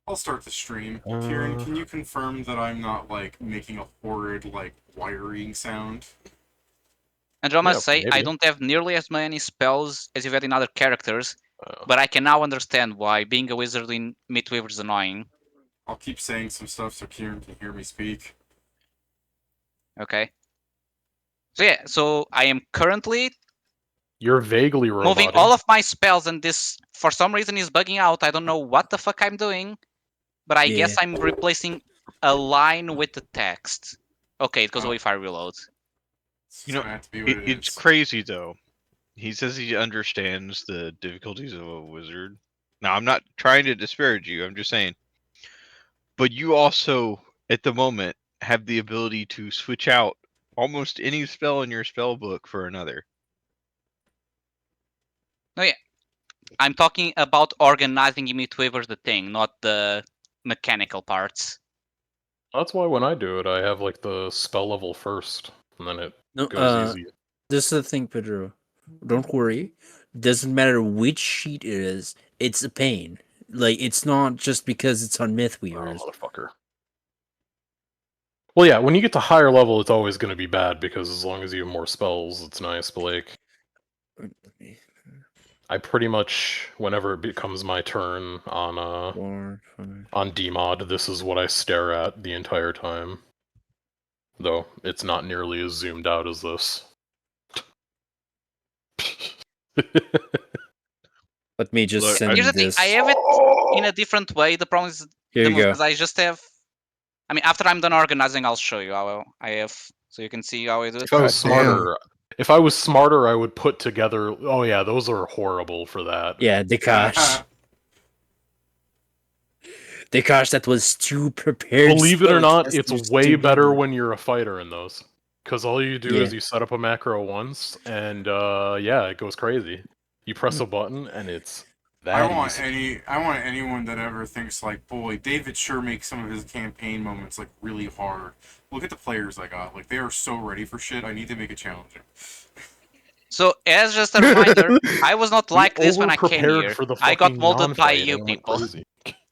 I'll start the stream. Kieran, can you confirm that I'm not, like, making a horrid, like, wiring sound? And I must say, I maybe. don't have nearly as many spells as you've had in other characters, Oh. but I can now understand why being a wizard in Midweaver is annoying. I'll keep saying some stuff so Kieran can hear me speak. Okay. So yeah, so I am currently You're vaguely robotic. moving all of my spells, and this, for some reason, is bugging out. I don't know what the fuck I'm doing, but I guess I'm replacing a line with the text. Okay, it goes away if I reload. It's gonna have to be what it it's is. crazy though. He says he understands the difficulties of a wizard. Now, I'm not trying to disparage you. I'm just saying. But you also, at the moment, have the ability to switch out almost any spell in your spell book for another. Oh yeah, I'm talking about organizing Midweaver the thing, not the mechanical parts. That's why when I do it, I have like the spell level first, and then it goes easy. This is the thing, Pedro. Don't worry. Doesn't matter which sheet it is. It's a pain. Like, it's not just because it's on Mythweavers. Oh, motherfucker. Well, yeah, when you get to higher level, it's always going to be bad, because as long as you have more spells, it's nice, but like... I pretty much, whenever it becomes my turn on DMod, this is what I stare at the entire time. Though, it's not nearly as zoomed out as this. Let me just Look, send here's the this. thing, I have it in a different way. The problem is because I just have... I mean, after I'm done organizing, I'll show you how I have... So you can see how I do it. If I was smarter, I would put together... Oh yeah, those are horrible for that. Yeah, Dekash. Dekash, that was too prepared. Believe it or not, it's way better when you're a fighter in those. Because all you do is you set up a macro once, and yeah, it goes crazy. You press a button, and it's that I want easy. anyone that ever thinks like, boy, David sure makes some of his campaign moments like really hard. Look at the players I got. Like, they are so ready for shit. I need to make it challenging. So, as just a reminder, I was not like this when I came here. For the I got fucking molded by non-fight, you and it went people. crazy.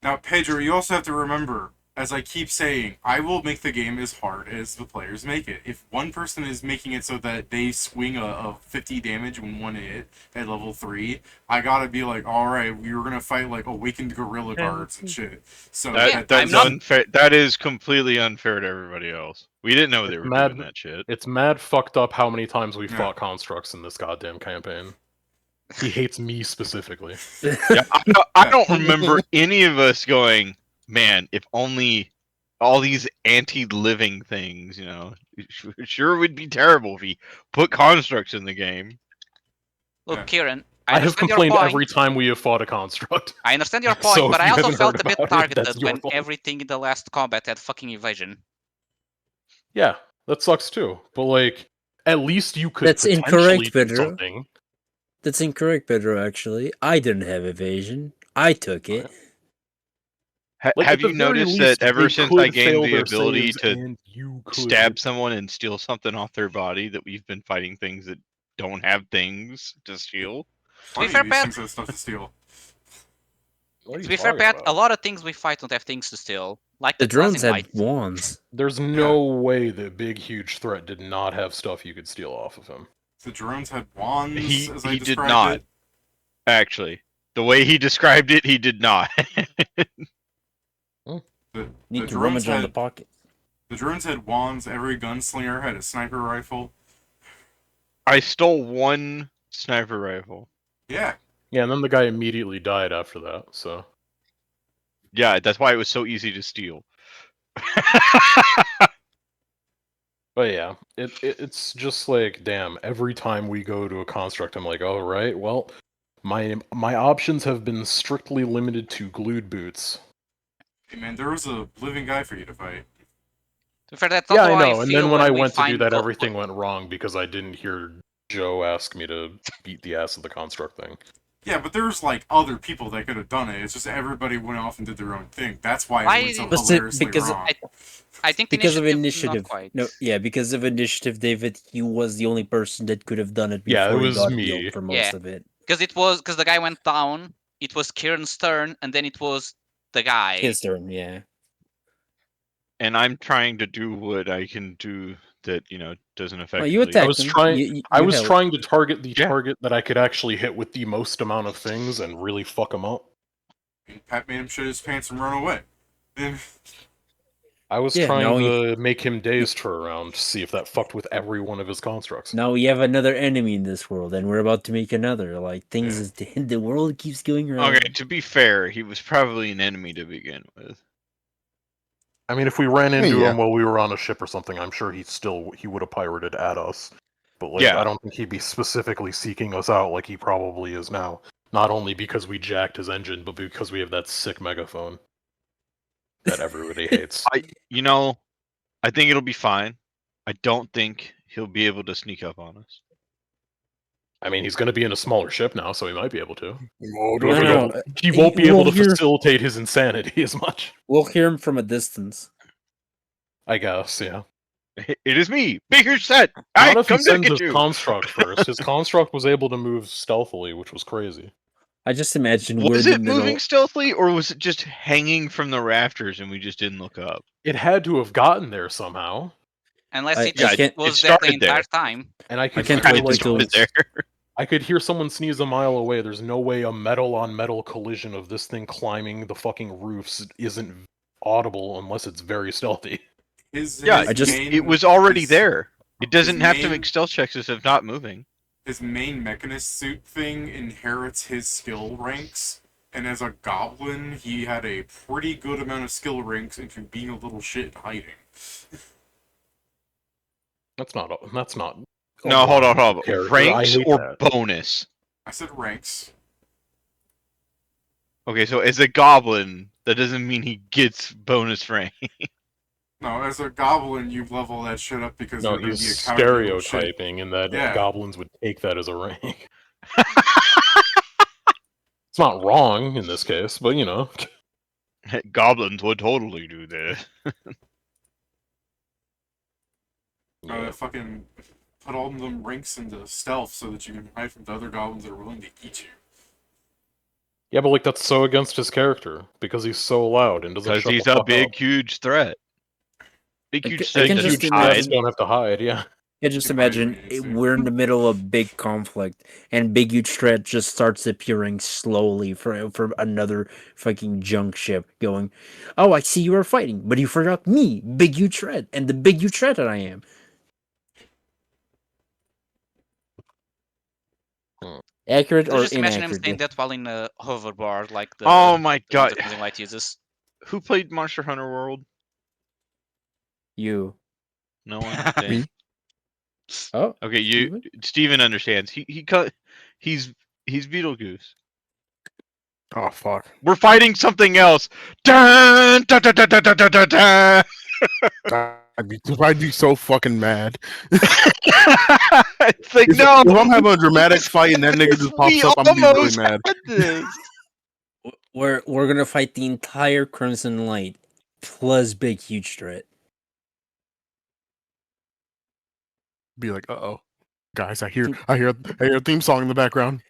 Now, Pedro, you also have to remember, as I keep saying, I will make the game as hard as the players make it. If one person is making it so that they swing a 50 damage when one hit at level 3, I gotta be like, alright, we were gonna fight like awakened gorilla guards and shit. So that's unfair. That is completely unfair to everybody else. We didn't know they were doing that shit. It's mad fucked up how many times we fought constructs in this goddamn campaign. He hates me specifically. Yeah, I don't remember any of us going, man, if only all these anti-living things, you know, it sure would be terrible if he put constructs in the game. Look, Kieran, I have complained every time we have fought a construct. I understand your point, So but if I you also haven't felt heard a bit about it, targeted that's your when fault. everything in the last combat had fucking evasion. Yeah, that sucks too. But like, at least you could That's potentially incorrect, do Pedro. something. That's incorrect, Pedro, actually. I didn't have evasion. I took it. Like, have at the you very noticed least, that ever they since could I gained fail the their ability saves to and you could stab someone and steal something off their body, that we've been fighting things that don't have things to steal? To be fair, Pat, things stuff to steal. to be fair, Pat, a lot of things we fight don't have things to steal. Like The drones Blazing had Light. wands. There's no way the big, huge threat did not have stuff you could steal off of him. The drones had wands, as I He did described not. it. Actually, the way he described it, he did not. Need to rummage on the pocket. The drones had wands. Every gunslinger had a sniper rifle. I stole one sniper rifle. Yeah. Yeah, and then the guy immediately died after that, so... Yeah, that's why it was so easy to steal. But yeah, it's just like, damn, every time we go to a construct, I'm like, all right, well, my options have been strictly limited to glued boots. Hey man, there was a living guy for you to fight. To be fair, that's not Yeah, how I know, and then when I went to do that, gold. everything went wrong because I didn't hear Joe ask me to beat the ass of the construct thing. Yeah, but there's like other people that could have done it. It's just everybody went off and did their own thing. That's why it went so hilariously wrong. I think because of initiative. No, yeah, because of initiative, David, he was the only person that could have done it before it was he got me. healed for most of it. Because the guy went down, it was Kieran's turn, and then it was the guy. His turn, yeah. And I'm trying to do what I can do that doesn't affect. Well, you attacked I was him. trying. You I was helped. trying to target the Yeah. target that I could actually hit with the most amount of things and really fuck him up. And Pat made him shit his pants and run away. Then I was Yeah, trying now to make him dazed for a round to see if that fucked with every one of his constructs. Now we have another enemy in this world, and we're about to make another. Like things, is, the world keeps going around. Okay, to be fair, he was probably an enemy to begin with. I mean, if we ran into Yeah. him while we were on a ship or something, I'm sure he would have pirated at us. But like, Yeah. I don't think he'd be specifically seeking us out like he probably is now. Not only because we jacked his engine, but because we have that sick megaphone that everybody hates. I think it'll be fine. I don't think he'll be able to sneak up on us. I mean, he's going to be in a smaller ship now, so he might be able to. Oh, But No, he won't be able we'll to hear- facilitate his insanity as much. We'll hear him from a distance. I guess, yeah. It is me, Bigger Set. Not I if he come to sends get his you. construct first. His construct was able to move stealthily, which was crazy. I just imagine we're Was in the it middle. moving stealthily, or was it just hanging from the rafters and we just didn't look up? It had to have gotten there somehow. Unless I- it I can't- was it there the started there. entire time. And I could can't hear, wait like, till- Started there. I could hear someone sneeze a mile away. There's no way a metal-on-metal collision of this thing climbing the fucking roofs isn't audible unless it's very stealthy. his Yeah, it was already his- there. It doesn't have to main- make stealth checks as if not moving. His main mechanist suit thing inherits his skill ranks, and as a goblin, he had a pretty good amount of skill ranks into being a little shit and hiding. That's not. No, hold on. Character, I Ranks hate or that. bonus? I said ranks. Okay, so as a goblin, that doesn't mean he gets bonus rank. No, as a goblin, you level that shit up because No, you're going to be he's a cowardly little shit. stereotyping in that Yeah. goblins would take that as a rank. It's not wrong in this case, but you know. Goblins would totally do this. Yeah. Fucking put all of them ranks into stealth so that you can hide from the other goblins that are willing to eat you. Yeah, but like that's so against his character because he's so loud and doesn't. Because shut he's the a fuck big, up. huge threat. Big, I huge can threat just doesn't Huge imagine- threats don't have to hide. Yeah. Yeah, just If I imagine read it, we're in the middle of a big conflict, and Big Huge Threat just starts appearing slowly from another fucking junk ship, going, "Oh, I see you are fighting, but you forgot me, Big Huge Threat, and the Big Huge Threat that I am." Accurate So or just imagine him inaccurate? saying that while in a hoverboard, like the Oh my god. the Crimson Light uses. Who played Monster Hunter World? You. No one? Dang. Me. Oh, Okay, you Steven understands. He's Beetlejuice. Oh fuck! We're fighting something else. Dun, dun, dun, dun, dun, dun, dun, dun. I'd be so fucking mad. It's like If, no. if I'm having a dramatic fight and that nigga just pops We up, I'm gonna be really almost mad. had this. we're gonna fight the entire Crimson Light plus Big Huge Threat. Be like, oh, guys, I hear a theme song in the background.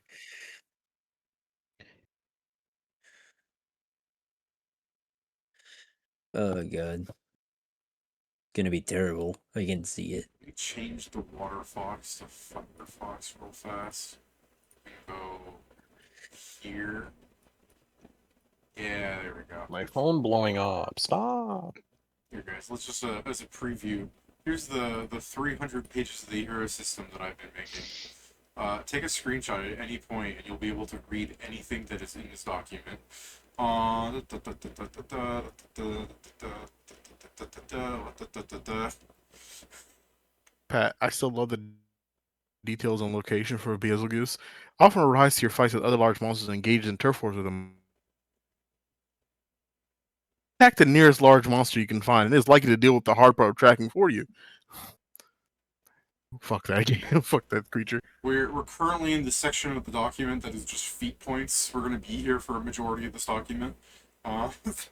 Oh god, gonna be terrible. I can see it. We changed the water fox to thunder fox real fast. Go here. Yeah, there we go. My phone blowing up. Stop. Here, guys, let's just, as a preview, here's the 300 pages of the hero system that I've been making. Take a screenshot at any point, and you'll be able to read anything that is in this document. Pat, I still love the details on location for Beelzebub. Often arise to your fights with other large monsters and engage in turf wars with them. Attack the nearest large monster you can find, and it's likely to deal with the hard part of tracking for you. Fuck that game. Fuck that creature. We're currently in the section of the document that is just feat points. We're going to be here for a majority of this document. Because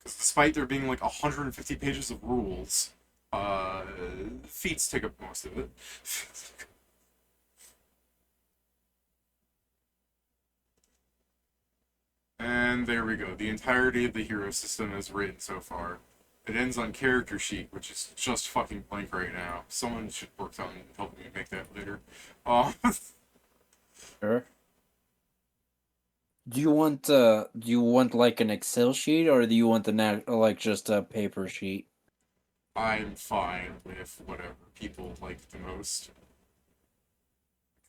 despite there being like 150 pages of rules, feats take up most of it. And there we go. The entirety of the hero system is written so far. It ends on character sheet, which is just fucking blank right now. Someone should work on helping me make that later. Sure. Do you want like an Excel sheet, or do you want like just a paper sheet? I'm fine with whatever people like the most.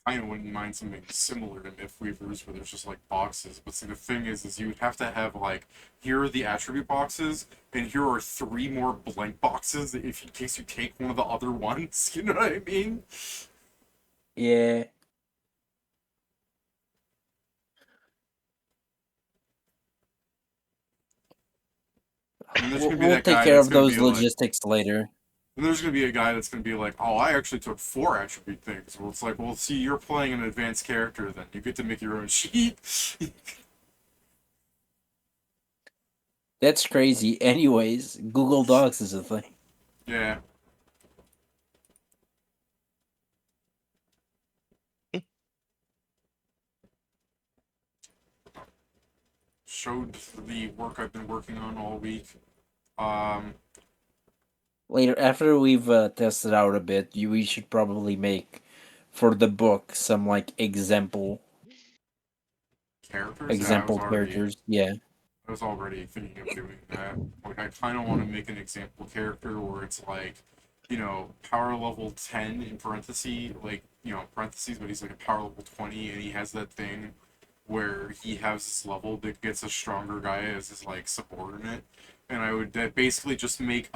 I wouldn't mind something similar to Mythweavers where there's just like boxes, but see the thing is you would have to have like, here are the attribute boxes, and here are 3 more blank boxes if in case you take one of the other ones. You know what I mean? Yeah. And there's We'll, gonna be we'll that take guy care that's of gonna those be like, logistics later. and there's gonna be a guy that's gonna be like, oh, I actually took 4 attribute things. Well, it's like, well, see, you're playing an advanced character, then you get to make your own sheet. That's crazy. Anyways, Google Docs is a thing. Yeah. Showed the work I've been working on all week. Later, after we've tested out a bit, we should probably make for the book some like example Characters? Yeah, characters. Yeah. I was already thinking of doing that. Like, I kind of want to make an example character where it's like, you know, power level 10 in parentheses, like, you know, parentheses, but he's like a power level 20, and he has that thing where he has this level that gets a stronger guy as his, like, subordinate. And I would basically just make,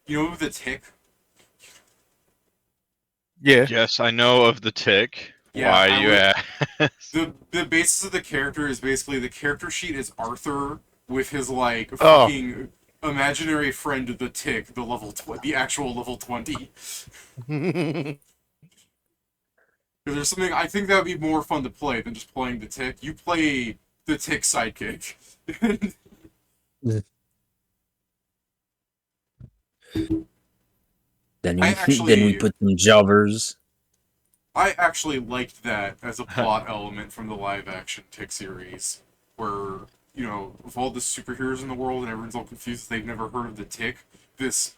you know, the Tick? Yeah. Yes, I know of the Tick. Yeah, Why I you would- ask? The basis of the character is basically the character sheet is Arthur with his like Oh. fucking imaginary friend the Tick, the the actual level 20. Because there's something I think that would be more fun to play than just playing the Tick. You play the Tick sidekick. Then I we actually- put some jobbers. I actually liked that as a plot element from the live action Tick series, where, you know, with all the superheroes in the world and everyone's all confused, they've never heard of the Tick, this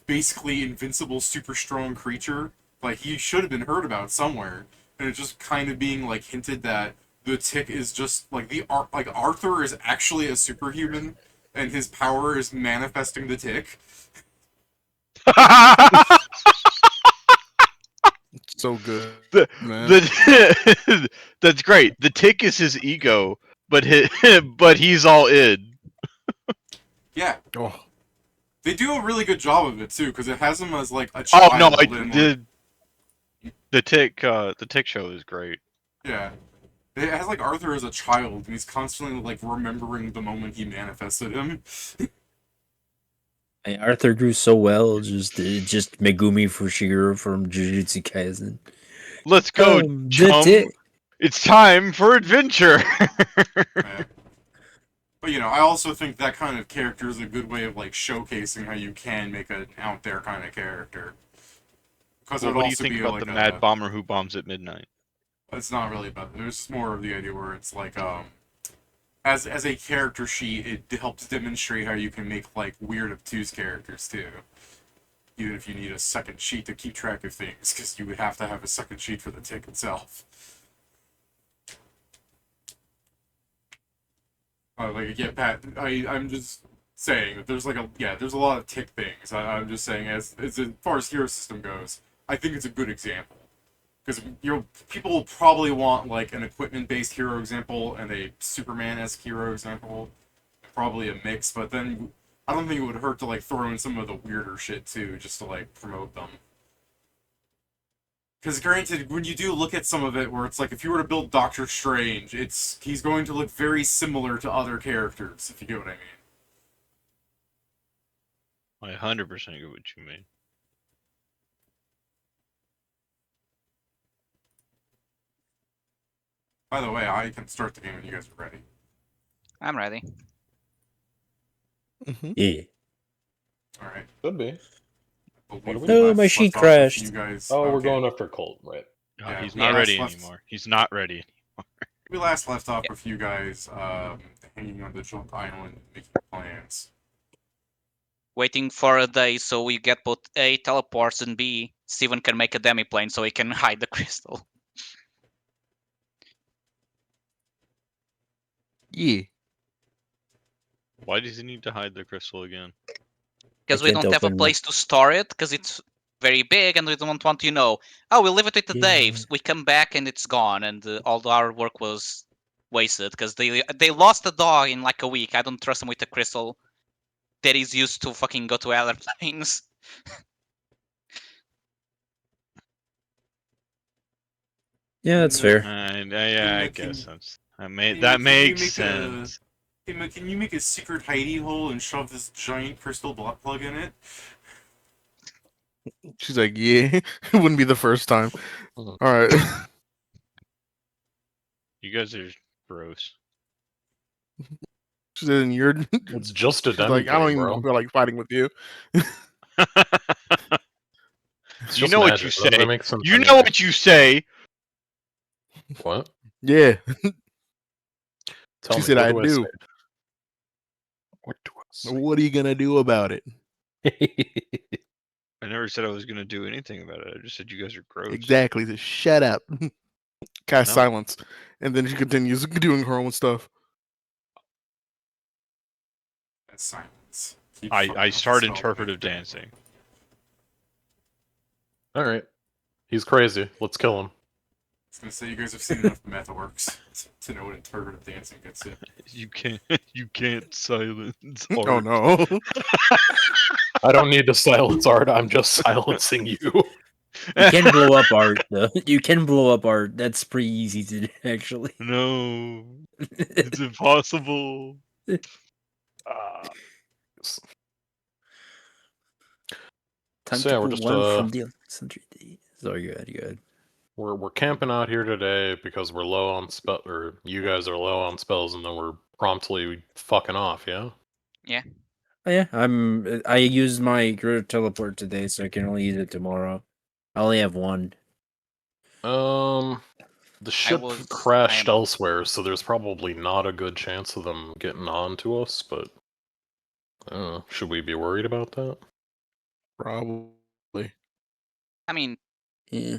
basically invincible, super strong creature. Like, he should have been heard about somewhere, and it's just kind of being like hinted that the Tick is just like like Arthur is actually a superhuman, and his power is manifesting the Tick. So good. The- Man. That's great. The Tick is his ego, but but he's all in. Yeah, Oh. they do a really good job of it too, because it has him as like a Oh child. no, and, like, the Tick show is great. yeah. It has like Arthur as a child, and he's constantly like remembering the moment he manifested him. Hey, Arthur grew so well. Just Megumi Fushiguro from Jujutsu Kaisen. Let's go, The chum. Tick. It's time for adventure. Yeah. But you know, I also think that kind of character is a good way of like showcasing how you can make an out there kind of character. Because Well, it what would do you also think be about like the Mad Bomber who bombs at midnight? It's not really about. There's more of the idea where it's like as a character sheet, it helps demonstrate how you can make like weird obtuse characters too. Even if you need a second sheet to keep track of things, because you would have to have a second sheet for the Tick itself. Like again, Pat, I'm just saying that there's like there's a lot of Tick things. I'm just saying as far as hero system goes, I think it's a good example. Because people will probably want like an equipment-based hero example and a Superman-esque hero example, probably a mix. But then I don't think it would hurt to like throw in some of the weirder shit too, just to like promote them. Because granted, when you do look at some of it, where it's like if you were to build Doctor Strange, he's going to look very similar to other characters, if you get what I mean. I 100% get what you mean. By the way, I can start the game when you guys are ready. I'm ready. Yeah. All right. Could be. Believe What are we we doing? left my sheet off with crashed. You guys, Oh, we're okay. going up for Colt, right? No, Yeah, he's we not last ready left- anymore. He's not ready. We last left off with you guys hanging on the junk island making plans. Waiting for a day so we get both A, teleports, and B, Steven can make a demi-plane so he can hide the crystal. Yeah. Why does he need to hide the crystal again? Because we can't don't have a open- place to store it, because it's very big, and we don't want to, we'll leave it with the Yeah. Daves. We come back and it's gone, and all our work was wasted, because they lost a dog in like a week. I don't trust them with the crystal that is used to fucking go to other planes. Yeah, that's fair. Yeah, I Can- guess that's Hey, that can you makes make sense. Hey, man, can you make a secret hidey hole and shove this giant crystal block plug in it? She's like, yeah. It wouldn't be the first time. Mhm. All right. You guys are gross. She said, and you're. It's just a She's like, I don't demi-plane, even bro. feel like fighting with you. It's You just know what magic. you Doesn't say. it make sense You know anyway? what you say. What? Yeah. Tell She me, said, what I do I do. say? What do I say? What are you gonna do about it? I never said I was gonna do anything about it. I just said you guys are gross. Exactly. Just shut up. Cast No. silence. And then she continues doing her own stuff. That's silence. Keep I fucking start spell interpretive check. dancing. All right. He's crazy. Let's kill him. I was gonna say you guys have seen enough meth works to know what interpretive dancing gets you. You can't silence Oh art. no. I don't need to silence art. I'm just silencing you. You can blow up art, though. You can blow up art. That's pretty easy to do, actually. No, it's impossible. Time So to yeah, we're pull just one from the Alexandria days. Sorry, go ahead. we're camping out here today because we're low on spell, or you guys are low on spells, and then we're promptly fucking off. Yeah. Oh, yeah, I used my greater teleport today, so I can only use it tomorrow. I only have one. The ship I crashed am- elsewhere, so there's probably not a good chance of them getting on to us. But should we be worried about that? Probably. I mean, Yeah.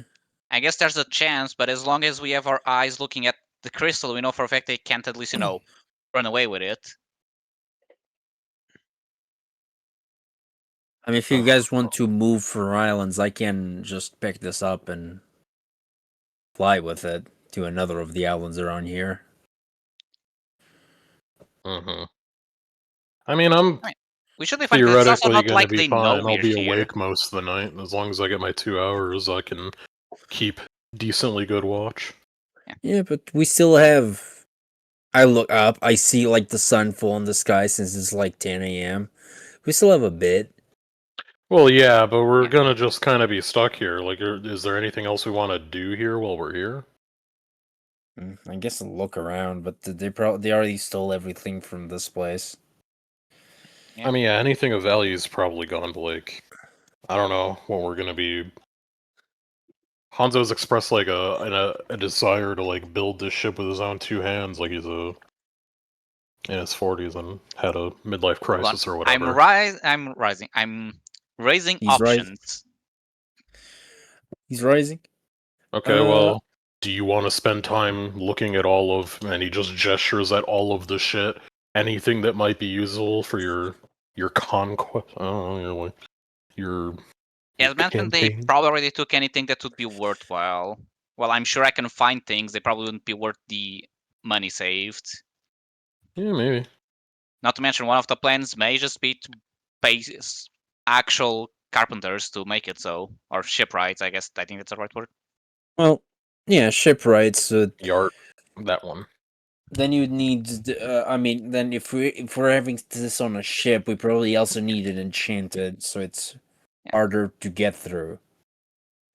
I guess there's a chance, but as long as we have our eyes looking at the crystal, we know for a fact they can't at least, run away with it. I mean, if you guys want to move for islands, I can just pick this up and fly with it to another of the islands around here. Mm-hmm. I mean, I'm We should be fine, 'cause it's also theoretically not going like to be they know fine. I'll we're be here. awake most of the night. As long as I get my 2 hours, I can keep decently good watch. Yeah, but we still have. I look up, I see like the sun full in the sky since it's like 10 a.m. We still have a bit. Well, yeah, but we're Yeah. gonna just kind of be stuck here. Like, is there anything else we want to do here while we're here? I guess I'll look around, but they already stole everything from this place. Yeah. I mean, yeah, anything of value is probably gone, Blake. I don't know what we're gonna be. Hanzo's expressed like a desire to like build this ship with his own 2 hands, like he's in his 40s and had a midlife Hold on. crisis or whatever. I'm rising. I'm raising He's rising. options. He's rising. Okay, well, do you want to spend time looking at all of, and he just gestures at all of the shit, anything that might be useful for your conquest? I don't know, your As mentioned, they campaign? probably already took anything that would be worthwhile. Well, I'm sure I can find things. They probably wouldn't be worth the money saved. Yeah, maybe. Not to mention, one of the plans may just be to pay actual carpenters to make it so, or shipwrights. I guess I think that's the right word. Well, yeah, shipwrights. Yart, that one. Then you'd need. I mean, then if we're having this on a ship, we probably also need it enchanted, so it's harder to get through.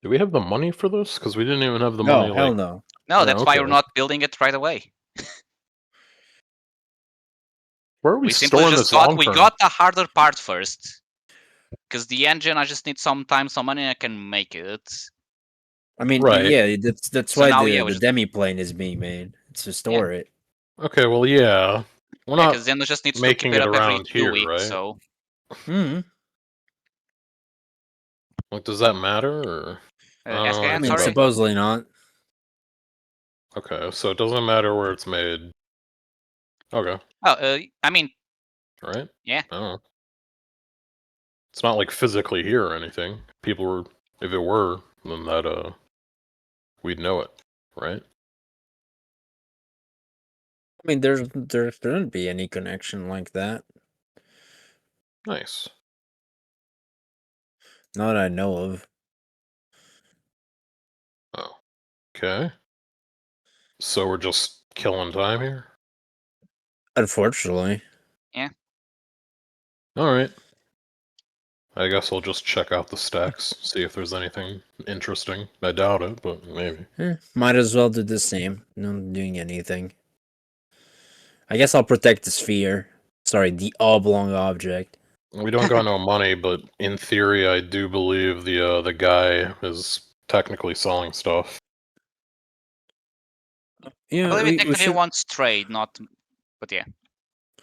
Do we have the money for this? Because we didn't even have the No, money. hell Like, no. No, Yeah, that's why we're okay. not building it right away. where are we We simply storing just this long we term? got the harder part first. Because the engine, I just need some time, some money, and I can make it. I mean, Right. yeah, that's So why now, the yeah, we the just- demi plane is being made. It's to store it. Okay, well, yeah. We're Yeah, not because Zeno just needs to making keep it it up every around 2 here, weeks, right? so... Hmm. Like, does that matter, or I don't ask know again, I anything mean, sorry? about that. supposedly not. Okay, so it doesn't matter where it's made. Okay, Oh, I mean, right? yeah. I don't know. It's not like physically here or anything. People were, if it were, then that we'd know it, right? I mean, there shouldn't be any connection like that. Nice. Not that I know of. Oh, okay. So we're just killing time here. Unfortunately. All right. I guess I'll just check out the stacks, see if there's anything interesting. I doubt it, but maybe. Might as well do the same. Not doing anything. I guess I'll protect the sphere. Sorry, the oblong object. We don't got no money, but in theory, I do believe the guy is technically selling stuff. Yeah, I believe it we technically should. wants trade, not... But yeah,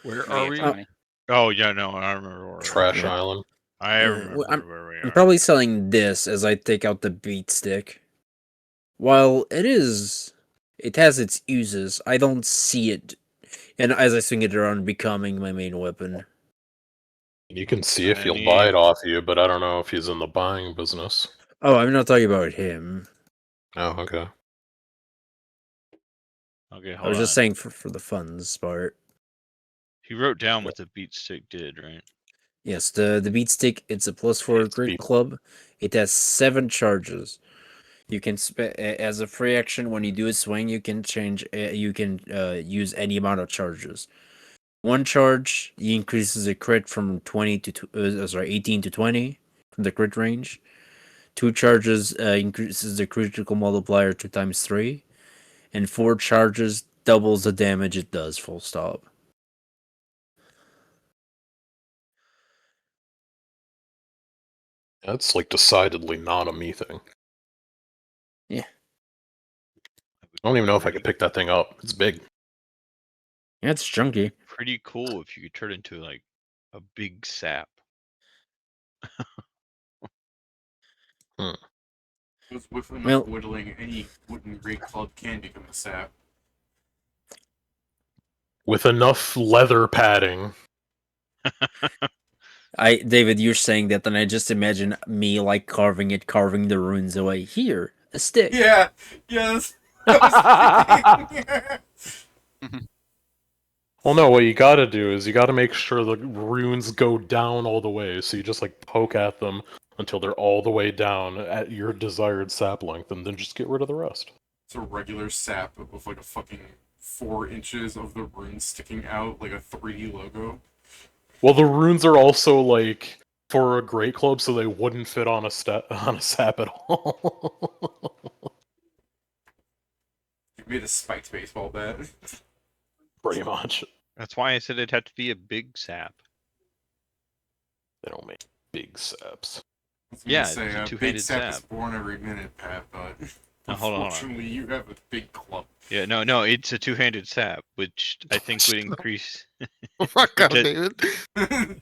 Where maybe are we? extra money. Oh yeah, no, I remember where we are. Trash Yeah. Island. I Yeah, remember I'm- where we are. I'm probably selling this as I take out the beat stick. While it has its uses, I don't see it, and as I swing it around, becoming my main weapon. You can see if I he'll buy need- it off you, but I don't know if he's in the buying business. Oh, I'm not talking about him. Oh, okay. Okay, I hold was on. just saying for the funds part. He wrote down what the beat stick did, right? Yes, the beat stick. It's a +4 It's grid beat- club. It has 7 charges. You can as a free action when you do a swing. You can change. You can use any amount of charges. 1 charge he increases the crit from 18 to 20 from the crit range. 2 charges increases the critical multiplier 2 times 3, and 4 charges doubles the damage it does. Full stop. That's like decidedly not a me thing. Yeah. I don't even know if I could pick that thing up. It's big. Yeah, it's chunky. Pretty cool if you could turn into like a big sap. Because with enough Well- whittling, any wooden great club can become a sap. With enough leather padding. David, you're saying that, and I just imagine me like carving the runes away. Here, a stick. Yeah, yes. I was thinking. Well, no, what you gotta do is you gotta make sure the runes go down all the way, so you just like poke at them until they're all the way down at your desired sap length, and then just get rid of the rest. It's a regular sap with like a fucking 4 inches of the runes sticking out like a 3D logo. Well, the runes are also like for a great club, so they wouldn't fit on a sap at all. You made a spiked baseball bat. Pretty much. That's why I said it'd have to be a big sap. They don't make big saps. I was gonna Yeah, say, it's a big two-handed sap is sap. born every minute, Pat, but Now, hold on. unfortunately you have a big club. Yeah, no, it's a two-handed sap, which I think would increase. Fuck up, That- David.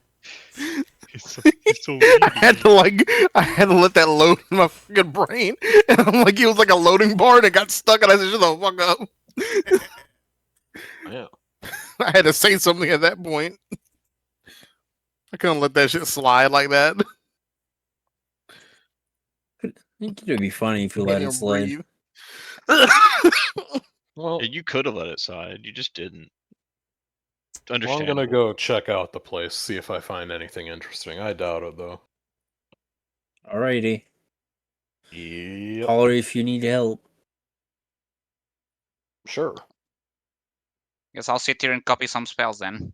It's so I had to let that load in my fucking brain, and I'm like, it was like a loading bar, and it got stuck, and I said, "Shut the fuck up." Yeah. I had to say something at that point. I couldn't let that shit slide like that. I think it'd be funny if you Can't let it even slide. breathe. Well, You could have let it slide. You just didn't. well, I'm Understandable. gonna go check out the place, see if I find anything interesting. I doubt it, though. Alrighty. Yep. Holler if you need help. Sure. Guess I'll sit here and copy some spells then.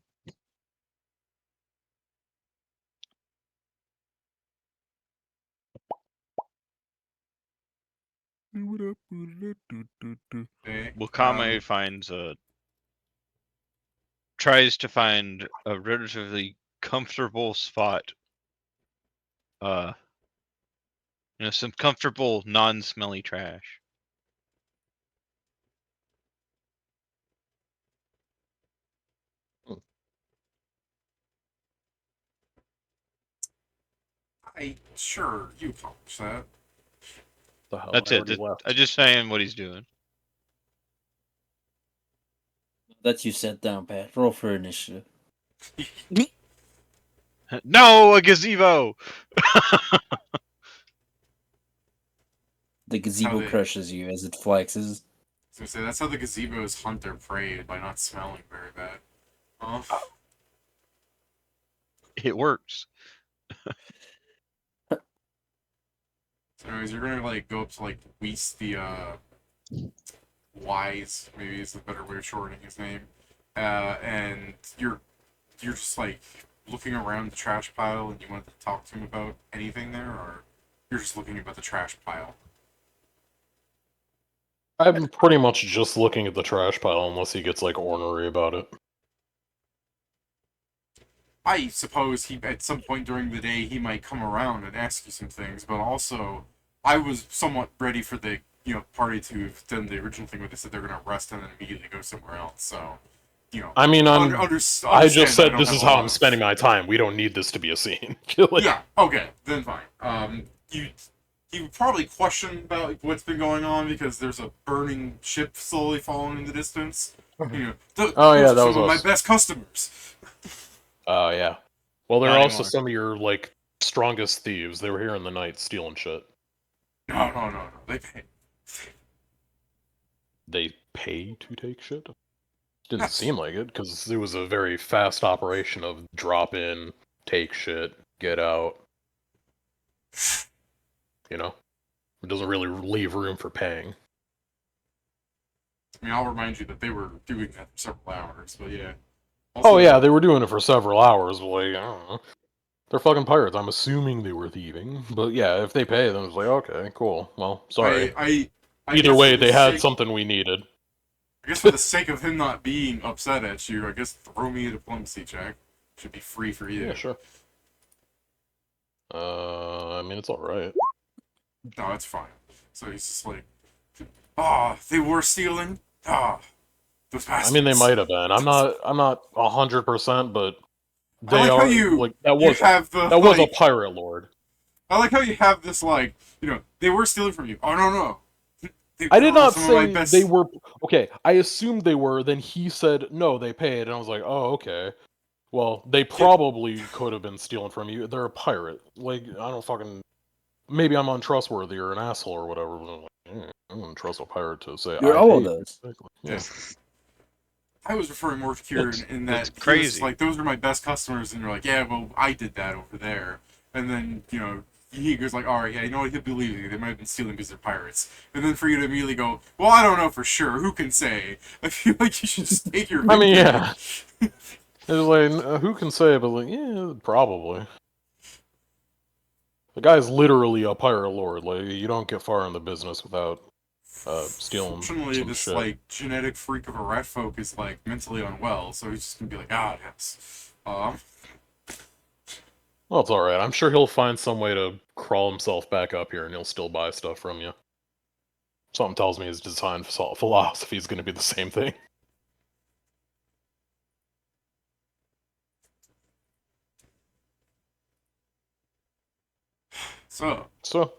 Okay, Wakame tries to find a relatively comfortable spot. Some comfortable, non-smelly trash. Sure, you accomplish that. The hell, That's I it. already left. I'm just saying what he's doing. That you set down, Pat. Roll for initiative. No, a gazebo. The gazebo they- crushes you as it flexes. So say that's how the gazebos hunt their prey, by not smelling very bad. Oh. It works. So anyways, you're gonna like go up to like Weiss the Wise, maybe is the better way of shortening his name. And you're just like looking around the trash pile and you want to talk to him about anything there, or you're just looking about the trash pile? I'm pretty much just looking at the trash pile unless he gets like ornery about it. I suppose he at some point during the day he might come around and ask you some things, but also I was somewhat ready for the party to have done the original thing where they said they're gonna rest and then immediately go somewhere else. So I mean, I just said this is how I'm spending my time. We don't need this to be a scene. Like, Yeah. Okay. Then fine. You would probably question about what's been going on because there's a burning ship slowly falling in the distance. Those yeah, are that some was of my us. best customers. Yeah. Well, they're Not also anymore. some of your like strongest thieves. They were here in the night stealing shit. No. They pay. They pay to take shit? Didn't Yes. seem like it, because it was a very fast operation of drop in, take shit, get out. You know? It doesn't really leave room for paying. I mean, I'll remind you that they were doing that for several hours, but yeah. Oh yeah, they were doing it for several hours, but like, I don't know. They're fucking pirates. I'm assuming they were thieving. But yeah, if they pay, then it's like, okay, cool. Well, sorry. I Either guess way, for the they had sake- something we needed. I guess for the sake of him not being upset at you, I guess throw me a diplomacy check. Should be free for you. Yeah, sure. I mean, it's alright. No, it's fine. So he's just like, they were stealing. Those bastards. I mean, they might have been. I'm not 100%, but I they like how are you- like that You was have the that was a like, pirate lord. I like how you have this like, they were stealing from you. Oh no. I did not Some of my say best- they were. Okay, I assumed they were. Then he said no, they paid, and I was like, oh, okay. Well, they probably could have been stealing from you. They're a pirate. Like, I don't fucking. Maybe I'm untrustworthy or an asshole or whatever. But I'm like, I wouldn't trust a pirate to say You're I all of paid. those. Yeah. I was referring more to Kieran in that that's he was crazy. like, those are my best customers, and you're like, yeah, well, I did that over there. And then, he goes like, alright, yeah, you know what, he'll believe you. They might have been stealing because they're pirates. And then for you to immediately go, well, I don't know for sure. Who can say? I feel like you should just take your I mean, victory. yeah. It's like, who can say? But like, yeah, probably. The guy's literally a pirate lord. Like, you don't get far in the business without stealing Fortunately, some this shit. like genetic freak of a rat folk is like mentally unwell, so he's just gonna be like, yes. Well, it's alright. I'm sure he'll find some way to crawl himself back up here and he'll still buy stuff from you. Something tells me his design philosophy is going to be the same thing. So,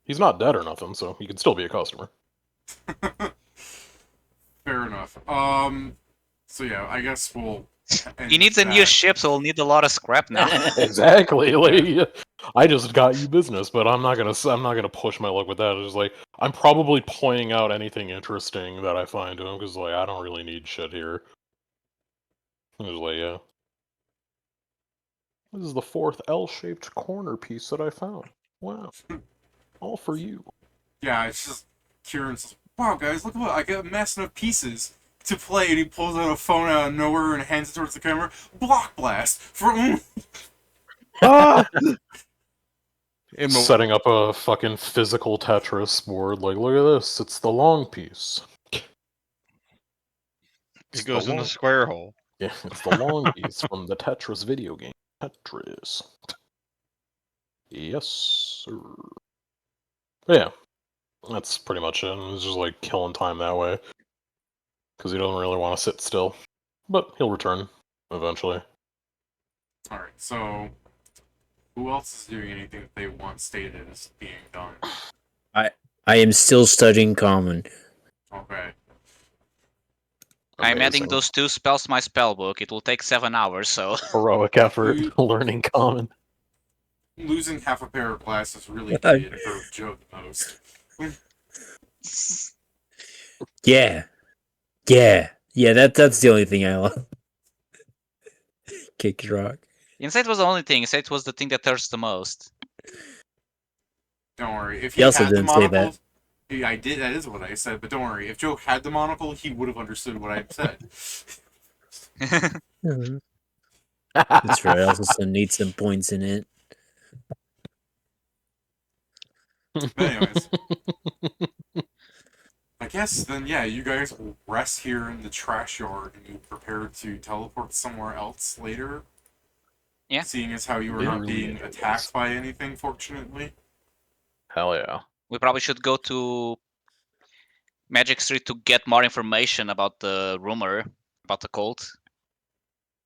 he's not dead or nothing, so he can still be a customer. Fair enough. So yeah, I guess we'll. He needs a new ship, so we'll need a lot of scrap now. Exactly. Like, I just got you business, but I'm not gonna push my luck with that. It's just like I'm probably pointing out anything interesting that I find to him because like I don't really need shit here. It's like, yeah. This is the 4th L-shaped corner piece that I found. Wow. All for you. Yeah, it's just Kieran's. Wow, guys, look! I got a mass enough pieces to play, and he pulls out a phone out of nowhere and hands it towards the camera. Block blast for. Ah! In Setting up a fucking physical Tetris board. Like, look at this. It's the long piece. It goes in the square hole. Yeah, it's the long piece from the Tetris video game. Tetris. Yes, sir. But yeah, that's pretty much it. It's just like killing time that way. Because he doesn't really want to sit still. But he'll return eventually. Alright, so Who else is doing anything that they want stated as being done? I am still studying common. Okay. I'm adding Amazing. those 2 spells to my spell book. It will take 7 hours, so. Heroic effort You- learning common. Losing half a pair of glasses really did hurt Joe the most. Yeah. That's the only thing I love. Kick rock. Insight was the only thing. Insight was the thing that hurts the most. Don't worry. If He he also had the didn't say that. monocle, yeah, I did. That is what I said. But don't worry. If Joe had the monocle, he would have understood what I said. That's right. I also need some points in it. But anyways, I guess then yeah, you guys will rest here in the trash yard and you prepare to teleport somewhere else later. Yeah. Seeing as how you are not being attacked by anything, fortunately. Hell yeah. We probably should go to Magic Street to get more information about the rumor about the cult,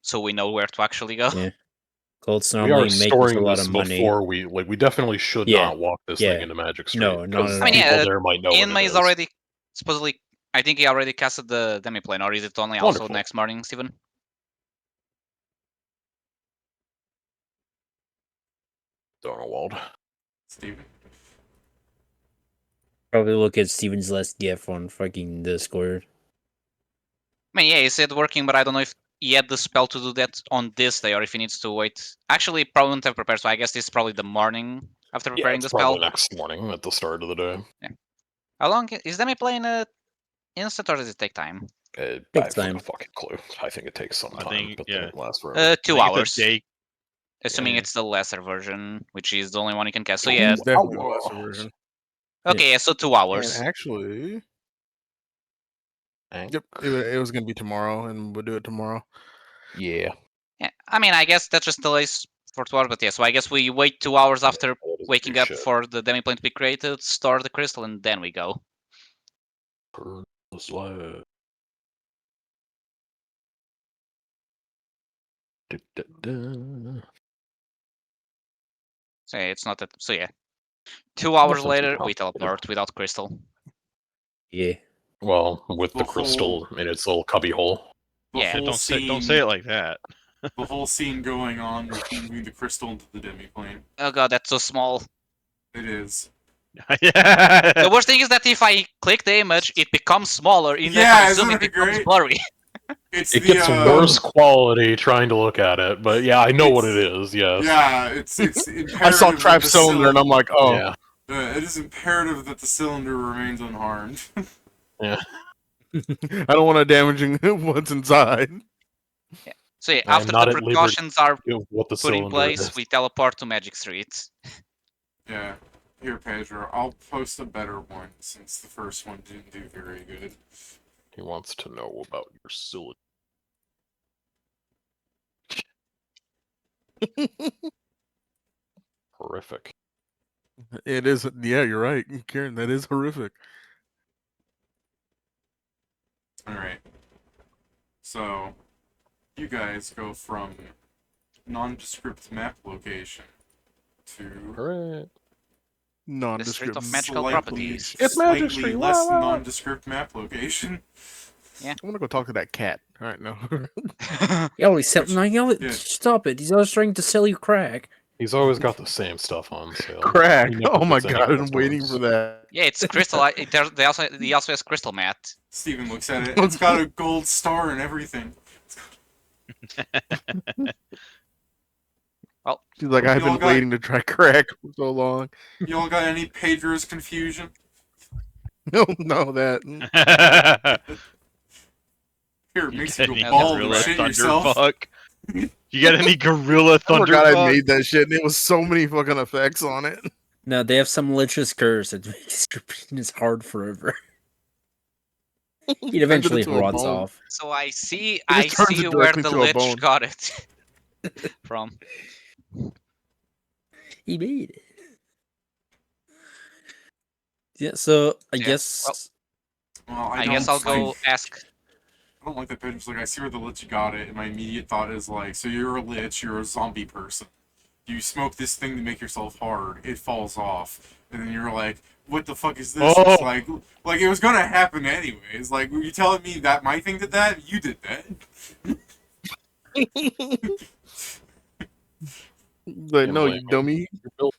so we know where to actually go. Yeah. Cults We are normally make us a storing lot this of money. before we definitely should Yeah, not walk this yeah. thing into Magic Street. No, not because at all. I mean, people yeah, there might know what Indma it is is. already supposedly. I think he already casted the demiplane, or is it only also Wonderful. next morning, Steven? Donald. Steven. Probably look at Steven's last GIF on fucking Discord. I mean, yeah, he said working, but I don't know if he had the spell to do that on this day, or if he needs to wait. Actually, probably won't have prepared, so I guess this is probably the morning after Yeah, preparing the it's spell. probably next morning at the start of the day. How long is demiplane instant, or does it take time? I Takes have time. a fucking clue. I think it takes some I time, think, but yeah. then it lasts forever. 2 I think hours. it's a day. Assuming Yeah. it's the lesser version, which is the only one you can cast. So Ooh, yeah, It's definitely the hours. lesser version. okay, yeah, so 2 hours. And actually, Thanks. yep, it was gonna be tomorrow, and we'll do it tomorrow. Yeah. Yeah, I mean, I guess that just delays for 2 hours, but yeah, so I guess we wait 2 hours after That is waking pretty up shit. for the demiplane to be created, store the crystal, and then we go. Turn the slide. Da-da-da. So yeah, it's not that. So yeah, 2 hours Nothing too later, we complicated. teleport without crystal. Yeah. Well, with the The crystal in its little cubby hole. The Yeah, whole Don't scene, say it like that. the whole scene going on with moving the crystal into the demiplane. Oh god, that's so small. It is. Yeah. The worst thing is that if I click the image, it becomes smaller. And Yeah, if I isn't zoom, it it becomes great? blurry. It's It the gets worse quality trying to look at it, but yeah, I know what it is, yes. Yeah, it's imperative. I saw that trap the cylinder, and I'm like, oh, Yeah. it is imperative that the cylinder remains unharmed. Yeah. I don't want to damaging what's inside. So yeah, I am after not the at liberty precautions are of what the put in cylinder place, is. we teleport to Magic Street. Yeah. Here, Pedro, I'll post a better one since the first one didn't do very good. He wants to know about your cylinder. Horrific. It is, yeah, you're right, Kieran. That is horrific. Alright. So, you guys go from nondescript map location to Alright. Nondescript. of magical slightly, properties. It's Magic slightly Street, less wow, wow. nondescript map location. I'm gonna go talk to that cat. All right, no. Yo, he's selling. No, yeah. stop it. He's always trying to sell you crack. He's always got the same stuff on sale. Crack. He never Oh my gets any god, I'm waiting customers. for that. Yeah, it's crystal. He also has crystal mat. Steven looks at it. It's got a gold star and everything. Well, She's like, I've You all been got- waiting to try crack for so long. You all got any Pedro's confusion? No, that. Here, it You makes got you any go bald and gorilla shit yourself. thunderfuck? You got any gorilla I forgot I thunderfuck? made that shit, and it was so many fucking effects on it. No, they have some malicious curse that makes your penis hard forever. It eventually into a rots bone. off. So I see just turns it where directly the to a lich bone. got it from. He made it. Yeah, so I Yeah, guess Well, I guess I'll go ask. I don't like that Pedro's like, I see where the lich got it, and my immediate thought is like, so you're a lich, you're a zombie person. you smoke this thing to make yourself hard, it falls off, and then you're like, what the fuck is this? It's like it was gonna happen anyways. Like, were you telling me that my thing did that? You did that. Like, no, you dummy. So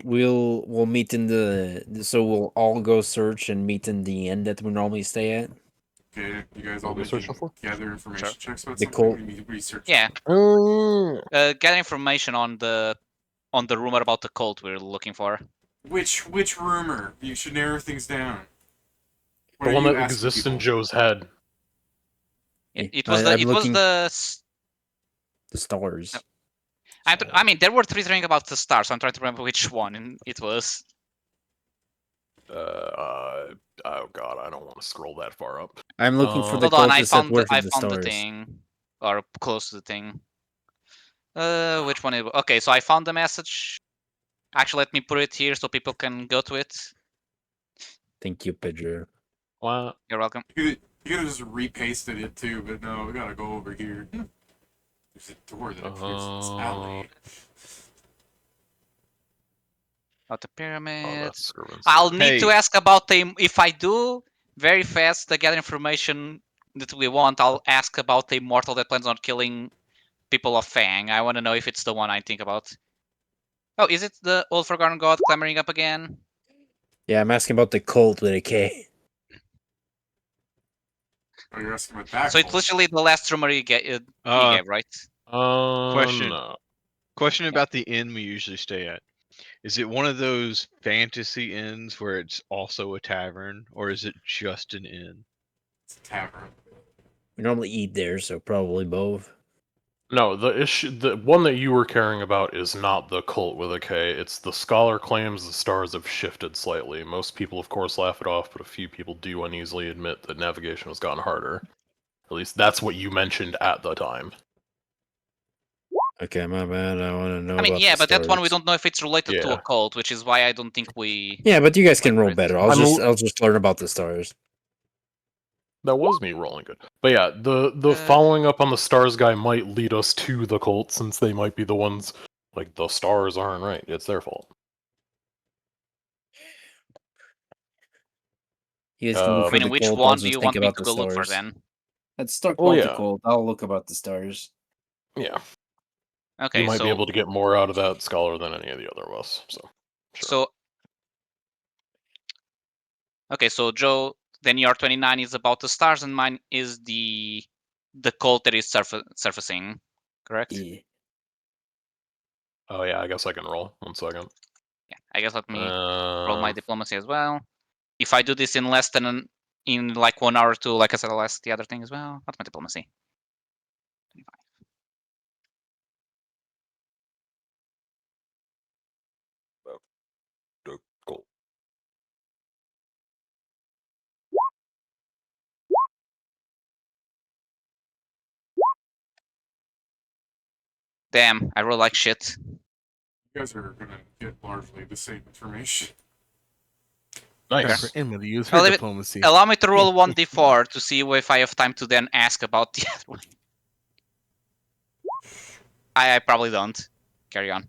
we'll meet in so we'll all go search and meet in the end that we normally stay at. Okay, you guys all What are we making searching for? gather information Sure. checks about The something. cult. We research. Yeah. Oh, Get information on the rumor about the cult we're looking for. Which rumor? You should narrow things down. What the are one you that asking exists in people? Joe's head. It I'm was the looking- the The stars. No. I mean, there were 3 things about the stars, so I'm trying to remember which one it was. Oh god, I don't want to scroll that far up. I'm looking for the Hold on, I cultists that found worship I the found the stars. thing, or close to the thing. Which one? Okay, so I found the message. Actually, let me put it here so people can go to it. Thank you, Pedro. What? You're welcome. You could have just repasted it too, but no, we gotta go over here. There's a door that appears in this alley. About the Oh, pyramid. that's Scriven's. I'll need to Hey. ask about the. If I do very fast the gather information that we want, I'll ask about the immortal that plans on killing people of Fang. I want to know if it's the one I think about. Oh, is it the old forgotten god clamoring up again? Yeah, I'm asking about the cult with a K. Oh, you're asking about that. So it's cult. literally the last rumor he gave, right? Question. No. Question about the inn we usually stay at. Is it one of those fantasy inns where it's also a tavern, or is it just an inn? It's a tavern. We normally eat there, so probably both. No, the one that you were caring about is not the cult with a K. It's the scholar claims the stars have shifted slightly. Most people, of course, laugh it off, but a few people do uneasily admit that navigation has gotten harder. At least that's what you mentioned at the time. Okay, my bad. I want to know. I mean, about yeah, the but that one we stars. don't know if it's related to a Yeah. cult, which is why I don't think we. Yeah, but you guys can went for roll it. better. I'm I'll just learn about the stars. That was me rolling good. But yeah, the following up on the stars guy might lead us to the cult, since they might be the ones, like, the stars aren't right. It's their fault. You guys can look I for I mean, the which cult. I'll one do just you think want me about to the go look for stars. then? Let's talk Oh, about the yeah. cult. I'll look about the stars. Yeah, Okay, you might so be able to get more out of that scholar than any of the other of us. So, sure. so okay, so Joe, then your 29 is about the stars, and mine is the cult that is surfacing, correct? Yeah. Oh yeah, I guess I can roll. 1 second. Yeah, I guess let me roll my diplomacy as well. If I do this in less than in like 1 hour or 2, like I said, I'll ask the other thing as well. What's my diplomacy? 25. Cool. Damn, I roll like shit. You guys are gonna get largely the same information. Time Nice. for Indma to use I'll her leave it- diplomacy. Allow me to roll 1d4 to see if I have time to then ask about the other one. I probably don't. Carry on.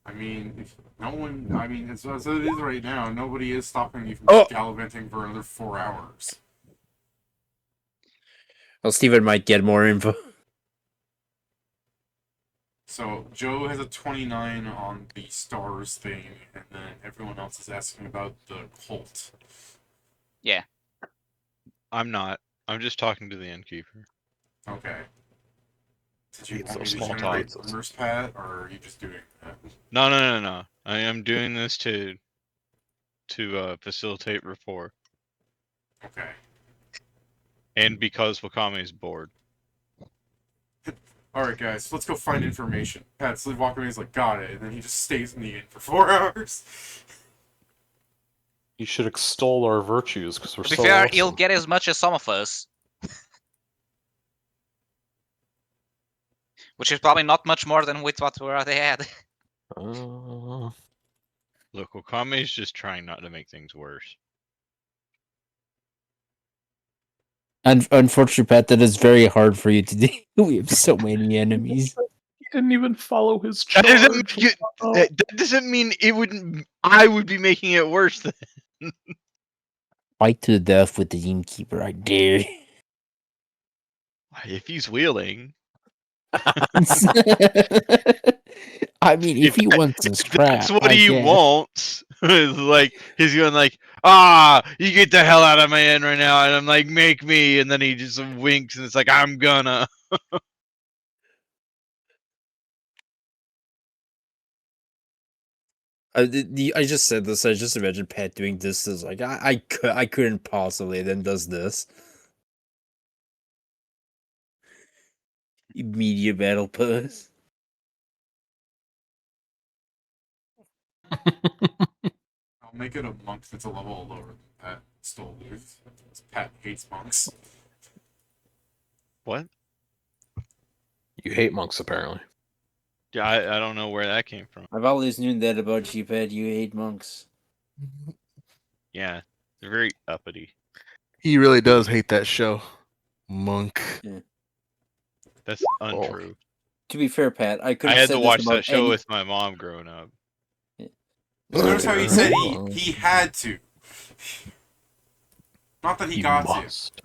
I mean, if no one. I mean, as it is right now, nobody is stopping you from Oh! gallivanting for another 4 hours. Well, Steven might get more info. So Joe has a 29 on the stars thing, and then everyone else is asking about the cult. I'm not. I'm just talking to the innkeeper. Okay. Did you It's want so me to small generate talk. rumors, Pat, or are you just doing that? No. I am doing this to facilitate rapport, Okay. and because Wakame is bored. Alright, guys, let's go find information. Pat's walking away, he's like, got it, and then he just stays in the inn for 4 hours. You should extol our virtues because we're To be so fair, awesome. he'll get as much as some of us. Which is probably not much more than with what they had. Look, Wakame is just trying not to make things worse. Unfortunately, Pat, that is very hard for you to do. We have so many enemies. didn't even follow his That charge. doesn't, that doesn't mean it wouldn't. I would be making it worse. Then. Fight to the death with the innkeeper, I dare. If he's wheeling, I mean, if he wants to that's scrap, what I he guess. wants. It's like he's going like, you get the hell out of my end right now, and I'm like, make me, and then he just winks, and it's like, I'm gonna. I just said this. I just imagine Pat doing this. Is like I couldn't possibly. Then does this immediate battle pose. I'll make it a monk that's a level lower than Pat. Still lose. Pat hates monks. What? You hate monks, apparently. Yeah, I don't know where that came from. I've always known that about you, Pat. You hate monks. Yeah, they're very uppity. He really does hate that show. Monk. That's untrue. To be fair, Pat, I could I have had said to this watch about that show any- with my mom growing up. Notice how he said he had to. Not that he You got must.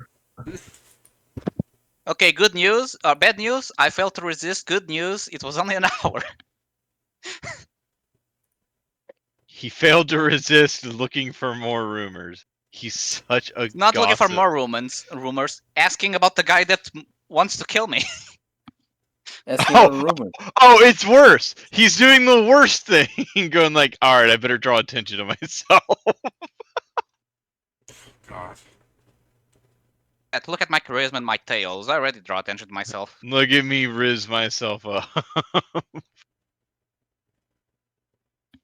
Okay, good news or bad news? I failed to resist. Good news, it was only an hour. He failed to resist looking for more rumors. He's such a Not looking for gossip. more rumors. Asking about the guy that wants to kill me. Asking about a rumor. Oh, it's worse. He's doing the worst thing. Going like, all right, I better draw attention to myself. God. Look at my charisma and my tails. I already draw attention to myself. Look at me riz myself up.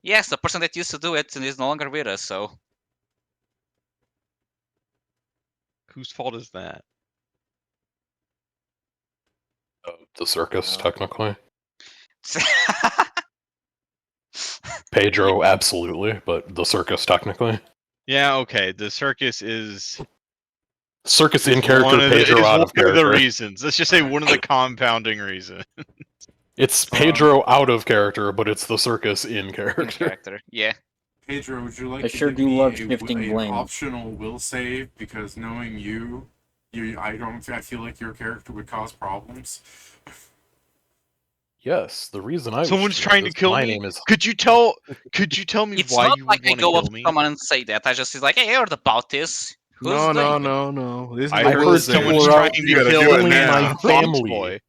Yes, the person that used to do it is no longer with us, so. Whose fault is that? The circus, No. technically. Pedro, absolutely, but the circus, technically. Yeah, okay. The circus is Circus in character, one of the, Pedro is out one of character. the reasons. Let's just say one of the compounding reasons. It's Pedro out of character, but it's the circus in character. Yeah. Pedro, would you like I to sure give do me love a shifting blame. optional will save? Because knowing you, I feel like your character would cause problems. Yes, the reason I Someone's wish to do trying to this, kill my me? name is Could you tell me It's why not you like would I want to go up kill to me? someone and say that. I just is like, hey, I heard about this. Who's No. doing it? This is I the heard will heard save. someone's were out trying You to gotta kill do it a now. handsome fox Family. boy.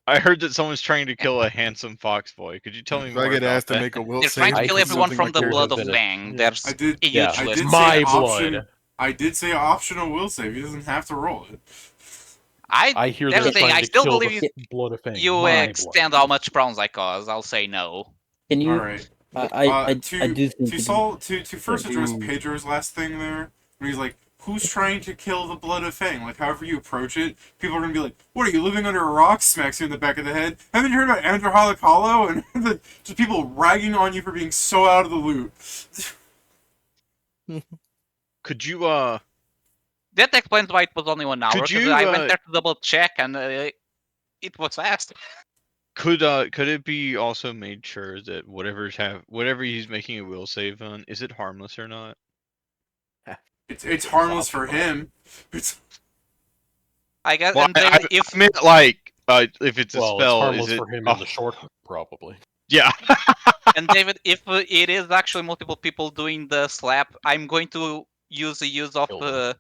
I heard that someone's trying to kill a handsome fox boy. Could you tell me If more I get about asked to that? make a will They're save, trying to I kill heard everyone something from like the that. blood of been a- Fang. yeah. There's I did. Yeah, I useless. did my say blood. I did say optional will save. He doesn't have to roll it. I hear There's they're the thing, trying I to still kill believe the blood of Fang. you My extend blood. how much problems I cause. I'll say no. Can you? All right. I To do think to first address Pedro's last thing there, when he's like, "Who's trying to kill the blood of Fang?" Like, however you approach it, people are gonna be like, "What are you living under a rock?" Smacks you in the back of the head. Haven't you heard about Andrew Hollow? And just people ragging on you for being so out of the loop. Could you That explains why it was only 1 hour. Could Because you, I went there to double check and it was fast. could it be also made sure that whatever he's making a will save on, is it harmless or not? It's harmless for him. I guess. Well, And David, if I meant like if it's a Well, it's spell, harmless is it for him in the short, probably. Yeah. and David, if it is actually multiple people doing the slap, I'm going to use the use of Kill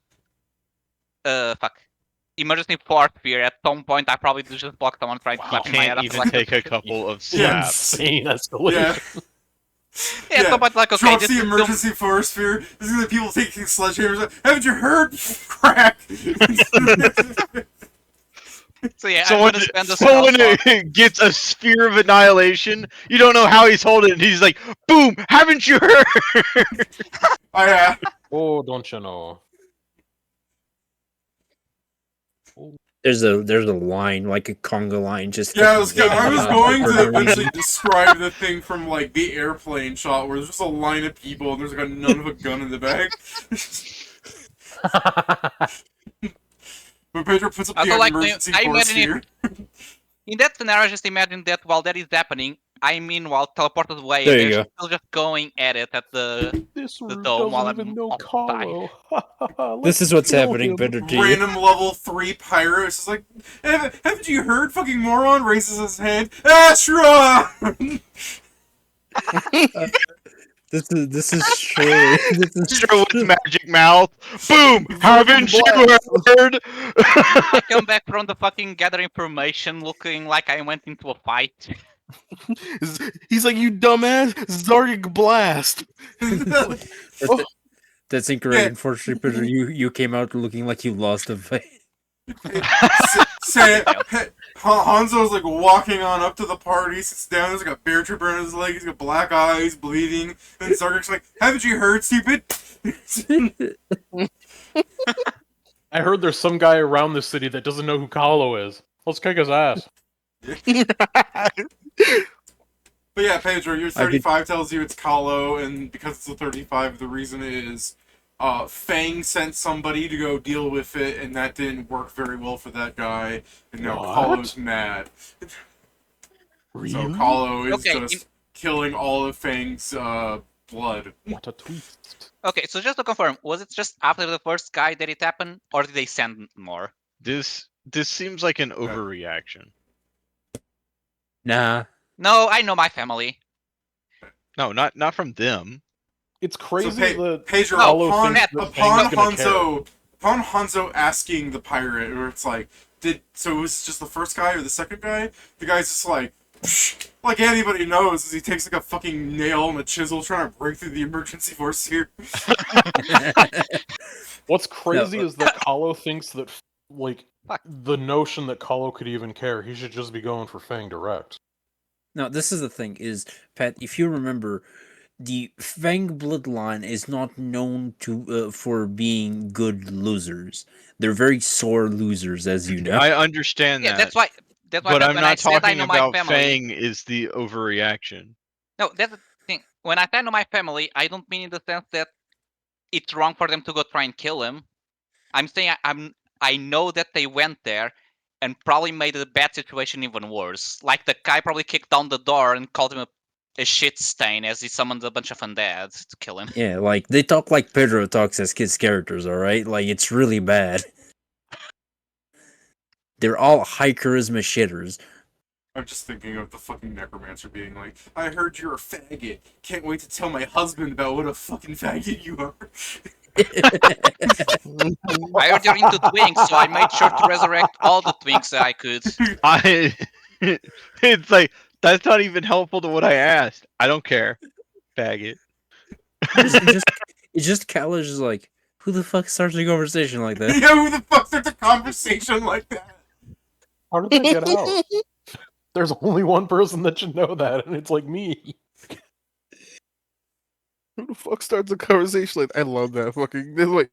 emergency force fear. At some point, I probably just block someone trying to Wow. slap You my head. can't I'm even like, take a couple of Yeah. slaps. Insane escalation. Yeah. yeah, at some point, like, okay, Drops this the is emergency force sphere. This is the people taking sledgehammers. Haven't you heard? Crack. So yeah, I'm Someone, gonna spend the spell slot. gets a sphere of annihilation. You don't know how he's holding it. And he's like, "Boom! Haven't you heard?" Oh yeah. Oh, don't you know? there's a line like a conga line just. Yeah, I fucking was waiting going for to no eventually reason. describe the thing from like the airplane shot where there's just a line of people and there's like none of a gun in the back. But Pedro puts up Also, the like, emergency I force imagine sphere. In that scenario, just imagine that while that is happening, I meanwhile teleported away There and you they're go. still just going at it at the This room dome while doesn't even I'm know outside. Carlo. This is what's happening, better to you. Random level 3 pirate is just like, haven't you heard? Fucking moron raises his hand. Astra! This is true. This is Sure, with true. magic mouth. Boom! Haven't you heard? I come back from the fucking gather information looking like I went into a fight. He's like, you dumbass, Zargic Blast. That's, that's incorrect. Yeah. Unfortunately, Peter, you came out looking like you lost a fight. Hanzo's like walking on up to the party, sits down, there's like a bear tripper on his leg, he's got black eyes, bleeding, and Zargic's like, haven't you heard, stupid? I heard there's some guy around the city that doesn't know who Carlo is. Let's kick his ass. But yeah, Pedro, your 35 tells you it's Kahlo, and because it's a 35, the reason is Fang sent somebody to go deal with it, and that didn't work very well for that guy, and now What? Kahlo's mad. Really? So Kahlo is Okay, just killing all of Fang's blood. What a twist. Okay, so just to confirm, was it just after the first guy that it happened, or did they send more? This seems like an overreaction. Nah. No, I know my family. No, not from them. It's crazy that Pedro, Carlo upon, thinks that upon Fang's gonna care. Hanzo asking the pirate, or it's like, so it was just the first guy or the second guy? The guy's just like, psh, like anybody knows, is he takes like a fucking nail and a chisel trying to break through the emergency force here. What's crazy No, is that Carlo thinks that, like, Fuck. the notion that Carlo could even care, he should just be going for Fang direct. No, this is the thing, is, Pat, if you remember, the Fang bloodline is not known to for being good losers. They're very sore losers, as you know. I understand Yeah, that. that's why. That's why But I'm when I not said I talking know my about family. Fang is the overreaction. No, that's the thing. When I say I know my family, I don't mean in the sense that it's wrong for them to go try and kill him. I'm saying I know that they went there and probably made the bad situation even worse. Like the guy probably kicked down the door and called him a shit stain as he summoned a bunch of undead to kill him. Yeah, like, they talk like Pedro talks as kids' characters, alright? Like, it's really bad. They're all high charisma shitters. I'm just thinking of the fucking necromancer being like, I heard you're a faggot. Can't wait to tell my husband about what a fucking faggot you are. I heard you're into twinks, so I made sure to resurrect all the twinks that I could. It's like, that's not even helpful to what I asked. I don't care. Faggot. It's just Kalash is like, who the fuck starts a conversation like that? Yeah, who the fuck starts a conversation like that? How did that get out? There's only one person that should know that, and it's like me. Who the fuck starts a conversation like that? I love that fucking. This is like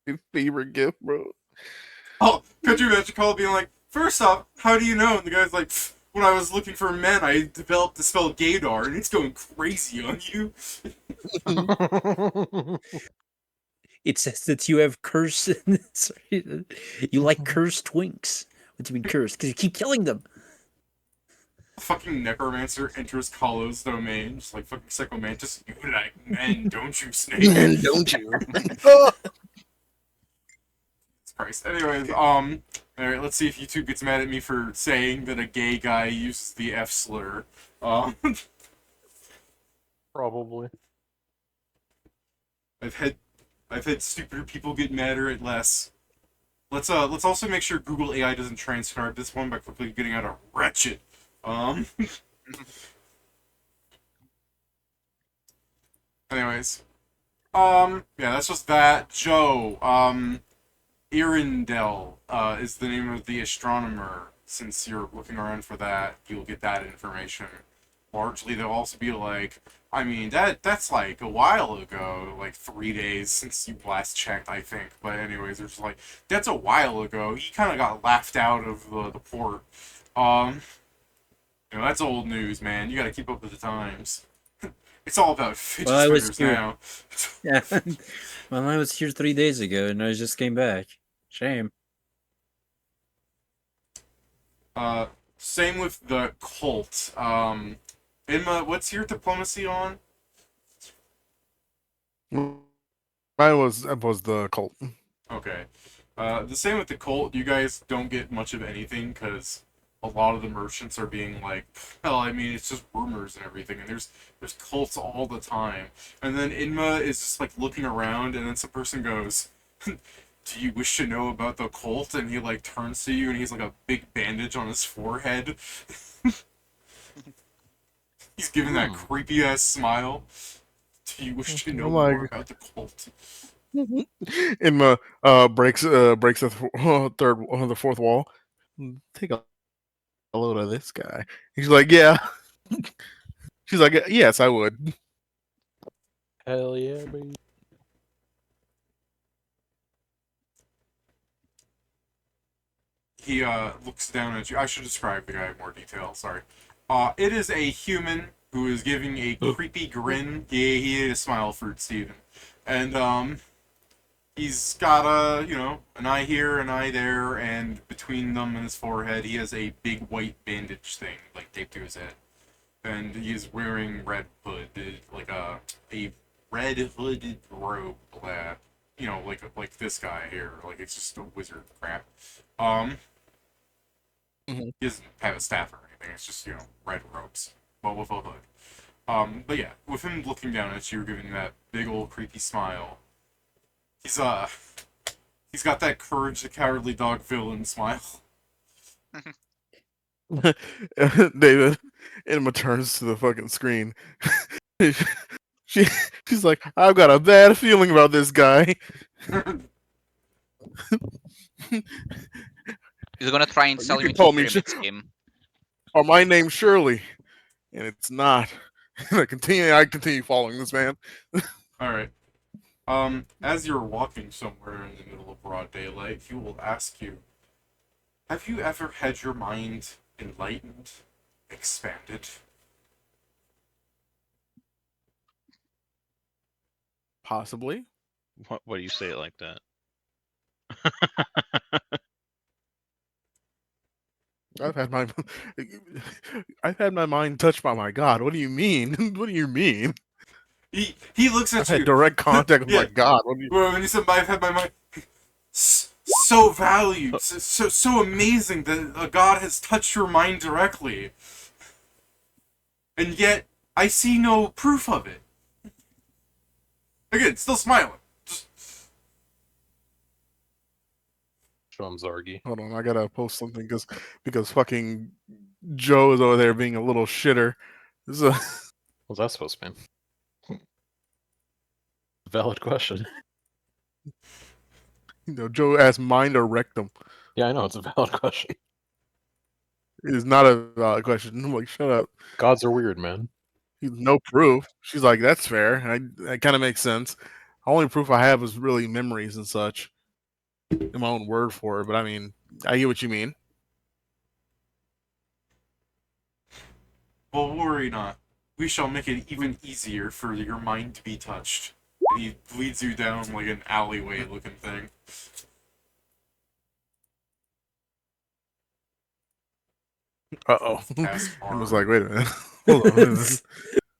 my favorite gift, bro. Oh, could you imagine Cole being like, first off, how do you know? And the guy's like, when I was looking for men, I developed the spell Gaydar, and it's going crazy on you. It says that you have cursed. Sorry, you like cursed twinks. What do you mean cursed? Because you keep killing them. Fucking necromancer enters Kahlo's domain, just like fucking psychomantis. You like men, don't you, Snake? Don't you? Christ. Anyways, alright, let's see if YouTube gets mad at me for saying that a gay guy uses the F slur. Probably. I've had stupider people get madder at less. Let's also make sure Google AI doesn't transcribe this one by quickly getting out a wretched. Anyways. Yeah, that's just that. Joe, Irindel, is the name of the astronomer. Since you're looking around for that, you'll get that information. Largely, they'll also be like, I mean, that's like a while ago, like 3 days since you last checked, I think. But anyways, they're just like, that's a while ago. He kind of got laughed out of the port. You know, that's old news, man. You gotta keep up with the times. It's all about fidget spinners now. Yeah. Well, I was here 3 days ago, and I just came back. Shame. Same with the cult. Inma, what's your diplomacy on? Mine was the cult. Okay. The same with the cult. You guys don't get much of anything because a lot of the merchants are being like, well, I mean, it's just rumors and everything, and there's cults all the time. And then Inma is just like looking around, and then some person goes, "Do you wish to know about the cult?" And he like turns to you, and he's like a big bandage on his forehead. He's giving that creepy ass smile. Do you wish to know I'm like- more about the cult? Inma breaks the fourth wall. Take a load of this guy. He's like, yeah. She's like, yes, I would. Hell yeah, baby. He looks down at you. I should describe the guy in more detail. Sorry. It is a human who is giving a creepy grin. He ate a smile fruit, Steven. And he's got an eye here, an eye there, and between them and his forehead, he has a big white bandage thing like taped to his head. And he is wearing red hood, like a red hooded robe, like this guy here. Like it's just a wizard crap. He doesn't have a staff or anything. It's just red robes, but with a hood. But yeah, with him looking down at you, giving that big old creepy smile, he's got that Courage the Cowardly Dog villain smile. David, Inma turns to the fucking screen. She's like, I've got a bad feeling about this guy. He's gonna try and You sell can you into call a me pyramid scheme. Or my name's Shirley, and it's not. I continue following this man. All right. As you're walking somewhere in the middle of broad daylight, he will ask you, have you ever had your mind enlightened, expanded? Possibly. What do you say it like that? I've had my I've had my mind touched by my God. What do you mean? What do you mean? He looks at I've you. had direct contact with Yeah. my God. What do you Well, when he said, "I've had my mind so valued, so amazing that a god has touched your mind directly, and yet I see no proof of it." Again, still smiling. Just, Show him Zargi. Hold on, I gotta post something because fucking Joe is over there being a little shitter. This is a, What's that supposed to mean? Valid question. Joe asked mind or rectum. Yeah, I know, it's a valid question. It is not a valid question. I'm like, shut up. Gods are weird, man. No proof. She's like, that's fair. That kind of makes sense. Only proof I have is really memories and such. In my own word for it, but I mean, I get what you mean. well, worry not. We shall make it even easier for your mind to be touched. And he leads you down like an alleyway-looking thing. Uh-oh. Ask I was hard. like, wait a minute. Hold on, wait a minute.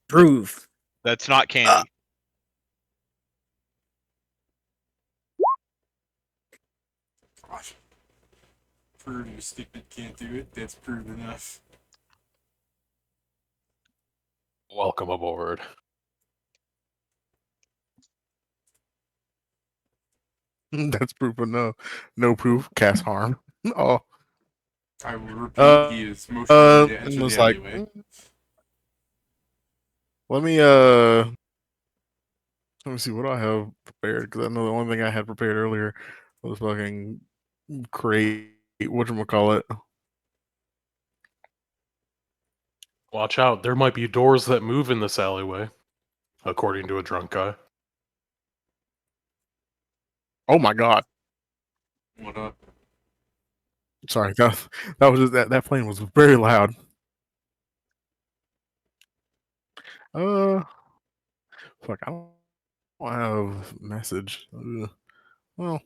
Proof. That's not candy. Gosh. Prove you stupid can't do it. That's proof enough. Welcome aboard. That's proof of no proof, cast harm. Oh. I will repeat, he is motioning you to And enter was the like, alleyway. let me see what do I have prepared, because I know the only thing I had prepared earlier was fucking create whatchamacallit. Watch out, there might be doors that move in this alleyway, according to a drunk guy. Oh my god. What up? Sorry, that was just, that plane was very loud. Fuck, I don't have message. Well,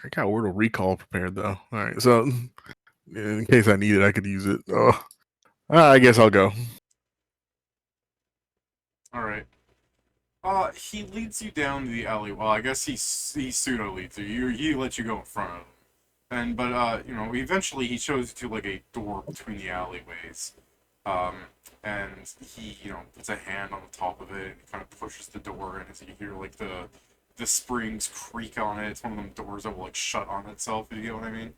I got Wordle Recall prepared though. All right, so in case I need it, I could use it. Oh, I guess I'll go. All right. He leads you down the alley. Well, I guess he pseudo leads you. He lets you go in front of him. But you know, eventually he shows you to like a door between the alleyways. Um, and he, you know, puts a hand on the top of it and kind of pushes the door, and as you hear like the springs creak on it, it's one of them doors that will like shut on itself. If you get what I mean?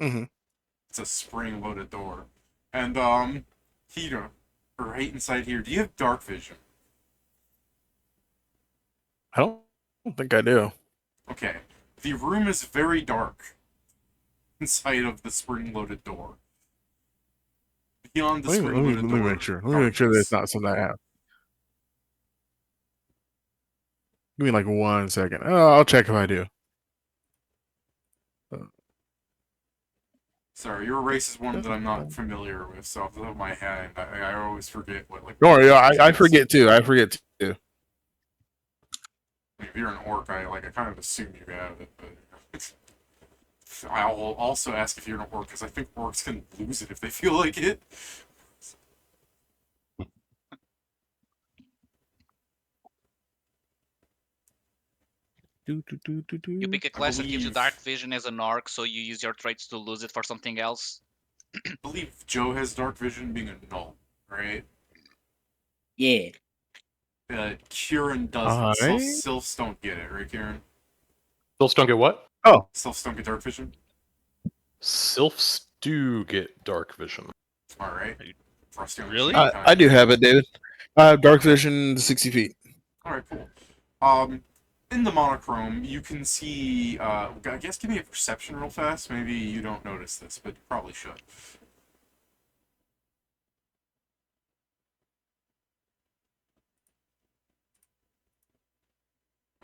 Mm-hmm. It's a spring-loaded door, and he, right inside here. Do you have dark vision? I don't think I do. Okay, the room is very dark inside of the spring-loaded door. Beyond the spring-loaded door, Let me make sure. Let me make sure that it's darkness. not something I have. Give me like 1 second. Oh, I'll check if I do. Sorry, your race is one that I'm not familiar with, so off the top of my head, I always forget what like. Don't worry, I is. forget too. I forget too. If you're an orc, I kind of assume you have it, but I'll also ask if you're an orc because I think orcs can lose it if they feel like it. You pick a class that gives you dark vision as an orc, so you use your traits to lose it for something else. I believe Joe has dark vision being a null, right? Yeah. Kieran doesn't. Alright. Sylphs don't get it, right, Kieran? Sylphs don't get what? Oh, Sylphs don't get dark vision. Sylphs do get dark vision. All right. Frosty on the Really? sheet, I do have it, David. I have dark vision 60 feet. All right, cool. In the monochrome, you can see. I guess give me a perception real fast. Maybe you don't notice this, but you probably should.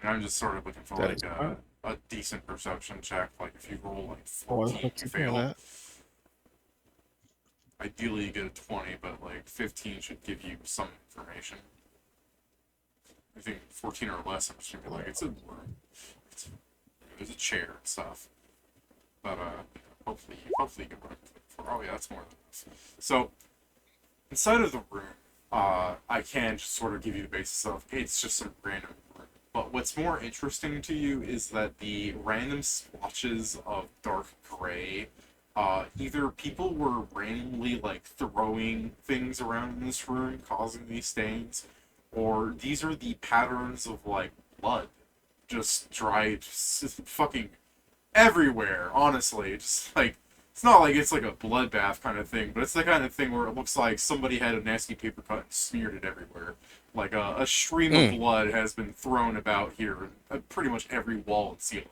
And I'm just sort of looking for That like is fine. a decent perception check. Like if you roll like Oh, 14, let's you see on fail. that. Ideally, you get a 20, but like 15 should give you some information. I think 14 or less, I'm just gonna be like, it's a room. There's a chair and stuff. But hopefully you can run for. Oh yeah, that's more than enough. So inside of the room, I can just sort of give you the basis of it's just some random room. But what's more interesting to you is that the random splotches of dark gray, either people were randomly like throwing things around in this room, causing these stains, or these are the patterns of like blood just dried fucking everywhere, honestly. Just like it's not like it's like a bloodbath kind of thing, but it's the kind of thing where it looks like somebody had a nasty paper cut and smeared it everywhere. Like a stream of blood has been thrown about here, pretty much every wall and ceiling.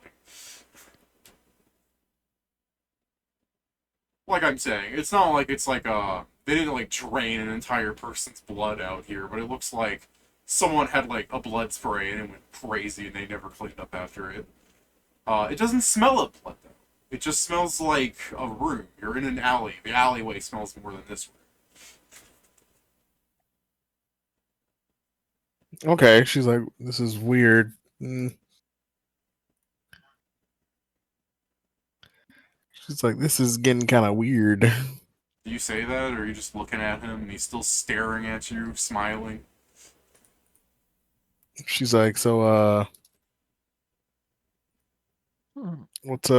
Like I'm saying, it's not like it's like they didn't like drain an entire person's blood out here, but it looks like someone had like a blood spray and it went crazy and they never cleaned up after it. It doesn't smell of blood though. It just smells like a room. You're in an alley. The alleyway smells more than this room. Okay, she's like, this is weird. She's like, this is getting kind of weird. Do you say that, or are you just looking at him and he's still staring at you, smiling? She's like, so, what's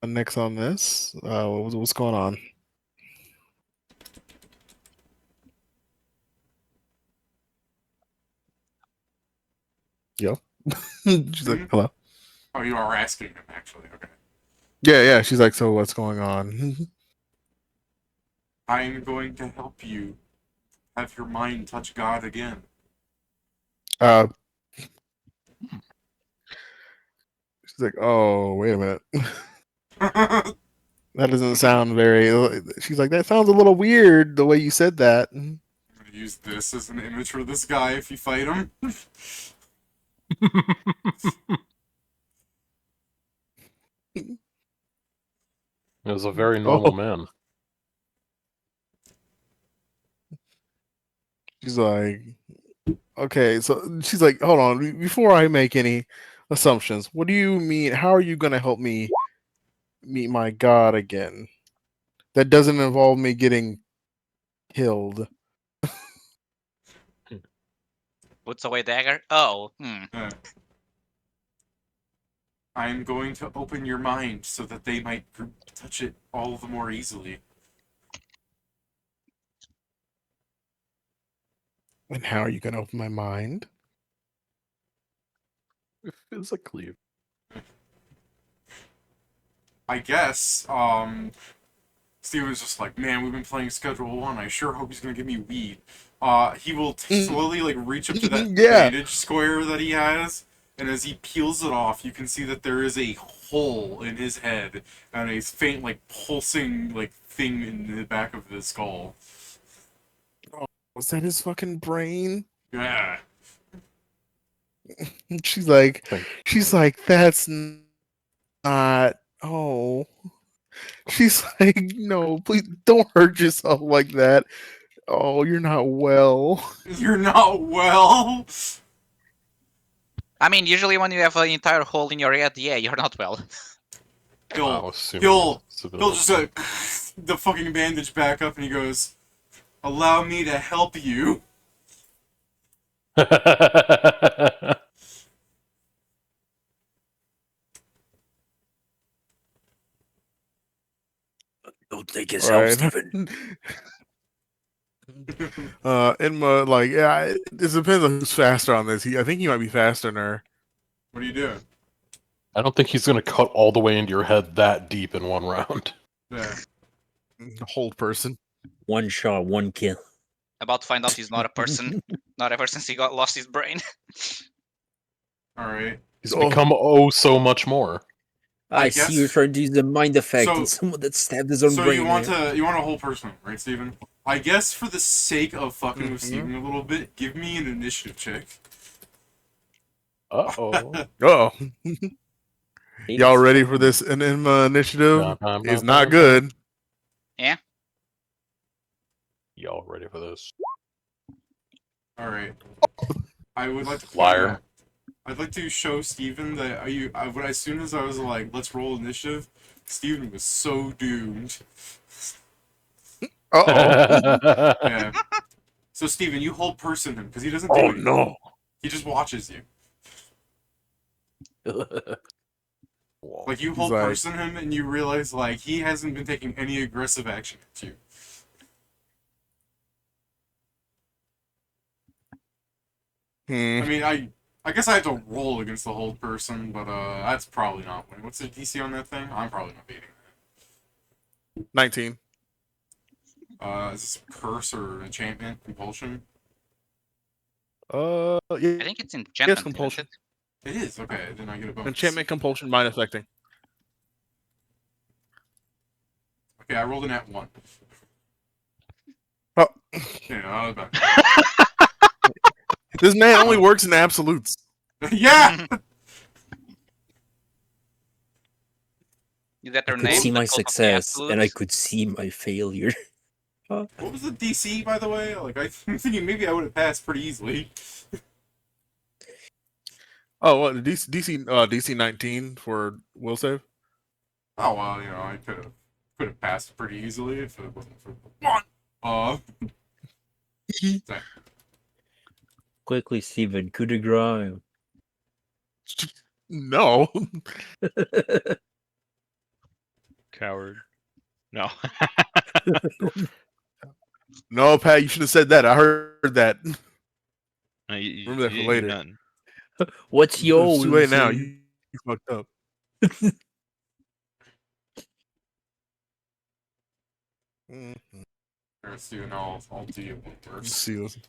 next on this? What's going on? Yo. She's like, hello. Oh, you are asking him, actually. Okay. Yeah. She's like, so what's going on? I'm going to help you have your mind touch God again. She's like, oh, wait a minute. That doesn't sound very. She's like, that sounds a little weird the way you said that. I'm gonna use this as an image for this guy if you fight him. He was a very normal man. She's like, okay, so she's like, hold on, before I make any assumptions. What do you mean? How are you gonna help me meet my god again? That doesn't involve me getting killed. Puts away dagger. Oh, Uh, I'm going to open your mind so that they might touch it all the more easily. And how are you gonna open my mind? Physically. I guess, Steven's just like, man, we've been playing Schedule 1. I sure hope he's going to give me weed. He will slowly, like, reach up to that Yeah. bandage square that he has, and as he peels it off, you can see that there is a hole in his head, and a faint, like, pulsing, like, thing in the back of the skull. Was that his fucking brain? Yeah. She's like, Thank that's not. Oh. She's like, no, please don't hurt yourself like that. Oh, you're not well. You're not well! I mean, usually when you have an entire hole in your head, yeah, you're not well. Wow, He'll assuming just the fucking bandage back up and he goes, allow me to help you. Don't take his help, Stephen. Indma, like, yeah, it depends on who's faster on this. I think he might be faster than her. What are you doing? I don't think he's gonna cut all the way into your head that deep in one round. Yeah. Hold person. One shot, one kill. About to find out he's not a person. Not ever since he lost his brain. Alright. He's become so much more. I guess- see you're trying to use the mind effect So- on someone that stabbed his own So brain. you want there. a whole person, right, Steven? I guess for the sake of fucking with Mhm. Steven a little bit, give me an initiative check. Uh-oh. Oh, y'all ready for this? An Indma initiative is not good. Y'all ready for this? Alright. I would like to point Liar. out- I'd like to show Steven that as soon as I was like, let's roll initiative, Steven was so doomed. Uh Yeah. So Steven, you hold person him, because he doesn't do oh. Oh anything. no. He just watches you. Like, you He's hold like- person him, and you realize, like, he hasn't been taking any aggressive action at you. Hmm. I mean, I guess I have to roll against the hold person, but that's probably not winning. What's the DC on that thing? I'm probably not beating 19. that. Is this curse or enchantment, compulsion? Yeah. I think it's enchantment. compulsion. It is, okay, then I get a bonus. Enchantment, compulsion, mind affecting. Okay, I rolled an at 1. Oh. Yeah, that was bad. This man only works in absolutes. Yeah! You get I their could name. see the my cult of the success, and I absolutes. could see my failure. What was the DC, by the way? Like, I'm thinking maybe I would have passed pretty easily. Oh, what DC 19 for will save? Oh, well, you know, I could have passed pretty easily if it wasn't for the 1. Quickly, Stephen, coup de grace. No. Coward. No. No, Pat, you should have said that. I heard that. No, you Remember that for didn't do later. nothing. What's yours? It's too late now. You fucked up. Mhm. Alright, Steven, I'll do you one Let's worse. see.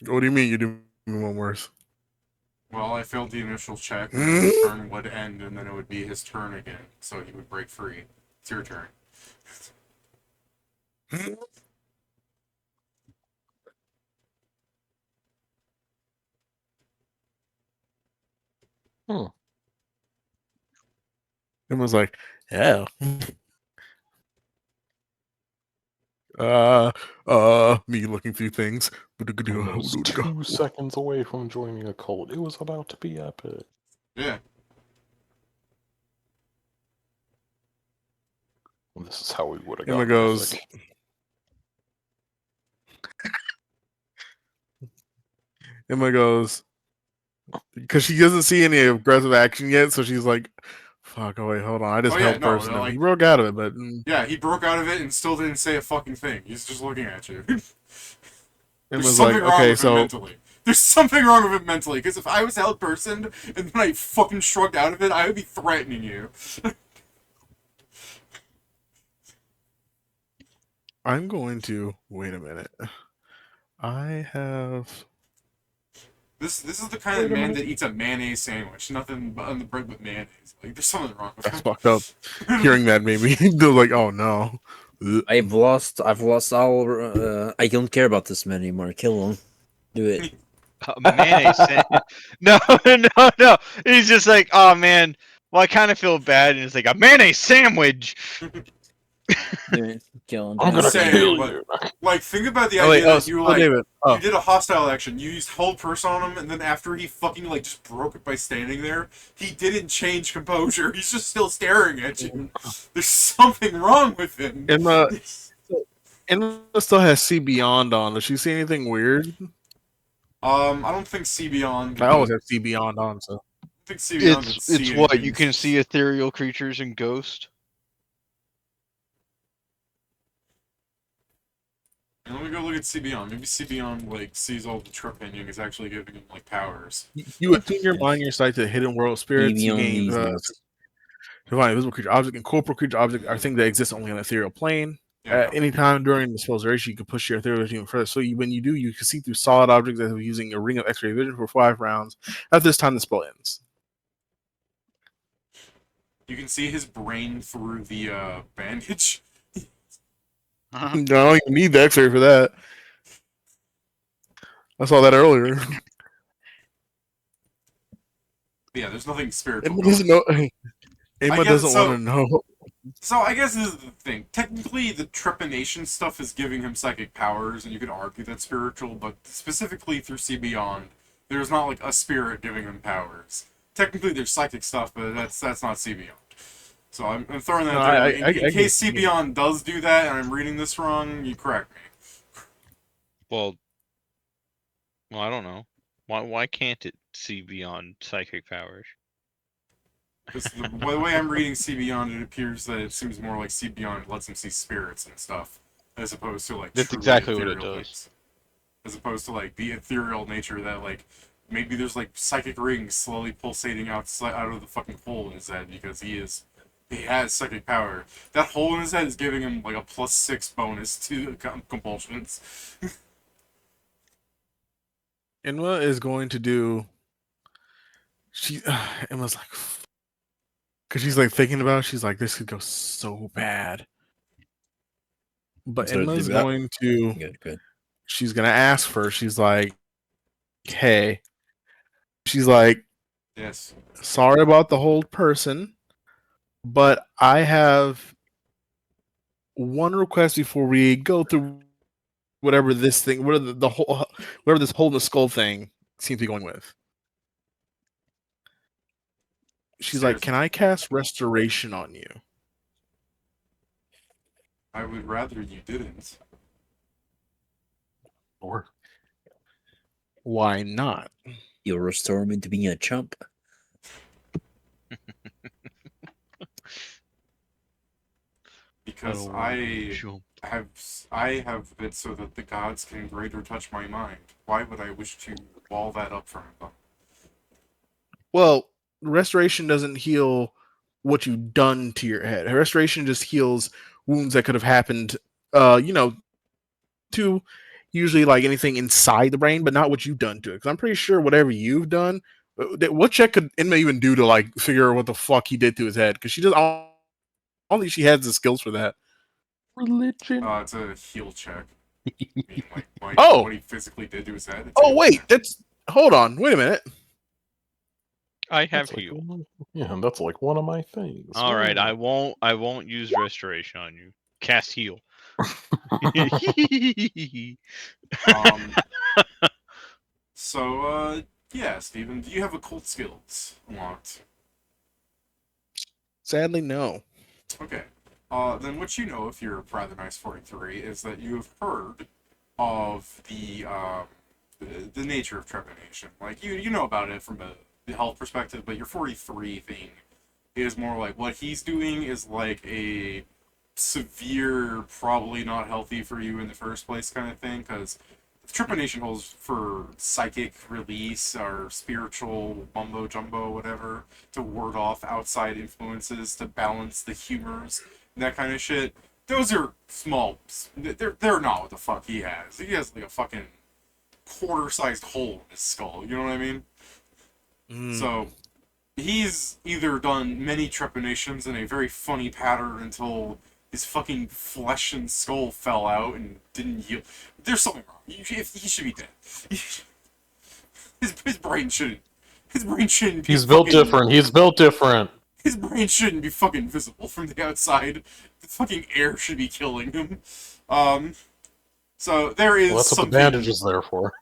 What do you mean you do me one worse? Well, I failed the initial check, and then his turn would end, and then it would be his turn again, so he would break free. It's your turn. It was like, yeah. Me looking through things. I was 2 seconds away from joining a cult. It was about to be epic. Yeah. Well, this is how we would have Emma gotten goes. epic. Emma goes. Because she doesn't see any aggressive action yet, so she's like, "Fuck! Oh wait, hold on. I just Oh, yeah, helped no, person. like- He broke out of it, but Yeah, he broke out of it and still didn't say a fucking thing. He's just looking at you. There's Emma's something like, wrong okay, with him so mentally. There's something wrong with him mentally, because if I was held person and then I fucking shrugged out of it, I would be threatening you. I'm going to wait a minute. I have. This is the kind of man that eats a mayonnaise sandwich, nothing but on the bread with mayonnaise. Like, there's something wrong with That's him. fucked up. Hearing that made me they're like, oh no. I've lost all. I don't care about this man anymore. Kill him. Do it. Mayonnaise. No. He's just like, oh man. Well, I kind of feel bad, and it's like a mayonnaise sandwich. Do it. Kill him. I'm gonna Say, kill but- you. Like, think about the Oh wait, idea that you like. David. Oh, You did a hostile action. You used hold person on him, and then after he fucking like just broke it by standing there, he didn't change composure. He's just still staring at you. There's something wrong with him. Emma still has See Beyond on. Does she see anything weird? I don't think See Beyond. I always have See Beyond on, so. I think See Beyond would It's see what anything. you can see ethereal creatures and ghosts. Let me go look at See Beyond. Maybe See Beyond like sees all the trip ending is actually giving him like powers. You attune your mind, your sight to hidden world spirits. You gain divine invisible creature object and corporal creature object are things that exist only on the ethereal plane. Yeah. At any time during the spell's duration, you can push your ethereal even further. So when you do, you can see through solid objects as if using a ring of X-ray vision for 5 rounds. At this time, the spell ends. You can see his brain through the bandage. No, I don't even need the X-ray for that. I saw that earlier. Yeah, there's nothing spiritual. Emma going doesn't know. Emma guess doesn't so. want to know. So I guess this is the thing. Technically, the trepanation stuff is giving him psychic powers, and you could argue that's spiritual, but specifically through See Beyond, there's not like a spirit giving him powers. Technically, there's psychic stuff, but that's not See Beyond. So I'm throwing that No, out there. I In case get- See Beyond does do that, and I'm reading this wrong, you correct me. Well, I don't know. Why can't it see beyond psychic powers? Because the way I'm reading See Beyond, it appears that it seems more like See Beyond lets him see spirits and stuff, as opposed to like That's truly exactly what it ethereal does. things. As opposed to like the ethereal nature that like maybe there's like psychic rings slowly pulsating out of the fucking hole in his head because he has psychic power. That hole in his head is giving him like a +6 bonus to compulsions. Emma is going to do. Emma's like, because she's like thinking about it, she's like, this could go so bad. But So Emma's do that. going to. Good. She's gonna ask first. She's like, hey. She's like, Yes. sorry about the whole person, but I have one request before we go through whatever this thing, whatever this hole in the skull thing seems to be going with. She's like, Seriously. can I cast restoration on you? I would rather you didn't. Or Why not? You'll restore me to being a chump. Because Oh, I have it so that the gods can greater touch my mind. Why would I wish to wall that up from them? Well, restoration doesn't heal what you've done to your head. Restoration just heals wounds that could have happened, to usually like anything inside the brain, but not what you've done to it. Because I'm pretty sure whatever you've done, what check could Inma even do to like figure out what the fuck he did to his head? Because she does. I don't think she has the skills for that. religion. It's a heal check. I mean, like, Oh! what he physically did to his head. It's Oh a- wait, hold on, wait a minute. I have That's like heal. yeah, that's like one of my things. All right, Yeah. I won't use restoration on you. Cast heal. Um, so, yeah, Steven, do you have occult skills unlocked? Sadly, no. Okay. Then what you know, if you're Rather Nice 43, is that you have heard of the nature of trepanation. Like, you know about it from the health perspective, but your 43 thing is more like what he's doing is like a severe, probably not healthy for you in the first place kind of thing, because trepanation holds for psychic release or spiritual mumbo jumbo, whatever, to ward off outside influences, to balance the humors, that kind of shit. Those are small. They're not what the fuck he has. He has like a fucking quarter-sized hole in his skull. You know what I mean? So he's either done many trepanations in a very funny pattern until his fucking flesh and skull fell out and didn't heal. There's something wrong. He should be dead. His brain shouldn't. His brain shouldn't be. He's built fucking, different. He's built different. His brain shouldn't be fucking visible from the outside. The fucking air should be killing him. So there is Well, that's what something. the bandage is there for.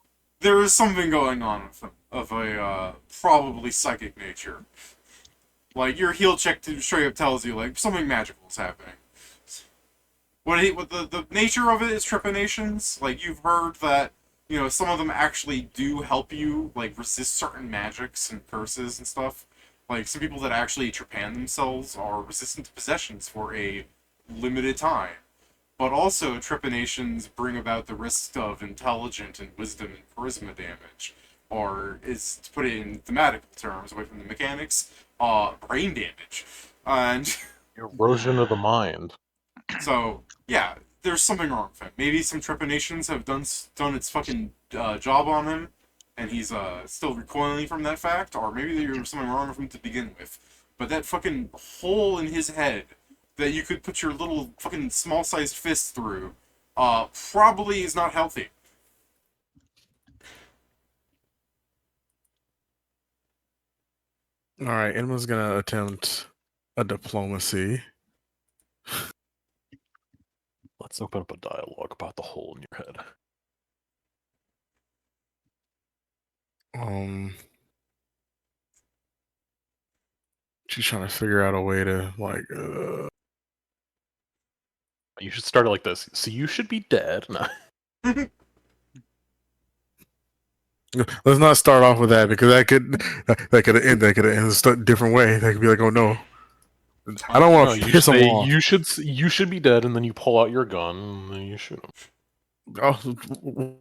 There is something going on with him of a probably psychic nature. Like your heal check straight up tells you like something magical is happening. What the nature of it is trepanations. Like you've heard that some of them actually do help you like resist certain magics and curses and stuff. Like some people that actually trepan themselves are resistant to possessions for a limited time. But also, trepanations bring about the risk of intelligent and wisdom and charisma damage, or is to put it in thematical terms, away from the mechanics, brain damage. And Erosion of the mind. so, yeah, there's something wrong with him. Maybe some trepanations have done its fucking job on him, and he's still recoiling from that fact, or maybe there was something wrong with him to begin with. But that fucking hole in his head that you could put your little fucking small-sized fist through, probably is not healthy. All right, Indma's gonna attempt a diplomacy. Let's open up a dialogue about the hole in your head. She's trying to figure out a way to like. You should start it like this. So you should be dead. No. Let's not start off with that because that could end a different way. That could be like, oh no, I don't want to you piss him say off. you should be dead, and then you pull out your gun and then you shoot him. Oh,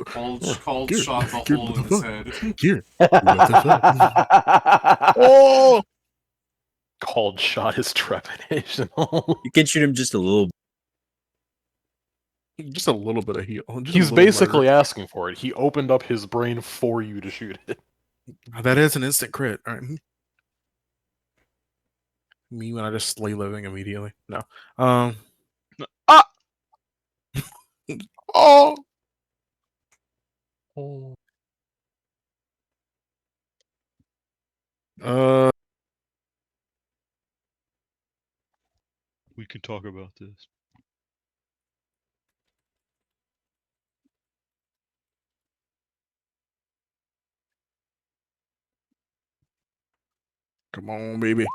Called here, shot the here, hole in his head. here. What the fuck? Oh, Called shot is trepidation. You can shoot him just a little. just a little bit of heal. He's basically asking for it. He opened up his brain for you to shoot it. That is an instant crit. All right. Me when I just slay living immediately. No. Ah! Oh. We can talk about this. Come on, baby.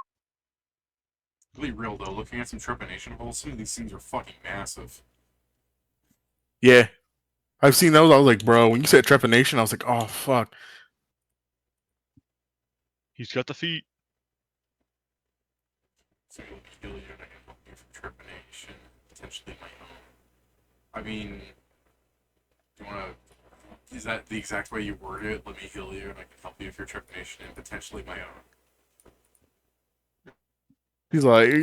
Really real though, looking at some trepanation holes, some of these things are fucking massive. Yeah. I've seen those. I was like, bro, when you said trepanation, I was like, oh fuck. He's got the feet. So you'll heal you and I can help you from trepanation, potentially my own. I mean, do you wanna is that the exact way you word it? Let me heal you and I can help you with your trepanation and potentially my own.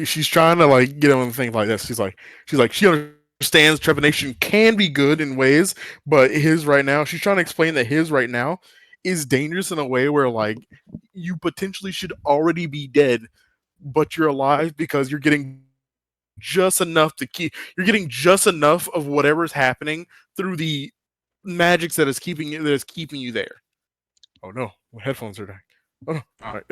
She's trying to like get him to think like this. She's like, she understands trepanation can be good in ways, but his right now, she's trying to explain that his right now is dangerous in a way where like you potentially should already be dead, but you're alive because you're getting just enough you're getting just enough of whatever's happening through the magics that is keeping you there. Oh no, my headphones are dying. Oh no. All right.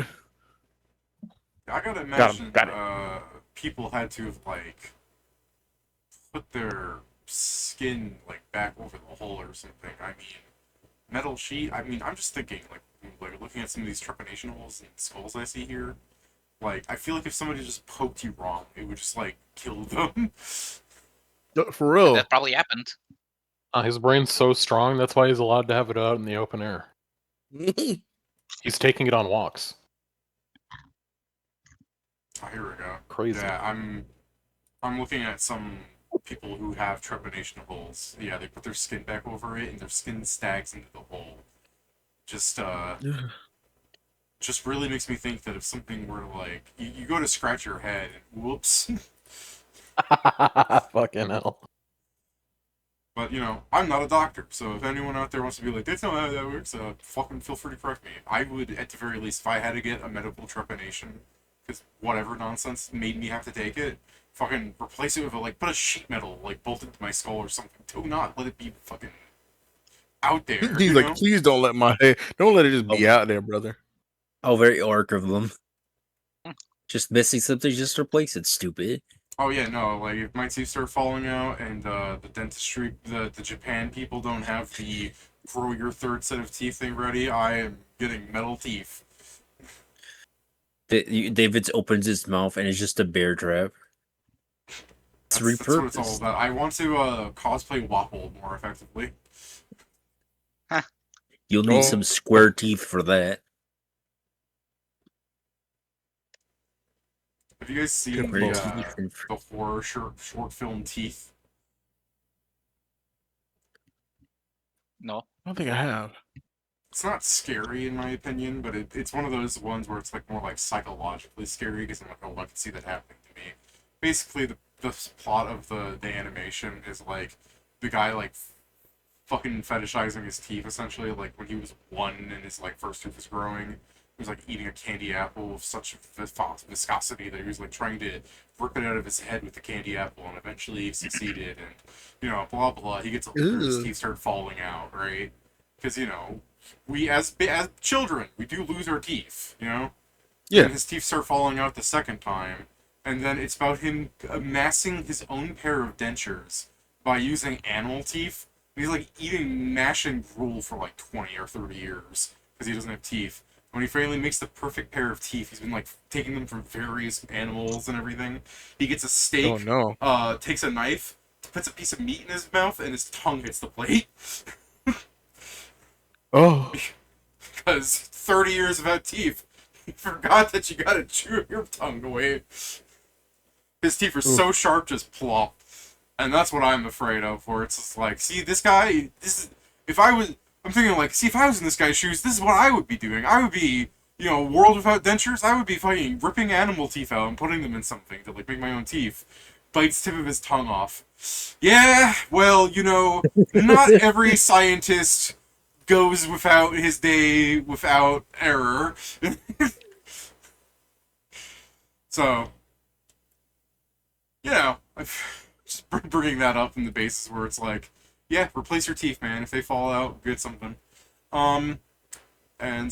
I gotta imagine Got it. people had to have like put their skin like back over the hole or something. I mean, metal sheet. I mean, I'm just thinking like looking at some of these trepanation holes and skulls I see here. Like, I feel like if somebody just poked you wrong, it would just like kill them. For real. That probably happened. His brain's so strong, that's why he's allowed to have it out in the open air. He's taking it on walks. Oh, here we go. Crazy. Yeah, I'm looking at some people who have trepanation holes. Yeah, they put their skin back over it, and their skin stags into the hole. Just really makes me think that if something were like you go to scratch your head, and whoops. Fucking hell. But, you know, I'm not a doctor, so if anyone out there wants to be like, that's not how that works, fucking feel free to correct me. I would, at the very least, if I had to get a medical trepanation, because whatever nonsense made me have to take it, fucking replace it with put a sheet metal, bolted to my skull or something. Do not let it be fucking out there. He's like, please don't let it just be out there, brother. Oh, very orc of them. Just missing something, just replace it, stupid. Oh yeah, no, if my teeth start falling out and the dentistry, the Japan people don't have the grow your third set of teeth thing ready, I am getting metal teeth. David opens his mouth and it's just a bear trap. It's repurposed. That's what it's all about. I want to cosplay Wapple more effectively. You'll need some square teeth for that. Have you guys seen the horror short film Teeth? No. I don't think I have. It's not scary in my opinion, but it's one of those ones where it's more psychologically scary because I'm like, oh, I can see that happening to me. Basically, the plot of the animation is the guy fucking fetishizing his teeth essentially. When he was 1 and his first tooth was growing, he was eating a candy apple with such viscosity that he was trying to rip it out of his head with the candy apple, and eventually he succeeded, and blah blah. He gets older, his teeth start falling out, right? Because we as children we do lose our teeth, Yeah. And his teeth start falling out the second time, and then it's about him amassing his own pair of dentures by using animal teeth. He's eating mash and gruel for 20 or 30 years because he doesn't have teeth. When he finally makes the perfect pair of teeth, he's been taking them from various animals and everything. He gets a steak, takes a knife, puts a piece of meat in his mouth, and his tongue hits the plate. Because 30 years without teeth, he forgot that you gotta chew your tongue away. His teeth are so sharp, just plop. And that's what I'm afraid of, where it's just see, this guy, I'm thinking see, if I was in this guy's shoes, this is what I would be doing. I would be, world without dentures, I would be fucking ripping animal teeth out and putting them in something to make my own teeth. Bites tip of his tongue off. Yeah, well, not every scientist goes without his day without error. So, I've just bringing that up in the basis where it's yeah, replace your teeth, man. If they fall out, get something. And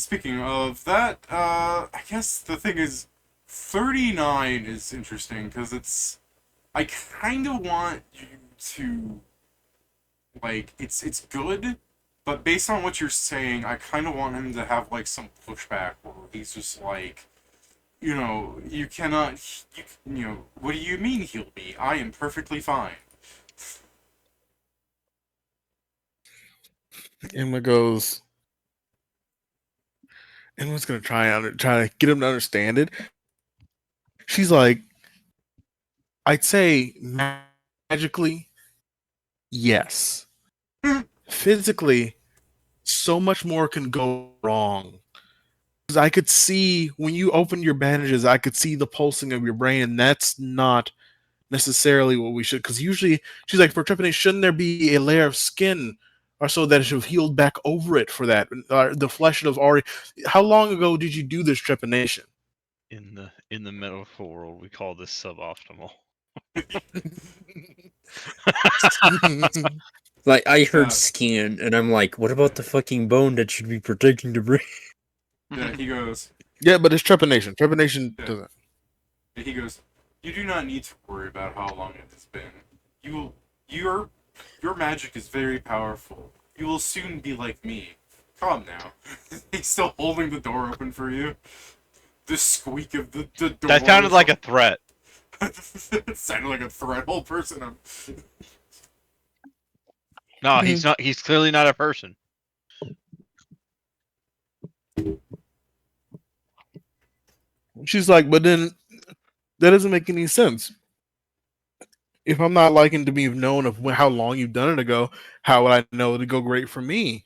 speaking of that, I guess the thing is, 39 is interesting because I kind of want you to, it's good, but based on what you're saying, I kind of want him to have some pushback where he's just you cannot, what do you mean heal me? I am perfectly fine. Indma goes. Indma's gonna try to get him to understand it. She's like, I'd say magically, yes. Physically, so much more can go wrong. Because I could see when you open your bandages, I could see the pulsing of your brain, and that's not necessarily what we should. Because usually, she's like, for trepanation, shouldn't there be a layer of skin or so that it should have healed back over it for that? The flesh should have already. How long ago did you do this trepanation? In the medical world, we call this suboptimal. I heard skin, and I'm like, what about the fucking bone that should be protecting the brain? Yeah, he goes. Yeah, but it's trepanation. Trepanation doesn't. He goes, you do not need to worry about how long it has been. Your magic is very powerful. You will soon be like me. Calm now. He's still holding the door open for you. The squeak of the door. That sounded like a threat. It sounded like a threat. Whole person. No, he's not. He's clearly not a person. She's like, but then that doesn't make any sense. If I'm not liking to be known of how long you've done it ago, how would I know to go great for me?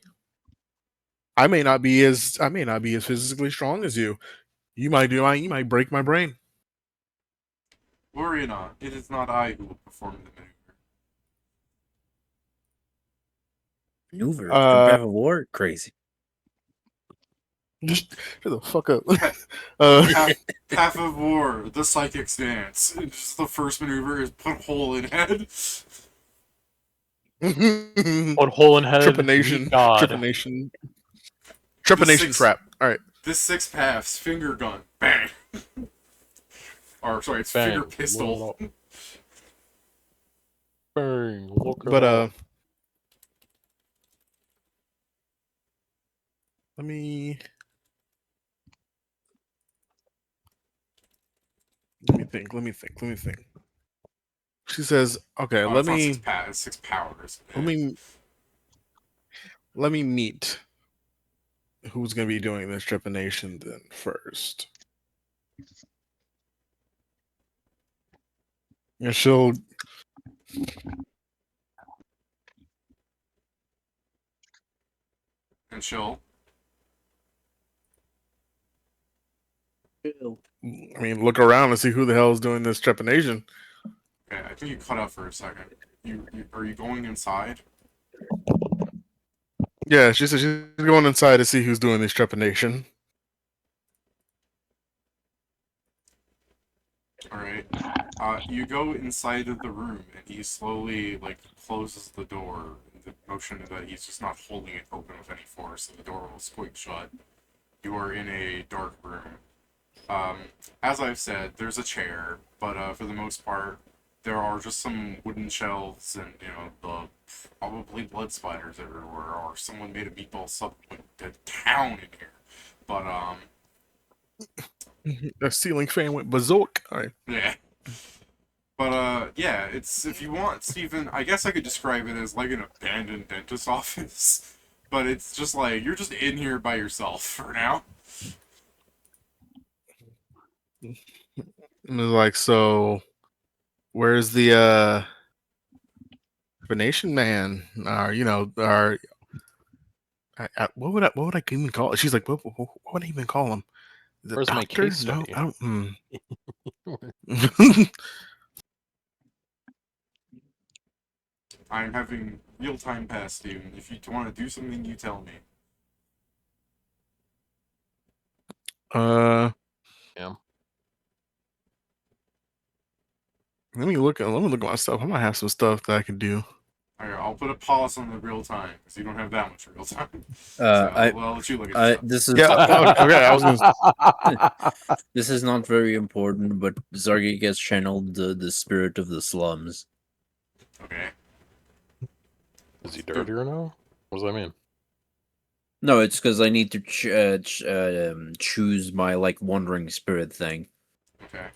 I may not be as physically strong as you. You might break my brain. Worry not. It is not I who will perform the maneuver. Maneuver. Jump out of war. Crazy. Just shut the fuck up. Path of War, the psychic's dance. It's just the first maneuver is put hole in head. Put hole in head. Trepanation. meet God. Trepanation. Trepanation trap. All right. This 6 paths, finger gun, bang. Or sorry, it's Bang. finger pistol. Bang. Look But at let me think. She says, "Okay, Oh, it's not 6 paths, it's 6 powers. let me meet who's going to be doing this trepanation then first." And she'll And she'll. look around and see who the hell is doing this trepanation. Okay, I think you cut out for a second. Are you going inside? Yeah, she says she's going inside to see who's doing this trepanation. Alright. You go inside of the room, and he slowly, closes the door, in the motion that he's just not holding it open with any force, so the door will squeak shut. You are in a dark room. As I've said, there's a chair, but for the most part, there are just some wooden shelves and, the probably blood spiders everywhere, or someone made a meatball supplement to town in here. But, The ceiling fan went berserk. All right. yeah. But, yeah, it's, if you want, Stephen, I guess I could describe it as like an abandoned dentist office. But it's just like, you're just in here by yourself for now. And it's like, so where's the trepanation man? What would I even call it? She's like, what would I even call him? The Where's my doctor? case No, study? I don't. I'm having real-time pass, Steven. If you want to do something, you tell me. Yeah. Let me look at my stuff. I might have some stuff that I can do. Alright, I'll put a pause on the real-time, because you don't have that much real-time. I'll let you look at stuff. This is Okay. I was gonna. this is not very important, but Zargi gets channeled the spirit of the slums. Okay. Is he dirtier now? What does that mean? No, it's because I need to choose my wandering spirit thing. Okay.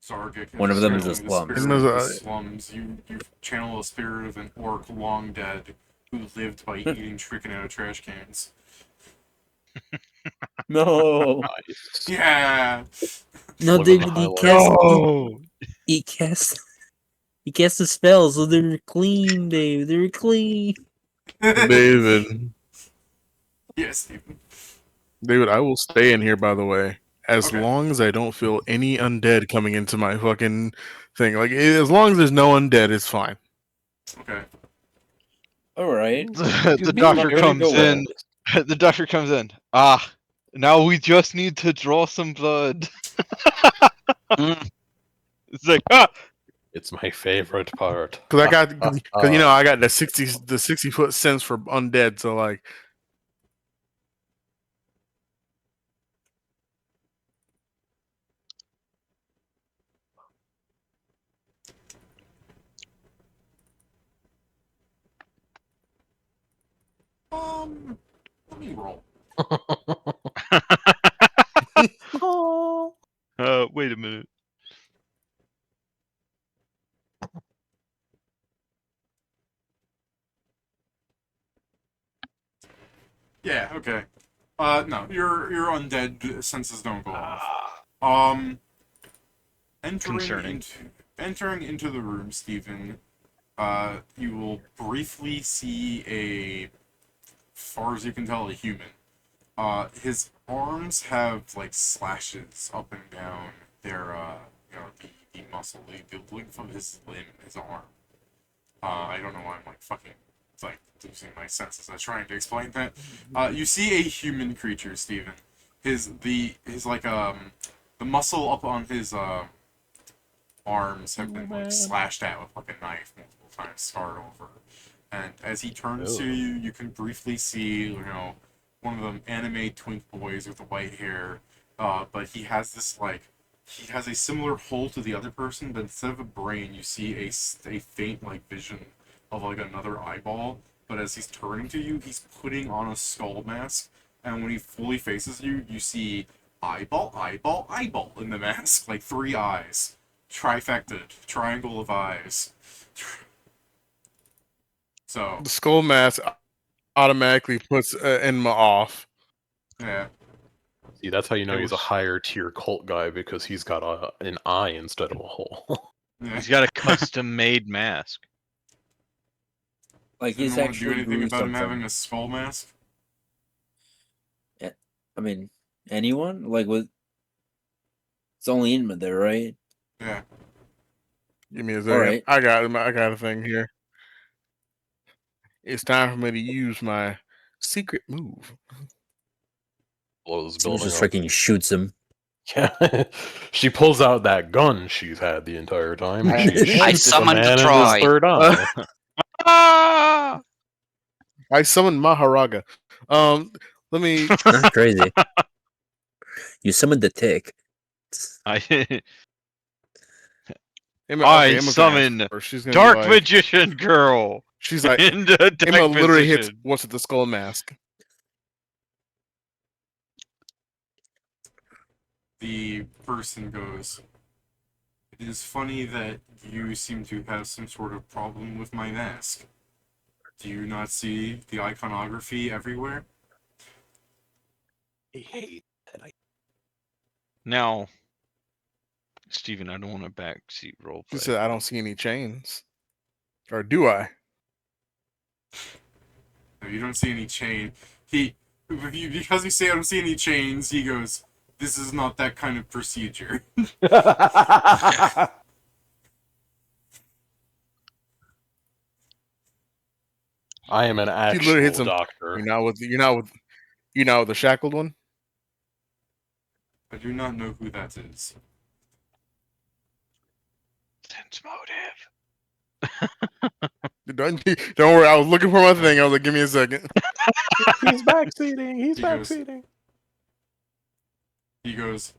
Sargic One of them is channeling the the slums. spirit of the slums. You channel a spirit of an orc long dead who lived by eating chicken out of trash cans. No, Nice. Yeah! no, Living David, the high he cast a spell, so they're clean, Dave. They're clean. David, Yes, Stephen. I will stay in here. By the way, as Okay. long as I don't feel any undead coming into my fucking thing. Like, as long as there's no undead, it's fine. Okay. All right. The me doctor like comes go in. The doctor comes in. Now we just need to draw some blood. It's like, It's my favorite part. Because I got I got the 60 foot sense for undead. So like, Let me roll. Oh. Wait a minute. Yeah, okay. No, your undead senses don't go off. Entering Concerning. into the room, Stephen, you will briefly see far as you can tell, a human. His arms have like slashes up and down their, the muscle, the length of his limb, his arm. I don't know why I'm like fucking like losing my senses. I'm trying to explain that. You see a human creature, Steven. His the muscle up on his arms have been like slashed out with like a knife multiple times, scarred over. And as he turns to you, you can briefly see, one of them anime twink boys with the white hair. But he has he has a similar hole to the other person, but instead of a brain, you see a faint like vision of like another eyeball. But as he's turning to you, he's putting on a skull mask, and when he fully faces you, you see eyeball, eyeball, eyeball in the mask, like 3 eyes, trifected, triangle of eyes. So The skull mask automatically puts Enma off. yeah. See, that's how you know It he's a was- higher tier cult guy, because he's got an eye instead of a hole. Yeah. He's got a custom made mask. Like Didn't he's want to do actually anything grew about him something. having a skull mask. I mean, anyone like with. It's only Indma there, right? Yeah. Give me a second. Alright. I got a thing here. It's time for me to use my secret move. Blows He building just up. freaking shoots him. Yeah. She pulls out that gun she's had the entire time. She I shoots the summoned man in Troy. his third eye. Ah! I summoned Maharaga. Let me. Not crazy. You summoned the tick. I Emma, I okay, Emma's gonna summon ask first. She's gonna Dark be like, Magician Girl she's like, into Dark Emma literally hits Magician. what's it, the skull mask. The person goes, "It is funny that you seem to have some sort of problem with my mask. Do you not see the iconography everywhere?" Now, Steven, I don't want a backseat roleplay. She said, I don't see any chains. Or do I? No, you don't see any chain. Because you say I don't see any chains, he goes, "This is not that kind of procedure." I am an She literally hits actual him. doctor. You're not with the shackled one? I do not know who that is. Sense motive. Don't worry, I was looking for my thing. I was like, give me a second. He's backseating. He's He goes- backseating. He goes,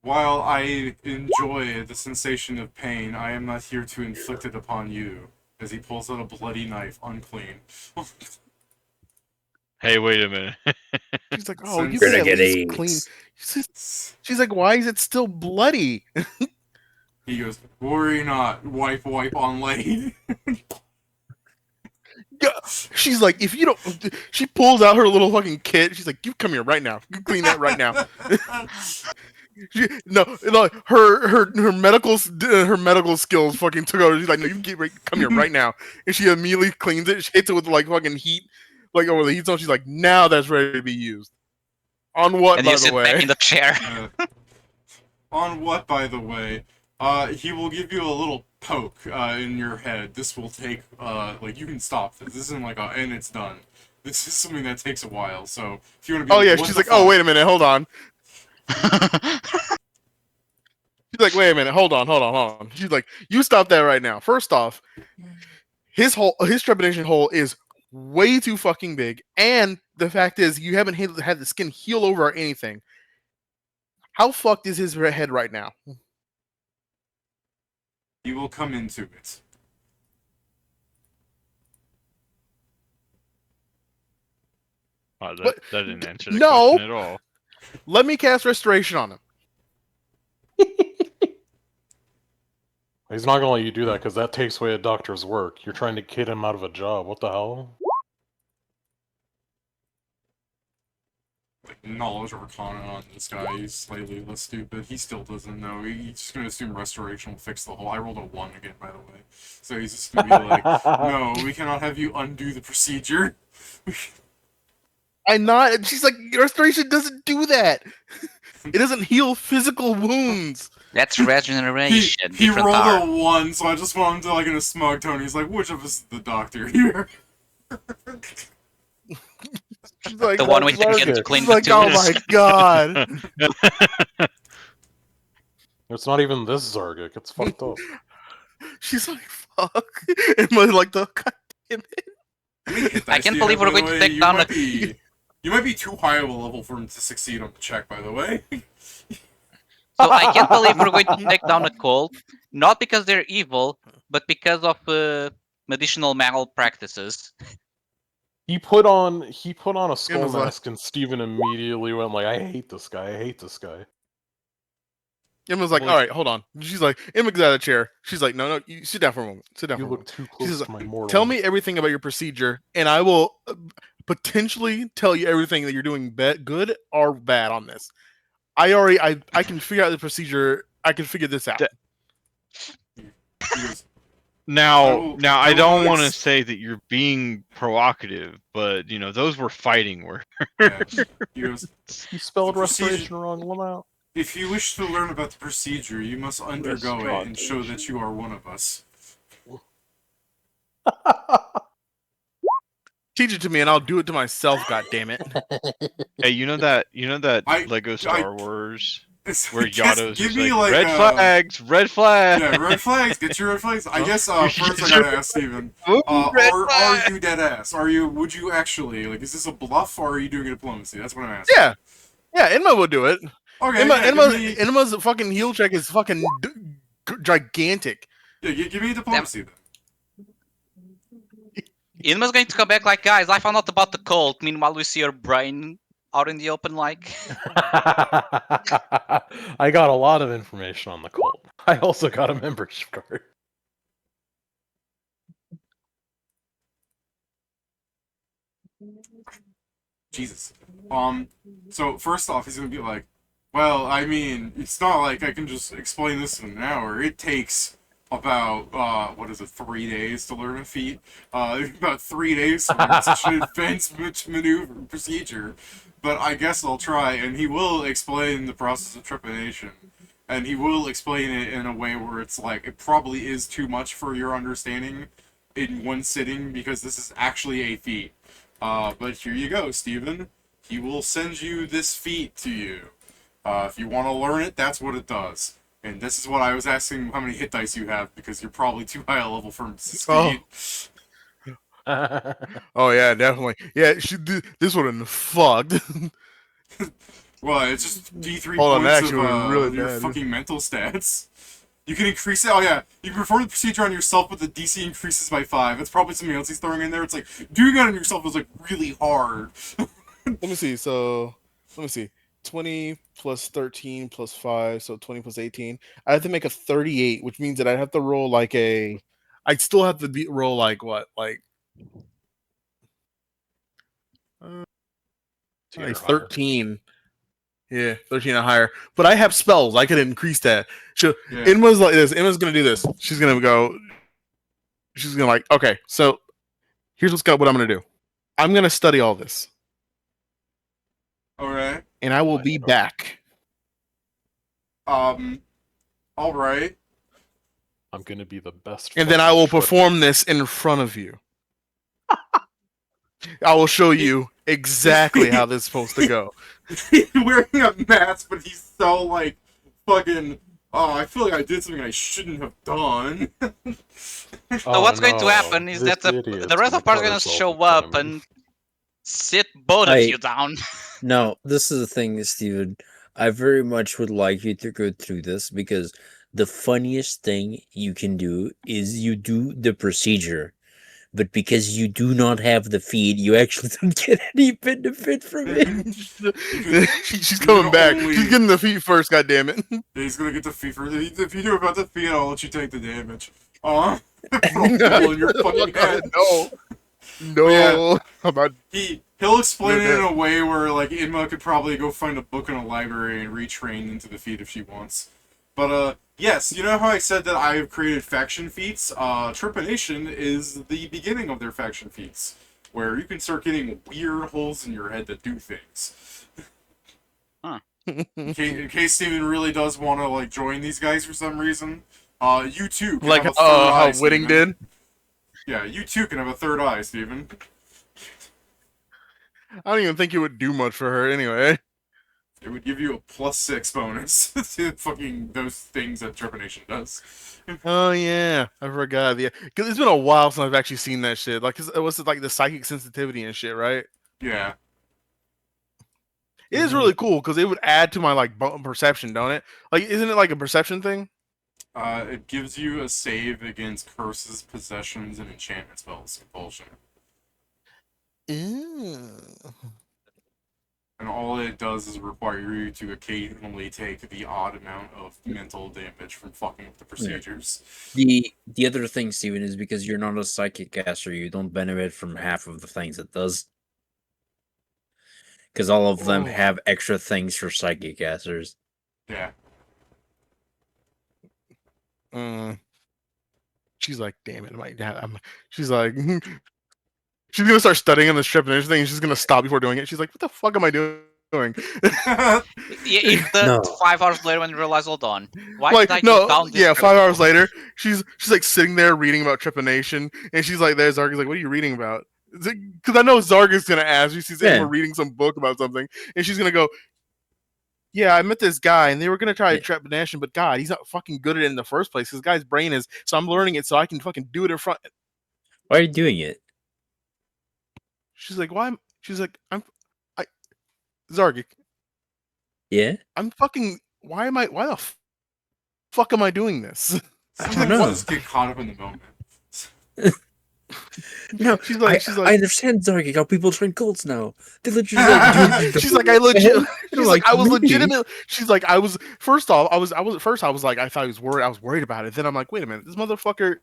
"While I enjoy the sensation of pain, I am not here to inflict it upon you." As he pulls out a bloody knife, unclean. Hey, wait a minute. She's like, oh, you Since- can at least Renegades. clean. She's like, why is it still bloody? He goes, "Worry not, wipe on lane." She's like, if you don't, she pulls out her little fucking kit. She's like, you come here right now. You clean that right now. Her medical skills fucking took over. She's like, no, you come here right now. And she immediately cleans it. She hits it with like fucking heat, like over the heat zone. She's like, now that's ready to be used. On what, And by you the sit back way? in the chair. On what, by the way? He will give you a little poke in your head. This will take, you can stop this. This isn't like and it's done. This is something that takes a while, so if you want to be Oh yeah, "What she's the like, oh fuck?" wait a minute, hold on. She's like, wait a minute, hold on. She's like, you stop that right now. First off, his trepidation hole is way too fucking big, and the fact is, you haven't had the skin heal over or anything. How fucked is his head right now? He will come into it. Wow, that, What? that didn't answer the No. question at all. Let me cast Restoration on him. He's not gonna let you do that because that takes away a doctor's work. You're trying to kid him out of a job. What the hell? Like, knowledge arcana on this guy. He's slightly less stupid. He still doesn't know. He's just gonna assume restoration will fix the whole. I rolled a 1 again, by the way. So he's just gonna be like, no, we cannot have you undo the procedure. I'm not. And she's like, Restoration doesn't do that. It doesn't heal physical wounds. That's He, regeneration. he different rolled art. a 1, so I just want him to, like, in a smug tone. He's like, which of us is the doctor here? She's like, The one we that's can get to Zargit. clean she's the like, oh tools. my god. It's not even this Zargik. It's fucked up. She's like, fuck. And my like the god damn it. How many hit I dice can't do you believe have, we're by the going to way? take You down might a- be, you might be too high of a level for him to succeed on the check, by the way. So I can't believe we're going to take down a cult, not because they're evil, but because of medicinal malpractices. He put on a skull was like- mask, and Steven immediately went like, "I hate this guy. I hate this guy." Emma's like, Well, all right, hold on. She's like, Emma gets out of the chair. She's like, no, you sit down for a moment. Sit down You for a look moment. too She close says, to my mortal. tell me everything about your procedure, and I will potentially tell you everything that you're doing good or bad on this. I can figure out the procedure. I can figure this out. Da- He goes, Now, I I don't will want to ex- say that you're being provocative, but those were fighting words. yeah. He goes, You spelled The procedure- restoration wrong. Let out. if you wish to learn about the procedure, you must undergo it and show that you are one of us. Teach it to me, and I'll do it to myself. God damn it! Hey, you know that I- Lego Star Wars It's- where just Yato's give just me, like, like, red flags, red flags. Yeah, red flags. Get your red flags. I guess You first I get your- gotta ask Steven. Ooh, red Are flag. you dead ass? Would you actually, like, is this a bluff or are you doing a diplomacy? That's what I'm asking. Yeah, Inma will do it. Okay, Inma's fucking heal check is fucking gigantic. give me a diplomacy then. Indma's going to come back like, guys, I found out about the cult. Meanwhile, we see her brain out in the open like... I got a lot of information on the cult. I also got a membership card. Jesus. So first off, he's gonna be like, well, I mean, it's not like I can just explain this in an hour. It takes about, 3 days to learn a feat. About 3 days to learn such an advanced maneuver procedure. But I guess I'll try, and he will explain the process of trepanation. And he will explain it in a way where it's like, it probably is too much for your understanding in one sitting, because this is actually a feat. But here you go, Steven. He will send you this feat to you. If you want to learn it, that's what it does. And this is what I was asking how many hit dice you have, because you're probably too high a level for him to succeed. Oh yeah, definitely. Yeah, this would have been fucked. Well, it's just D3 Hold on, that points of actually would've been really your bad. fucking mental stats. You can increase it. Oh yeah, you can perform the procedure on yourself, but the DC increases by 5. That's probably something else he's throwing in there. It's like doing it on yourself is like really hard. Let me see. So let me see. 20 plus 13 plus 5, so 20 plus 18. I have to make a 38, which means that I have to roll like a. I'd still have to roll like what, like Tier like higher. 13. Yeah, 13 or higher. But I have spells. I could increase that. So Yeah. Inma's like this. Inma's gonna do this. She's gonna go. She's gonna like, okay, so here's what I'm gonna do. I'm gonna study all this, Alright. and I will be back. Alright. I'm gonna be the best. And then I fucking will shred- perform this in front of you. I will show you exactly how this is supposed to go. He's wearing a mask, but he's so like fucking. Oh, I feel like I did something I shouldn't have done. So what's going to happen is that the rest of us are going to show up and sit both of you down. No, this is the thing, Steven. I very much would like you to go through this because the funniest thing you can do is you do the procedure. but because you do not have the feed, you actually don't get any benefit from it. She's coming back. only- She's getting the feet first. God damn it! He's gonna get the fee for if you do about the fee, I'll let you take the damage. Put a hole in your fucking head. No, Yeah. about He'll explain No, it in a way where like Indma could probably go find a book in a library and retrain into the feat if she wants. But yes, you know how I said that I have created faction feats? Trepanation is the beginning of their faction feats, where you can start getting weird holes in your head that do things. In case Steven really does want to like join these guys for some reason, you too can like have a third eye, how Whitting Steven. did. Yeah, you too can have a third eye, Steven. I don't even think it would do much for her anyway. It would give you a +6 bonus to fucking those things that Trepanation does. Oh yeah, I forgot. Yeah, because it's been a while since I've actually seen that shit. Like, it was like the psychic sensitivity and shit, right? Yeah. It is really cool because it would add to my like perception, don't it? Like, isn't it like a perception thing? It gives you a save against curses, possessions, and enchantment spells. Compulsion. And all it does is require you to occasionally take the odd amount of mental damage from fucking with the procedures. The other thing, Steven, is because you're not a psychic caster, you don't benefit from half of the things it does. Because all of them have extra things for psychic casters. Yeah. She's like, damn it, she's like, she's gonna start studying on this trepanation thing, and she's gonna stop before doing it. She's like, what the fuck am I doing? If the No. 5 hours later when you realize, hold on, why like, did I go down this 5 rabbit hours hole? later, she's like sitting there reading about trepanation, and she's like, there's Zarga's like, what are you reading about? Because I know Zarga's gonna ask. She sees Emma reading some book about something, and she's gonna go, yeah, I met this guy, and they were gonna try trepanation, but God, he's not fucking good at it in the first place. This guy's brain is, so I'm learning it so I can fucking do it in front. Why are you doing it? She's like, why? She's like, Zargik. Yeah? I'm fucking. Why the fuck am I doing this? Sometimes just get caught up in the moment. No, she's like, I understand, Zargik, how people train cults now. They literally like, she's like, I legit. She's like, I was maybe. legitimate. She's like, I was. First off, I was like, I thought he was worried. I was worried about it. Then I'm like, wait a minute, this motherfucker.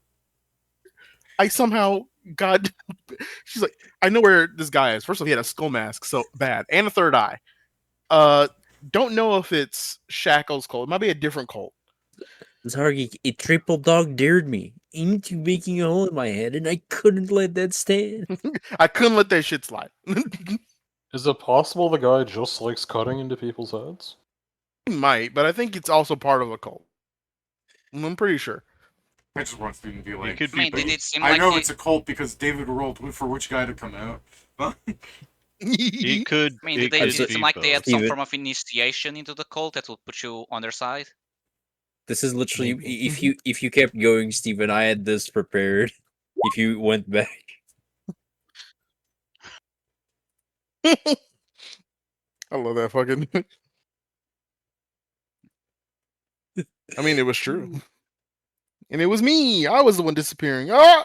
I somehow got. She's like, I know where this guy is. First of all, he had a skull mask, so bad, and a third eye. Don't know if it's Shackle's cult. It might be a different cult. Zargik, it triple dog dared me into making a hole in my head, and I couldn't let that stand. I couldn't let that shit slide. Is it possible the guy just likes cutting into people's heads? He might, but I think it's also part of a cult. I'm pretty sure. I just want Steven to be like, could I mean, be did it seem I like know it's a cult because David rolled for which guy to come out. He could. I mean, it did could it be seem like they had both. some Steven. form of initiation into the cult that would put you on their side? This is literally if you kept going, Steven, I had this prepared. If you went back. I love that fucking. I mean, it was true, and it was me. I was the one disappearing. Ah!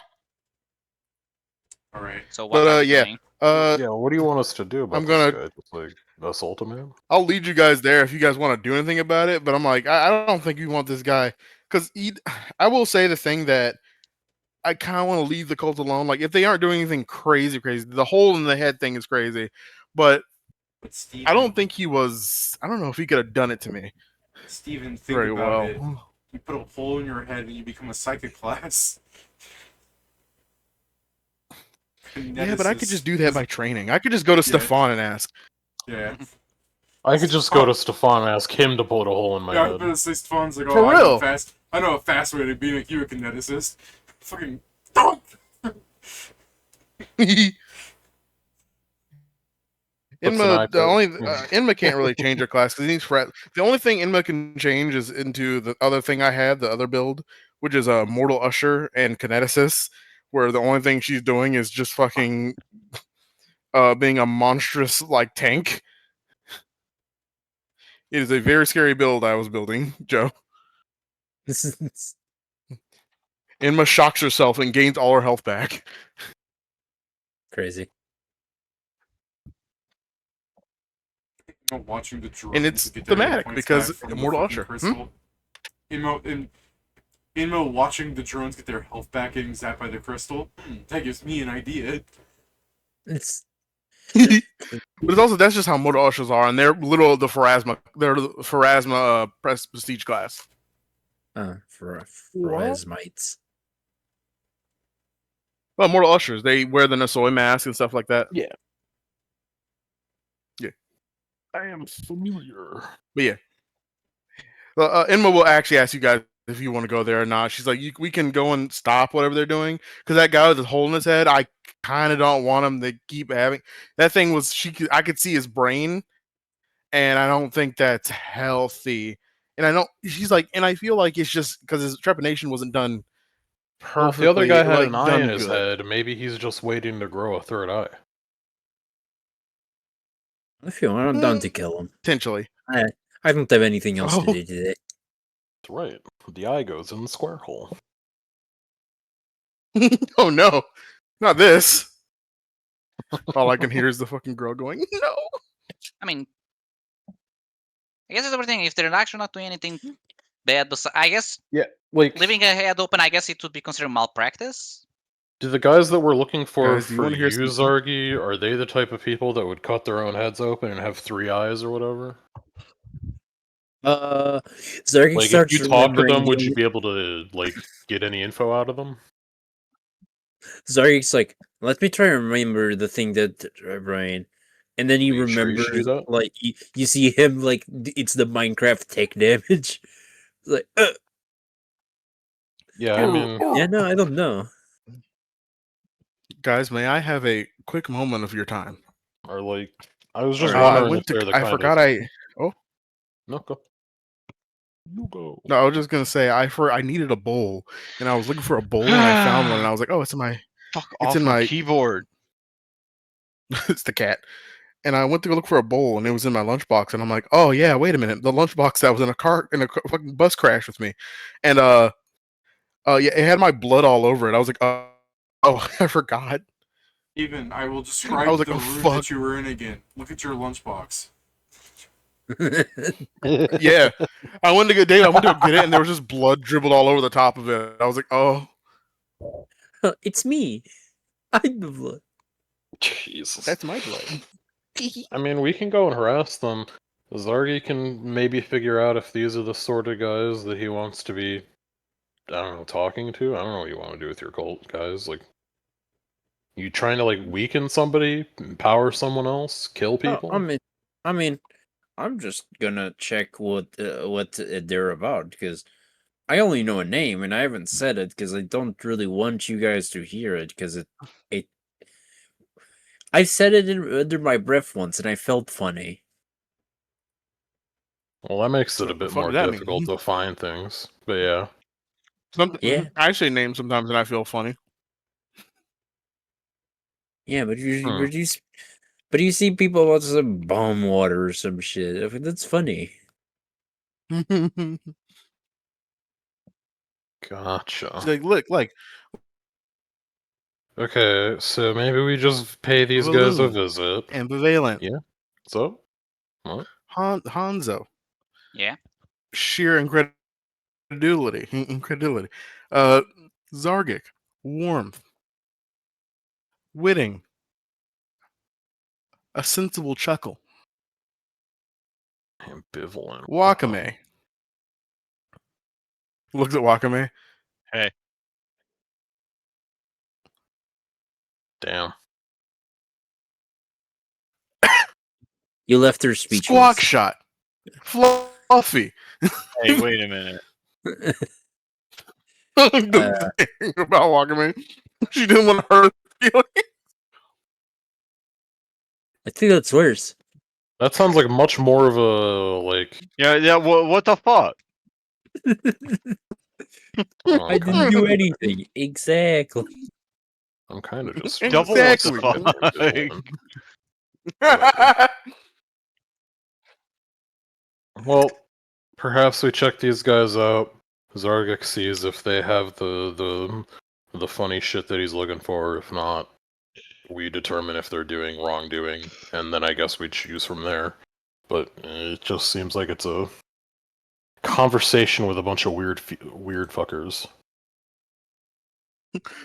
All right. So what But are you yeah, doing? Yeah, what do you want us to do about I'm this gonna- guy? Just like assault him, man? I'll lead you guys there if you guys want to do anything about it. But I'm like, I don't think you want this guy because I will say the thing that I kind of want to leave the cult alone. Like, if they aren't doing anything crazy, the hole in the head thing is crazy, but Steven, I don't think he was. I don't know if he could have done it to me Steven, think very about well. it. You put a hole in your head and you become a psychic class. Yeah, but I could just do that by training. I could just go to Stefan and ask. Yeah. I could just go to Stefan and ask him to put a hole in my Yeah, I was head. gonna say Stefan's like, oh, For real? I know a fast way to be like you a kineticist. Fucking. Inma, sniper. Inma can't really change her class because he needs frat. The only thing Inma can change is into the other thing I have, the other build, which is a Mortal Usher and Kineticist, where the only thing she's doing is just fucking being a monstrous like tank. It is a very scary build I was building, Joe. This is Inma shocks herself and gains all her health back. Crazy. Watching the drones And it's get their hit thematic points because back from the Immortal freaking Usher. crystal. Inmo watching the drones get their health back getting zapped by the crystal. That gives me an idea. It's But it's also that's just how Mortal Ushers are, and they're little the Pharasma. They're the Pharasma prestige class. for Pharasmites. Well, Mortal Ushers, they wear the Nasoi mask and stuff like that. Yeah. Yeah. I am familiar. But yeah. Inma will actually ask you guys if you want to go there or not. She's like, we can go and stop whatever they're doing. Because that guy with the hole in his head, I kind of don't want him to keep having. That thing was, I could see his brain, and I don't think that's healthy. And she's like, and I feel like it's just because his trepanation wasn't done Well, if perfectly. the other guy had like, an eye done in his good. head, maybe he's just waiting to grow a third eye. If you want, I'm down to kill him. Potentially. I don't have anything else to Oh. do today. That's right. The eye goes in the square hole. Oh no, not this. All I can hear is the fucking girl going, no. I mean, I guess it's everything. If they're actually not doing anything bad, I guess Like, leaving a head open, I guess it would be considered malpractice. do the guys that we're looking for Guys, do you for wanna hear you, some- Zargi, are they the type of people that would cut their own heads open and have 3 eyes or whatever? Zargi Like, if starts you talk to remembering them, would you the- be able to, like, get any info out of them? Zargi's like, let me try and remember the thing that Brian. And then he Are you sure you remembers, should do that? like, you see him, like, it's the Minecraft tech damage. Like, Yeah, I mean, yeah, no, I don't know. Guys, may I have a quick moment of your time? or like, I was just I wondering went if they're to. the I kind forgot. of... Oh No, go. You go. no, I was just gonna say I needed a bowl, and I was looking for a bowl, and I found one, and I was like, oh, it's in my. Fuck It's off in my my- keyboard. It's the cat. And I went to go look for a bowl, and it was in my lunchbox, and I'm like, oh yeah, wait a minute, the lunchbox that was in a fucking bus crash with me, and yeah, it had my blood all over it. I was like, oh, I forgot. Even I will describe I was like, the oh, room fuck. that you were in again. Look at your lunchbox. Yeah, I went to go get it, and there was just blood dribbled all over the top of it. I was like, oh, It's me. I'm the blood. Jesus. that's my blood. I mean, we can go and harass them. Zargi can maybe figure out if these are the sort of guys that he wants to be, I don't know, talking to. I don't know what you want to do with your cult, guys. Like, you trying to, like, weaken somebody, empower someone else, kill people? I mean, I'm just gonna check what they're about because I only know a name and I haven't said it because I don't really want you guys to hear it because it. I said it under my breath once and I felt funny. Well, that makes it So a the bit fuck more does that mean? difficult to find things. But yeah. Yeah. I say names sometimes, and I feel funny. Yeah, but Hmm. but you see people about some bomb water or some shit. I mean, that's funny. Gotcha. She's like, look, Okay, so maybe we just pay these guys a Balloon. visit. ambivalent. Yeah. So? What? Hanzo. Yeah. Sheer incredulity. Zargic. Warmth. Witting. A sensible chuckle. Ambivalent. Wakame. Looks at Wakame. Hey. Damn. You left her speechless. Squawk shot. Fluffy. Hey, wait a minute. The thing about Wakame. She didn't want to hurt her feelings. I think that's worse. That sounds like much more of a, like... Yeah. What the fuck? Oh, I didn't do anything. Exactly. I'm kind of just... Double Exactly. what the fuck? Well, perhaps we check these guys out. Zargic sees if they have the funny shit that he's looking for. If not, we determine if they're doing wrongdoing, and then I guess we choose from there. But it just seems like it's a conversation with a bunch of weird fuckers.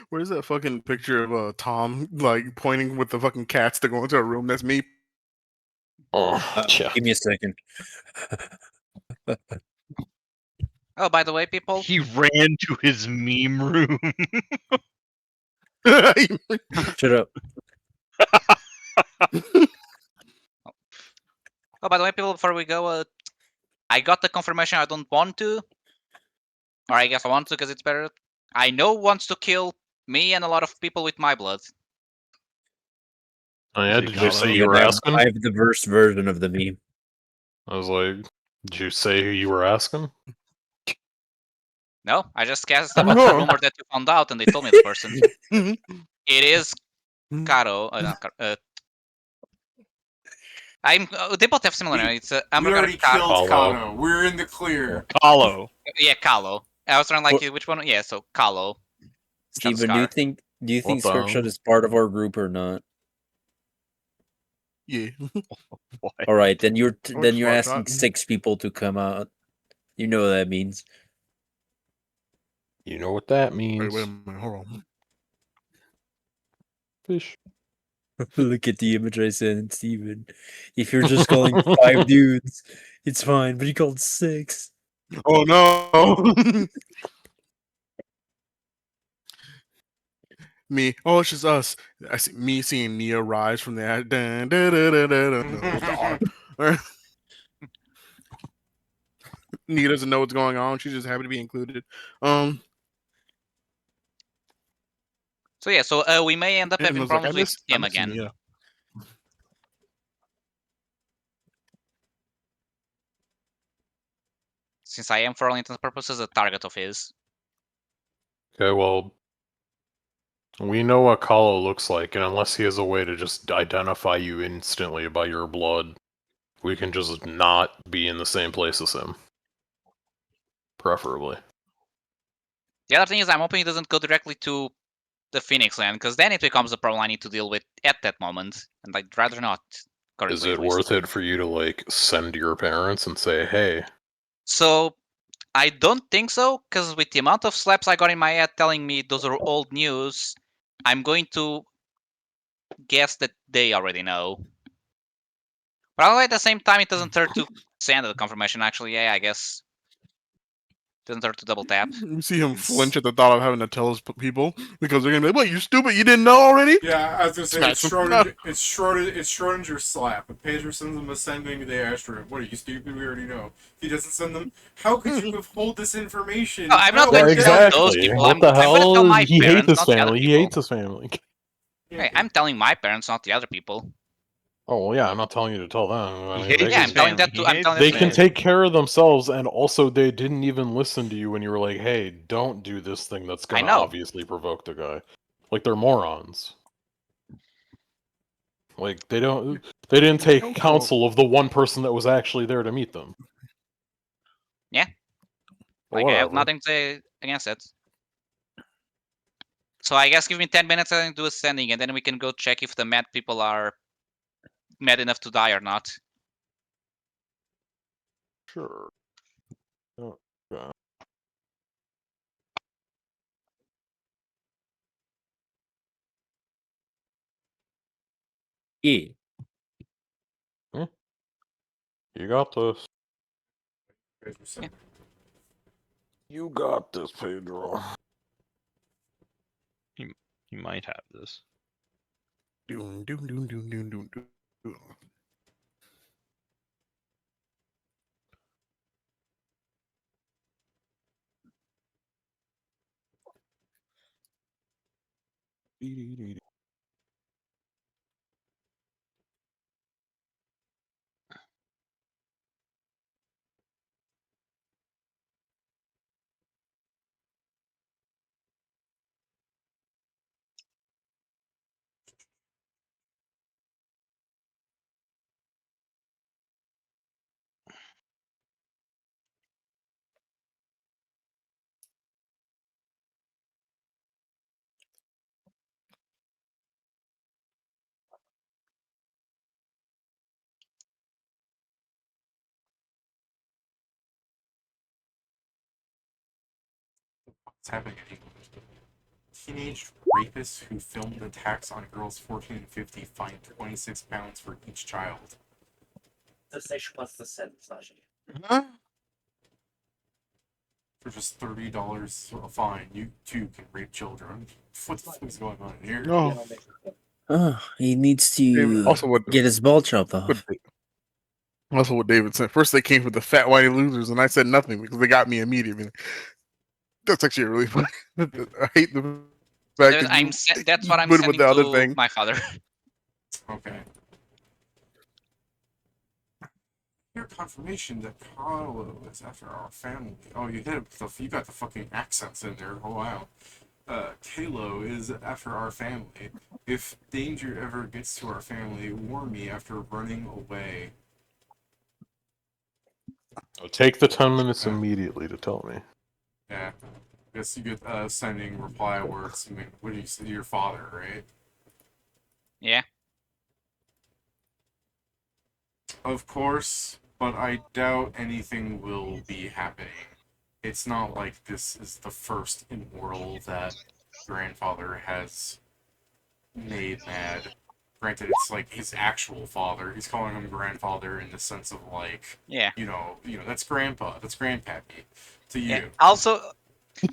Where's that fucking picture of Tom like pointing with the fucking cats to go into a room? That's me. Oh, yeah. Give me a second. Oh, by the way, people. He ran to his meme room. Shut up. Oh, by the way, people. Before we go, I got the confirmation I don't want to, or I guess I want to because it's better. I know wants to kill me and a lot of people with my blood. Oh yeah, Is it did you say Gallo? you were asking? I have the verse version of the meme. I was like, did you say who you were asking? No, I just guessed about the rumor that you found out, and they told me the person. It is Caro. Not Caro. They both have similar names. It's We Amber already Caro. killed Paulo. Kato. We're in the clear. Hollow. Yeah, Kalo. I was trying like which one. Yeah, so Kalo. Steven, do you think What the- Scriptshot is part of our group or not? Yeah. What? All right, then you're Oh, then you're smart asking shot. 6 people to come out. You know what that means. You know what that Wait, means? wait a minute. Hold on. Fish. Look at the image I sent, Steven. If you're just calling 5 dudes, it's fine, but you called 6. Oh no. Me. Oh, it's just us. I see me seeing Nia rise from that. Dun, dun, dun, dun, dun, dun. No, it's the R. Nia doesn't know what's going on. She's just happy to be included. So yeah, so we may end up And having was like, I problems with him miss again. Nia. Since I am, for all intents and purposes, a target of his. Okay, well, we know what Kalo looks like, and unless he has a way to just identify you instantly by your blood, we can just not be in the same place as him. Preferably. The other thing is, I'm hoping he doesn't go directly to the Phoenix Land, because then it becomes a problem I need to deal with at that moment, and I'd rather not. Is Currently, it at least. worth it for you to, like, send your parents and say, hey, So I don't think so, because with the amount of slaps I got in my head telling me those are old news, I'm going to guess that they already know. But at the same time, it doesn't hurt to send the confirmation. Actually, yeah, I guess doesn't hurt to double tap. You see him flinch at the thought of having to tell his people because they're gonna be like, "What? You stupid? You didn't know already?" Yeah, I was gonna say it's Smash him. Schrodinger. It's Schrodinger's slap. If Pedro sends him a sending, they ask for it. What are you stupid? We already know. If he doesn't send them, how could you withhold this information? No, I'm not How going yeah, to dare tell you? those people. What I'm the gonna hell? tell my He hates parents, his not the other family. He people. hates his family. Hey, I'm telling my parents, not the other people. Oh, well, yeah, I'm not telling you to tell them. I He mean, hates they Yeah, his I'm telling family. that to. He I'm hates telling his they that to can him. take care of themselves, and also they didn't even listen to you when you were like, hey, don't do this thing that's I gonna know. obviously provoke the guy. Like, they're morons. Like, they didn't take Also- counsel of the one person that was actually there to meet them. Yeah. Or Like I have whatever. nothing to say against it. So I guess give me 10 minutes and do a sending, and then we can go check if the mad people are mad enough to die or not. Sure. Oh, yeah. Yeah. You got this. Pedro sent it. You got this, Pedro. He might have this. Doom, doom, doom, doom, doom, doom, doom. What's happening in England? Teenage rapists who filmed attacks on girls 14 and 50 fined £26 for each child. Huh? For just $30 a fine, you too can rape children. What the fuck is going on here? No. Oh, he needs David, to also, what get his ball chopped off. also what David said. First, they came for the fat whiny losers, and I said nothing because they got me immediately. That's actually really funny. I hate the fact that you That's what I'm put it with sending the other to thing. my father. Okay. Your confirmation that Carlo is after our family. Oh, you hit it. You got the fucking accents in there. Oh wow. Kalo is after our family. If danger ever gets to our family, warn me after running away. Take the 10 minutes immediately to tell me. Yeah. I guess you get sending reply words. I mean, what do you say to your father, right? Yeah. Of course, but I doubt anything will be happening. It's not like this is the first immoral that grandfather has made mad. Granted, it's like his actual father. He's calling him grandfather in the sense of like, Yeah. That's grandpa, that's grandpappy to you. Yeah. Also,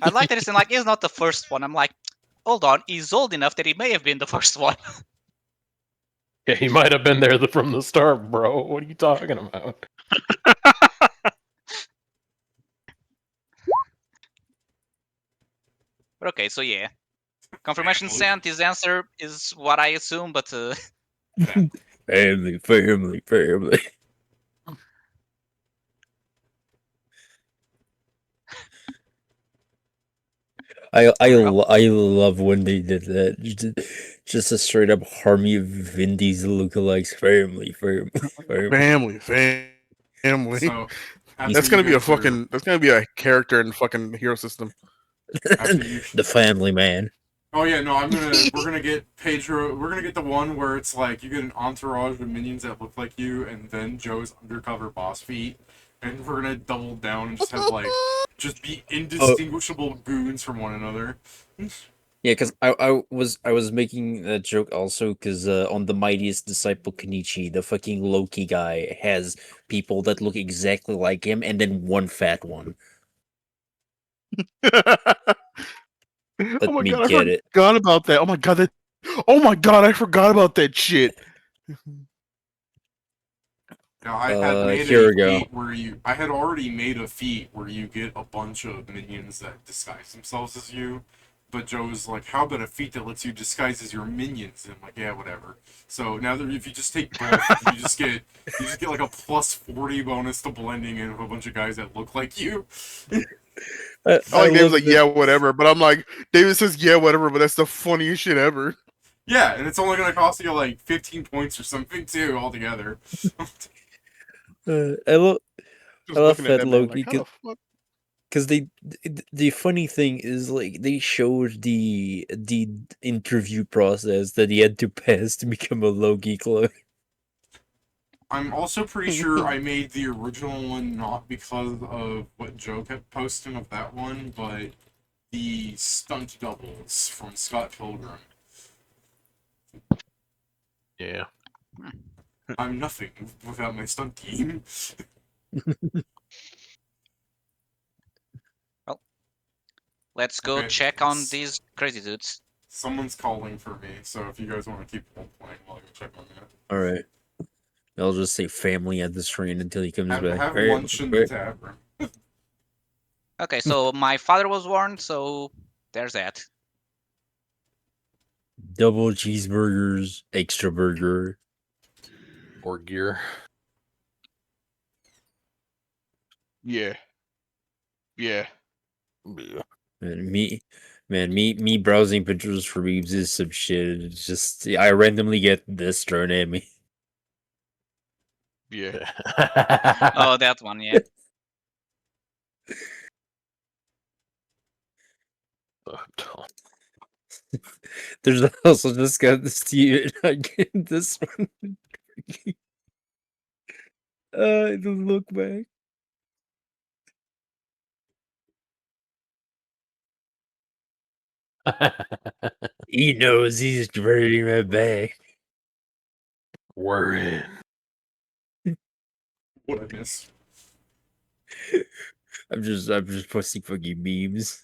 I like that it's like he's not the first one. I'm like, hold on, he's old enough that he may have been the first one. Yeah, he might have been there from the start, bro. What are you talking about? But okay, so yeah. Confirmation sent. His answer is what I assume, but Family, family, family. I love when they did that. Just a straight up army of Vin Diesel lookalikes. Family, family. Family. So after That's you gonna be get a through, fucking. That's gonna be a character in fucking Hero System. after you The family man. Oh yeah, no, we're gonna get Pedro. We're gonna get the one where it's like you get an entourage of minions that look like you, and then Joe's undercover boss feat, and we're gonna double down and just have like just be indistinguishable goons from one another. Yeah, because I was making that joke also because on the Mightiest Disciple Kenichi, the fucking Loki guy has people that look exactly like him, and then one fat one. Let Oh my me god, I get it. forgot about that. Oh my god, that. Oh my god, I forgot about that shit. Now I had made Here a we go. feat where I had already made a feat where you get a bunch of minions that disguise themselves as you. But Joe was like, "How about a feat that lets you disguise as your minions?" And I'm like, "Yeah, whatever." So now that if you just take both, you just get like a plus 40 bonus to blending in with a bunch of guys that look like you. I like David's love like, that- yeah, whatever. But I'm like, David says, yeah, whatever. But that's the funniest shit ever. Yeah, and it's only gonna cost you like 15 points or something too altogether. I love Just I love looking at Fat that man, Loki like, how the fuck? because the funny thing is like they showed the interview process that he had to pass to become a Loki clone. I'm also pretty sure I made the original one not because of what Joe kept posting of that one, but the stunt doubles from Scott Pilgrim. Yeah. I'm nothing without my stunt team. let's go Okay, check on these crazy dudes. someone's calling for me, so if you guys want to keep playing, I'll go check on that. All right, I'll just say family at the screen until he comes back. Have lunch in the tavern. Okay, so my father was warned, so there's that. Double cheeseburgers, extra burger. Or gear. Yeah. Yeah. Yeah. Me browsing pictures for Reeves is some shit. It's just I randomly get this thrown at me. Yeah. Oh, that one, yeah. There's also just got this this one. The look back. He knows he's dirty my bag. We're in. What I miss. I'm just posting fucking memes.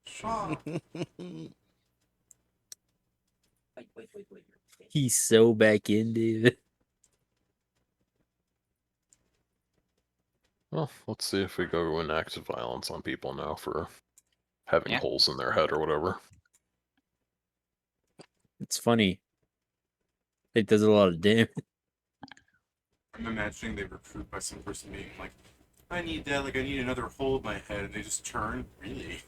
Shaw. He's so back in, dude. Well, let's see if we go in active violence on people now for having Yeah. holes in their head or whatever. It's funny. It does a lot of damage. I'm imagining they recruit by some person being like, I need that, like I need another hole in my head, and they just turn. Really?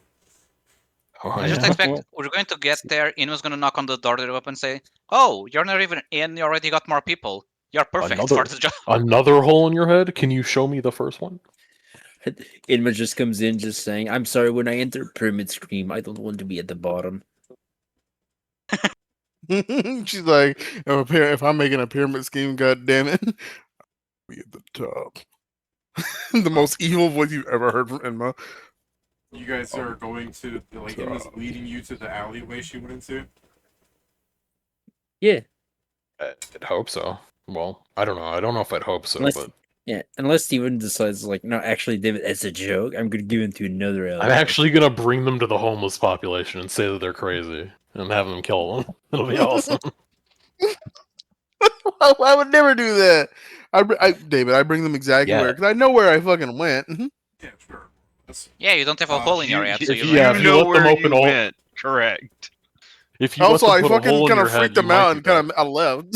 Oh, I just yeah. expect we're going to get there. Inma's going to knock on the door they're up and say, "Oh, you're not even in. You already got more people. You're perfect for the job." Another hole in your head? Can you show me the first one? Indma just comes in just saying, I'm sorry, when I enter Pyramid Scream, I don't want to be at the bottom. She's like, if I'm making a pyramid scheme, god damn it, I'll be at the top. The most evil voice you've ever heard from Enma. You guys are going to, like, it was leading you to the alleyway she went into? Yeah. I'd hope so. Well, I don't know. I don't know if I'd hope so, Unless, but yeah, unless Steven decides, like, no, actually, David, it's a joke. I'm going to give him to another I'm element. actually gonna bring them to the homeless population and say that they're crazy and have them kill them. It'll be awesome. I would never do that. David, I bring them exactly Yeah. where, because I know where I fucking went. Yeah, sure. That's, Yeah, you don't have a hole in your head, so if you you- yeah, don't. if You know let them where open you all- went. Correct. If you let Also, them I put a fucking hole in kind your of head, freaked you them might out do and kind that. of I left.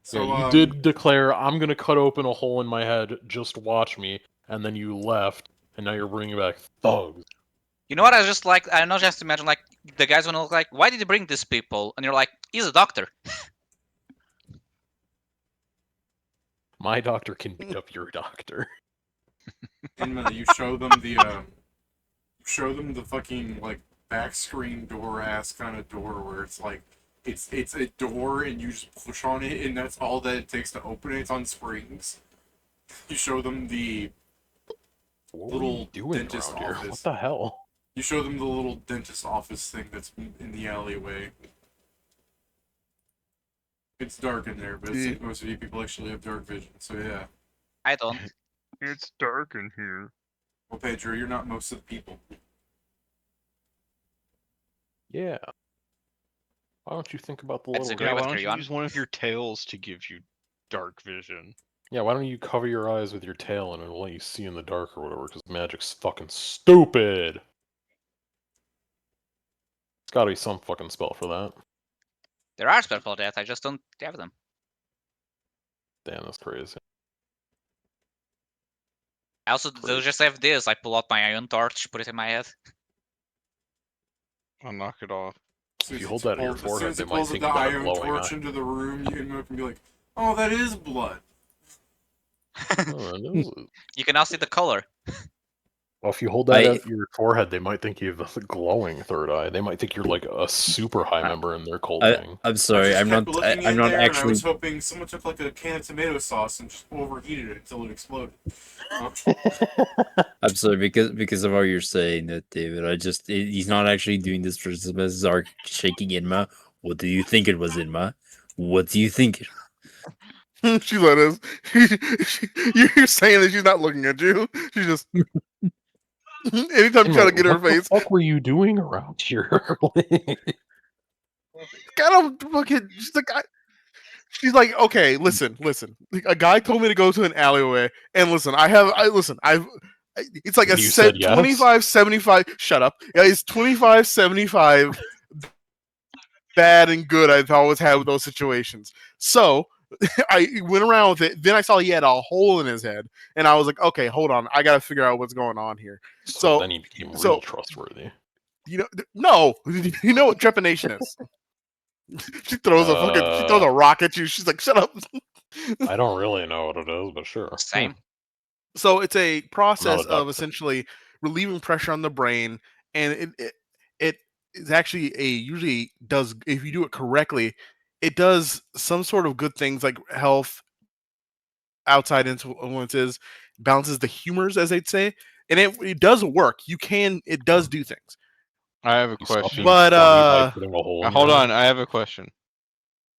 so, Yeah, you did declare, I'm gonna cut open a hole in my head, just watch me, and then you left, and now you're bringing back thugs. You know what? I just like. I know, just imagine like the guys gonna look like, "Why did you bring these people?" And you're like, "He's a doctor." My doctor can beat up your doctor. Inma, you show them the fucking, like, back screen door ass kind of door where it's like, it's a door and you just push on it and that's all that it takes to open it. It's on springs. You show them the What little are you doing dentist around here? What office. the hell? You show them the little dentist office thing that's in the alleyway. It's dark in there, but it seems most of you people actually have dark vision, so yeah. I don't. It's dark in here. Well, Pedro, you're not most of the people. Yeah. Why don't you think about the That's little a great Yeah, guy? why with don't you Kriyon. use one of your tails to give you dark vision? Yeah, why don't you cover your eyes with your tail and it'll let you see in the dark or whatever, because magic's fucking stupid! It's gotta be some fucking spell for that. There are spells for that. I just don't have them. Damn, that's crazy. I also do just have this. I pull out my iron torch, put it in my head. I'll knock it off. As If you hold that at your forehead, they might pulls think the you got a iron glowing torch eye. into the room, you can be like, oh, that is blood. Oh, it is. You can now see the color. Well, if you hold that at your forehead, they might think you have a glowing third eye. They might think you're like a super high member in their cult gang. I'm sorry, I I'm just not. kept looking I'm in not there, and I actually. was hoping someone took like a can of tomato sauce and just overheated it until it exploded. I'm sorry because of how you're saying that, David. He's not actually doing this for Zark shaking Inma. What do you think it was, Inma? What do you think? She let us. You're saying that she's not looking at you. She's just. Anytime you try to get her What the face, fuck were you doing around here? kind of fucking. She's like, okay, listen. A guy told me to go to an alleyway, and listen, it's like And a you said yes? 25, 75. Shut up. Yeah, it's 25, 75 bad and good I've always had with those situations. So I went around with it. Then I saw he had a hole in his head, and I was like, okay, hold on, I gotta figure out what's going on here. So then he became real trustworthy. You know, no, you know what trepanation is. She throws a rock at you. She's like, shut up. I don't really know what it is, but sure. Same. So it's a process of doctor. essentially relieving pressure on the brain, and it is actually usually does, if you do it correctly, it does some sort of good things like health, outside influences, balances the humors, as they'd say. and it does work. It does do things. I have a You stop question. being But, funny by putting a hole in Hold your on, head? I have a question.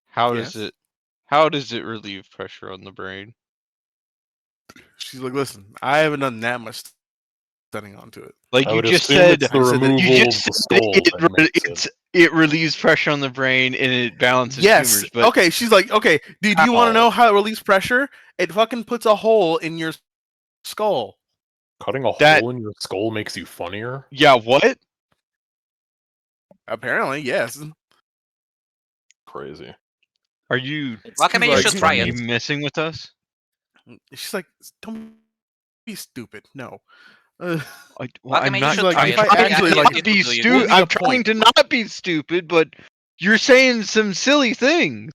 How Yes? does it relieve pressure on the brain? She's like, listen, I haven't done that much studying onto it. Like I you would just assume said, it's the I said that- you removal of just the said skull that makes it. it relieves pressure on the brain and it balances Yes. tumors. But Okay. She's like, okay. Do you want to How? know how it relieves pressure? It fucking puts a hole in your skull. Cutting a That- hole in your skull makes you funnier? yeah, what? Apparently, yes. Crazy. Are you Wakame, you like- should try are you it. messing with us? She's like, don't be stupid. No. Wakame, I'm you not should like, try if it. I actually, like, it be would do you What would stupid. be I'm the trying point? to not be stupid, but you're saying some silly things.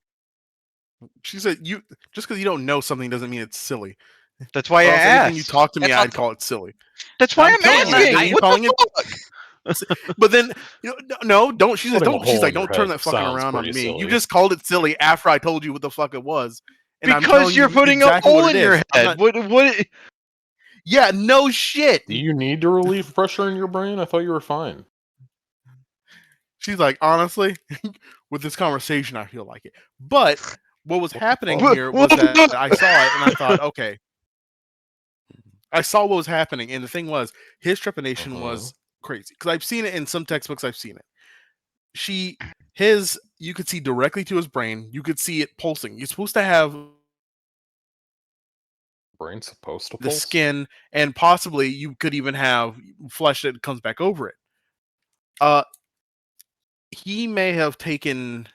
She said, you just because you don't know something doesn't mean it's silly. That's why Or I else anything you asked. talk to me, That's I'd what- call it silly. That's why I'm I'm telling you, Matt, asking. are you What calling the it- fuck? But then, no, don't. She says, Putting a don't. She's hole like, in your don't turn head that fucking sounds around on pretty me. You silly. just called it silly after I told you what the fuck it was. And I'm Because telling you're you putting exactly a hole what in it your is. I'm head. not- What? Yeah, no shit. Do you need to relieve pressure in your brain? I thought you were fine. She's like, honestly, with this conversation, I feel like it. But what was happening fuck? here was that I saw it and I thought, okay. I saw what was happening, and the thing was, his trepidation was crazy because I've seen it in some textbooks. I've seen it. You could see directly to his brain. You could see it pulsing. You're supposed to have Brain's supposed to the pulse? skin, and possibly you could even have flesh that comes back over it. He may have taken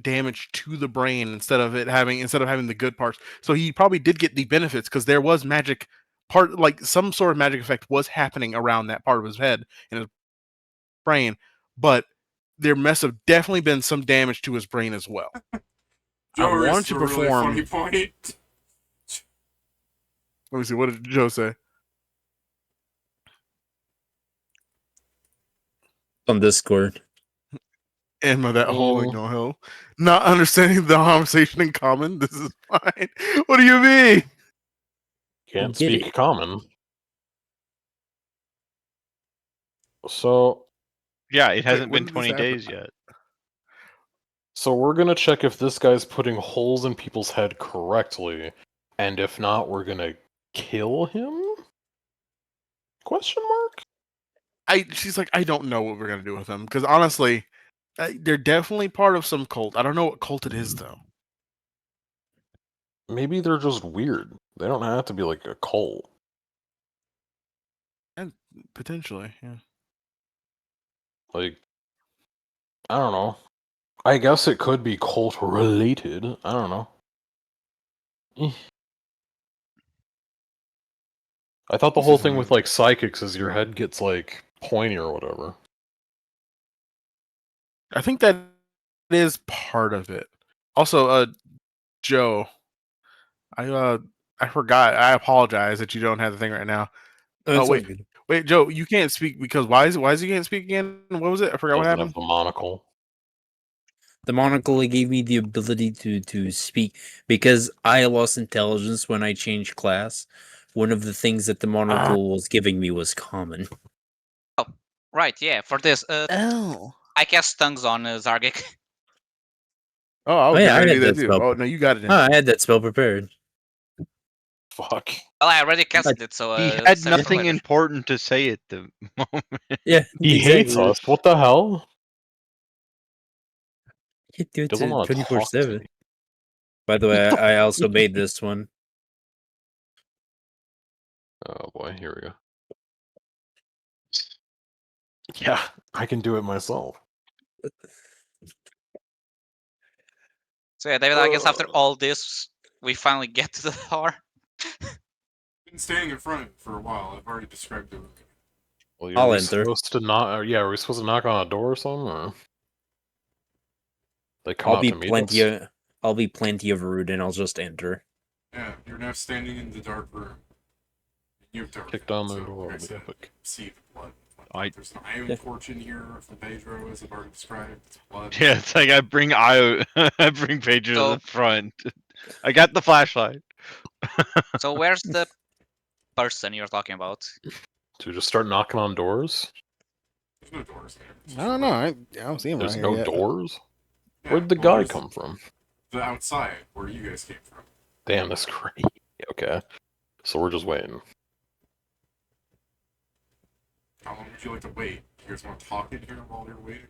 damage to the brain instead of having the good parts. So he probably did get the benefits because there was magic part, like some sort of magic effect was happening around that part of his head and his brain, but there must have definitely been some damage to his brain as well. Joe I want raised to a really perform. funny point. Let me see. What did Joe say? On Discord. Am that hole ain't no hell? Not understanding the conversation in common. This is fine. What do you mean? Can't Get speak it. common. So Yeah, it hasn't when been did this 20 happen? days yet. we're gonna check if this guy's putting holes in people's head correctly, and if not, we're gonna kill him? Question mark? She's like, I don't know what we're gonna do with them because honestly, they're definitely part of some cult. I don't know what cult it is though. Maybe they're just weird. They don't have to be like a cult. And potentially, yeah. Like, I don't know. I guess it could be cult related. I don't know. Eh. I thought the This whole is thing a- with like psychics is your head gets like pointy or whatever. I think that is part of it. Also, Joe, I forgot. I apologize that you don't have the thing right now. Oh, it's all wait. good. Wait, Joe, you can't speak because why is he can't speak again? What was it? I forgot what Doesn't happened. have the monocle. The monocle gave me the ability to speak because I lost intelligence when I changed class. One of the things that the monocle was giving me was common. Right, yeah. For this, Oh. I cast tongues on Zargic. Oh, I was Oh, yeah, I gonna had do that that too. spell. Oh no, you got it. Oh, I had that spell prepared. Fuck. Well, I already casted it, so He had save it for nothing later. important to say at the moment. Yeah, He hates exactly. us. What the hell? You do it Doesn't want to talk to 24/7. me. By the way, I also made this one. Oh boy, here we go. Yeah, I can do it myself. So yeah, David, I guess after all this, we finally get to the tower. Been standing in front of it for a while. I've already described it. Well, I'll we enter. supposed to knock. Yeah, are we supposed to knock on a door or something? Or they come I'll out be to meet plenty us? I'll be plenty of rude and I'll just enter. Yeah, you're now standing in the dark room. You have dark Kick down vision, the so, door. like I It'll be said, epic. see the blood. There's an Yeah. iron torch in here from Pedro, as I've already described. It's blood. Yeah, it's like I bring Pedro So- to the front. I got the flashlight. So where's the person you're talking about? Do we just start knocking on doors? There's no doors there. I don't know. I don't see him There's right no here yet. doors? Yeah, Where'd the well, guy there's come from? the outside where you guys came from. Damn, that's great. Okay. So we're just waiting. How long would you like to wait? You guys want to talk in here while you're waiting?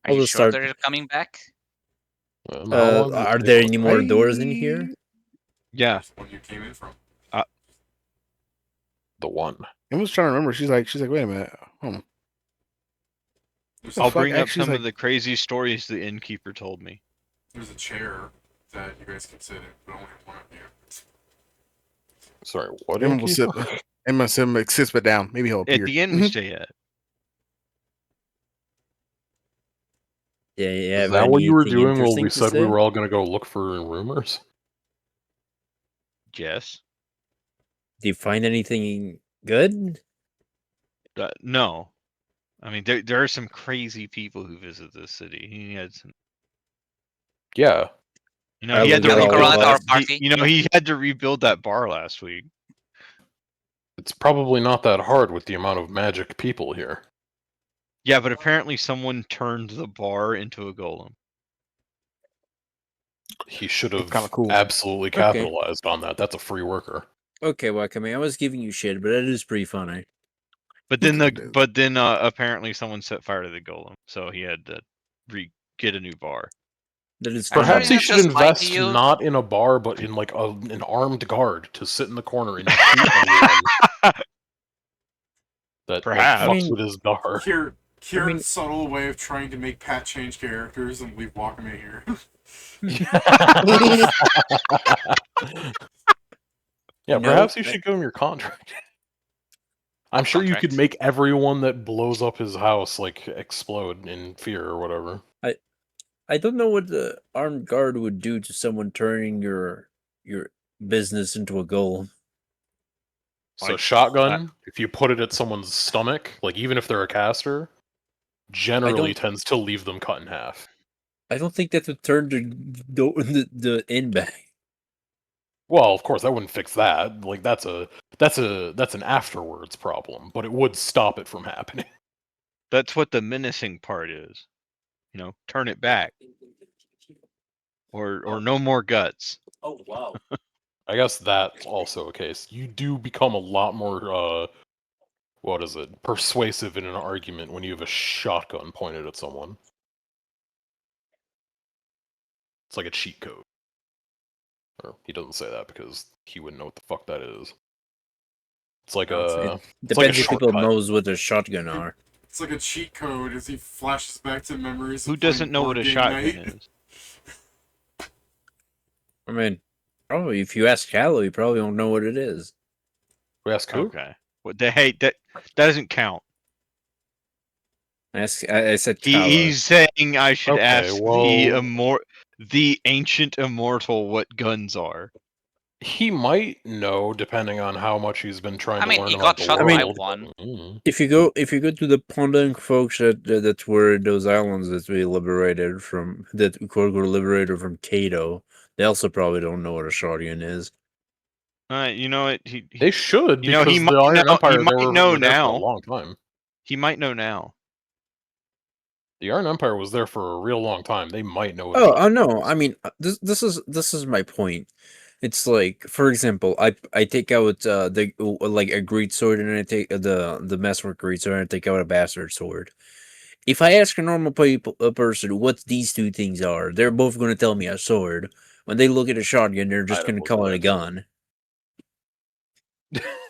Are I'll you just sure start- they're coming back? How long does it Are take there to any look more at- doors in here? Yeah. There's one you came in from. The one. I was trying to remember. She's like, wait a minute. There's, I'll fuck? bring up Actually, some like- of the crazy stories the innkeeper told me. there's a chair that you guys can sit in, but only one of you. Sorry, what? Emma will sit. innkeeper? Emma sits but down. Maybe he'll appear. At the inn we stay at. Yeah, yeah. Is that what you were doing while we said we were all going to go look for rumors? Yes. Do you find anything good? No. I mean, there are some crazy people who visit this city. He had some. Yeah. You know, he had to Are they rebuild around our that. party? He had to rebuild that bar last week. It's probably not that hard with the amount of magic people here. Yeah, but apparently someone turned the bar into a golem. He should It's have kinda cool. absolutely capitalized on that. That's a free worker. Okay, Wakame, I was giving you shit, but that is pretty funny. But then apparently someone set fire to the golem, so he had to get a new bar. That is Are you Perhaps sure he he should just lied to invest you? not in a bar, but in like an armed guard to sit in the corner and shoot anyone that Perhaps. like, I fucks mean- with his bar. Kieran's subtle way of trying to make Pat change characters and leave Wakame here. Yeah, No, perhaps you I- should give him your contract. I'm sure you could Contract? make everyone that blows up his house like explode in fear or whatever. I don't know what the armed guard would do to someone turning your business into a goal. So Like, shotgun, if you put it at someone's stomach, like even if they're a caster, generally tends to leave them cut in half. I don't think that would turn the inn back. Well, of course, that wouldn't fix that. Like that's an afterwards problem, but it would stop it from happening. That's what the menacing part is. You know, turn it back, or no more guts. Oh wow! I guess that's also a case. You do become a lot more persuasive in an argument when you have a shotgun pointed at someone. It's like a cheat code. Or he doesn't say that because he wouldn't know what the fuck that is. It's like a Depends if people shortcut. knows what a shotgun are. It's like a cheat code as he flashes back to memories. Who of playing doesn't know what a board game shotgun night. is? I mean, probably if you ask Callow, you probably don't know what it is. We ask who? Okay. What the hey that doesn't count. I said Callow. He's saying I should Okay, ask well- the ancient immortal what guns are. He might know, depending on how much he's been trying I to mean, learn he about got the shot world. by one. If you go to the Pondunk folks that were those islands that we liberated from, that were liberated from Cato, they also probably don't know what a shotgun is. You know what? They should, You know, because he the might Iron know- Empire he they might were know there for now. a long time. He might know now. The Iron Empire was there for a real long time. They might know. What Oh, a I know. shotgun is. I mean, this is my point. It's like, for example, I take out the like a great sword, and I take the masterwork great sword, and I take out a bastard sword. If I ask a normal person what these two things are, they're both going to tell me a sword. When they look at a shotgun, they're just I going don't to call look it at a gun.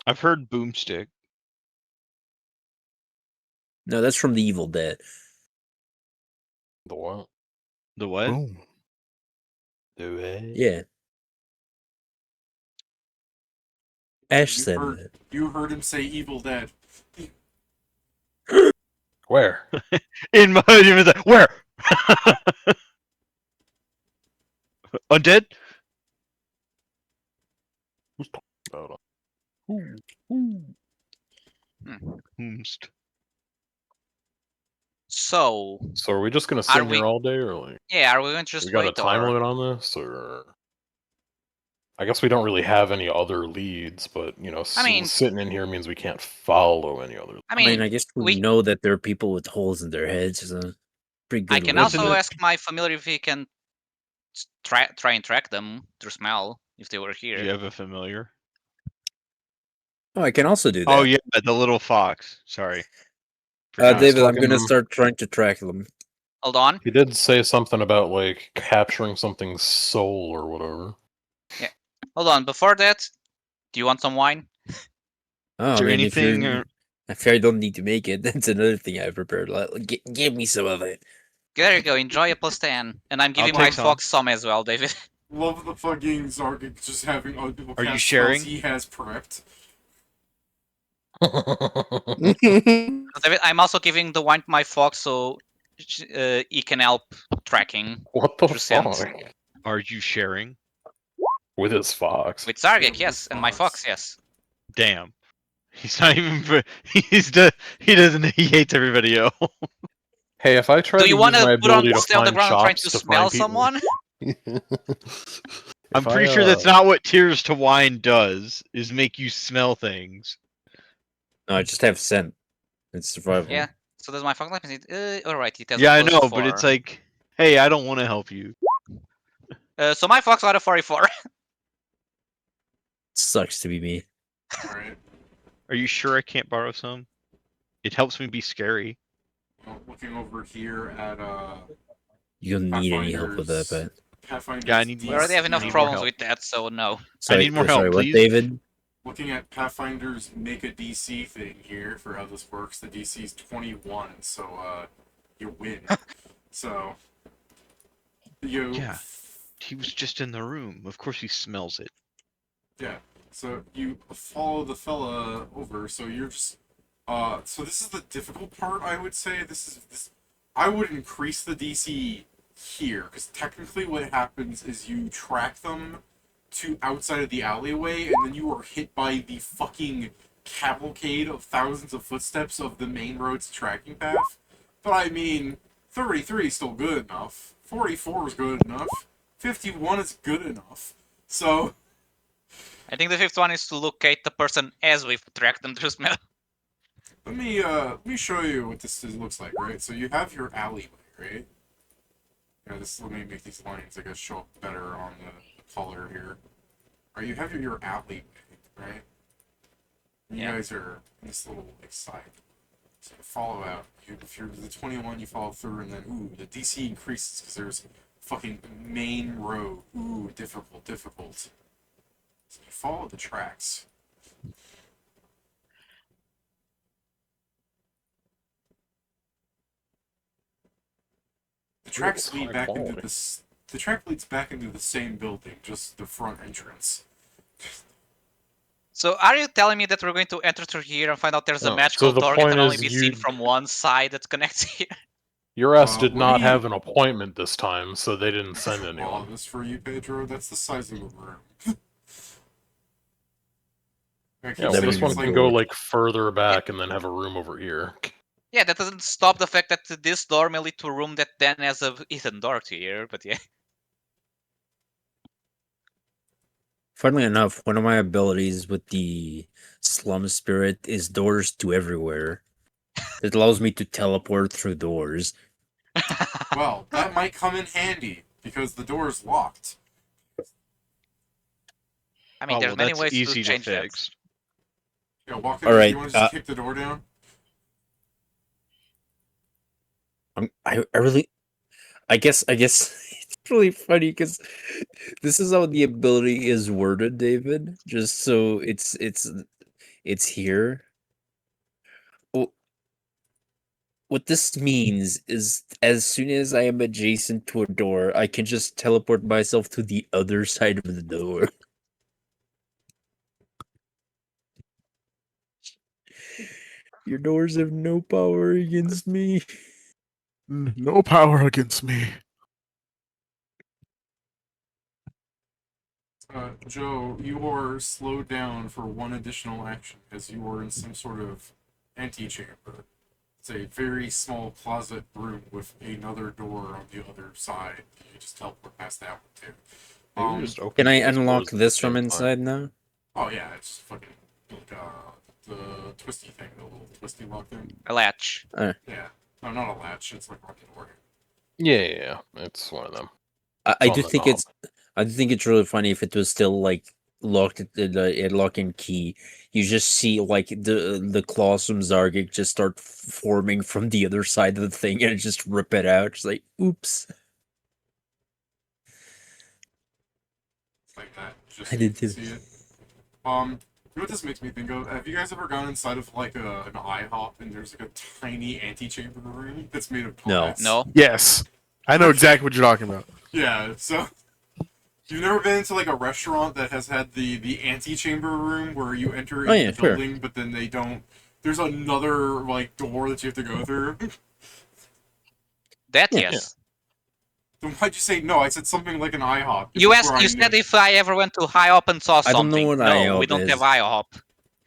I've heard boomstick. No, that's from the Evil Dead. The what? The what? Boom. Yeah. Ash You said heard- it. You heard him say Evil Dead. Where? In my where? Undead? About Whomst. So, So are we just gonna sit Are here we- all day, or like yeah, are we going to just we got a wait time or... limit on this, or I guess we don't really have any other leads, but I mean- sitting in here means we can't follow any other. I I mean, mean, I guess we we- know that there are people with holes in their heads. So pretty good. I can way also to- ask my familiar if he can try and track them through smell if they were Do here. you have a familiar? Oh, I can also do that. Oh yeah, the little fox. Sorry. Forgot. David, I'm talking- gonna start trying to track them. Hold on. He did say something about like capturing something's soul or whatever. Hold on. Before that, do you want some wine? Oh, Is there I mean, if anything? you're, if I don't need to make it, that's another thing I prepared. Give me some of it. There you go. Enjoy a +10. And I'm giving take my some. fox some as well, David. Love the fucking Zargik just having other people Are you cast sharing? spells he has prepped. David, I'm also giving the wine to my fox so he can help tracking What the through scent. fuck? Are you sharing? With his fox. With Zargik, With yes, and my fox. fox, yes. Damn. He's not even. He doesn't. He hates everybody else. Hey, if I try Do to you use want my to put on ability to stay on the find ground and trying chops to to smell find people, someone? I'm pretty sure that's not what Tears to Wine does. Is make you smell things. No, I just have scent. It's survival. Yeah. So does my fox like alright, it has Yeah, I plus know, 4. but it's like, hey, I don't want to help you. So my fox got a 44. Sucks to be me. Alright. Are you sure I can't borrow some? It helps me be scary. Well, looking over here at You don't need any help with that, Pathfinder's- but Pathfinder's Yeah, I need We more- already have enough need more problems help. with that, so no. sorry, need more help, sorry, please. What, David? looking at Pathfinder's make a DC thing here for how this works. The DC is 21, so you win. So you Yeah. He was just in the room. Of course he smells it. Yeah. So you follow the fella over. So you're just. So this is the difficult part. I would say this. I would increase the DC here because technically what happens is you track them to outside of the alleyway, and then you are hit by the fucking cavalcade of thousands of footsteps of the main road's tracking path. But I mean, 33 is still good enough. 44 is good enough. 51 is good enough. So. I think the fifth one is to locate the person as we track them through smell. Let me show you what this looks like, right? So you have your alleyway, right? Yeah, let me make these lines, I guess, show up better on the color here. Right, you have your alleyway, right? And you guys are in this little like side. So you follow out. If you're the 21, you follow through, and then ooh, the DC increases because there's fucking main road. Ooh, difficult. So you follow the tracks. The tracks lead back into this. The track leads back into the same building, just the front entrance. So are you telling me that we're going to enter through here and find out there's a No, magical so the door that point can only is be you- seen from one side that connects here? Your ass did what not do you- have an appointment this time, so they didn't send Well, anyone. this for you, Pedro. That's the size of the room. I keep Yeah, well, That saying this would one it's be can cool. go like further back and then have a room over here. Yeah, that doesn't stop the fact that this door may lead to a room that then has a hidden door to here, but yeah. Funnily enough, one of my abilities with the slum spirit is doors to everywhere. It allows me to teleport through doors. Well, that might come in handy because the door is locked. I mean, Oh, there's well, many that's ways easy to to change that. fix. Yeah, walk in. All right, You want to just kick the door down? I guess it's really funny because this is how the ability is worded, David. Just so it's here. Wh- What this means is as soon as I am adjacent to a door, I can just teleport myself to the other side of the door. Your doors have no power against me. No power against me. Joe, you are slowed down for one additional action as you are in some sort of antechamber. It's a very small closet room with another door on the other side. You just teleport past that one too. Maybe just open Can I both unlock doors at this the from same inside time. now? Oh yeah, it's fucking like the twisty thing, the little twisty lock thing. A latch. Yeah. No, not a latch. It's like rocket door. Yeah, it's one of them. I It's do on the think knob. I do think it's really funny if it was still like locked at the lock and key. You just see like the claws from Zargic just start forming from the other side of the thing and just rip it out. Just like, oops, Like that. Just I so you did can too. see it. You know what this makes me think of? Have you guys ever gone inside of like an IHOP and there's like a tiny antechamber room that's made of No. glass? No. Yes, I know exactly what you're talking about. Yeah, so you've never been into like a restaurant that has had the antechamber room where you enter into yeah, the sure. building, but then they don't. There's another like door that you have to go through. That Yeah. yes. Then why'd you say no? I said something like an IHOP. 'cause You that's asked. where You I said knew. if I ever went to IHOP and saw I don't know something. what No, we IHOP don't have is. IHOP.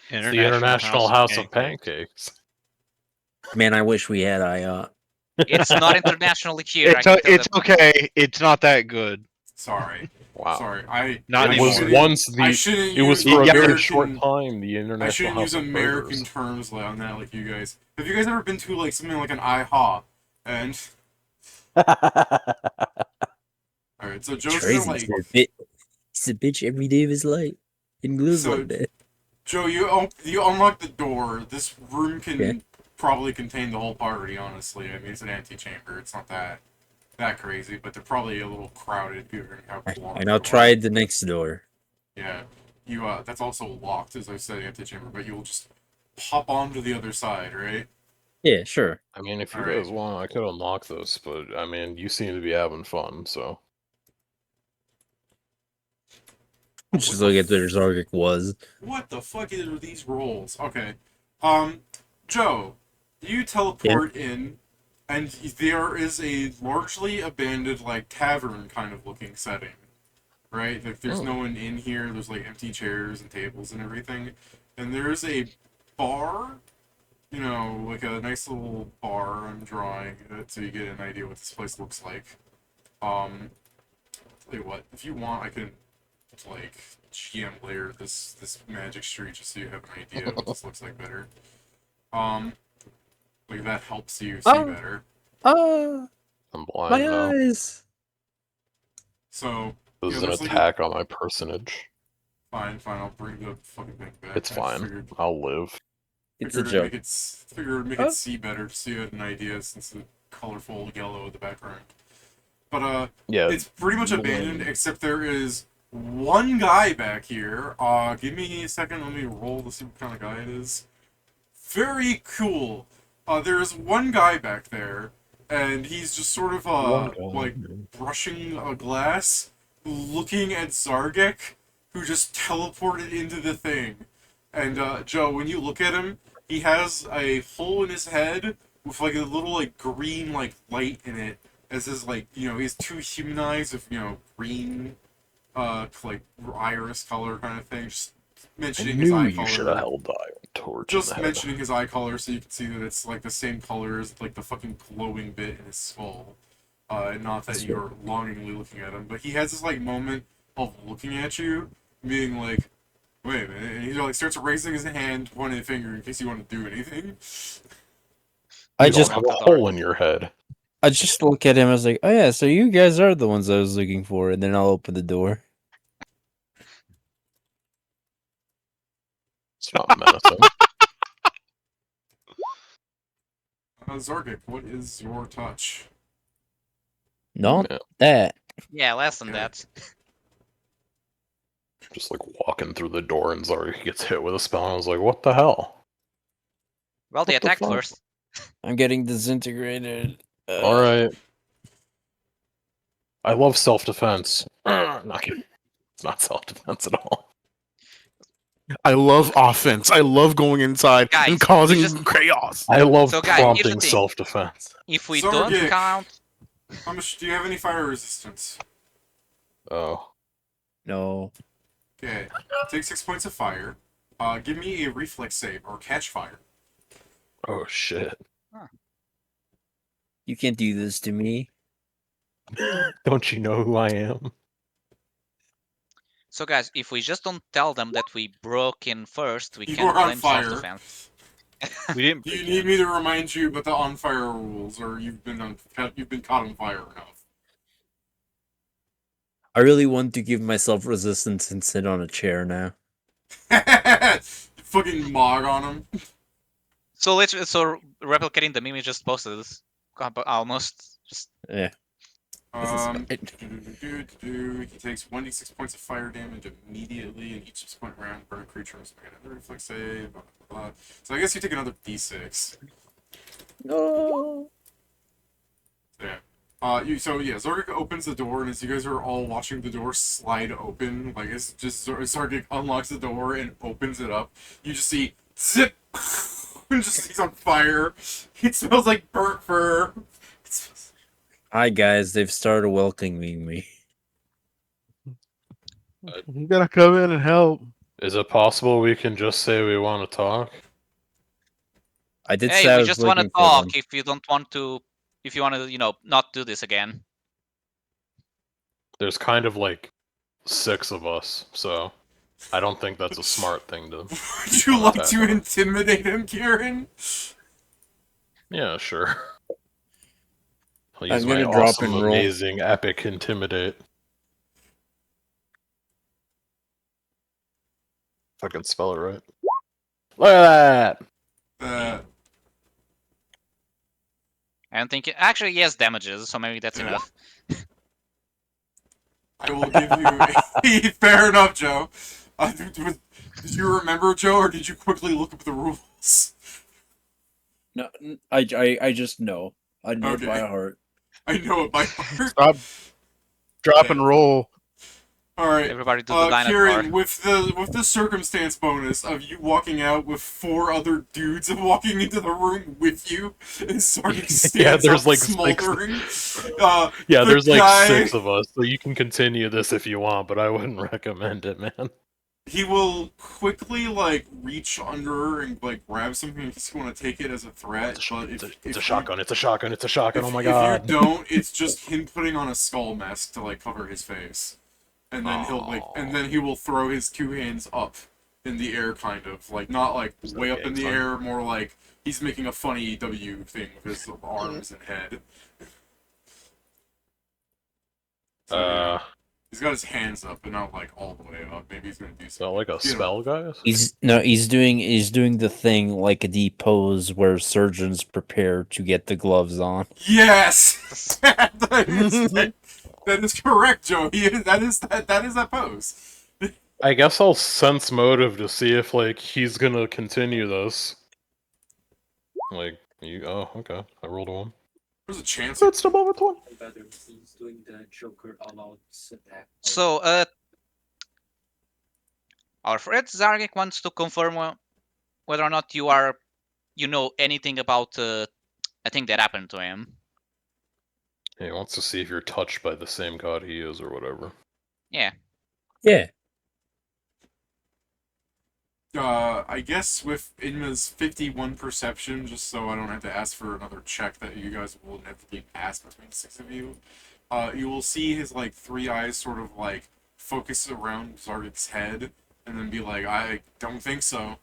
It's the International House of Pancakes. Man, I wish we had IOP. It's not internationally here. I can tell It's that. okay. It's not that good. Sorry. Wow. Sorry. Not I It was anymore. once I the. shouldn't It was use for a very American- short time the I International shouldn't House use of American Burgers. terms on that like you guys. Have you guys ever been to like something like an IHOP? And alright, so Joe's gonna Crazy. like He's a bitch every day of his life. He lives So- like that. Joe, you unlock the door. This room can Yeah. probably contain the whole party, honestly. I mean, it's an antechamber. It's not that crazy, but they're probably a little crowded given how long And I'll they are. try the next door. Yeah. You that's also locked, as I said, antechamber, but you'll just pop onto the other side, right? Yeah, sure. I mean, if you Alright. guys want, I could unlock this, but I mean, you seem to be having fun, so. Just look at where Zargic was. What the fuck are these rolls? Okay. Joe, you teleport in, and there is a largely abandoned, like, tavern kind of looking setting. Right? Like, there's no one in here, there's, like, empty chairs and tables and everything. And there's a bar, you know, like a nice little bar I'm drawing, so you get an idea what this place looks like. Tell you what, if you want, I can, like, GM layer this magic street just so you have an idea of what this looks like better. Like that helps you see better. I'm blind now. eyes. So This is an there's like attack on my personage. fine, I'll bring the fucking thing back. It's I fine. figured I'll live. It's a to joke. make it see better, just so you had an idea since the colorful yellow in the background. But Yeah. it's pretty much abandoned, except there is one guy back here. Give me a second, let me roll to see what kind of guy it is. Very cool. There's one guy back there, and he's just sort of like brushing a glass, looking at Zargic, who just teleported into the thing. And Joe, when you look at him, he has a hole in his head with like a little like green like light in it. As his like, you know, he has two human eyes of, you know, green like iris color kind of thing. Just I mentioning his eye knew you color. should have held the iron torch in Just the head. mentioning his eye color so you can see that it's like the same color as like the fucking glowing bit in his skull. Not that you're longingly looking at him, but he has this like moment of looking at you, being like, wait a minute, and he like starts raising his hand, pointing a finger in case you want to do anything. You don't have a hole in your head. I just look at him. I was like, "Oh yeah, so you guys are the ones I was looking for." And then I'll open the door. It's not menacing. Zargic, what is your touch? Not Yeah. that. Yeah, less than Okay. that. Just like walking through the door and Zarya gets hit with a spell, and I was like, what the hell? Well, they What the attacked fuck? first. I'm getting disintegrated. Alright. I love self-defense. Not kidding. It's not self-defense at all. I love offense. I love going inside Guys, and causing you just- chaos. I love So, guys, here's the prompting thing. self-defense. If we Zargic. don't count, How much do you have any fire resistance? Oh. No. Okay. Take 6 points of fire. Give me a reflex save or catch fire. Oh shit. You can't do this to me. Don't you know who I am? So guys, if we just don't tell them that we broke in first, we You can were on claim fire. self-defense. We didn't. Do you need me to remind you about the on fire rules, or you've been caught on fire enough? I really want to give myself resistance and sit on a chair now. Fucking mog on him. So replicating the meme we just posted is almost just Yeah. This is Um, fine. he takes 1d6 points of fire damage immediately, and each subsequent round, burn creature must make another reflex save. Blah, blah, blah. So I guess you take another d6. No. Yeah. Zorgik opens the door, and as you guys are all watching the door slide open, like it's just Zorgik unlocks the door and opens it up. You just see zip, and just he's on fire. It smells like burnt fur. Hi guys, they've started welcoming me. You gotta come in and help. Is it possible we can just say we want to talk? I did hey, say I we was just want to looking for talk. them. If you don't want to, if you want to, not do this again. There's kind of like 6 of us, so I don't think that's a smart thing to. Would you like to intimidate him, Kieran? Yeah, sure. I'll I'm use my gonna drop awesome, and roll. amazing, epic intimidate. If I can spell it right. Look at that! I don't think actually he has damages, so maybe that's Yeah. enough. I will give you fair enough, Joe. Did you remember, Joe, or did you quickly look up the rules? No, I just know. I know it by Okay. heart. I know it by heart. Stop. Drop and roll. All right, Everybody do the dynamite Kieran, bar. with the circumstance bonus of you walking out with 4 other dudes walking into the room with you, and Sardik stands Yeah, there's up like smoldering. Yeah, The there's like guy- 6 of us, so you can continue this if you want, but I wouldn't recommend it, man. He will quickly like reach under and like grab something in case you want to take it as a threat. But It's a shotgun, it's a shotgun, it's a shotgun, oh my If god. you don't, it's just him putting on a skull mask to like cover his face, and then he will throw his 2 hands up in the air, kind of like not like way up in the air, more like he's making a funny W thing with his arms and head. So, yeah. He's got his hands up, but not like all the way up. Maybe he's gonna do Is that something. like a spell, guys? He's doing the thing like a pose where surgeons prepare to get the gloves on. Yes, that is correct, Joe. That is that pose. I guess I'll sense motive to see if like he's gonna continue this. Like oh, okay. I rolled a 1. There's a chance. That's above a 20. So, our friend Zargik wants to confirm whether or not you know anything about a thing that happened to him. He wants to see if you're touched by the same god he is or whatever. Yeah. Yeah. I guess with Indma's 51 perception, just so I don't have to ask for another check that you guys will inevitably pass between 6 of you, you will see his like 3 eyes sort of like focus around Zardik's head, and then be like, I don't think so.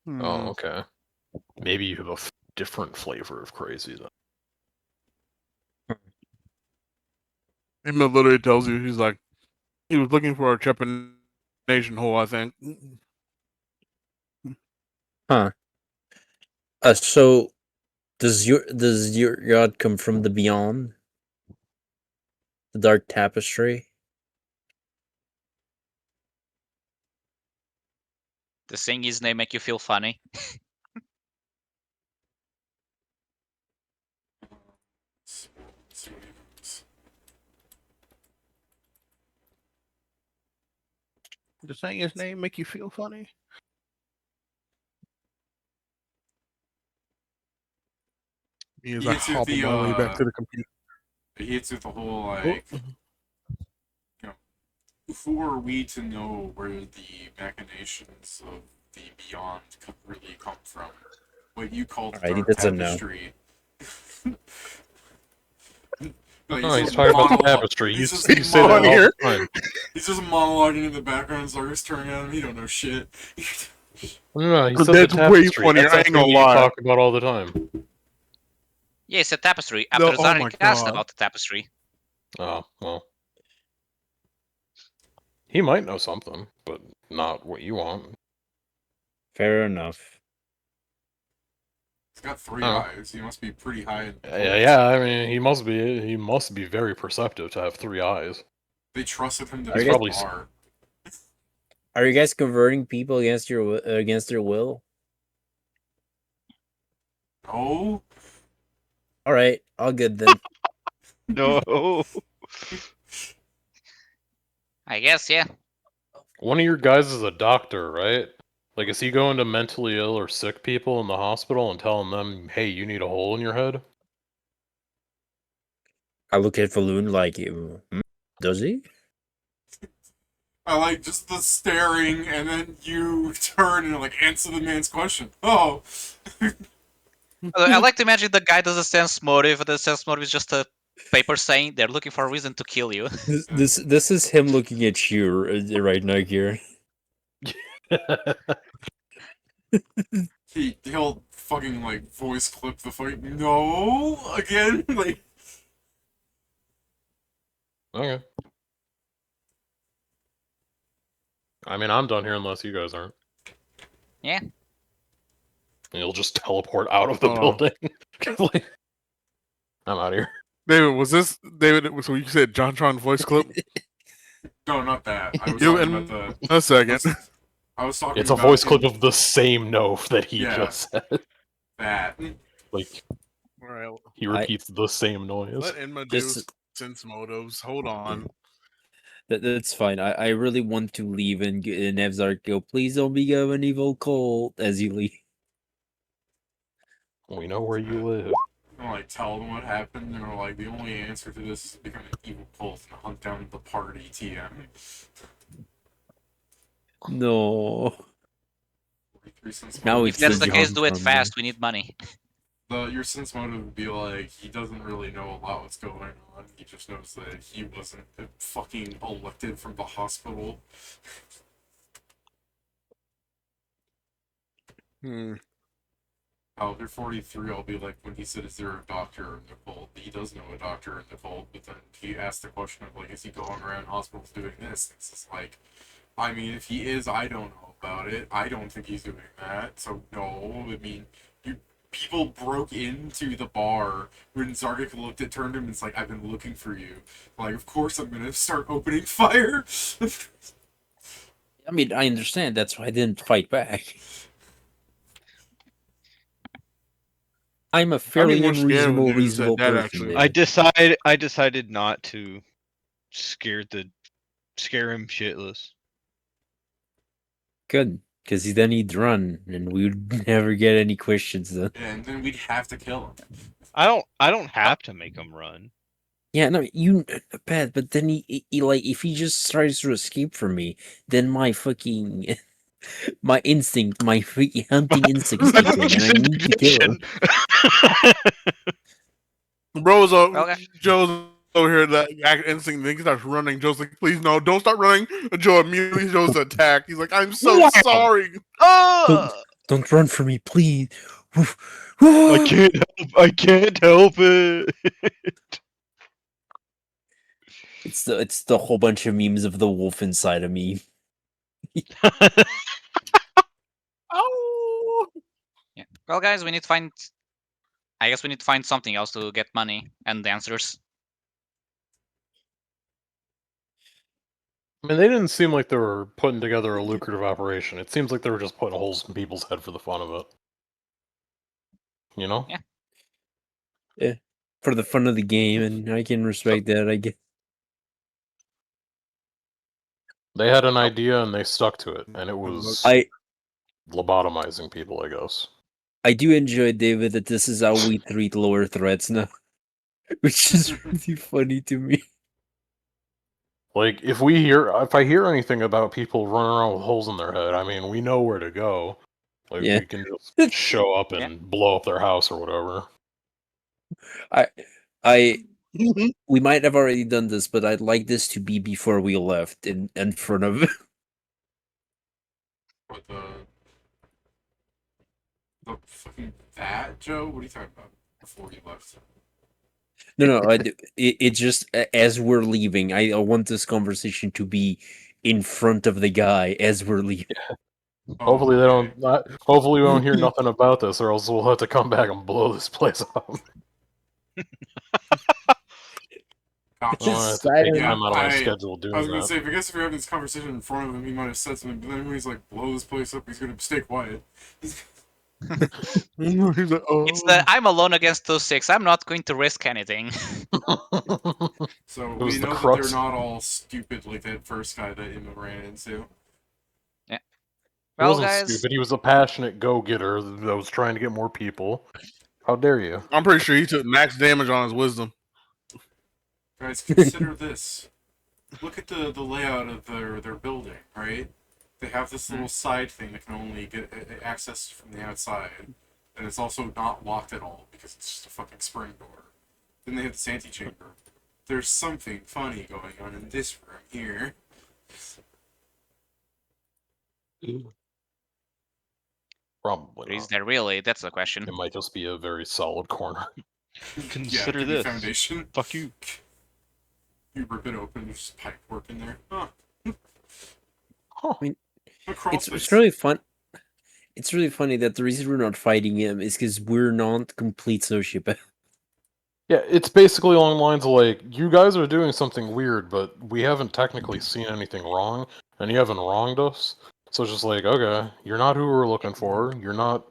Oh, okay. Maybe you have a different flavor of crazy then. Emma literally tells you, he's like, he was looking for a trepanation hole, I think. Huh. So does your god come from the beyond? The dark tapestry? Does saying his name make you feel funny? Does saying his name make you feel funny? He is He like hits you with hopping the, my way back to the computer. He hits with the whole like, who are we to know where the machinations of the beyond could really come from? What you call the Alright, he dark doesn't know. tapestry. Like, No, he's just talking about the monologue- tapestry. He's You just say that all here. the time. He's just monologuing in the background. Zargus turning at him. He don't know shit. No, he But said the that's way tapestry. funnier, That's I a ain't thing gonna you lie. talk about all the time. Yeah, it's a tapestry. No, After oh my Zarek asked God. about the tapestry. Oh, well. He might know something, but not what you want. Fair enough. He's got 3 Oh. eyes. He must be pretty high in the Yeah, I mean, he must be very perceptive to have 3 eyes. They trusted him to Are be you a probably- bar. Are you guys converting people against their will? No? All right, all good then. No. I guess, yeah. One of your guys is a doctor, right? Like, is he going to mentally ill or sick people in the hospital and telling them, hey, you need a hole in your head? I look at Falloon like, does he? I like just the staring, and then you turn and like answer the man's question. Oh, I like to imagine the guy doesn't sense motive, but the sense motive is just a paper saying they're looking for a reason to kill you. This is him looking at you right now, Kieran. he'll fucking like voice clip the fight. No, again, like Okay. I mean, I'm done here unless you guys aren't. Yeah. And you'll just teleport out of the Oh. building. Like, I'm out of here. David, was this David? So you said JonTron voice clip? no, not that. I was You talking in about the. a second. I was talking. It's a about voice him- clip of the same note that he Yeah. just said. that. Like, All right, he repeats the same noise. let Indma do Just- sense motives. Hold on. That's fine. I really want to leave and Nevzark go, please don't become an evil cult as you leave. We know where you live. And like tell them what happened. They were like, the only answer to this is to become an evil cult and hunt down the party TM. No. 43 cents Now motive. If it's that's the the case, John do it from fast. We need money. Your sense motive would be like, he doesn't really know a lot what's going on. He just knows that he wasn't fucking elected from the hospital. Oh, if you're 43, I'll be like, when he said, is there a doctor in the cult? He does know a doctor in the cult, but then he asked the question of, like, is he going around hospitals doing this? It's just like, I mean, if he is, I don't know about it. I don't think he's doing that, so no. I mean, people broke into the bar when Zargik looked at turned him and it's like, I've been looking for you. Like, of course I'm gonna start opening fire. I mean, I understand. That's why I didn't fight back. I'm a fairly more scared when unreasonable, you said reasonable that, person. actually. David. I decided not to scare him shitless. Good, because then he'd run, and we would never get any questions then. And then we'd have to kill him. I don't have to make him run. Yeah, no, you bad, but then he like if he just tries to escape from me, then my fucking my instinct, my freaking hunting instinct kicks in, and I need to kill him. Bro's Okay. Joe's over here that instinct thing. He starts running. Joe's like, please no, don't start running. And Joe immediately shows the attack. He's like, I'm so Wow. sorry. Don't run from me, please. I can't help it. It's the whole bunch of memes of the wolf inside of me. Oh. Yeah. Well, guys, we need to find. I guess we need to find something else to get money and answers. I mean, they didn't seem like they were putting together a lucrative operation. It seems like they were just putting holes in people's head for the fun of it. You know? Yeah. For the fun of the game, and I can respect that, I guess. They had an idea and they stuck to it, and it was I lobotomizing people, I guess. I do enjoy, David, that this is how we treat lower threats now. Which is really funny to me. Like, if I hear anything about people running around with holes in their head, I mean, we know where to go. Like, Yeah. we can just show up and blow up their house or whatever. I We might have already done this, but I'd like this to be before we left in front of. What the fucking that, Joe? What are you talking about? Before you left. No, it just as we're leaving. I want this conversation to be in front of the guy as we're leaving. Oh, Hopefully they okay. don't. Hopefully we won't hear nothing about this, or else we'll have to come back and blow this place up. I Gotcha. don't want to have to take Silent- time out of my I schedule doing I was gonna that. say, if you're having this conversation in front of him, he might have said something, but then when he's like, blow this place up, he's gonna stay quiet. He's like, oh. It's the I'm alone against those six. I'm not going to risk anything. So It we was the know that crux. they're not all stupid like that first guy that Indma ran into. He Well, wasn't guys, stupid. He was a passionate go-getter that was trying to get more people. How dare you? I'm pretty sure he took max damage on his wisdom. Guys, consider this. Look at the layout of their building, right? They have this little side thing that can only get accessed from the outside. And it's also not locked at all because it's just a fucking spring door. Then they have this antechamber. There's something funny going on in this room here. Probably is not. there really? That's the question. It might just be a very solid corner. Consider yeah, this. Foundation. Fuck you. You rip it open, there's just pipe work in there. Huh. Huh. I mean, A crawl it's space. really fun. It's really funny that the reason we're not fighting him is because we're not complete sociopaths. Yeah, it's basically along the lines of like, you guys are doing something weird, but we haven't technically seen anything wrong, and you haven't wronged us. So it's just like, okay, you're not who we're looking for. You're not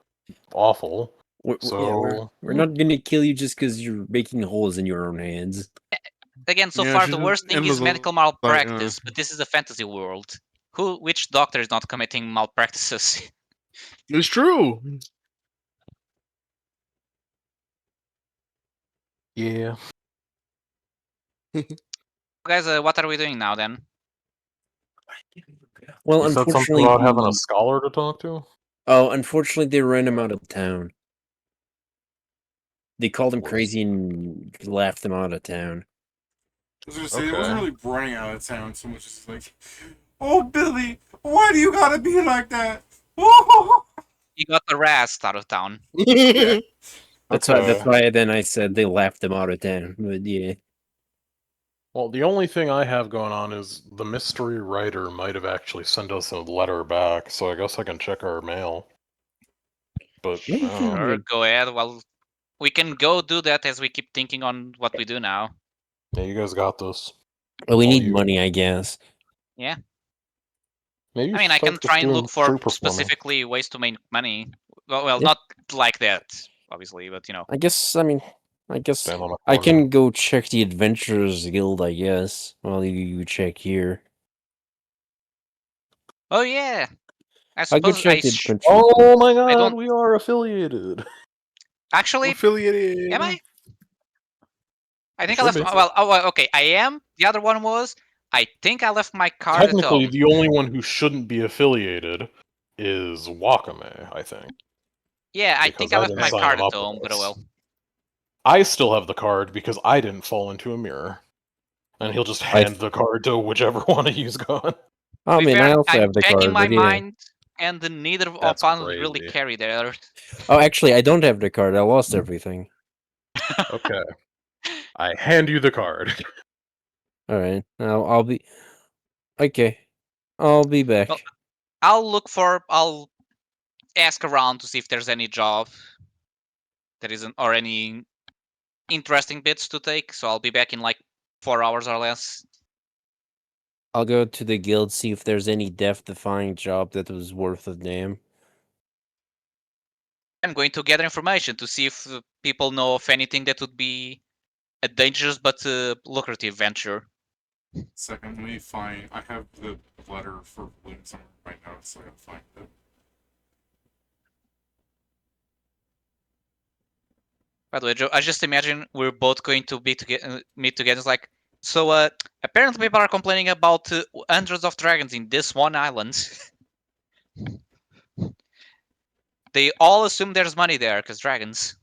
awful. So We're not gonna kill you just because you're making holes in your own hands. Again, so Yeah, far she's the worst thing Indma's is medical like, malpractice, but this is a fantasy world. Which doctor is not committing malpractices? it's true. yeah, Guys, what are we doing now then? Well, you said something unfortunately, about having a scholar to talk to. unfortunately, they ran him out of town. They called him Was- crazy and laughed him out of town. I was gonna say, it wasn't Okay. really running out of town so much as like, oh, Billy, why do you gotta be like that? Oh! He got harassed out of town. That's Okay. why then I said they laughed him out of town. But yeah. Well, the only thing I have going on is the mystery writer might have actually sent us a letter back, so I guess I can check our mail. But I don't know. Sure, go ahead. Well, we can go do that as we keep thinking on what we do now. Yeah, you guys got this. Well, we All need you. money, I guess. Maybe you I mean, should I can start try just and doing look for trooper plumbing. specifically ways to make money. Well, Yeah. not like that, obviously, but you know. I guess Stand on a I corner. can go check the Adventurers Guild, I guess, while you check here. Oh yeah, I I'll go suppose check the Adventurers Oh Guild. my I god, don't- we are affiliated. actually. Affiliated. Am I? I think I Should left. be. Well, oh, okay, I am. The other one was. I think I left my card at Technically, home. the only one who shouldn't be affiliated is Wakame, I think. Yeah, I because think I I left didn't my sign card him at up with home, but oh us. well. I still have the card because I didn't fall into a mirror. And he'll just hand the card to whichever one of you's gone. I To be mean, fair, I also I'm have the checking card, my but yeah. mind, and neither of That's us really crazy. carry there. Oh, actually, I don't have the card. I lost everything. Okay. I hand you the card. All right, I'll be okay. I'll be back. Well, I'll ask around to see if there's any job that isn't, or any interesting bits to take. So I'll be back in like 4 hours or less. I'll go to the guild, see if there's any death-defying job that was worth a damn. I'm going to gather information to see if people know of anything that would be a dangerous but lucrative venture. Secondly, fine. I have the letter for Bloom somewhere right now, so I gotta find it. By the way, Joe, I just imagine we're both going to be meet together. It's like, so apparently people are complaining about hundreds of dragons in this one island. They all assume there's money there because dragons.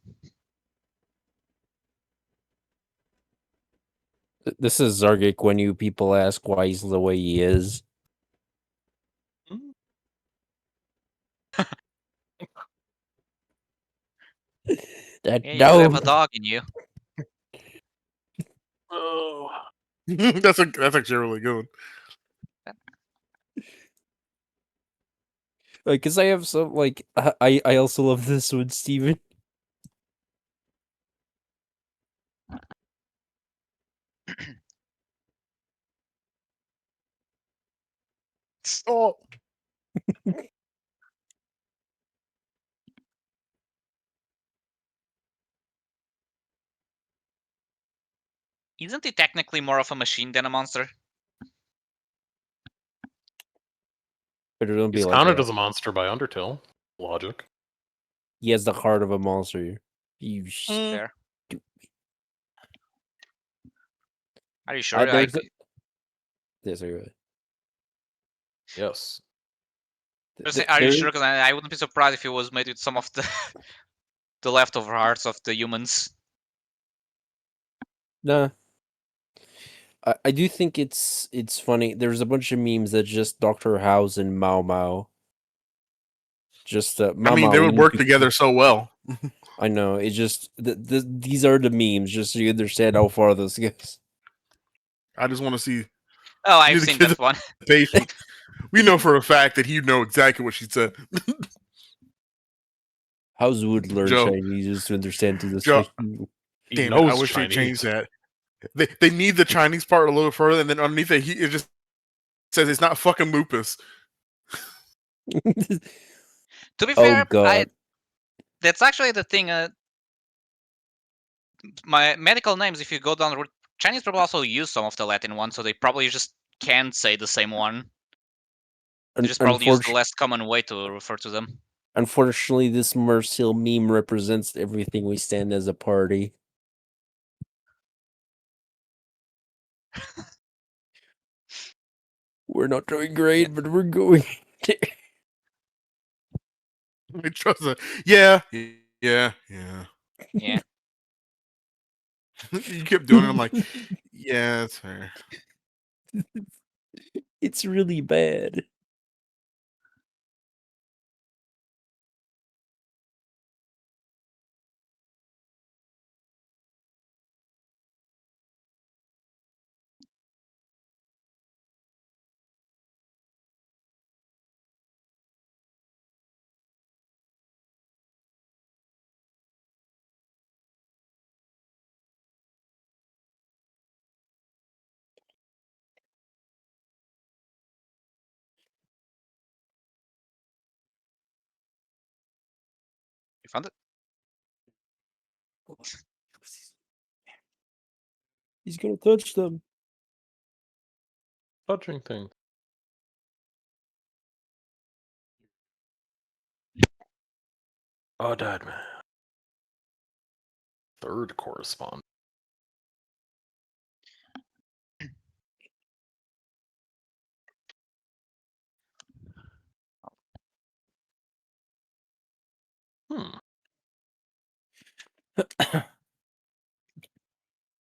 This is Zargic when you people ask why he's the way he is. That Yeah, you do have a dog. dog in you. Oh. that's actually a really good one. Like, cause I have some like I also love this one, Steven. Oh, Isn't he technically more of a machine than a monster? But it'll be He's like counted a, as a monster by Undertale logic. he has the heart of a monster. You Fair. Are you I sure? there's a, yes, Yes. Are you there, sure? Because I wouldn't be surprised if it was made with some of the the leftover hearts of the humans. nah. I do think it's funny. There's a bunch of memes that just Dr. House and Mao Mao. Just Mao I mean, Mao. they would work together so well. I know. It just these are the memes, just so you understand how far this goes. I just want to see. Oh, You I've need to seen get that one. patient. We know for a fact that he'd know exactly what she said. House would learn Joe. Chinese just to understand to this. Joe. He Damn it! I knows wish Chinese. they changed that. They need the Chinese part a little further, and then underneath it, it just says it's not fucking lupus. To be Oh fair, god. that's actually the thing. My medical names, if you go down the route, Chinese people also use some of the Latin ones, so they probably just can't say the same one. They just probably use the less common way to refer to them. Unfortunately, this Mercil meme represents everything we stand as a party. We're not doing great, but we're going. I trust it. Yeah. Yeah. You kept doing it. I'm like, yeah, that's fair. It's really bad. You found it? He's gonna touch them. Touching things. Oh, Dad, man. Third correspondent.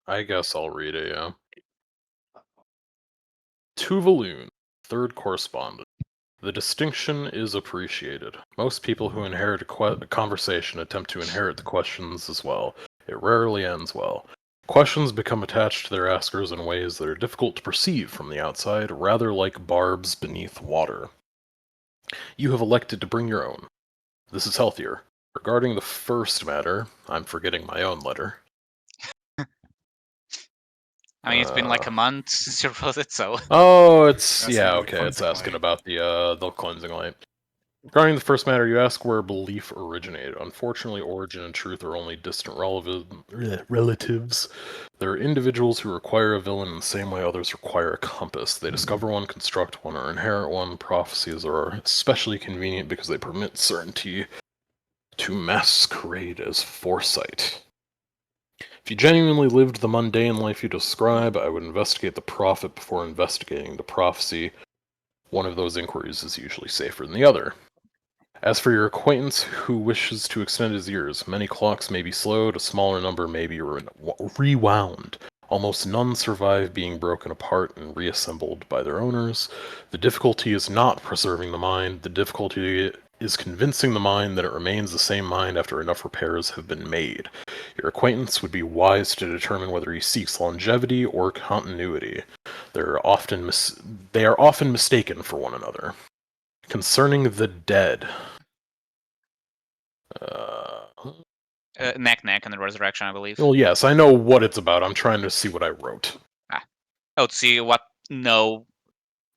I guess I'll read it, yeah. Tuvalu, third correspondent. The distinction is appreciated. Most people who inherit a conversation attempt to inherit the questions as well. It rarely ends well. Questions become attached to their askers in ways that are difficult to perceive from the outside, rather like barbs beneath water. You have elected to bring your own. This is healthier. Regarding the first matter, I'm forgetting my own letter. I mean, it's been like a month since you wrote it, so. Oh, it's Asking yeah, for the okay. It's cleansing asking light. about the cleansing light. Regarding the first matter, you ask where belief originated. Unfortunately, origin and truth are only distant relatives. There are individuals who require a villain in the same way others require a compass. They discover one, construct one, or inherit one. Prophecies are especially convenient because they permit certainty to masquerade as foresight. If you genuinely lived the mundane life you describe, I would investigate the prophet before investigating the prophecy. One of those inquiries is usually safer than the other. As for your acquaintance who wishes to extend his years, many clocks may be slowed, a smaller number may be rewound. Almost none survive being broken apart and reassembled by their owners. The difficulty is not preserving the mind, the difficulty is convincing the mind that it remains the same mind after enough repairs have been made. Your acquaintance would be wise to determine whether he seeks longevity or continuity. They are often mistaken for one another. Concerning the dead. Neck and the resurrection, I believe. Well, yes, I know what it's about. I'm trying to see what I wrote. Oh, to see what no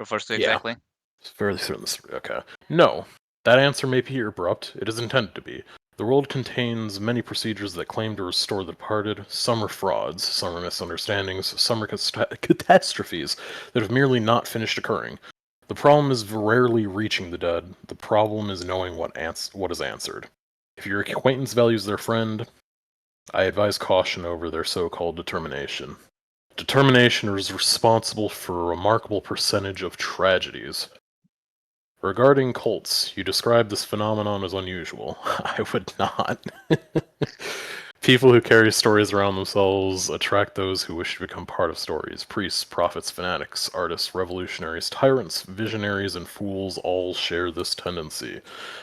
refers to exactly. It's fairly certain this. Okay. No. That answer may be abrupt. It is intended to be. The world contains many procedures that claim to restore the departed. Some are frauds, some are misunderstandings, some are catastrophes that have merely not finished occurring. The problem is rarely reaching the dead. The problem is knowing what is answered. If your acquaintance values their friend, I advise caution over their so-called determination. Determination is responsible for a remarkable percentage of tragedies. Regarding cults, you describe this phenomenon as unusual. I would not. People who carry stories around themselves attract those who wish to become part of stories. Priests, prophets, fanatics, artists, revolutionaries, tyrants, visionaries, and fools all share this tendency.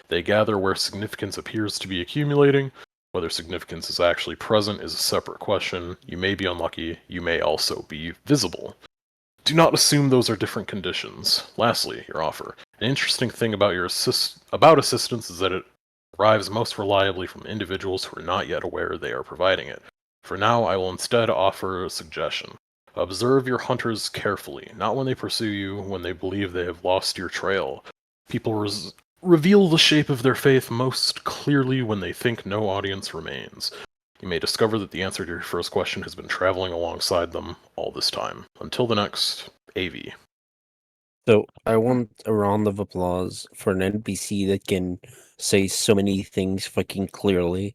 They gather where significance appears to be accumulating. Whether significance is actually present is a separate question. You may be unlucky, you may also be visible. Do not assume those are different conditions. Lastly, your offer. An interesting thing about assistance is that it arrives most reliably from individuals who are not yet aware they are providing it. For now, I will instead offer a suggestion. Observe your hunters carefully, not when they pursue you, when they believe they have lost your trail. People reveal the shape of their faith most clearly when they think no audience remains. You may discover that the answer to your first question has been traveling alongside them all this time. Until the next, AV. So I want a round of applause for an NPC that can say so many things fucking clearly.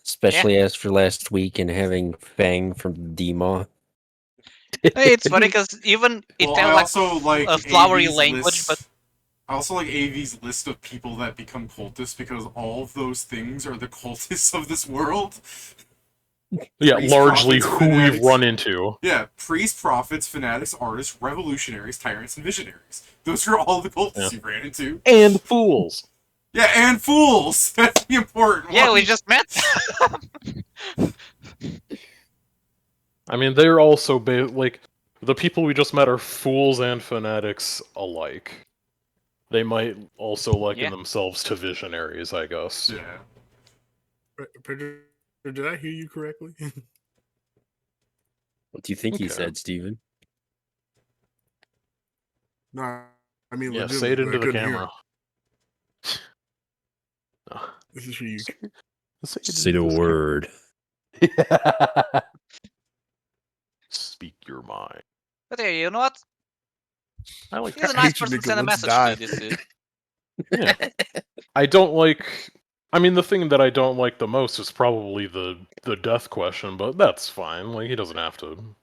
Especially after last week and having Fang from Dima. Hey, it's funny because even it Well, felt I like also like a flowery AV's language, list. but I also like AV's list of people that become cultists because all of those things are the cultists of this world. Yeah, Priests, largely prophets, who we've fanatics. run into. Yeah, priests, prophets, fanatics, artists, revolutionaries, tyrants, and visionaries. Those are all the cultists you ran into. And fools. Yeah, and fools! That's the important yeah, one. we just met. I mean, they're also like the people we just met are fools and fanatics alike. They might also liken Yeah. themselves to visionaries, I guess. Yeah. Did I hear you correctly? What do you think he Okay. said, Steven? No, I mean Yeah, say it legitimately, into I the couldn't hear camera. him. This is for you. Say the word. Speak your mind. But hey, you know what? I like He's a that. nice hate you, person to Nick, send a let's message die. to this. Yeah. I don't like. I mean, the thing that I don't like the most is probably the death question, but that's fine. Like, he doesn't have to.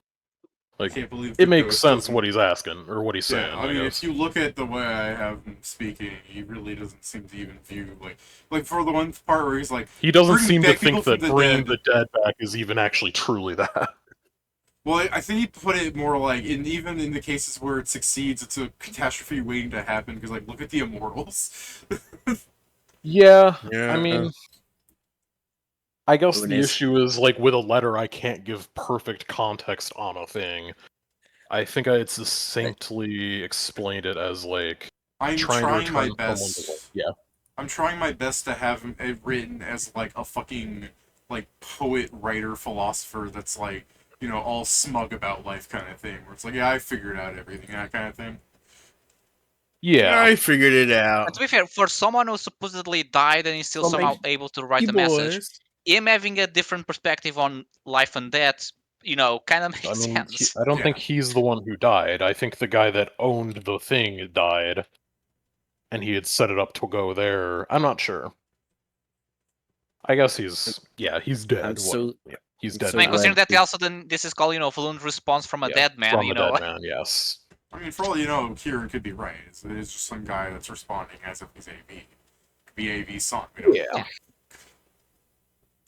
Like, Can't believe it the makes ghost sense doesn't- what he's asking or what he's saying. Yeah, I mean, guess. if you look at the way I have him speaking, he really doesn't seem to even view like for the one part where he's like, He doesn't bringing seem to back people think that from the bringing dead. the dead back is even actually truly that. Well, I think he put it more like, even in the cases where it succeeds, it's a catastrophe waiting to happen. Because like, look at the immortals. Yeah, Yeah. I mean, I guess When the is- issue is, like, with a letter, I can't give perfect context on a thing. I think I succinctly explained it as, like, I'm trying to trying my return someone to best. life. Yeah. I'm trying my best to have it written as like a fucking like poet, writer, philosopher that's like, you know, all smug about life kind of thing. Where it's like, yeah, I figured out everything, that kind of thing. Yeah. I figured it And out. to be fair, for someone who supposedly died and is still Well, somehow like, able to write Hey, a message, boys. him having a different perspective on life and death, you know, kind of I makes mean, sense. I don't Yeah. think he's the one who died. I think the guy that owned the thing died, and he had set it up to go there. I'm not sure. I guess he's dead. I'm so- Yeah, he's I'm dead. so I mean, now. considering glad that he also then this is called, you know, Floon's response from a Yeah, dead man, from you a know. dead man. Yes. I mean, for all you know, Kieran could be right. It's just some guy that's responding as if he's AV. Could be AV's son. We don't know. Yeah.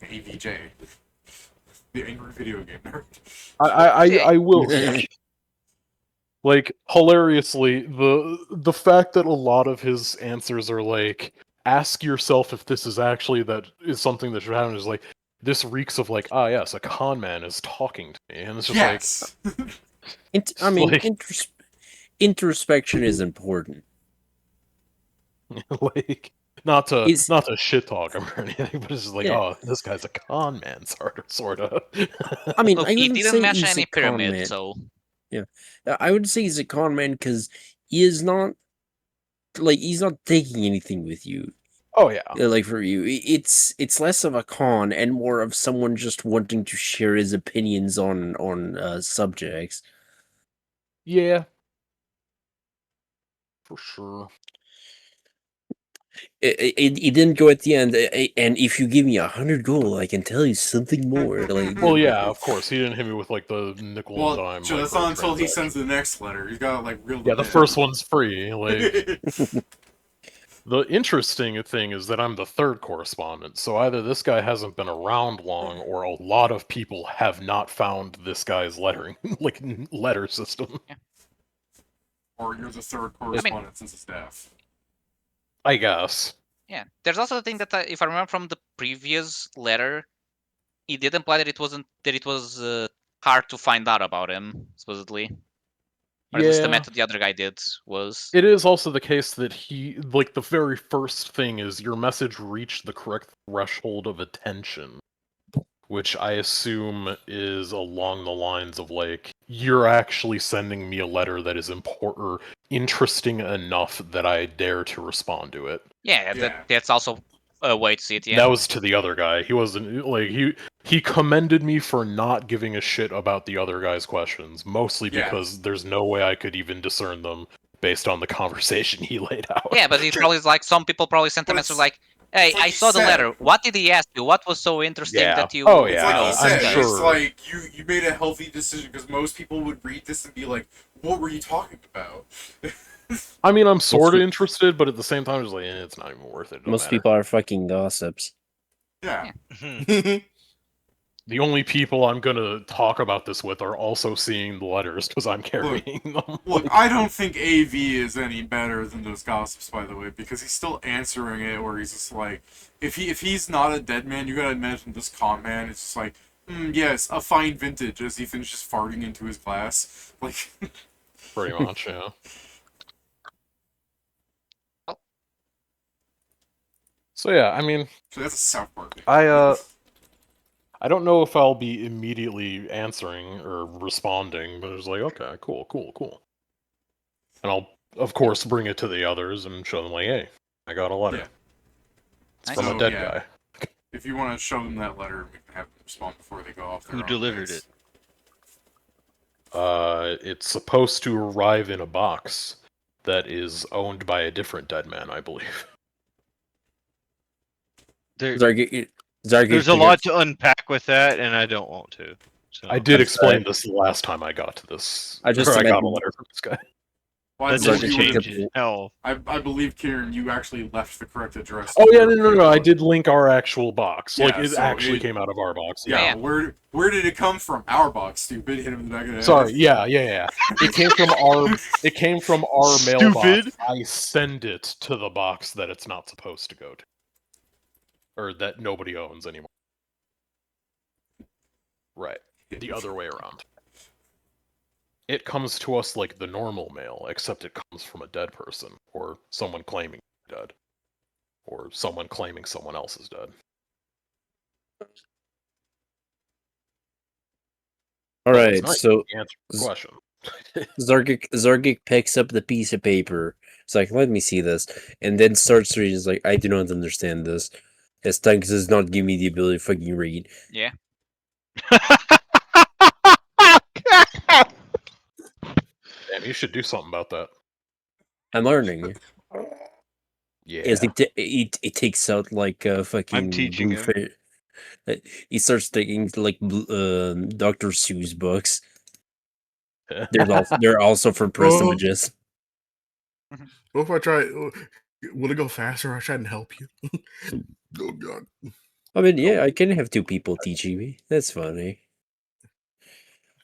AVJ. The angry video game nerd. I will say, like, hilariously, the fact that a lot of his answers are like, ask yourself if this is actually that is something that should happen, is like, this reeks of like, yes, a con man is talking to me, and it's just Yes. I mean, like- introspection is important. like not to Is- shit talk him or anything, but it's just like, Yeah. oh, this guy's a con man, sort of. I mean, Look, I he wouldn't didn't say mention he's any a con pyramid, man. so I would say he's a con man because he is not like he's not taking anything with you. Oh yeah, Like for you, it's less of a con and more of someone just wanting to share his opinions on subjects. yeah, for sure. It didn't go at the end, and if you give me 100 gold, I can tell you something more. Like, Well, yeah, of course, he didn't hit me with like the nickel and Well, dime. so that's not until he microtransaction. sends the next letter. He's got like real. Yeah, the first one's free. Like, the interesting thing is that I'm the third correspondent, so either this guy hasn't been around long, or a lot of people have not found this guy's lettering, like letter system. Or you're the third correspondent since the staff. I guess. yeah. There's also the thing that if I remember from the previous letter, he did imply that it was hard to find out about him, supposedly. Or at least the method the other guy did was. It is also the case that he, like, the very first thing is your message reached the correct threshold of attention, which I assume is along the lines of, like, you're actually sending me a letter that is important or interesting enough that I dare to respond to it. Yeah. That's also a way to see it. Yeah. That was to the other guy. He wasn't, like, he commended me for not giving a shit about the other guy's questions, mostly because there's no way I could even discern them based on the conversation he laid out. Yeah, but he probably is like some people probably sent a message like, "Hey, like I you saw the said. letter. What did he ask you? What was so interesting Yeah. that you?" Oh, It's yeah, like he said. I'm It's sure. like you made a healthy decision because most people would read this and be like, "What were you talking about?" I mean, I'm sort of interested, but at the same time, it's like, it's not even worth it. It don't most matter. people are fucking gossips. Yeah. The only people I'm gonna talk about this with are also seeing the letters because I'm carrying them. Look, I don't think AV is any better than those gossips, by the way, because he's still answering it, or he's just like, if he's not a dead man, you gotta imagine this con man. It's just like, yes, a fine vintage, as he finishes farting into his glass. Like, Pretty much, yeah. So yeah, I mean, so that's a South Park thing. I don't know if I'll be immediately answering or responding, but it's like, okay, cool. And I'll, of course, bring it to the others and show them, like, hey, I got a letter. Yeah. It's Nice. from So, a dead yeah. guy. If you want to show them that letter, we can have them respond before they go off. Who delivered it? It's supposed to arrive in a box that is owned by a different dead man, I believe. There's Zargate a lot to unpack with that, and I don't want to. So. I did I'm explain sorry. this the last time I got to this. I just or I got a imagine- letter from this guy. Well, I That Zargate doesn't believe, took change a- it. Hell, I believe, Kieran, you actually left the correct address. Oh yeah, no. I did link our actual box. Like Yeah, it so actually it- came out of our box. Yeah, Yeah. where did it come from? Our box, stupid. Hit him in the back of the head. Sorry. Yeah. It came from our. It came from our mailbox. Stupid. I send it to the box that it's not supposed to go to, or that nobody owns anymore. Right. The other way around. It comes to us like the normal mail, except it comes from a dead person, or someone claiming dead, or someone claiming someone else is dead. All But right, it's nice so to answer the question. Zargik picks up the piece of paper. It's like, let me see this, and then starts reading. It's like, I do not understand this. As Tanks does not give me the ability to fucking read. Yeah. Damn, you should do something about that. I'm learning. Yeah. As it takes out like a fucking. teaching blue him. He starts taking like Dr. Seuss books. They're also for press Oh. images. What if I try? Will it go faster? I try and help you. Oh god. I mean, yeah, I can have two people teaching me. That's funny.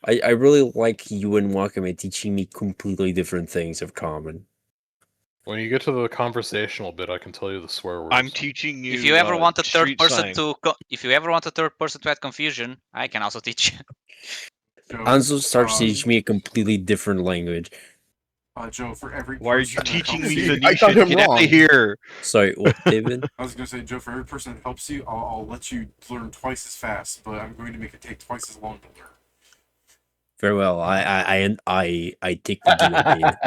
I really like you and Wakame teaching me completely different things of common. When you get to the conversational bit, I can tell you the swear words. I'm teaching you. If you ever want a third street person slang. if you ever want a third person to add confusion, I can also teach you. Joe, Anzo starts uh, teaching me a completely different language. Joe, for every Why are you person that teaching helps me you, the I got niche? him Get out wrong. of here. Sorry, what, David? I was gonna say, Joe, for every person that helps you, I'll let you learn twice as fast, but I'm going to make it take twice as long to learn. Very well. I take the deal here.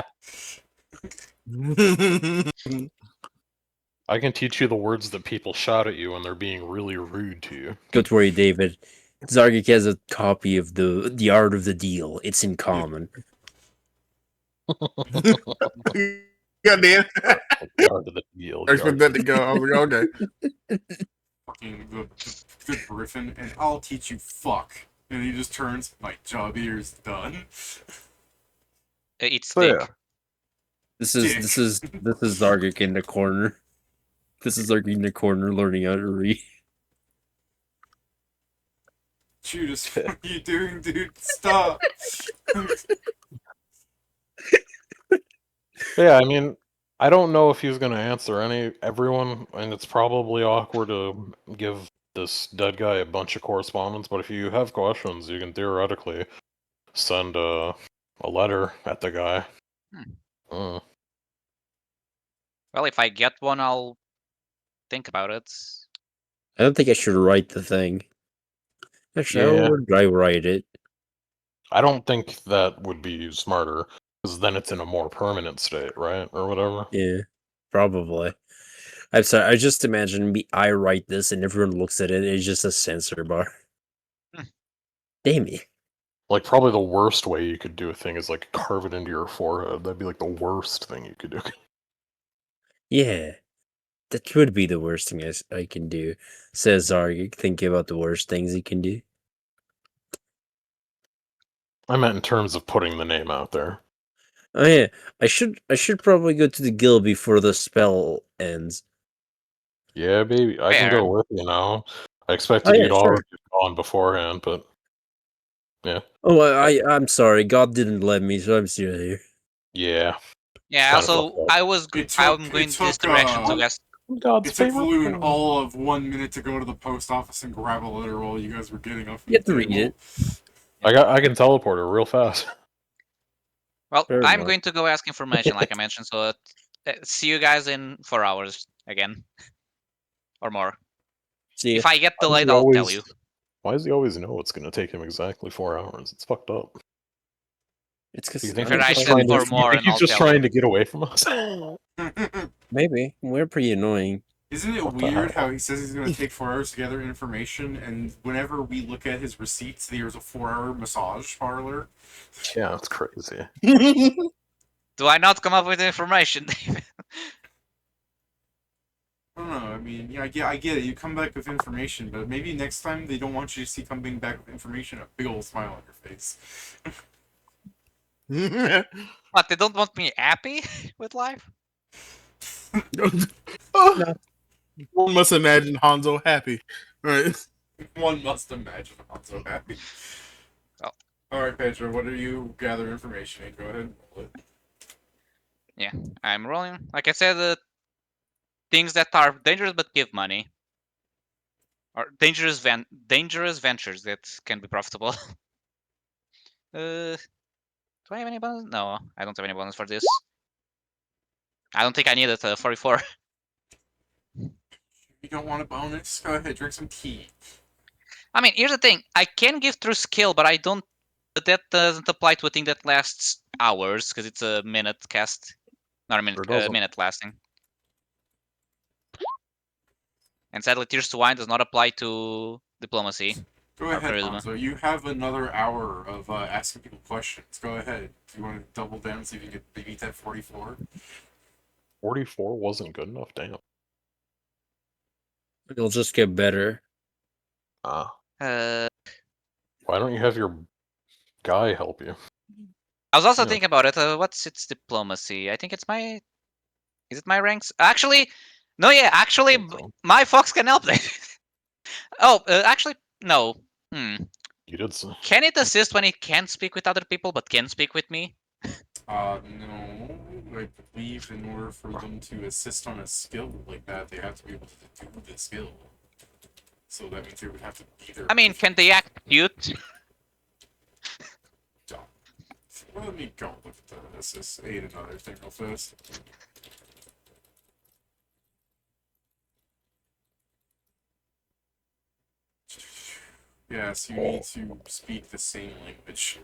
I can teach you the words that people shout at you when they're being really rude to you. Don't worry, David. Zargik has a copy of the art of the deal. It's in common. Goddamn. Part of the deal. I expect that to go. I was like, okay. Fucking good Griffin, and I'll teach you fuck. And he just turns, my job here is done. It's So, dick. yeah. This is Zargik in the corner. This is Zargik in the corner learning how to read. Judas, what are you doing, dude? Stop! Yeah, I mean, I don't know if he's gonna answer everyone, and it's probably awkward to give this dead guy a bunch of correspondence. But if you have questions, you can theoretically send a letter at the guy. Well, if I get one, I'll think about it. I don't think I should write the thing. Actually, Yeah. how would I write it? I don't think that would be smarter, because then it's in a more permanent state, right, or whatever. Yeah, probably. I'm sorry. I just imagine I write this and everyone looks at it. It's just a censor bar. Damn it. Like, probably the worst way you could do a thing is like carve it into your forehead. That'd be like the worst thing you could do. Yeah, that would be the worst thing I can do. Says Zargik, thinking about the worst things he can do. I meant in terms of putting the name out there. Oh yeah, I should probably go to the guild before the spell ends. Yeah, baby, I can Fair. go with you now. I expected yeah, you'd sure. already gone beforehand, but yeah. Oh, I'm sorry. God didn't let me, so I'm still here. Yeah. Yeah. Kinda Also, fucked up. I'm going this direction to guess. God's It took favorite Fluin thing. all of 1 minute to go to the post office and grab a letter while you guys were getting up from You have the to read table. it. I can teleport her real fast. Well, Fair I'm enough. going to go ask information, like I mentioned. So, see you guys in 4 hours again, or more. See ya. If I get Why does delayed, he I'll always- tell you. Why does he always know it's gonna take him exactly 4 hours? It's fucked up. It's Do you because think Fair, he's I just said trying for to, more, you think and he's I'll just tell trying you. to get away from us? maybe we're pretty annoying. Isn't it What the weird hell? how he says he's going to take 4 hours to gather information, and whenever we look at his receipts, there's a 4-hour massage parlor? Yeah, it's crazy. Do I not come up with information, David? I don't know. I mean, yeah, I get it. You come back with information, but maybe next time they don't want you to see coming back with information a big old smile on your face. What? They don't want me happy with life? Oh, one must imagine Hanzo happy. Right. One must imagine I'm so happy. Oh. All right, Pedro. What are you gather information? Go ahead and roll it. Yeah, I'm rolling. Like I said, things that are dangerous but give money, or dangerous ventures that can be profitable. Do I have any bonus? No, I don't have any bonus for this. I don't think I need it. 44. You don't want a bonus? Go ahead, drink some tea. I mean, here's the thing. I can give through skill, but I don't. But that doesn't apply to a thing that lasts hours because it's a minute cast, not a minute. Sure doesn't. Minute lasting. And sadly, Tears to Wine does not apply to diplomacy. Go Or ahead, charisma. Hanzo. You have another hour of asking people questions. Go ahead. Do you want to double down and see if you can beat that 44? 44 wasn't good enough, damn. It'll just get better. Ah. Uh, Why don't you have your guy help you? I was also Yeah. thinking about it. What's its diplomacy? I think it's my. Is it my ranks? Actually, no. Yeah, actually, Think so. my fox can help them. Oh, actually, no. You did so. Can it assist when it can't speak with other people but can speak with me? No. I believe in order for them to assist on a skill like that, they have to be able to do the skill. So that means they would have to be there. I mean, can they act cute? Let me go look at the assist aid another thing real fast. Yes, you need to speak the same language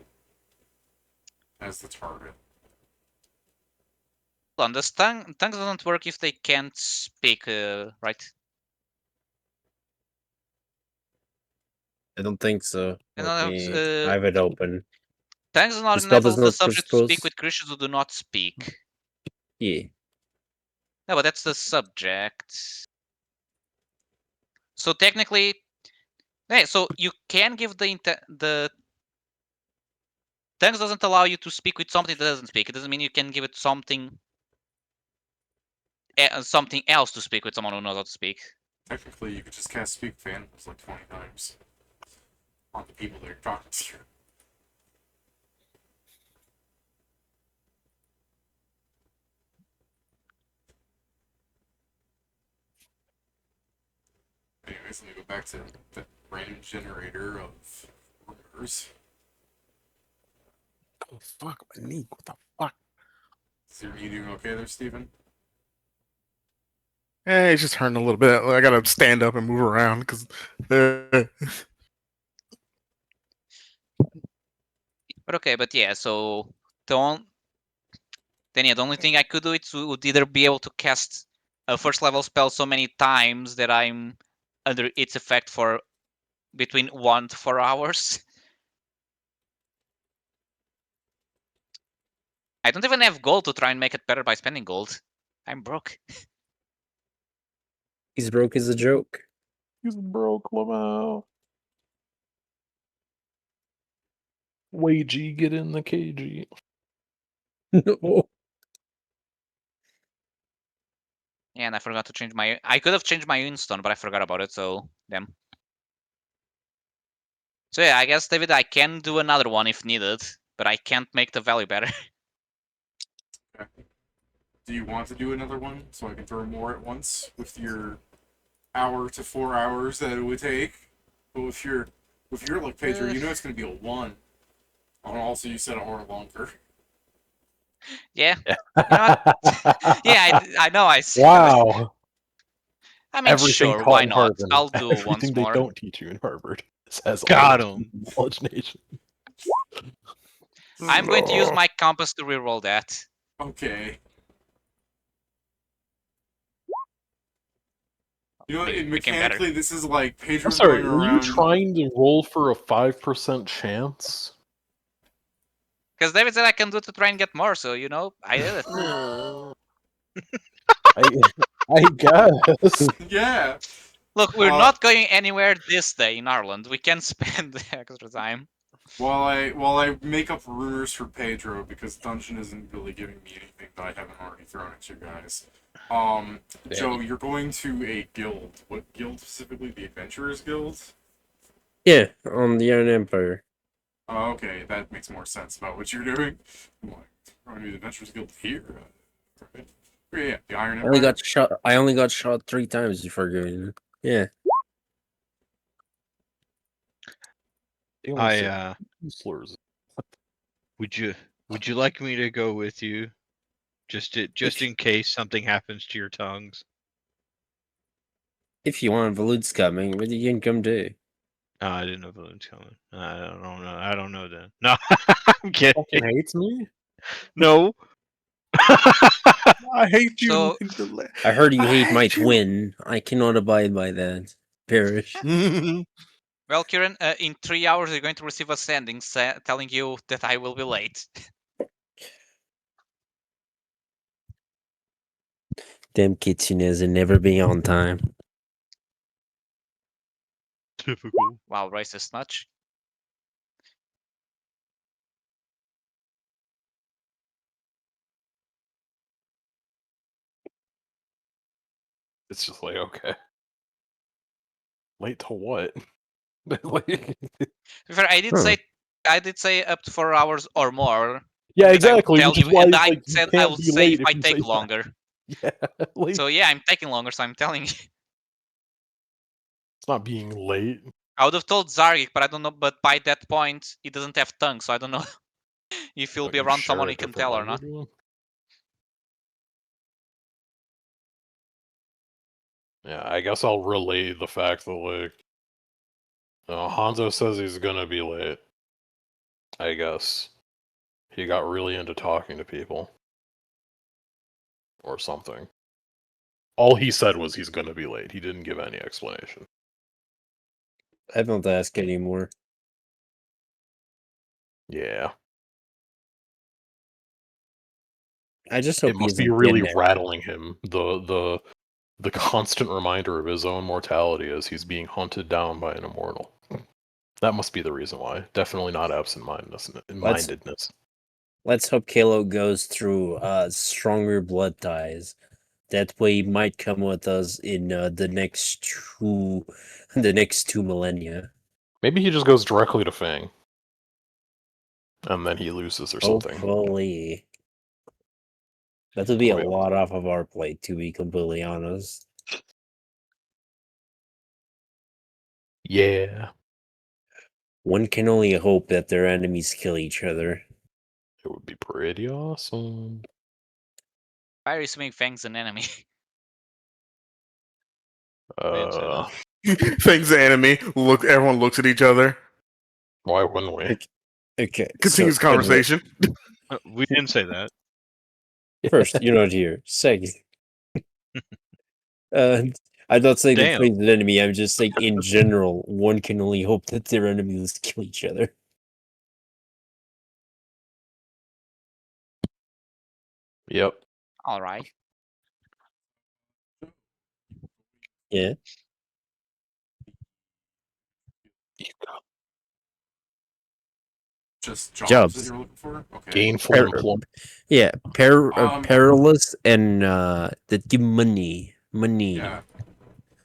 as the target. Hold on, this tongue doesn't work if they can't speak, right? I don't think so. And Let then, me. I have it open. tongues does not The spell does enable the not subject to speak propose. with creatures who do not speak. Yeah. No, but that's the subject. So technically, hey, so you can give the tongues doesn't allow you to speak with something that doesn't speak. It doesn't mean you can give it something something else to speak with someone who knows how to speak. Technically, you could just cast Speak with Animals like 20 times on the people that you're talking to. Anyways, let me go back to the random generator of rumors. Oh fuck my knee! What the fuck? Is your knee doing okay there, Steven? It's just hurting a little bit. I gotta stand up and move around because. But okay, but yeah, so don't. Then yeah, the only thing I could do it would either be able to cast a first level spell so many times that I'm under its effect for between 1 to 4 hours. I don't even have gold to try and make it better by spending gold. I'm broke. He's broke as a joke. He's broke, Lamau. Wagey, get in the KG. No. Yeah, and I forgot to change my. I could have changed my Unstone, but I forgot about it, so damn. So yeah, I guess, David, I can do another one if needed, but I can't make the value better. Okay. Do you want to do another one so I can throw more at once with your hour to 4 hours that it would take? But with your luck, Pedro, you know it's going to be a 1. And also, you said a hour longer. Yeah. You know what? Yeah, I know I said. Wow. I mean, Everything sure, taught why in not? Harvard. I'll do once Everything they more. don't teach you in Harvard. This has Got all him. knowledge nation. I'm going to use my compass to reroll that. Okay. You know, Became mechanically, this is like I'm Pedro sorry, going were you around. trying to roll for a 5% chance? Because David said I can do it to try and get more, so you know, I did it. I guess. Yeah. Look, we're not going anywhere this day in Harlonde. We can spend the extra time. While I make up rumors for Pedro because Dungeon isn't really giving me anything that I haven't already thrown at you guys. Joe, you're going to a guild. What guild specifically? The Adventurers Guild? Yeah, on the Iron Empire. Oh, okay, that makes more sense about what you're doing. I'm like, going to the Adventurers Guild here. Right. Yeah, the Iron I only Empire. got shot. I only got shot 3 times before going. Yeah. Slurs. Would you like me to go with you, just in case something happens to your tongues? If you want, Valud's coming, but you can come too. I didn't know Balloon's coming. I don't know. I don't know then. No, I'm kidding. Fucking hates me? No. I hate you. So- I heard you I hate my hate you. twin. I cannot abide by that. Perish. Well, Kieran, in 3 hours you're going to receive a sending telling you that I will be late. Damn kitcheners and never be on time. Typical. Wow, racist much. It's just like, okay. Late to what? Like, To be fair, Huh. I did say up to 4 hours or more. yeah, And I would exactly. tell Which is you, why and it's I like you said I can't would be say late if I if you take say longer. that. Yeah, like, So yeah, I'm taking longer, so I'm telling you. it's not being late. I would have told Zargik, but I don't know. But by that point, he doesn't have tongue, so I don't know if he'll Like, be you around share someone a he can different tell or not. language with him? Yeah, I guess I'll relay the fact that like Hanzo says he's gonna be late. I guess he got really into talking to people or something. All he said was he's gonna be late. He didn't give any explanation. I don't ask anymore. Yeah, I just hope it he must be isn't really kidnapped. rattling him. The constant reminder of his own mortality as he's being hunted down by an immortal. That must be the reason why. Definitely not absent-mindedness. Let's hope Kalo goes through stronger blood ties. That way, he might come with us in the next two millennia. Maybe he just goes directly to Fang, and then he loses or something. Hopefully, that would be a Wait. lot off of our plate, to be completely honest. Yeah, One can only hope that their enemies kill each other. it would be pretty awesome. Why are you assuming Fang's an enemy? I didn't say that. Thanks, the enemy. Look, everyone looks at each other. Why wouldn't we? Okay, Continues so, conversation. We didn't say that. First, you're not here. Second, I'm not saying that Damn. Fang's an enemy. I'm just saying, in general, one can only hope that their enemies kill each other. Yep. All right. Yeah. Just jobs, Jobs. that you're looking for? Okay. Gainful employment. Yeah, Um, perilous and that give money. Yeah.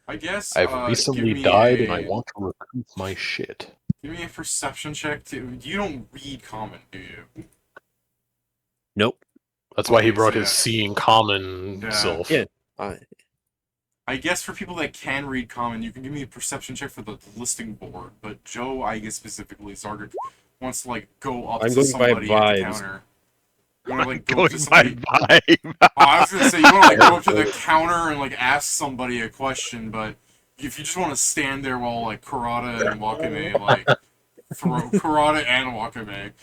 I guess I've give recently me died and I a want to recoup my shit. give me a perception check. You don't read common, do you? Nope. That's why he Okay, brought so his yeah. seeing common Yeah. self. Yeah. I guess for people that can read common, you can give me a perception check for the listing board. But Joe, I guess specifically, Zargard wants to like go up I'm to going by somebody at the vibes. counter. You want to like go Going up to by somebody. vibe. Oh, I was gonna say you want to like go up to the counter and like ask somebody a question, but if you just want to stand there while like Karada and Wakame like throw Karada and Wakame,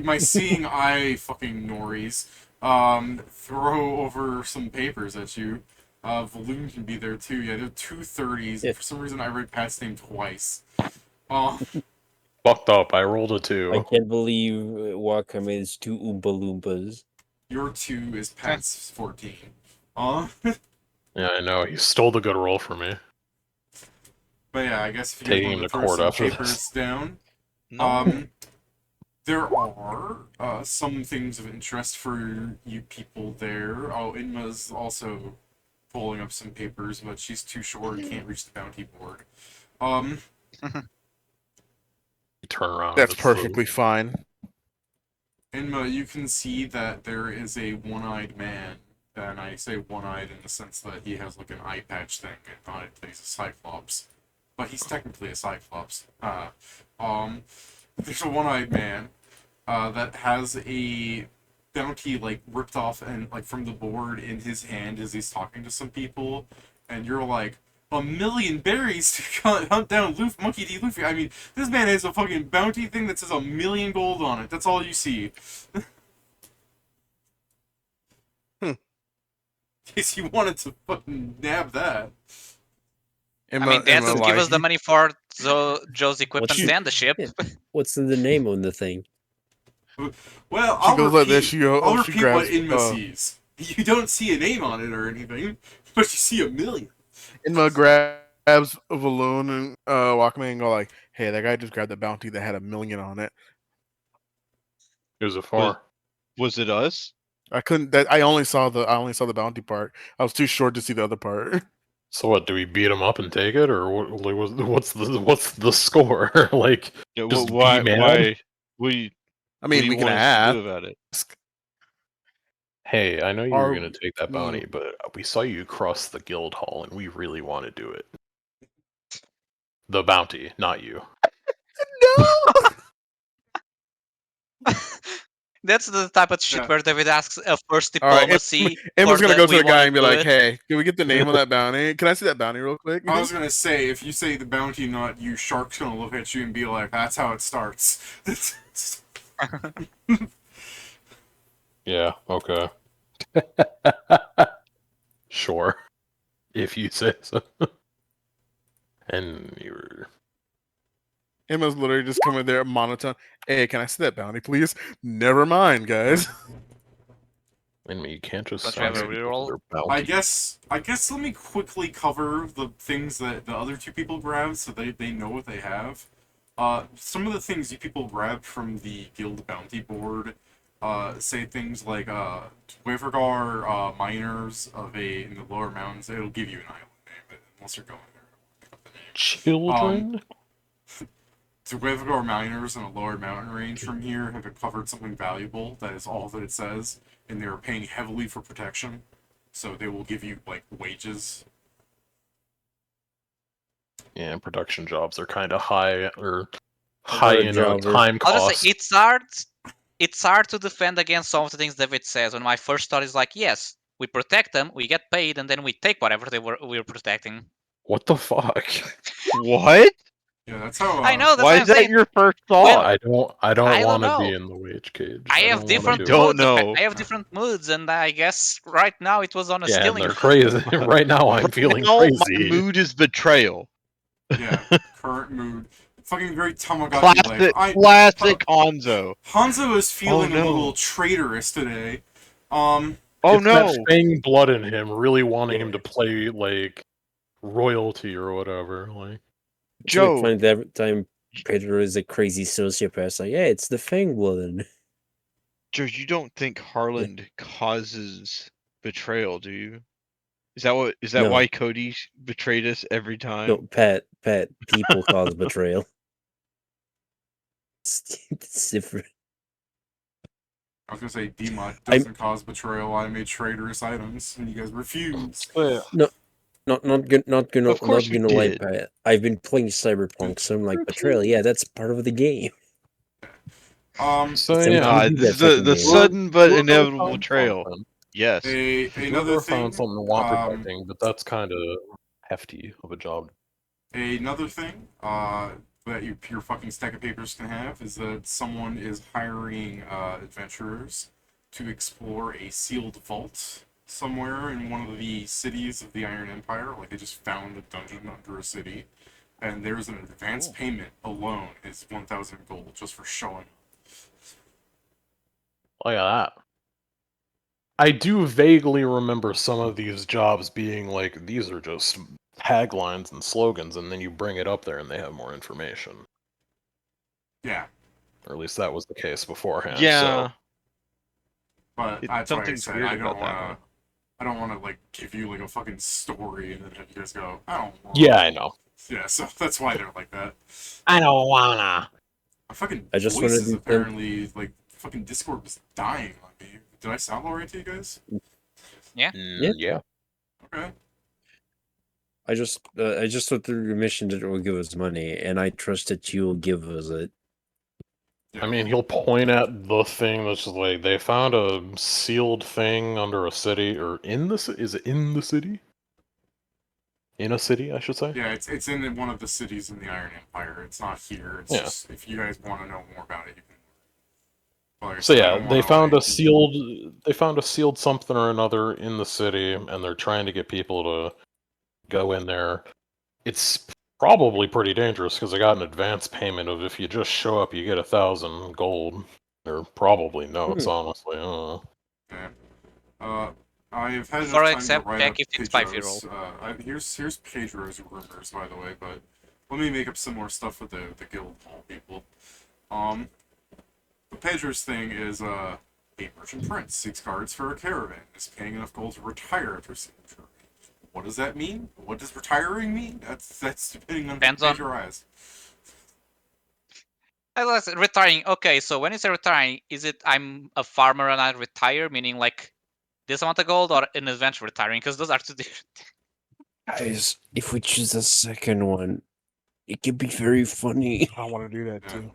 my seeing eye fucking Noris, throw over some papers at you. Valoon can be there too. Yeah, they're 230s. Yeah. For some reason, I read past name twice. Fucked up. I rolled a I 2. can't believe Wakame is two Oompa Loompas. Your 2 is Pat's 14. Yeah, I know. He stole the good roll from me. But yeah, I guess if you guys Taking want him to to throw court some after papers this. down. No. There are some things of interest for you people there. Oh, Indma's also pulling up some papers, but she's too short and can't reach the bounty board. You turn around. That's and it's perfectly fine. Indma, you can see that there is a one-eyed man, and I say one-eyed in the sense that he has like an eye patch thing, and not that he's a cyclops, but he's technically a cyclops. There's a one-eyed man that has a bounty like ripped off and like from the board in his hand as he's talking to some people, and you're like, 1,000,000 berries to hunt down Monkey D. Luffy. I mean, this man has a fucking bounty thing that says 1,000,000 gold on it. That's all you see. Case you wanted to fucking nab that. I mean, Dad Emma, doesn't give us the money for Joe's equipment What's- and the ship. Yeah. What's in the name on the thing? Well, She I'll goes repeat, like this. She I'll she repeat what grabs. Inma sees. You don't see a name on it or anything, but you see 1,000,000. Inma grabs a balloon and Walkman and go like, "Hey, that guy just grabbed a bounty that had 1,000,000 on it." Who's it for? Was it us? I couldn't. I only saw the bounty part. I was too short to see the other part. So what? Do we beat him up and take it, or what's the score? Like, Yeah, just why? be mad? Why? What do you, I what mean, do you we can want us to ask. do about it? Hey, I know you were Are- gonna take that bounty, but we saw you cross the guild hall, and we really want to do it. The bounty, not you. No. That's the type of shit Yeah. where David asks a first All right, diplomacy. Emma's gonna go to we the guy wanna and be do like, it. "Hey, can we get the name of that bounty? Can I see that bounty real quick?" I was gonna say, if you say the bounty, not you, Shark's gonna look at you and be like, "That's how it starts." Yeah. Okay. Sure. If you say so. And you're. Emma's literally just coming there monotone. Hey, can I see that bounty, please? Never mind, guys. I mean, you can't just Don't you have sign a people reroll? for their I bounty. guess let me quickly cover the things that the other two people grabbed so they know what they have. Some of the things you people grabbed from the guild bounty board say things like Wavergar miners in the lower mountains. It'll give you an island name, but unless you're going there, pick up the name. Children. The Wavergar miners in a lower mountain range from here have uncovered something valuable. That is all that it says, and they are paying heavily for protection. So they will give you like wages. Yeah, production jobs are kind of high or How high about a in jobber? time I'll just cost. say it's hard. It's hard to defend against some of the things David says. When my first thought is like, yes, we protect them, we get paid, and then we take whatever we were protecting. What the fuck? What? Yeah, that's how. I know. That's Why what is I'm that saying. your first When- thought? I don't I don't want to be know. in the wage cage. I have don't wanna different do don't moods. know. I have different moods, and I guess right now it was on a it. Yeah, and stealing. they're crazy. Right now, I'm feeling Now crazy. my mood is betrayal. Yeah, current mood. Fucking very Tamagotchi life. Classic Hanzo. Hanzo is feeling Oh, no. a little traitorous today. Oh It's no! that Fang blood in him, really wanting him to play like royalty or whatever. Like, It's like Joe, funny that every time Pedro is a crazy sociopath. Like, yeah, it's the Fang blood. Joe, you don't think Harlonde causes betrayal, do you? Is that No. why Cody betrayed us every time? No, Pat, people cause betrayal. It's different. I was gonna say Indma doesn't cause betrayal. I made traitorous items, and you guys refused. Not gonna Of course we lie, did. Pat. I've been playing Cyberpunk, so I'm like betrayal. Yeah, that's part of the game. so It's yeah. MTV, This is that fucking the game. sudden but Whoever inevitable found betrayal. something- Yes. Another whoever thing. found something to want protecting, but that's kind of hefty of a job. Another thing that your fucking stack of papers can have is that someone is hiring adventurers to explore a sealed vault somewhere in one of the cities of the Iron Empire. Like they just found a dungeon under a city, and there's an advance payment alone is 1,000 gold just for showing up. Look at that. I do vaguely remember some of these jobs being like, these are just taglines and slogans, and then you bring it up there and they have more information. Yeah, Or at least that was the case beforehand. Yeah. So. but that's why I Something's said weird I about don't that want one. to. I don't want to like give you like a fucking story and then have you guys go, I don't want. Yeah, I know. Yeah, so that's why they're like that. I don't wanna. My fucking I just voice wanted is to- apparently like fucking Discord was dying on me. Did I sound alright to you guys? Yeah. Yeah. Okay. I just went through the mission that will give us money, and I trust that you will give us it. I mean, he'll point at the thing that's just like, they found a sealed thing under a city, or in the city? Is it in the city? In a city, I should say? Yeah, it's in one of the cities in the Iron Empire. It's not here. It's Yeah. just if you guys want to know more about it, you can. Like, So I yeah, don't they wanna, found like, a sealed something or another in the city, and they're trying to get people to go in there. It's probably pretty dangerous because I got an advance payment of if you just show up, you get 1,000 gold. Or probably notes, honestly. I don't know. Yeah. I've had enough For time to except write check up if it's by Pedro's. Here's Pedro's rumors, by the way. But let me make up some more stuff for the guild hall people. The Pedro's thing is a merchant prince seeks guards for a caravan. Is paying enough gold to retire after signature. what does that mean? What does retiring mean? That's depending on Depends who on- your eyes. Retiring. Okay, so when you say retiring, is it I'm a farmer and I retire, meaning like this amount of gold, or an adventure retiring? Because those are two different. Guys, if we choose the second one, it could be very funny. I want to do that Yeah. too.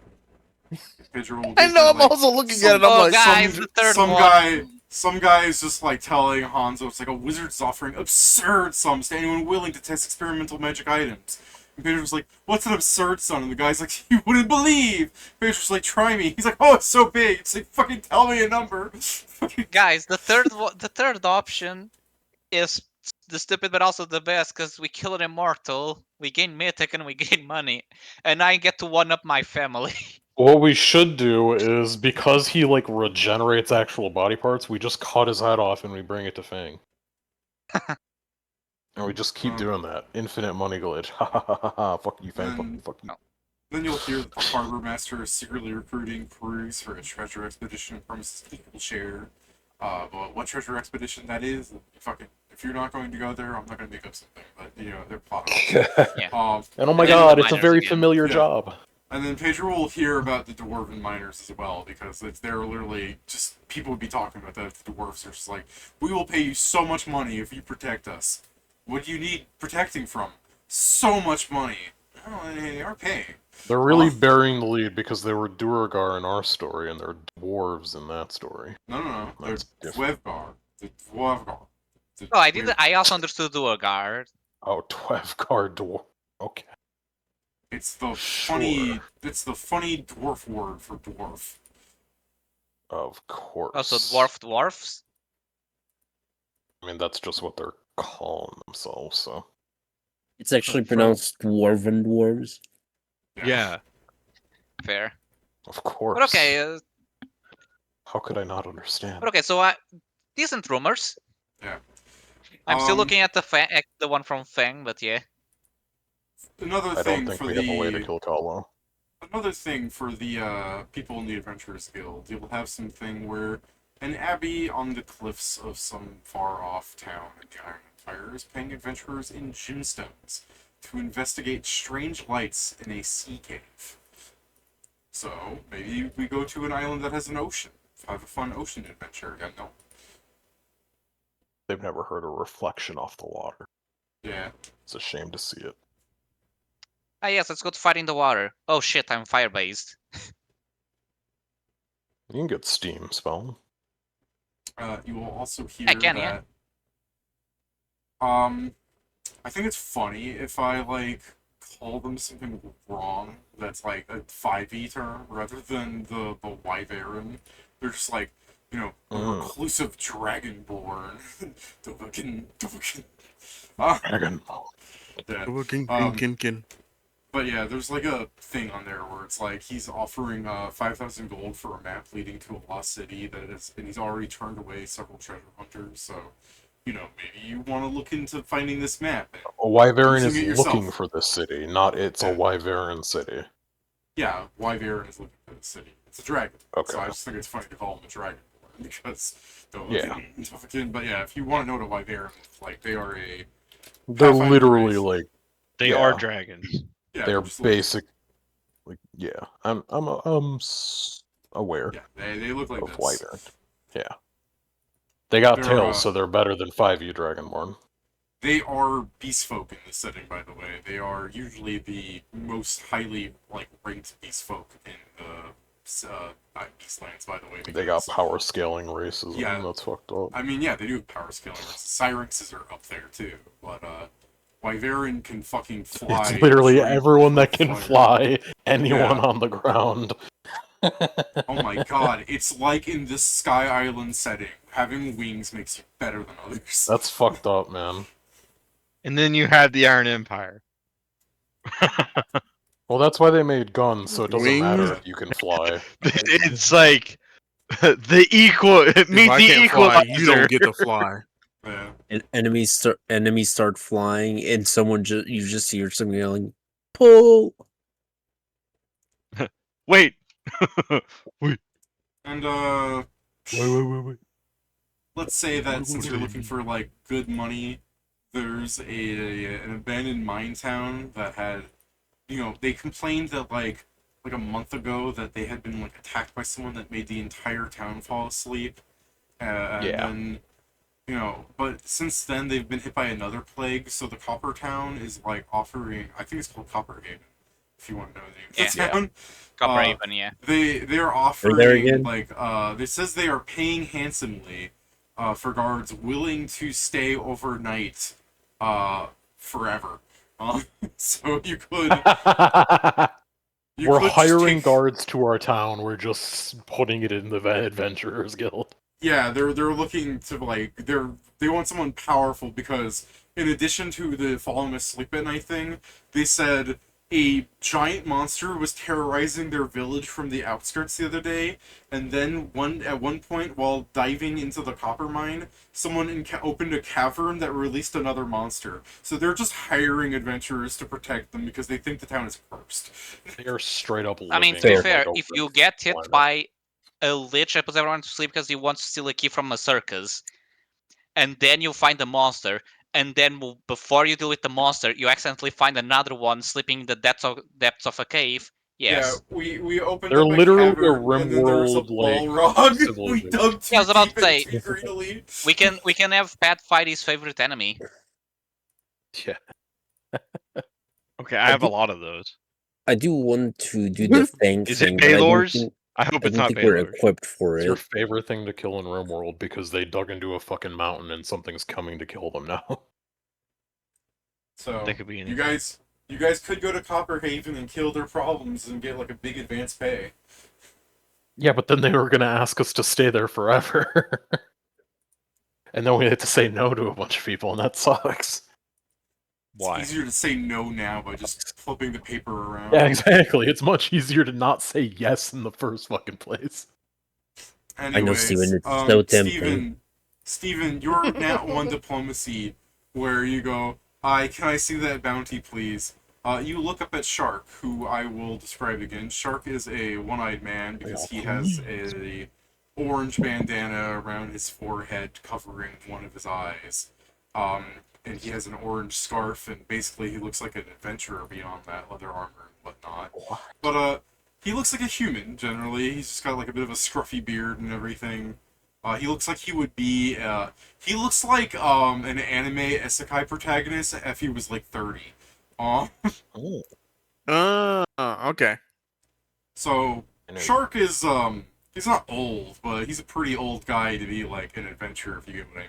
Pedro will I give know. you, I'm like, also looking some- at it. I'm Oh, like, guys, the third some one. Some guy is just like telling Hanzo, it's like a wizard's offering absurd sums to anyone willing to test experimental magic items. And Pedro's like, what's an absurd sum? And the guy's like, you wouldn't believe. Pedro's like, try me. He's like, oh, it's so big. It's like, fucking tell me a number. Guys, the third option is the stupid but also the best, because we kill an immortal, we gain mythic, and we gain money, and I get to one up my family. What we should do is, because he like regenerates actual body parts, we just cut his head off and we bring it to Fang. And we just keep doing that. Infinite money glitch. Ha ha ha ha ha. Fuck you, Fang. Fuck you. Then you'll hear that the harbor master is secretly recruiting crews for a treasure expedition and promises equal share. But what treasure expedition that is, if you're not going to go there, I'm not going to make up something. But they're plotting. Yeah. And oh my And god, it's a miners very again. familiar Yeah. job. And then Pedro will hear about the dwarven miners as well, because they're literally just, people would be talking about that. The dwarves are just like, we will pay you so much money if you protect us. What do you need protecting from? So much money. Oh, they are paying. They're really Oh. burying the lead because they were Duergar in our story and they're dwarves in that story. No. They're That's different. Dwarfgar. The Dwarfgar. Oh, I also understood Duergar. Oh, Dwarfgar dwarf. Okay. It's the Sure. funny. It's the funny dwarf word for dwarf. Of course. Also, dwarfs. I mean, that's just what they're calling themselves, so. It's actually pronounced dwarven dwarves. Yeah. Fair. Of course. But okay, How could I not understand? so decent rumors. Yeah. I'm still Um, looking at the one from Fang, but yeah. Another I don't thing think for we have a way to the kill Kalo. another thing for the people in the Adventurers Guild, you'll have something where an abbey on the cliffs of some far-off town in the Iron Empire is paying adventurers in gemstones to investigate strange lights in a sea cave. So maybe we go to an island that has an ocean, have a fun ocean adventure. Yeah, no. They've never heard a reflection off the water. Yeah. It's a shame to see it. Ah, yes, let's go to fight in the water. Oh shit, I'm fire-based. You can get Steam spell. You will also hear I can, that. I think it's funny if I call them something wrong that's like a 5e term rather than the wyvern. They're just like, a reclusive dragonborn. Dragon. Yeah. But yeah, there's like a thing on there where it's like he's offering 5,000 gold for a map leading to a lost city and he's already turned away several treasure hunters. So, maybe you want to look into finding this map. A wyvern using it is yourself. looking for this city, not it's a wyvern city. Yeah, wyvern is looking for the city. It's a dragon. Okay. So I just think it's funny to call him a dragon because Yeah. But yeah, if you want to know what a wyvern is, they are a They're Pathfinder literally race. like They Yeah. are dragons. Yeah, they're just basic. Yeah, I'm aware Yeah, they look like of this. wyvern. Yeah, they got They're, tails, so they're better than 5e Dragonborn. They are beast folk in this setting, by the way. They are usually the most highly ranked beast folk in the Beastlands, by the way. They got because- power scaling races. Yeah. And that's fucked up. I mean, yeah, they do have power scaling. Syrinxes are up there too, but Wyvern can fucking fly. It's literally straight everyone that from can fire. fly, anyone Yeah. on the ground. Oh my god, it's like in this Sky Island setting. Having wings makes you better than others. That's fucked up, man. And then you have the Iron Empire. Well, that's why they made guns, so it doesn't Wings? matter if you can fly. It's like the equal. If Meet I the can't equalizer. fly, you don't get to fly. Yeah. And enemies start flying, and you just hear someone yelling, "Pull!" Wait. And Wait. let's say that since you're looking for good money, there's an abandoned mine town that had, they complained that like a month ago that they had been like attacked by someone that made the entire town fall asleep, and Yeah. then but since then they've been hit by another plague, so the Copper Town is like offering, I think it's called Copper Haven, if you want to know the name of the town. Copper Haven, yeah. They're offering it says they are paying handsomely for guards willing to stay overnight forever. So you could We're could just hiring take- guards to our town. We're just putting it in the Adventurers Guild. Yeah, they're looking to they want someone powerful, because in addition to the falling asleep at night thing, they said a giant monster was terrorizing their village from the outskirts the other day, and then at one point while diving into the copper mine, someone opened a cavern that released another monster. So they're just hiring adventurers to protect them because they think the town is cursed. They are straight up. I mean, to be fair, if you get hit by a lich that puts everyone to sleep because you want to steal a key from a circus, and then you find the monster, and then before you deal with the monster, you accidentally find another one sleeping in the depths of a cave. Yes. Yeah, we opened They're up literally a cavern, a and then there was a RimWorld, like, Balrog. We civilization. dug too Yeah, I was about deep to say, and too greedily. we can have Pat fight his favorite enemy. Yeah. Okay, I have a lot of those. I do want to do the thing. Is it thing, but I don't Baylor's? think- I hope I it's don't not think we're Baylor's. equipped for It's it. your favorite thing to kill in RimWorld because they dug into a fucking mountain and something's coming to kill them now. So That could be you anything. guys could go to Copper Haven and kill their problems and get like a big advance pay. Yeah, but then they were gonna ask us to stay there forever. And then we had to say no to a bunch of people, and that sucks. Why? It's easier to say no now by just flipping the paper around. Yeah, exactly. It's much easier to not say yes in the first fucking place. Anyways, I know, Steven, it's so tempting. Steven, your Nat 1 diplomacy, where you go, can I see that bounty, please? You look up at Shark, who I will describe again. Shark is a one-eyed man because he has a orange bandana around his forehead covering one of his eyes. And he has an orange scarf, and basically he looks like an adventurer beyond that, leather armor and whatnot. But he looks like a human, generally. He's just got like a bit of a scruffy beard and everything. He looks like he would be, he looks like an anime isekai protagonist if he was like 30. Okay. So, I know. Shark is, he's not old, but he's a pretty old guy to be like an adventurer, if you get what I mean.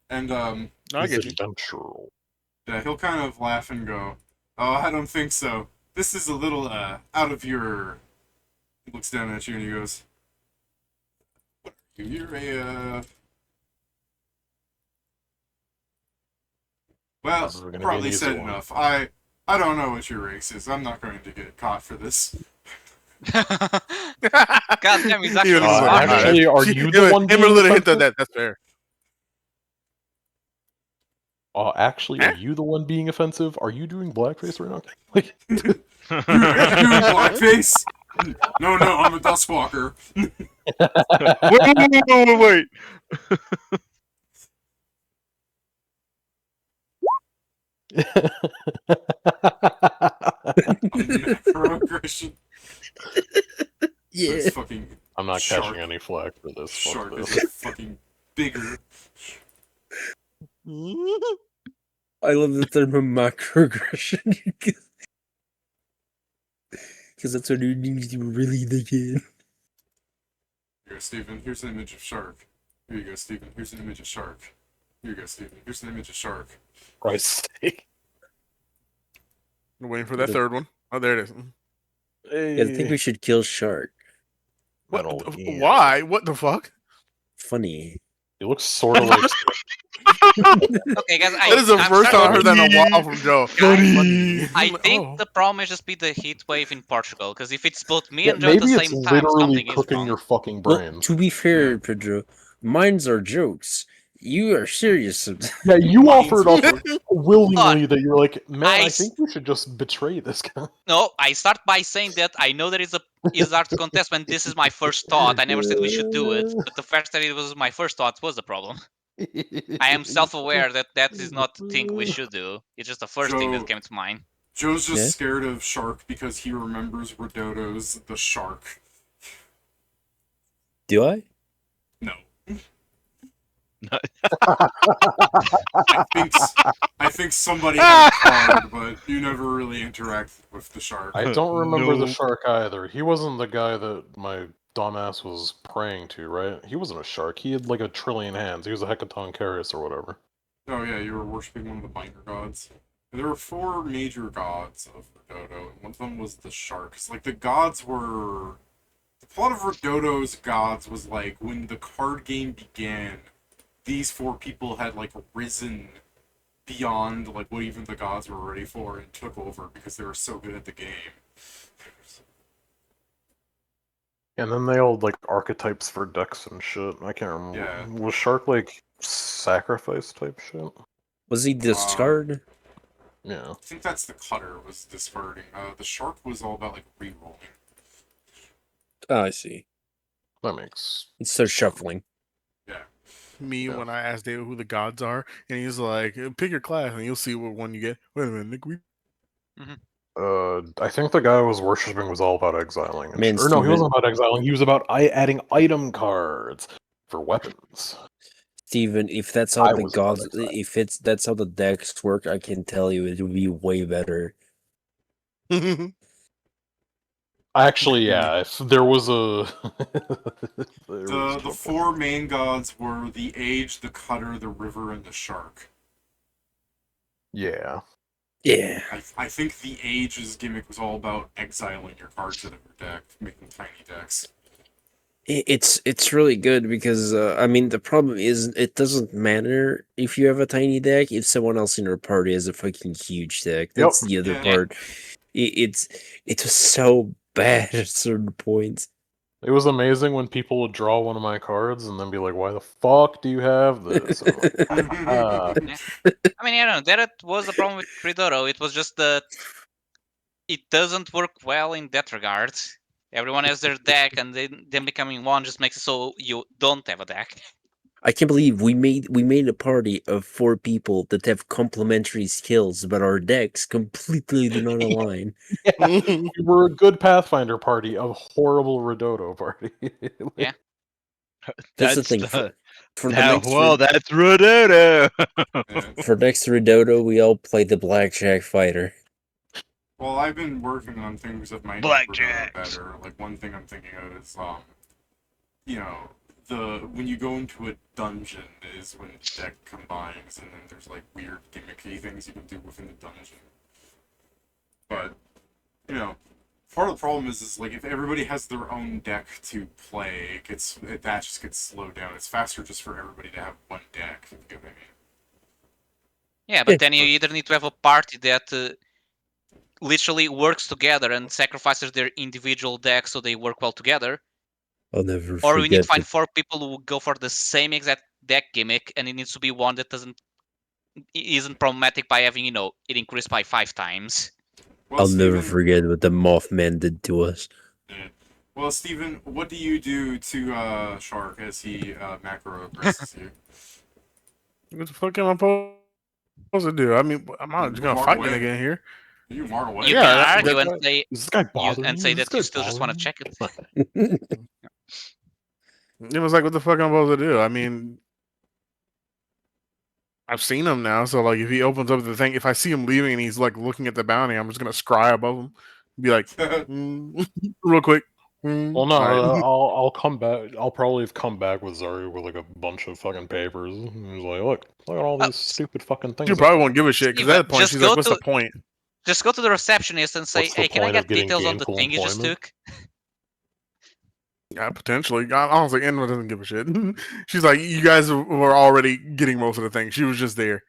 And, I get you. Adventural. yeah, he'll kind of laugh and go, "Oh, I don't think so. This is a little, out of your..." He looks down at you and he goes, "What are you? You're a, Well, This is gonna be an probably easy said one. enough. I don't know what your race is. I'm not going to get caught for this." God damn, he's actually He was smart. like, Actually, are you the one Give him a being little hint of offensive? that. That's fair. Actually, are you the one being offensive? Are you doing blackface right now? Like, Are you doing blackface? No, I'm a Duskwalker. Wait. Microaggression. Yeah. This fucking I'm not Shark. catching any flack for this. Fuck Shark this. is fucking bigger. I love the term microaggression because that's what it means to really dig in. Here you go, Steven. Here's an image of Shark. Here you go, Steven. Here's an image of Shark. Here you go, Steven. Here's an image of Shark. Christ's sake. I'm waiting for that third one. Oh, there it is. Yeah, I think we should kill Shark. What? Metal the- Gear. Why? What the fuck? Funny. He looks sort of like. Okay, guys, That is the I'm first time I starting heard that in a while from Joe. Guys, I Funny. think Oh. the problem may just be the heat wave in Portugal, because if it's both me Yeah, and Joe at the maybe it's same time, literally something is cooking wrong. your fucking Well, brains. to be fair, Yeah. Pedro, mines are jokes. You are serious. Yeah, you Mine's offered up worse. willingly that you're like, man, I I think we should just betray this guy. No, I start by saying that I know there is art contest when this is my first thought. I never said we should do it, but the fact that it was my first thought was the problem. I am self-aware that that is not the thing we should do. It's just the first thing that Joe- came to mind. Joe's just Yeah? scared of Shark because he remembers Redodo's the shark. Do I? No. I think somebody had a card, but you never really interacted with the shark. I don't remember the No. shark either. He wasn't the guy that my dumbass was praying to, right? He wasn't a shark. He had like a trillion hands. He was a Hecatonchirus or whatever. Oh yeah, you were worshipping one of the binder gods. There were 4 major gods of Redodo, and one of them was the sharks. Like, the gods were... The plot of Redodo's gods was like, when the card game began, these 4 people had, like, risen beyond, like, what even the gods were ready for and took over because they were so good at the game. And then they all like archetypes for decks and shit. I can't remember. Yeah. Was shark like sacrifice type shit? Was he discard? Yeah. I think that's the cutter was discarding. The shark was all about, like, re-rolling. Oh, I see. That makes It's so shuffling. Me Yeah. when I asked David who the gods are, and he's like, "Pick your class, and you'll see what one you get." Wait a minute, Nick. I think the guy I was worshipping was all about exiling. And Man, or no, he Steven- wasn't about exiling. He was about adding item cards for weapons. Steven, if that's I how the was about gods, exile. if that's how the decks work, I can tell you it would be way better. Actually, yeah. If there was a The 4 main gods were the Age, the Cutter, the River, and the Shark. yeah. Yeah. I think the Age's gimmick was all about exiling your cards out of your deck, making tiny decks. It's really good because I mean the problem is it doesn't matter if you have a tiny deck if someone else in your party has a fucking huge deck. That's the other Yeah. part. It's was so bad at certain points. It was amazing when people would draw one of my cards and then be like, "Why the fuck do you have this?" And I'm like, I mean, I don't know. That was the problem with Redodo. It was just that it doesn't work well in that regard. Everyone has their deck, and them becoming one just makes it so you don't have a deck. I can't believe we made a party of 4 people that have complementary skills, but our decks completely do not align. we were a good Pathfinder party, a horrible Redodo party. Yeah. That's the thing. For the next That's Redodo. Yeah. for next Redodo, we all play the Blackjack Fighter. Well, I've been working on things that might Blackjacks. make Redodo better. Like, one thing I'm thinking of is, you know, when you go into a dungeon is when the deck combines, and then there's, like, weird gimmicky things you can do within the dungeon. But, you know, part of the problem is like, if everybody has their own deck to play, that just gets slowed down. It's faster just for everybody to have one deck, if you get what I mean. Yeah, but then you either need to have a party that literally works together and sacrifices their individual decks so they work well together, I'll never or we need to forget find the- 4 people who go for the same exact deck gimmick, and it needs to be one that isn't problematic by having it increased by 5 times. Well, I'll never Steven- forget what the Mothman did to us. Yeah. Well, Steven, what do you do to Shark as he macro aggresses you? What the fuck am I supposed to do? I mean, I'm not just gonna Walk fight the away. nigga in here. You mark away. You Yeah, can that- argue that- and say Is this guy bothering and you? say Is this that you guy still just want to bothering check it. It was like, what the fuck I'm supposed to do? I mean, I've seen him now, so like, if he opens up the thing, if I see him leaving and he's like looking at the bounty, I'm just gonna scry above him, be like, real quick. Well, no, Alright. I'll come back. I'll probably have come back with Zari with like a bunch of fucking papers. And he's like, look at all these stupid fucking things. She probably won't give a shit because at that point Just she's go like, "What's to- the point?" Just go to the receptionist and say, What's the "Hey, can I point of get getting details on the gainful thing you just employment? took?" Yeah, potentially. Honestly, Indma doesn't give a shit. She's like, "You guys were already getting most of the things. She was just there."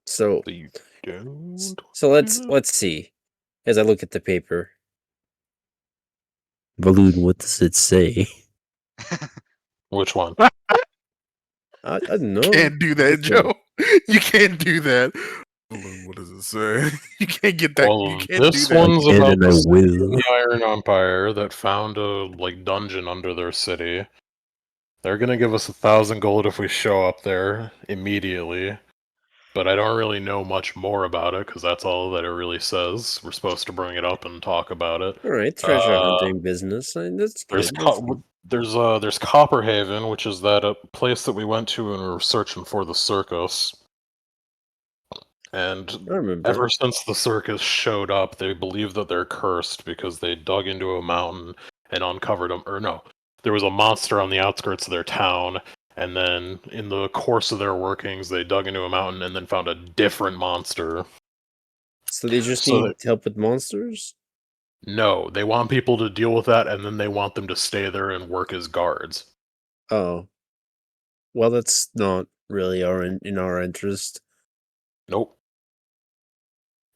So So you don't. so let's see. As I look at the paper. Balloon, what does it say? Which one? I don't know. Can't do that, Which one? Joe. You can't do that. What does it say? You can't get that. Well, You can't do this that. one's I can about and I the city will. in the Iron Empire that found a dungeon under their city. They're gonna give us 1,000 gold if we show up there immediately. But I don't really know much more about it because that's all that it really says. We're supposed to bring it up and talk about it. All right, treasure hunting business. That's good. There's Copperhaven, which is that place that we went to when we were searching for the circus. And I remember. ever since the circus showed up, they believe that they're cursed because they dug into a mountain and uncovered them. Or no, there was a monster on the outskirts of their town, and then in the course of their workings, they dug into a mountain and then found a different monster. So they just So need help with monsters? No, they want people to deal with that, and then they want them to stay there and work as guards. Oh. Well, that's not really in our interest. Nope.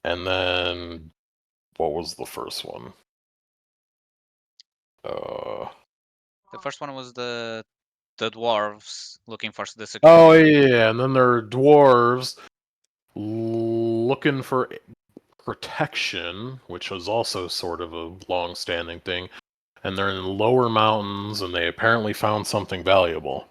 And then, what was the first one? The first one was the dwarves looking for the security. Oh yeah, and then there are dwarves looking for protection, which was also sort of a long-standing thing. And they're in the lower mountains, and they apparently found something valuable.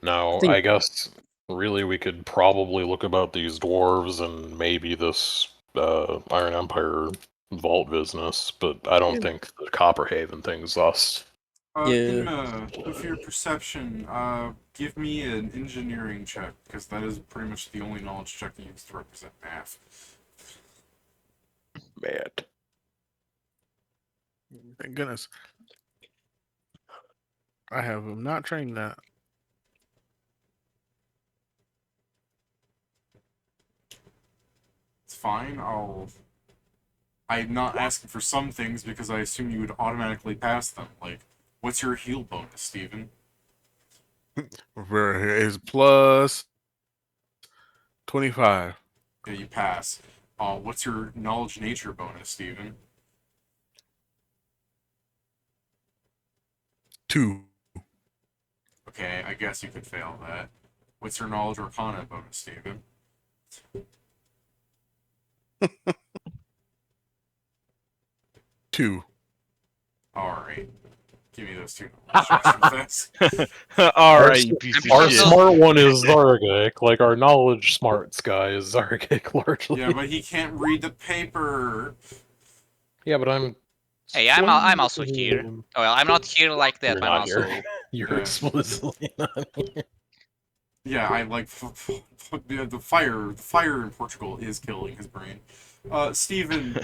Now, I guess really we could probably look about these dwarves and maybe this Iron Empire vault business, but I don't think the Copperhaven thing's us. With your perception, give me an engineering check, because that is pretty much the only knowledge check you use to represent math. Mad. Thank goodness. I have not trained that. It's fine. I'm not asking for some things because I assume you would automatically pass them. Like, what's your heal bonus, Steven? Is plus 25. Yeah, you pass. What's your knowledge nature bonus, Steven? 2. Okay, I guess you could fail that. What's your knowledge arcana bonus, Steven? 2. Alright. Give me those two knowledge checks. All right, you piece of Our shit. smart one is Zargik, like our knowledge smarts guy is Zargik largely. Yeah, but he can't read the paper. Yeah, but I'm. Hey, I'm also here. Oh, well, I'm not here like that. You're I'm not also. here. You're Yeah. explicitly not here. Yeah, I like the fire in Portugal is killing his brain. Steven,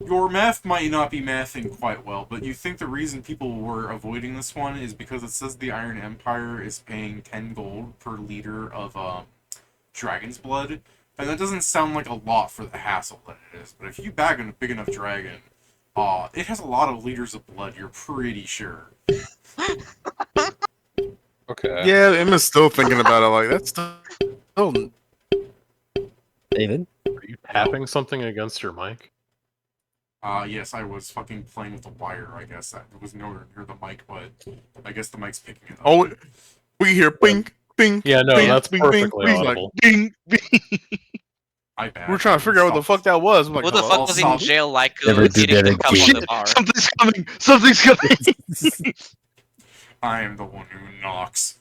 your math might not be mathing quite well, but you think the reason people were avoiding this one is because it says the Iron Empire is paying 10 gold per liter of dragon's blood, and that doesn't sound like a lot for the hassle that it is. But if you bag a big enough dragon, it has a lot of liters of blood. You're pretty sure. Okay. Yeah, Emma's still thinking about it. Like that's still. David? Are you tapping something against your mic? Yes, I was fucking playing with the wire, I guess. That was nowhere near the mic, but I guess the mic's picking it up. Oh, we hear bing, bing. Yeah, no, bing, that's bing, perfectly bing, audible. Like, bing, bing. I bet. We're trying to figure out what the fuck that was. I'm like, Who the hello? fuck was in jail like Never do hitting that the cup on again. the bar? Something's coming. Something's coming. I am the one who knocks.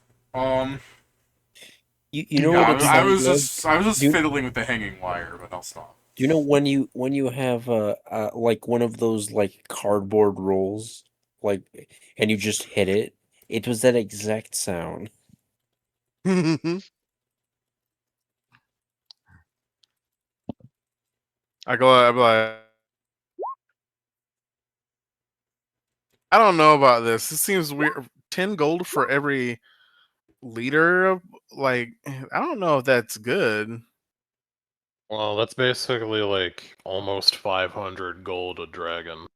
You know Yeah, what? I was just Do- fiddling with the hanging wire, but I'll stop. Do you know when you have like one of those like cardboard rolls, like, and you just hit it? It was that exact sound. I'm like, I don't know about this. This seems weird. 10 gold for every liter of, like, I don't know if that's good. Well, that's basically like almost 500 gold a dragon.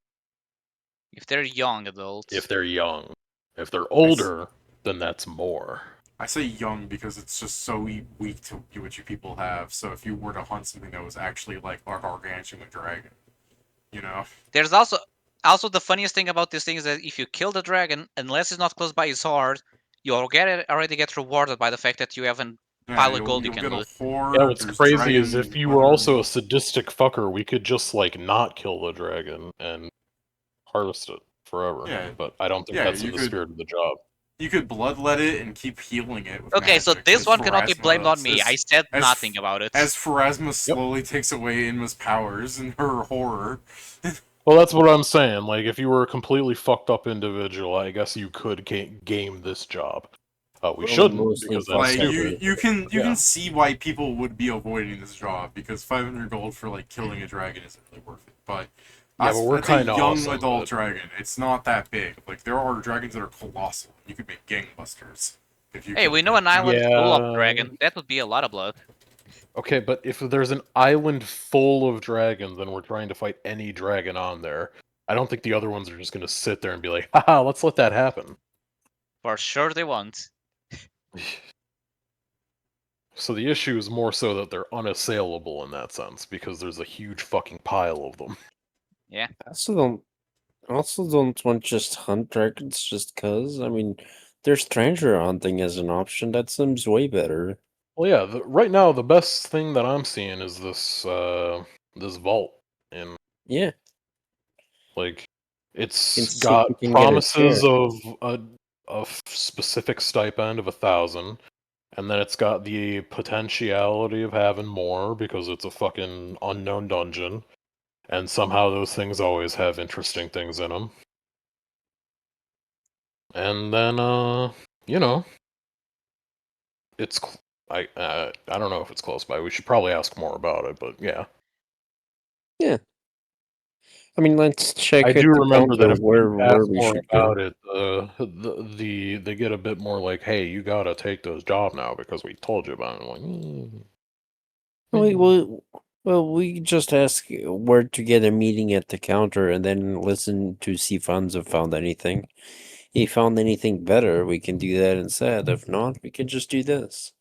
If they're young adults. If they're young. If they're older, then that's more. I say young because it's just so weak to what you people have. So if you were to hunt something that was actually like a gargantuan dragon, you know. There's also the funniest thing about this thing is that if you kill the dragon, unless it's not close by his sword, you already get rewarded by the fact that you haven't pile of gold you you'll can get a loot. horde. Yeah, what's there's crazy is dragon if you were also a hunters. sadistic fucker, we could just like not kill the dragon and harvest it forever. Yeah. But I don't think Yeah, that's you in the could- spirit of the job. You could bloodlet it and keep healing it with Okay, so magic. this as one cannot be blamed on Pharasma- me. as- I said as- nothing about it. As Pharasma slowly takes away Inma's powers and her horror. Well, that's what I'm saying. Like, if you were a completely fucked up individual, I guess you could game this job. We Well, shouldn't mostly because that's Like stupid. you can Yeah. see why people would be avoiding this job because 500 gold for like killing a dragon isn't really worth it. But Yeah, but we're that's a kinda young awesome, adult but- dragon. It's not that big. Like there are dragons that are colossal. You could make gangbusters. If you Hey, kill we know them. an island full Yeah. of dragon. That would be a lot of blood. Okay, but if there's an island full of dragons and we're trying to fight any dragon on there, I don't think the other ones are just going to sit there and be like, haha, let's let that happen. For sure they won't. So the issue is more so that they're unassailable in that sense, because there's a huge fucking pile of them. I also don't want just hunt dragons just cause. I mean, there's treasure hunting as an option. That seems way better. Well, yeah, right now the best thing that I'm seeing is this this vault, and Yeah. like it's see if got we can get a promises share. of a specific stipend of 1,000, and then it's got the potentiality of having more because it's a fucking unknown dungeon, and somehow those things always have interesting things in them. And then you know, it's I don't know if it's close by. We should probably ask more about it, but yeah. I mean, let's check I at do the remember that counter if where we ask we more should go. about it, they get a bit more like, "Hey, you gotta take this job now because we told you about it." I'm like, We just ask where to get a meeting at the counter and then listen to see if Fonzo found anything. If he found anything better, we can do that instead. If not, we can just do this.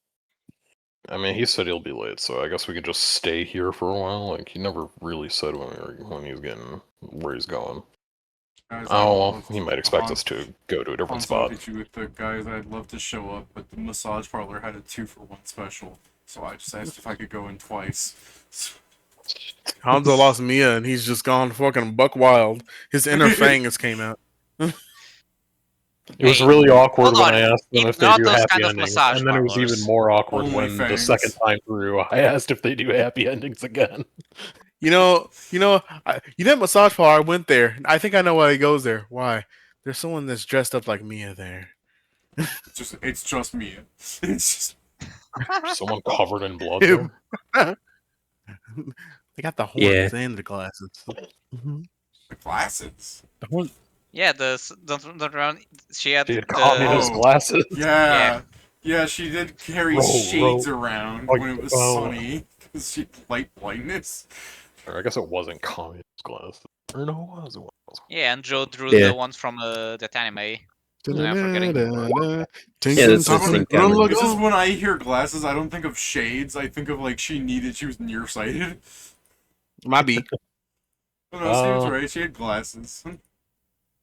I mean, he said he'll be late, so I guess we could just stay here for a while. Like, he never really said when he's getting where he's going. Guys, Oh, well, love he to- might expect us to go to a different Hanzo, I'll spot. hit you with the guys. I'd love to show up, but the massage parlor had a 2-for-1 special, so I just asked if I could go in twice. Hanzo lost Mia and he's just gone fucking buck wild. His inner fang has came out. It was Hey, really awkward hold when on. I asked them It's if they not do those happy kind of endings, massage and then it was even parlors. more awkward Only when the fangs. second time through I asked if they do happy endings again. You know, that massage parlor. I went there. I think I know why he goes there. Why? There's someone that's dressed up like Mia there. It's just me. It's just Someone covered in blood Him. there. They got the Yeah. horns and the glasses. the glasses. The horn. Yeah, don't around. She had She had the communist Oh. glasses. Yeah, she did carry Row, shades row, around like when it was the bow. sunny because she had light blindness. Or I guess it wasn't communist glasses. Or no, it was. yeah, and Joe drew Yeah. the ones from that anime. I'm forgetting. Yeah, that's the thing, Cameron. This is when I hear glasses, I don't think of shades. I think of like she was nearsighted. Might be. Oh, no, she was right. She had glasses.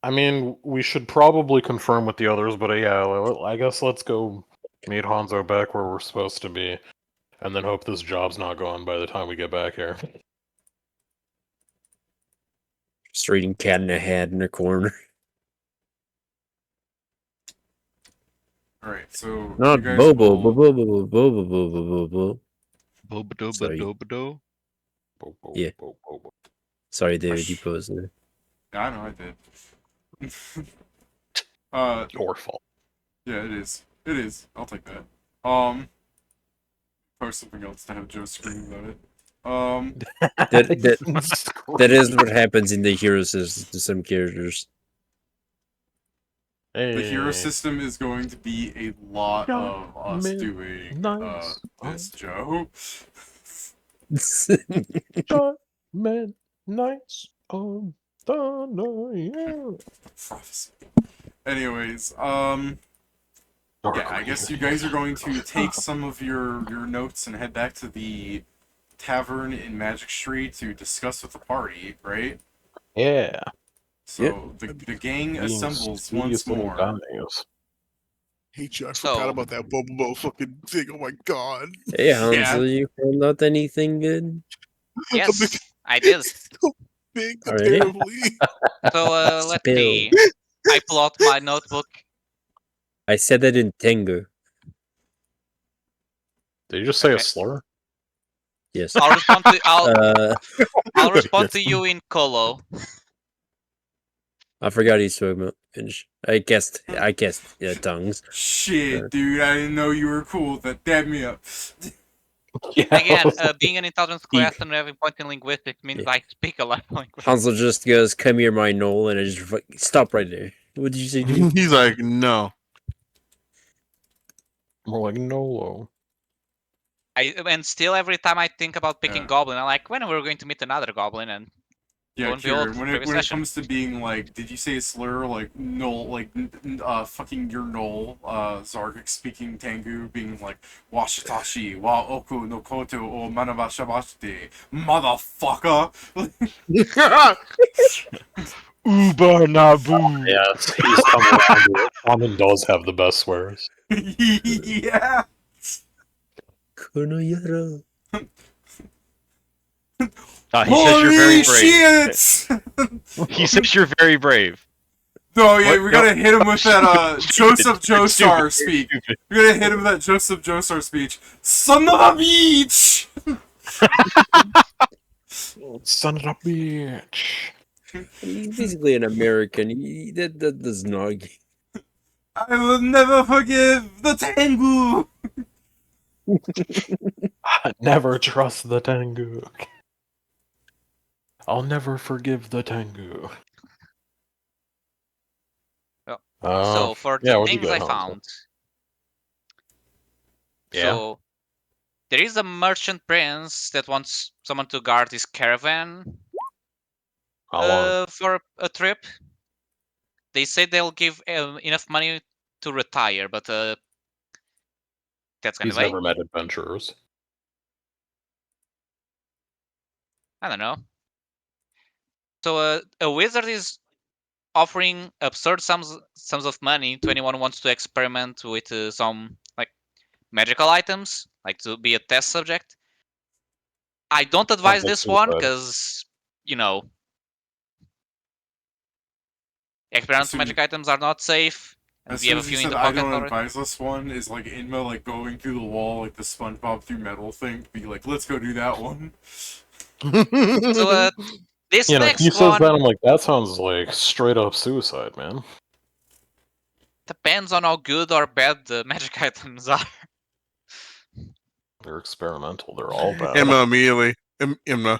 I mean, we should probably confirm with the others, but yeah, I guess let's go meet Hanzo back where we're supposed to be, and then hope this job's not gone by the time we get back here. Just reading Cat in a Hat in the corner. All right, so Not you guys Bobo. will- Bobo. Sorry. Boba-doba-doba-do. Yeah. Sorry, David, you posed there. Yeah, I know I did. Your fault. Yeah, it is. It is. I'll take that. Post something else to have Joe scream about it. That is what happens in the hero system to some characters. The hero Hey. system is going to be a lot of us man, doing nice. this, Joe. Shot man, nice on thunder, yeah. Prophecy. Anyways, yeah, I guess you guys are going to take some of your notes and head back to the tavern in Magic Street to discuss with the party, right? Yeah. So the gang assembles once more. Hate you. I So- forgot about that Bobo fucking thing. Oh my god. Hey, Hansel, Yeah. you found out anything good? Yes, I did. So big, Already? terribly. So let's Spill. see. I pull out my notebook. I said that in Tengu. Did you just say a Okay. slur? Yes. I'll respond to I'll respond Yes. to you in Colo. I forgot he's talking about. Finish. I guessed tongues. Shit, dude, I didn't know you were cool. That dabbed me up. Yeah. Again, being an intelligence He- class and having point in linguistics means Yeah. I speak a lot of language. Hansel just goes, "Come here, my knoll," and I just stop right there. What did you say, dude? He's like, no. More like Nolo. And still every time I think about picking Yeah. goblin, I'm like, when are we going to meet another goblin? And Yeah, Lo and behold, Kieran, when previous it session. comes to being like, did you say a slur like null, like fucking your null, Zargic speaking Tengu, being like washitashi wa oku no koto o manabashabashite, motherfucker. Uber Nabu. Yes, he's coming around to it. Common does have the best swears. Yeah. Konoyara. He says you're very Holy brave. shit! He says you're very brave. No, yeah, What? we gotta hit him with that Joseph Stupid, Joestar stupid, speech. stupid. We gotta hit him with that Joseph Joestar speech. Son of a bitch! Son of a bitch. He's basically an American. That does not. I will never forgive the Tengu! Never trust the Tengu. I'll never forgive the Tengu. Well, so for yeah, the what'd you things get, I Hansel? found, Yeah? so there is a merchant prince that wants someone to guard his caravan How long? for a trip. They say they'll give enough money to retire, but that's gonna He's wait. never met adventurers. I don't know. So a wizard is offering absurd sums of money to anyone who wants to experiment with some like magical items, like to be a test subject. I don't advise like this one suicide. because you know experimental magic items are not safe, and As we soon have a as you few in said the I pocket don't already. advise this one, is like Indma like going through the wall like the SpongeBob through metal thing to be like, let's go do that one. So this You know, next he says one that, I'm like, that sounds like straight up suicide, man. depends on how good or bad the magic items are. They're experimental. They're all bad. Emma immediately. Emma.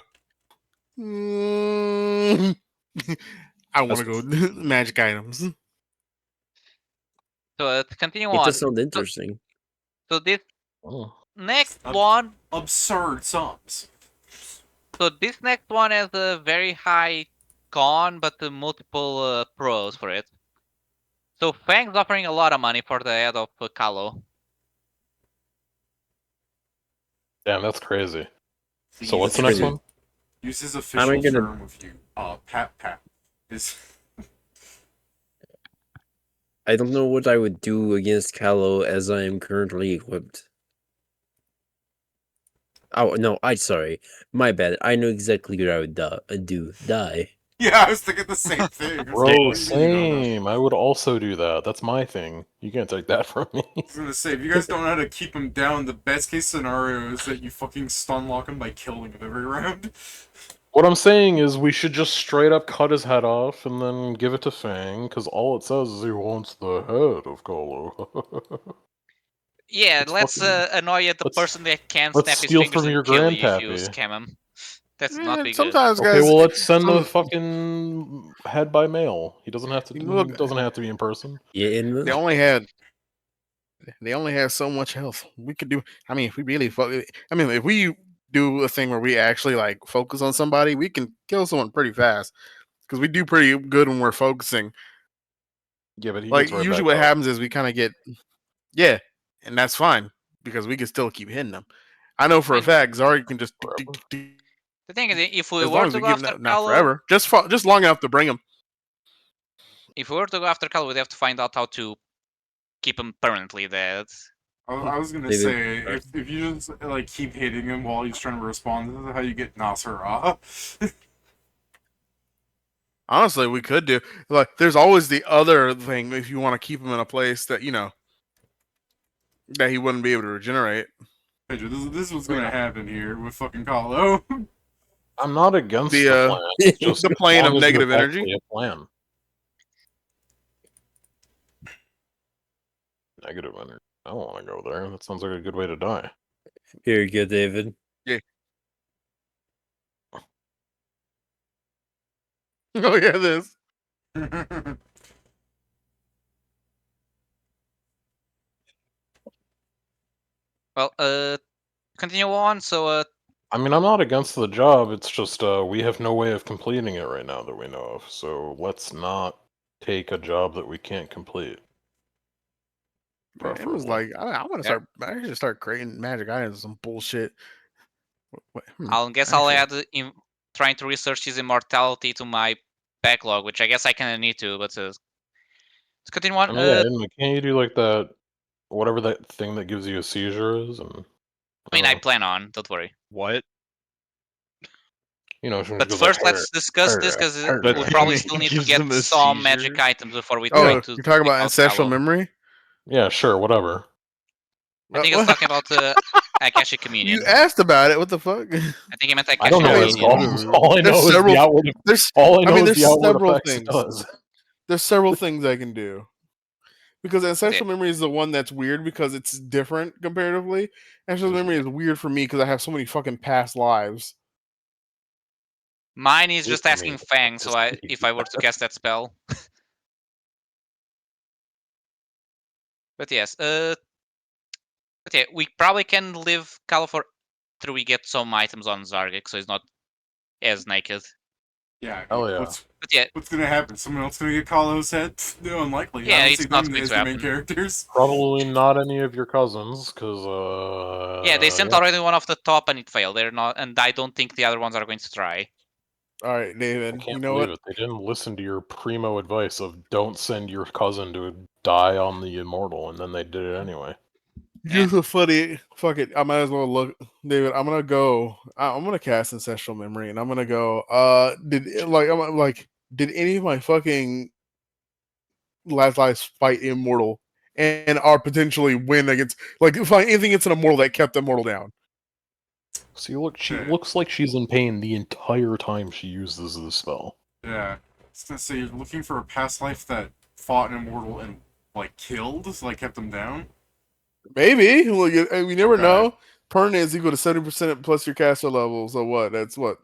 Mm. I want to go magic items. So to continue It on, does sound interesting. so this Oh. next Up- one Absurd sums. So this next one has a very high con, but multiple pros for it. So Fang's offering a lot of money for the head of Kalo. Damn, that's crazy. So Please what's the next crazy. one? use his Am I official gonna- term with you. Pat pat. Is I don't know what I would do against Kalo as I am currently equipped. Oh no, sorry. My bad. I know exactly what I would do. Die. yeah, I was thinking the same thing. I was like, Bro, what do you mean you don't know? same. I would also do that. That's my thing. You can't take that from me. I was gonna say, if you guys don't know how to keep him down, the best case scenario is that you fucking stun lock him by killing him every round. What I'm saying is we should just straight up cut his head off and then give it to Fang, because all it says is he wants the head of Kolo. Yeah, Let's let's fucking- annoy the let's- person that can let's snap his steal fingers from and your kill you if you grandpappy. scam him. That's not be good. Sometimes, Okay, guys. well let's send the some- fucking head by mail. He doesn't have to. Look- doesn't have to be in person. Yeah, and They only had so much health. We could do. I mean, if we really, I mean, if we do a thing where we actually like focus on somebody, we can kill someone pretty fast because we do pretty good when we're focusing. Yeah, but he Like gets right usually, back what up. happens is we kind of get, yeah, and that's fine because we can still keep hitting them. I know for a And- fact Zari can just Forever. The thing is, if we as were long as to we go give after them not Kalo, forever, just long enough to bring him. if we were to go after Kalo, we'd have to find out how to keep him permanently dead. I was gonna David, say if you just like keep hitting him while he's trying to respond, this is how you get Nasara. Honestly, we could do like. There's always the other thing if you want to keep him in a place that that he wouldn't be able to regenerate. This was gonna happen here with fucking Kahlo. I'm not against the The, plan. It's just the as plane long of as negative there's energy? actually a plan. Negative energy. I don't want to go there. That sounds like a good way to die. Here you go, David. Oh yeah, this. Well, continue on. So, I mean, I'm not against the job. It's just we have no way of completing it right now that we know of. So let's not take a job that we can't complete. It was Preferably. like I want to Yeah. start. I should start creating magic items. Some bullshit. I'll add trying to research his immortality to my backlog, which I guess I kind of need to. But let's continue on. I mean, yeah, and can't you do like that, whatever that thing that gives you a seizure is? And I mean, I plan on. Don't worry. What? you know, she But goes first, like, let's discuss this because That we thing probably that still need to gives get them a some magic seizure? items before we Oh, try to. you're talking about take out ancestral Kahlo. memory? yeah, sure, whatever. I think he was talking about Akashic Communion. You asked about it. What the fuck? I think he meant I don't Akashic know. Communion. All I There's know is several- the outward. There's All I know is there's the outward several effects it things. does. There's several things I can do. Because ancestral memory is the one that's weird because it's different comparatively. Ancestral memory is weird for me because I have so many fucking past lives. Mine is just I asking mean, Fang, so just- if I were to cast that spell. But yes, but yeah, we probably can leave Califor till we get some items on Zargik, so he's not as naked. Yeah. Hell yeah. But yeah, What's gonna happen? Someone else gonna get Kahlo's head? No, unlikely. Yeah, I don't it's see not them going as to the main happen. characters. Probably not any of your cousins, because yeah, they sent already one off the top and it failed. They're not, and I don't think the other ones are going to try. All right, I David. can't You know believe what? it. They didn't listen to your primo advice of don't send your cousin to die on the immortal, and then they did it anyway. Here's a funny. Fuck it. I might as well look, David. I'm gonna go. I'm gonna cast ancestral memory, and I'm gonna go. Did any of my fucking last lives fight immortal and are potentially win against find anything against an immortal that kept the immortal down? See, look, she looks like she's in pain the entire time she uses the spell. Yeah. So you're looking for a past life that fought an immortal and like killed, like kept them down. Maybe. Well, we never Okay. know. Permanent is equal to 70% plus your caster level. So what? That's what?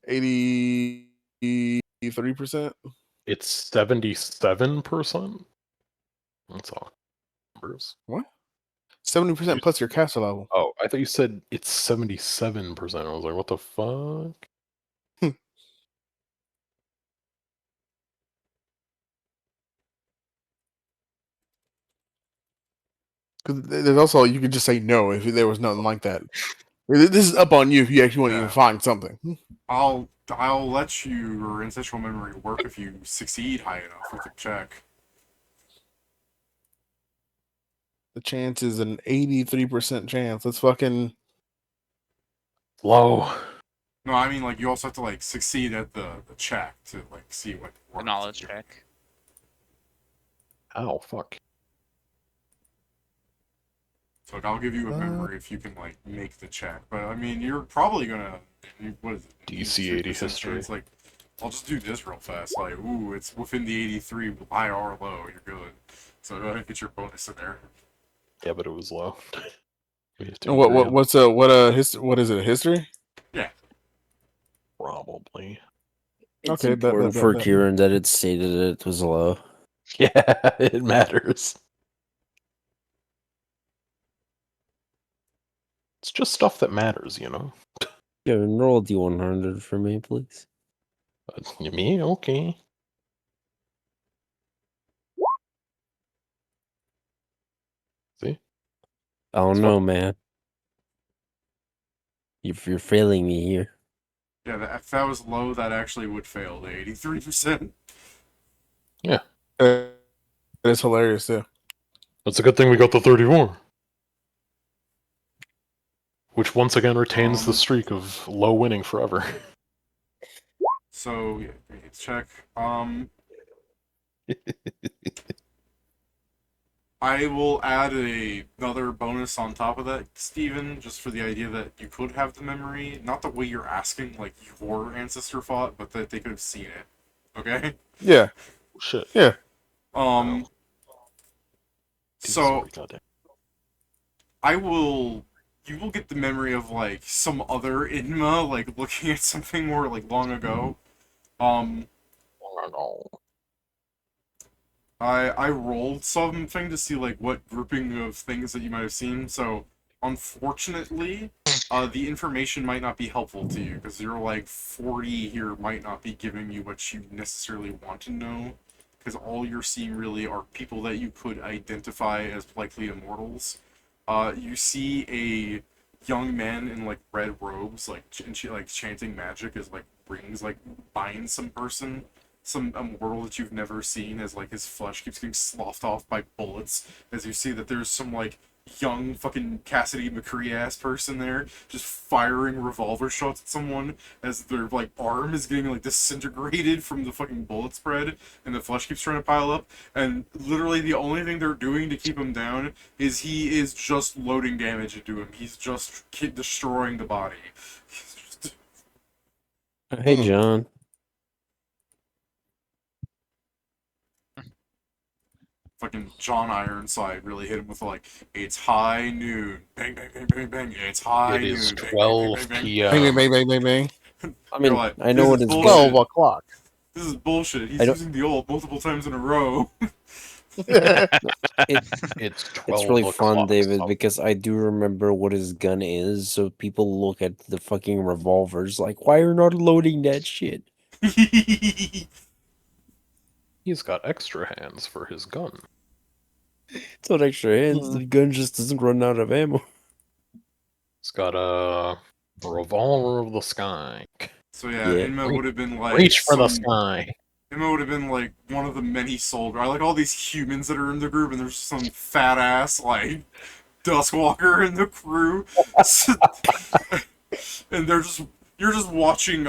83%? It's 77%. That's all numbers. What? 70% plus your caster level. Oh, I thought you said it's 77%. I was like, what the fuck? Because there's also, you could just say no if there was nothing like that. This is up on you if you actually want to Yeah. even find something. I'll let your ancestral memory work if you succeed high enough with the check. The chance is an 83% chance. Let's fucking. Low. No, I mean like you also have to like succeed at the check to like see what The works. knowledge check. Ow, fuck. So like, I'll give you a memory if you can like make the check. But I mean, you're probably gonna what is it? DC 80 83% history. chance, like, I'll just do this real fast. Like, ooh, it's within the 83, high or low. You're good. So go ahead and get your bonus in there. Yeah, but it was low. We have to And what agree on- what is it? A history? Probably. It's Okay, important for Kieran that it stated it was low. Yeah, it matters. It's just stuff that matters, you know? Kieran, roll a D100 for me, please. Me? Okay. See? I don't It's know, fine. man. You're failing me here. Yeah, if that was low, that actually would fail the 83%. It's hilarious too. That's a good thing we got the 34. Which once again retains the streak of low winning forever. So, yeah, let's check. I will add another bonus on top of that, Steven, just for the idea that you could have the memory. Not the way you're asking, like, your ancestor fought, but that they could have seen it. Okay? Yeah. Shit. Yeah. So, you will get the memory of, like, some other Indma, like, looking at something more, like, long ago. I rolled something to see, like, what grouping of things that you might have seen, so, unfortunately, the information might not be helpful to you, because your, like, 40 here might not be giving you what you necessarily want to know, because all you're seeing really are people that you could identify as likely immortals. You see a young man in, like, red robes, like, chanting magic as, like, rings, like, bind some person, some immortal that you've never seen, as, like, his flesh keeps getting sloughed off by bullets, as you see that there's some, like, young fucking Cassidy McCree ass person there just firing revolver shots at someone as their, like, arm is getting, like, disintegrated from the fucking bullet spread and the flesh keeps trying to pile up, and literally the only thing they're doing to keep him down is he is just loading damage into him. He's just destroying the body. Hey, John. Fucking John Ironside really hit him with, like, it's high noon, bang bang bang bang bang, it's high It noon, is bang, 12 bang, bang, bang, p.m. Bang, bang, bang, bang, bang. I mean, like, I know this what is it's bullshit. 12 o'clock. This is bullshit. He's I don't- using the ult multiple times in a row. It's 12 It's really fun, o'clock, David, so- because I do remember what his gun is, so people look at the fucking revolvers like, why are you not loading that shit? He's got extra hands for his gun. It's not extra hands, the gun just doesn't run out of ammo. He's got a revolver of the sky. So yeah, Yeah. Inma would have been like Reach for the some- sky. Inma would have been like one of the many soldiers. I like all these humans that are in the group, and there's some fat ass like Duskwalker in the crew, and you're just watching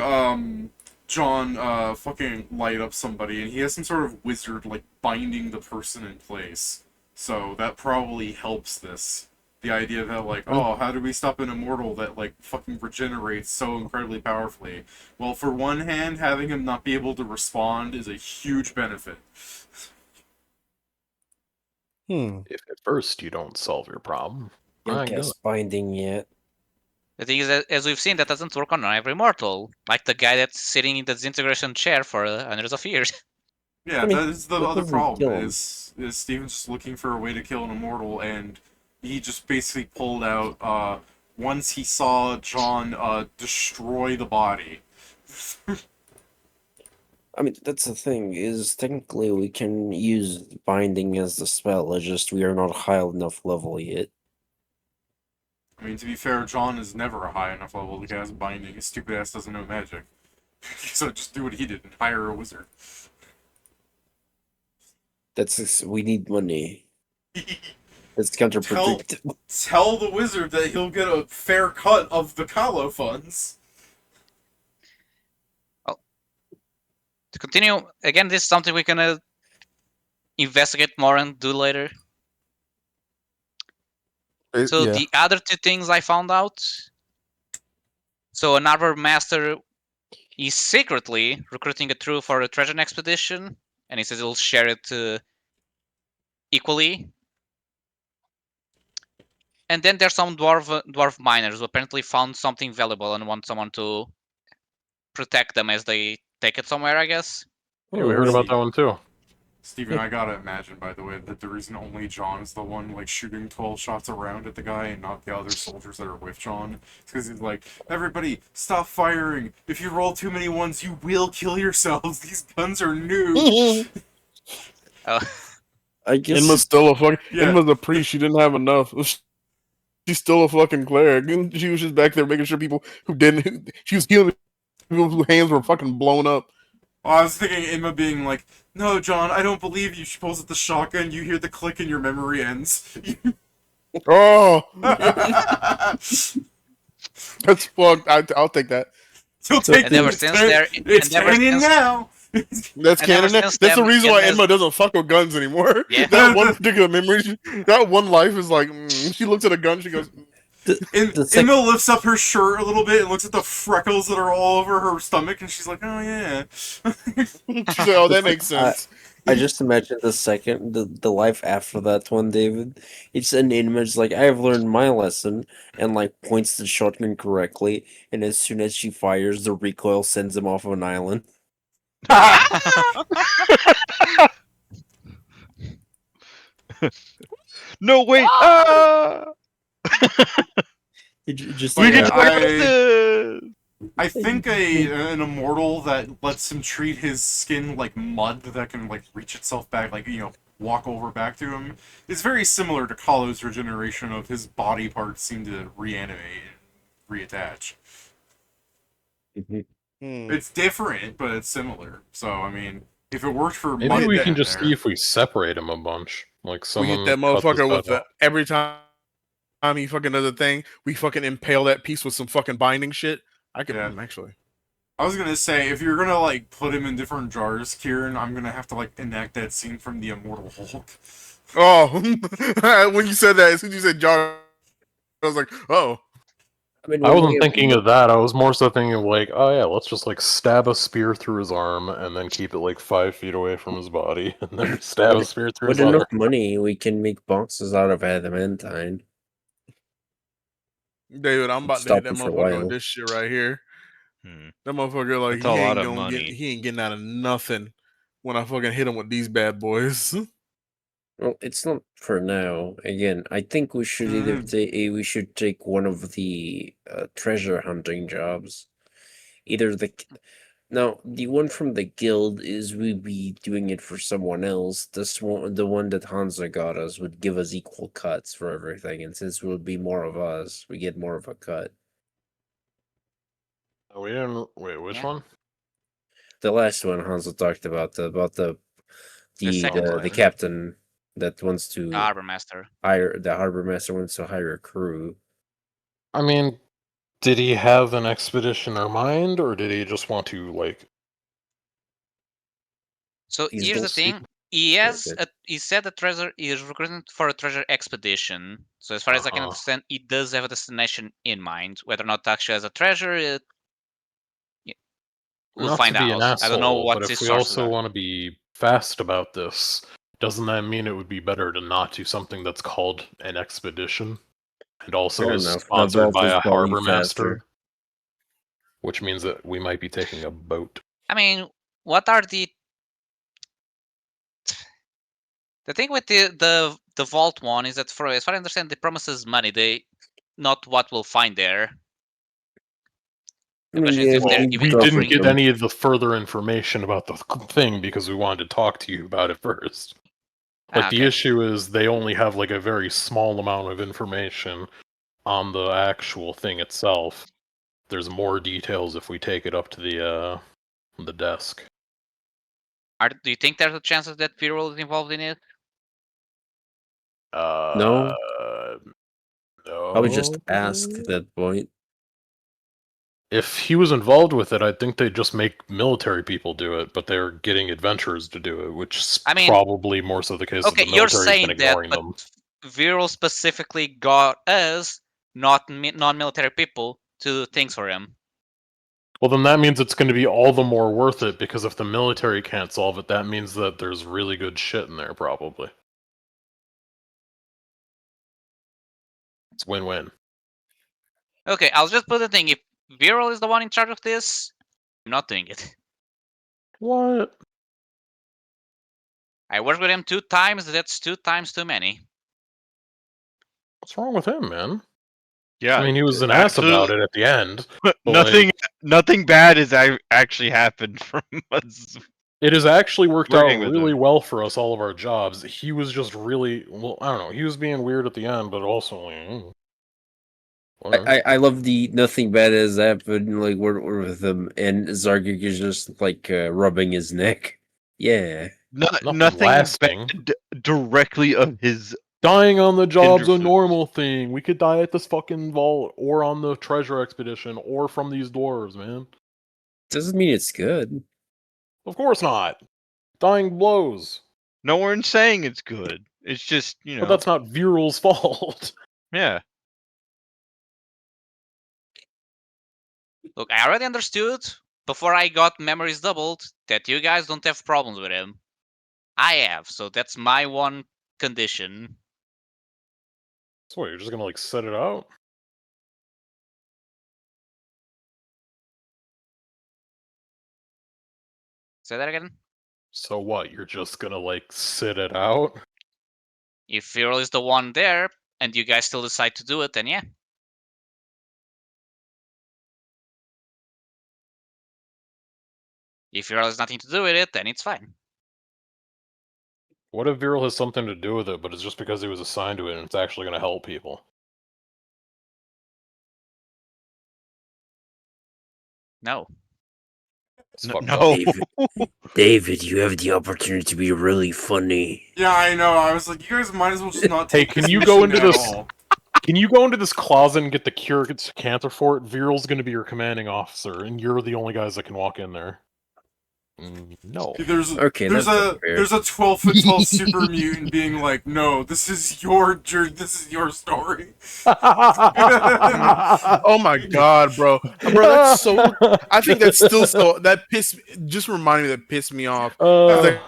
John fucking light up somebody, and he has some sort of wizard like binding the person in place. So that probably helps this. The idea of how, like, oh, how do we stop an immortal that, like, fucking regenerates so incredibly powerfully? Well, for one hand, having him not be able to respond is a huge benefit. If at first you don't solve your problem, Don't my cast God. binding yet. The thing is, that, as we've seen, that doesn't work on every mortal. Like the guy that's sitting in the disintegration chair for hundreds of years. Yeah, I mean, that is the that other doesn't kill problem, him. is Steven's just looking for a way to kill an immortal, and he just basically pulled out, once he saw John, destroy the body. I mean, that's the thing, is technically we can use binding as the spell, it's just we are not high enough level yet. I mean, to be fair, John is never a high enough level to cast binding. His stupid ass doesn't know magic. So just do what he did and hire a wizard. We need money. It's counterproductive. Tell the wizard that he'll get a fair cut of the Kalo funds. To continue, again, this is something we can investigate more and do later. So Yeah. the other two things I found out. So an Arbor Master is secretly recruiting a troop for a treasure expedition, and he says he'll share it equally. And then there's some dwarf miners who apparently found something valuable and want someone to protect them as they take it somewhere, I guess. Yeah, we heard about that one too. Steven, I gotta imagine, by the way, that the reason only John is the one, like, shooting 12 shots around at the guy and not the other soldiers that are with John. It's because he's like, everybody, stop firing. If you roll too many ones, you will kill yourselves. These guns are new. I guess Inma's still a fucking. Yeah. Inma's a priest. She didn't have enough. She's still a fucking cleric. And she was just back there making sure people who didn't. She was healing people whose hands were fucking blown up. I was thinking Indma being like, "No, John, I don't believe you." She pulls out the shotgun. You hear the click, and your memory ends. Oh, You'll that's fucked. I'll take that. take And ever it. since there, It's and ever canon since, now. That's and ever canon. since That's the them, reason and why as, Enma doesn't fuck with guns anymore. Yeah. That one particular memory, that one life is like, she looks at a gun, she goes, Indma lifts up her shirt a little bit and looks at the freckles that are all over her stomach, and she's like, "Oh yeah." she's like, oh, that makes sense. I just imagine the life after that one, David. It's an image like, I have learned my lesson, and like points the shotgun correctly, and as soon as she fires, the recoil sends him off of an island. No, wait. Just We Like, get arrested. I think an immortal that lets him treat his skin like mud that can like reach itself back, like walk over back to him, is very similar to Kahlo's regeneration of his body parts seem to reanimate and reattach. It's different, but it's similar. So I mean, if it worked for Maybe mud we down can just there, see if we separate him a bunch. Like We someone hit that cut his motherfucker head with the, off. every time he fucking does a thing, we fucking impale that piece with some fucking binding shit. I could, Yeah. actually. I was gonna say, if you're gonna like put him in different jars, Kieran, I'm gonna have to like enact that scene from the Immortal Hulk. Oh, when you said that, as soon as you said jar, I was like, oh. I wasn't thinking of that. I was more so thinking of like, oh yeah, let's just like stab a spear through his arm and then keep it like 5 feet away from his body, and then stab a spear through With his enough other. money, we can make boxes out of adamantine. David, I'm about to Stop hit that him for a motherfucker while. with this shit right here. That motherfucker, like, That's a lot of money. he ain't getting out of nothing when I fucking hit him with these bad boys. Well, it's not for now. Again, I think we should either take one of the treasure hunting jobs. Either now the one from the guild is we be doing it for someone else. This one, the one that Hansa got us, would give us equal cuts for everything, and since it would be more of us, we get more of a cut. Oh, we didn't. Wait, which one? The last one Hansa talked about the second one. captain that wants to The Harbor Master. hire the harbor master wants to hire a crew. I mean, did he have an expedition in mind, or did he just want to like? So He's here's the gonna thing. He has Okay. he said the treasure is recruiting for a treasure expedition. So as far as I can Uh-huh. understand, he does have a destination in mind. Whether or not actually has a treasure, we'll Not find to be an out. I don't know asshole, what but his if we sources also are. want to be fast about this, doesn't that mean it would be better to not do something that's called an expedition and also Fair is enough. sponsored Vault by is a probably harbor master? faster. Which means that we might be taking a boat. I mean, what are the thing with the vault one is that, for as far as I understand, they promises money. They not what we'll find there. The question is if they're Well, even we didn't offering. get any of the further information about the thing because we wanted to talk to you about it first. Like, the Okay. issue is they only have, like, a very small amount of information on the actual thing itself. There's more details if we take it up to the desk. Do you think there's a chance that Viral is involved in it? No, No. I would just ask at that point. If he was involved with it, I think they'd just make military people do it, but they're getting adventurers to do it, which is I mean, probably more so the case. Okay, The you're military's been saying that, ignoring but them. Viral specifically got us, not non-military people, to do things for him. Well, then that means it's going to be all the more worth it, because if the military can't solve it, that means that there's really good shit in there, probably. It's win-win. Okay, I'll just put the thing. If Viral is the one in charge of this, I'm not doing it. What? I worked with him 2 times. That's 2 times too many. What's wrong with him, man? Yeah, I mean, he was an ass about it at the end. Nothing bad has actually happened from us. It has actually worked out Working with really him. well for us, all of our jobs. He was just really, well, I don't know, he was being weird at the end, but also, I love the nothing bad has happened. Like we're with him, and Zargik is just like rubbing his neck. Yeah. Nothing lasting. bad directly of his. Dying on the job's a Hindrances. normal thing. We could die at this fucking vault, or on the treasure expedition, or from these dwarves, man. Doesn't mean it's good. Of course not. Dying blows. No one's saying it's good. It's just, you know. But that's not Virul's fault. Yeah. Look, I already understood before I got memories doubled that you guys don't have problems with him. I have, so that's my one condition. So what, you're just gonna like set it out? Say that again. So what, you're just gonna like sit it out? If Viral is the one there, and you guys still decide to do it, then yeah. If Viral has nothing to do with it, then it's fine. What if Virul has something to do with it, but it's just because he was assigned to it and it's actually gonna help people? No. It's fucked No. up. David, David, you have the opportunity to be really funny. Yeah, I know. I was like, you guys might as well just not Hey, take can this you go mission into at this- all. Can you go into this closet and get the cure against Canther Fort? Virul's gonna be your commanding officer, and you're the only guys that can walk in there. No. There's Okay, there's that's a fair. there's a 12-foot tall super mutant being like, no, this is your story. Oh my god, bro, that's so. I think that's still so. That just reminded me that pissed me off. I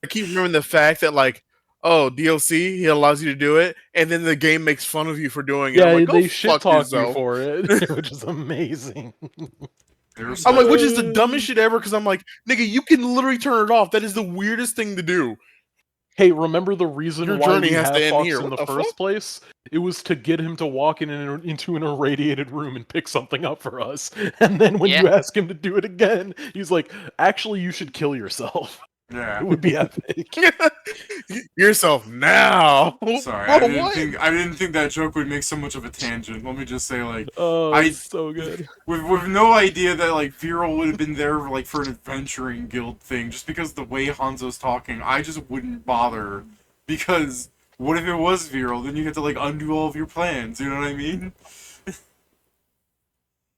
keep remembering the fact that like, oh, DLC, he allows you to do it, and then the game makes fun of you for doing it. Yeah, I'm like, go they shit fuck talk you yourself. for it, which is amazing. I'm like, which is the dumbest shit ever? Because I'm like, nigga, you can literally turn it off. That is the weirdest thing to do. Hey, remember the reason Your why journey we has have to end Fox here. in What the the first fuck? place? It was to get him to walk into an irradiated room and pick something up for us. And then when you ask him to do it again, he's like, actually, you should kill yourself. Yeah. It would be epic. Yourself now. Sorry, Bro, I didn't think that joke would make so much of a tangent. Let me just say, like, Oh, it's so good. with no idea that like Viral would have been there like for an adventuring guild thing, just because the way Hanzo's talking, I just wouldn't bother. Because what if it was Viral? Then you have to like undo all of your plans. You know what I mean?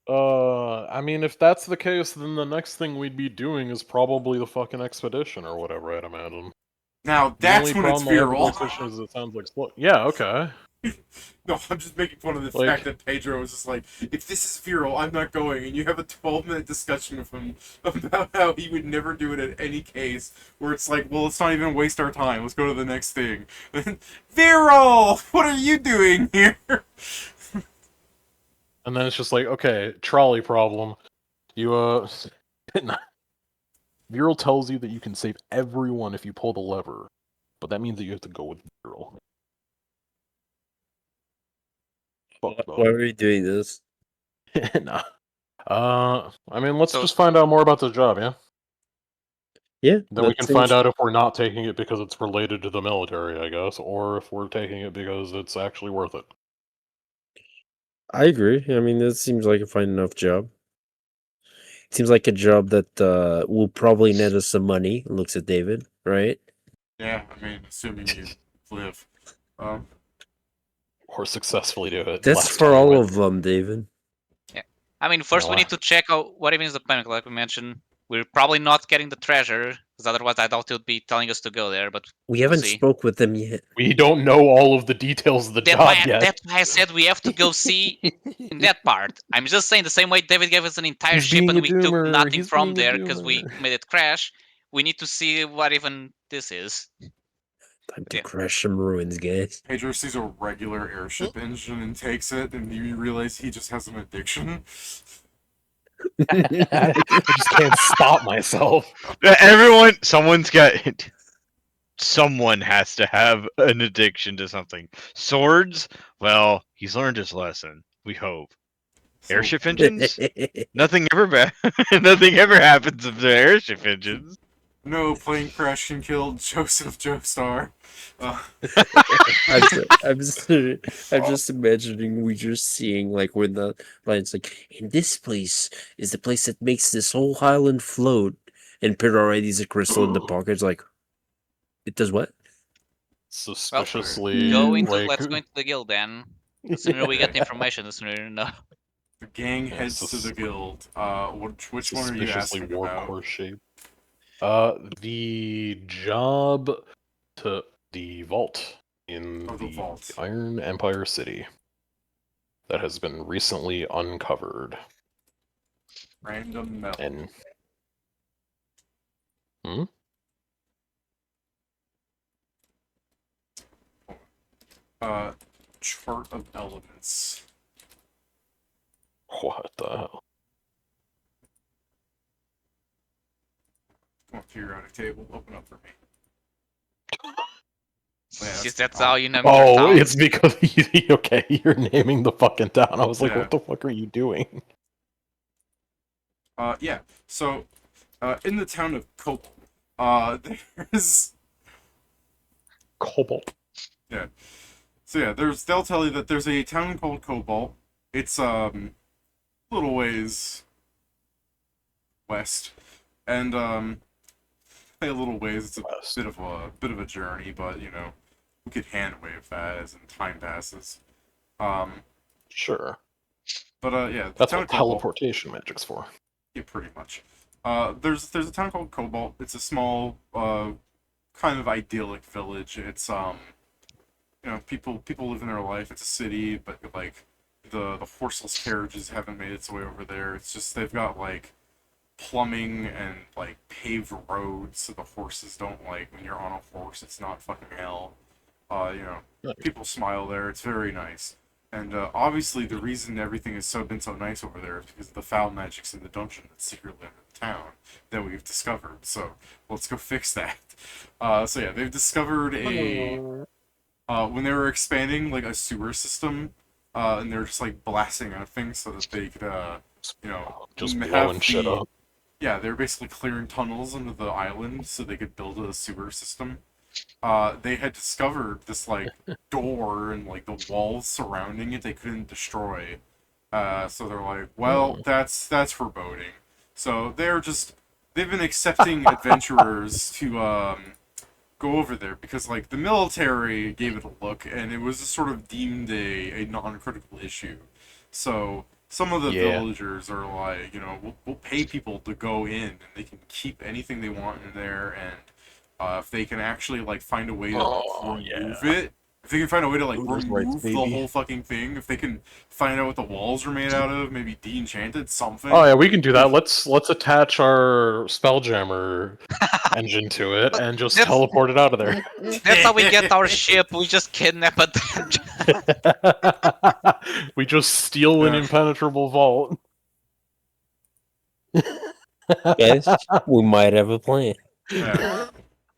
I mean, if that's the case, then the next thing we'd be doing is probably the fucking expedition or whatever, I'd imagine. Now The that's only when it's problem I have with Viral. the expedition is it sounds like yeah, okay. No, I'm just making fun of the Like- fact that Pedro was just like, if this is Viral, I'm not going. And you have a 12-minute discussion with him about how he would never do it at any case, where it's like, well, let's not even waste our time. Let's go to the next thing. Viral! What are you doing here? And then it's just like, okay, trolley problem. You, Viral tells you that you can save everyone if you pull the lever, but that means that you have to go with Viral. Fuck, Why are we doing this? nah. I mean, let's So- just find out more about the job, yeah? Yeah. Then we that can seems- find out if we're not taking it because it's related to the military, I guess, or if we're taking it because it's actually worth it. I agree. I mean, that seems like a fine enough job. Seems like a job that will probably net us some money. Looks at David, right? Yeah, I mean, assuming you live. Or successfully do it. That's last for time we all went. of them, David. I mean, first Yeah, we need to check out what even is the plan. Like we mentioned, we're probably not getting the treasure, because otherwise I doubt he would be telling us to go there. But We haven't see. spoke with them yet. We don't know all of the details of the that's job why, yet. that's why I said we have to go see in that part. I'm just saying the same way David gave us an entire He's ship being and a we doomer, took nothing he's from being a there because we doomer. made it crash. We need to see what even this is. Time to Yeah. crash some ruins, guys. Pedro sees a regular airship engine and takes it, and you realize he just has an addiction. I just can't stop myself. Someone has to have an addiction to something. Swords? Well, he's learned his lesson. We hope. So- Airship engines? Nothing ever nothing ever happens if they're airship engines. No, plane crash can kill Joseph Joestar. I'm just imagining we just seeing like when the line's like, and this place is the place that makes this whole island float, and Peter already has a crystal in the pocket. It's like, it does what? Suspiciously, Let's go into the guild then. The sooner we get the information, the sooner we know. The gang Yeah, heads to the guild. Which one are you suspiciously asking war about? course shape. The job to the vault in Oh, the vault. Iron Empire City that has been recently uncovered. Random metal. And Chart of elements. what the hell? Come on, periodic table. Open up for me. Yeah, That's how you name your Oh, town. it's because okay, you're naming the fucking town. I was like, Yeah. what the fuck are you doing? Yeah. So, in the town of Cobalt, there's Cobalt. yeah. So yeah, they'll tell you that there's a town called Cobalt. It's a little ways west, and a little ways. It's a West. bit of a journey, but you know, we could hand wave that as time passes. Sure. But yeah, the That's town what of Cobalt. teleportation magic's for. Yeah, pretty much. There's a town called Cobalt. It's a small, kind of idyllic village. It's you know, people living their life. It's a city, but like the horseless carriages haven't made its way over there. It's just they've got like plumbing and like paved roads, so the horses don't like when you're on a horse. It's not fucking hell. You know, Nice. people smile there. It's very nice. And obviously, the reason everything has been so nice over there is because of the foul magics in the dungeon that's secretly in the town that we've discovered. So let's go fix that. So yeah, they've discovered when they were expanding like a sewer system, and they're just like blasting out things so that they could you know, Just have blowing shit up. Yeah, they're basically clearing tunnels into the island so they could build a sewer system. They had discovered this like door and like the walls surrounding it they couldn't destroy. So they're like, well, that's foreboding. So they've been accepting adventurers to go over there because like the military gave it a look and it was just sort of deemed a non-critical issue. So some of the Yeah. villagers are like, you know, we'll pay people to go in and they can keep anything they want in there, and if they can actually like find a way to remove it, if they can find a way to like Hooters rights, remove the baby. whole fucking thing, if they can find out what the walls are made out of, maybe de-enchanted something. Oh yeah, we can do that. Let's attach our Spelljammer engine to it and just That's- teleport it out of there. That's how we get our ship. We just kidnap a dungeon. We just steal an Yeah. impenetrable vault. Yes, we might have a plan. Yeah.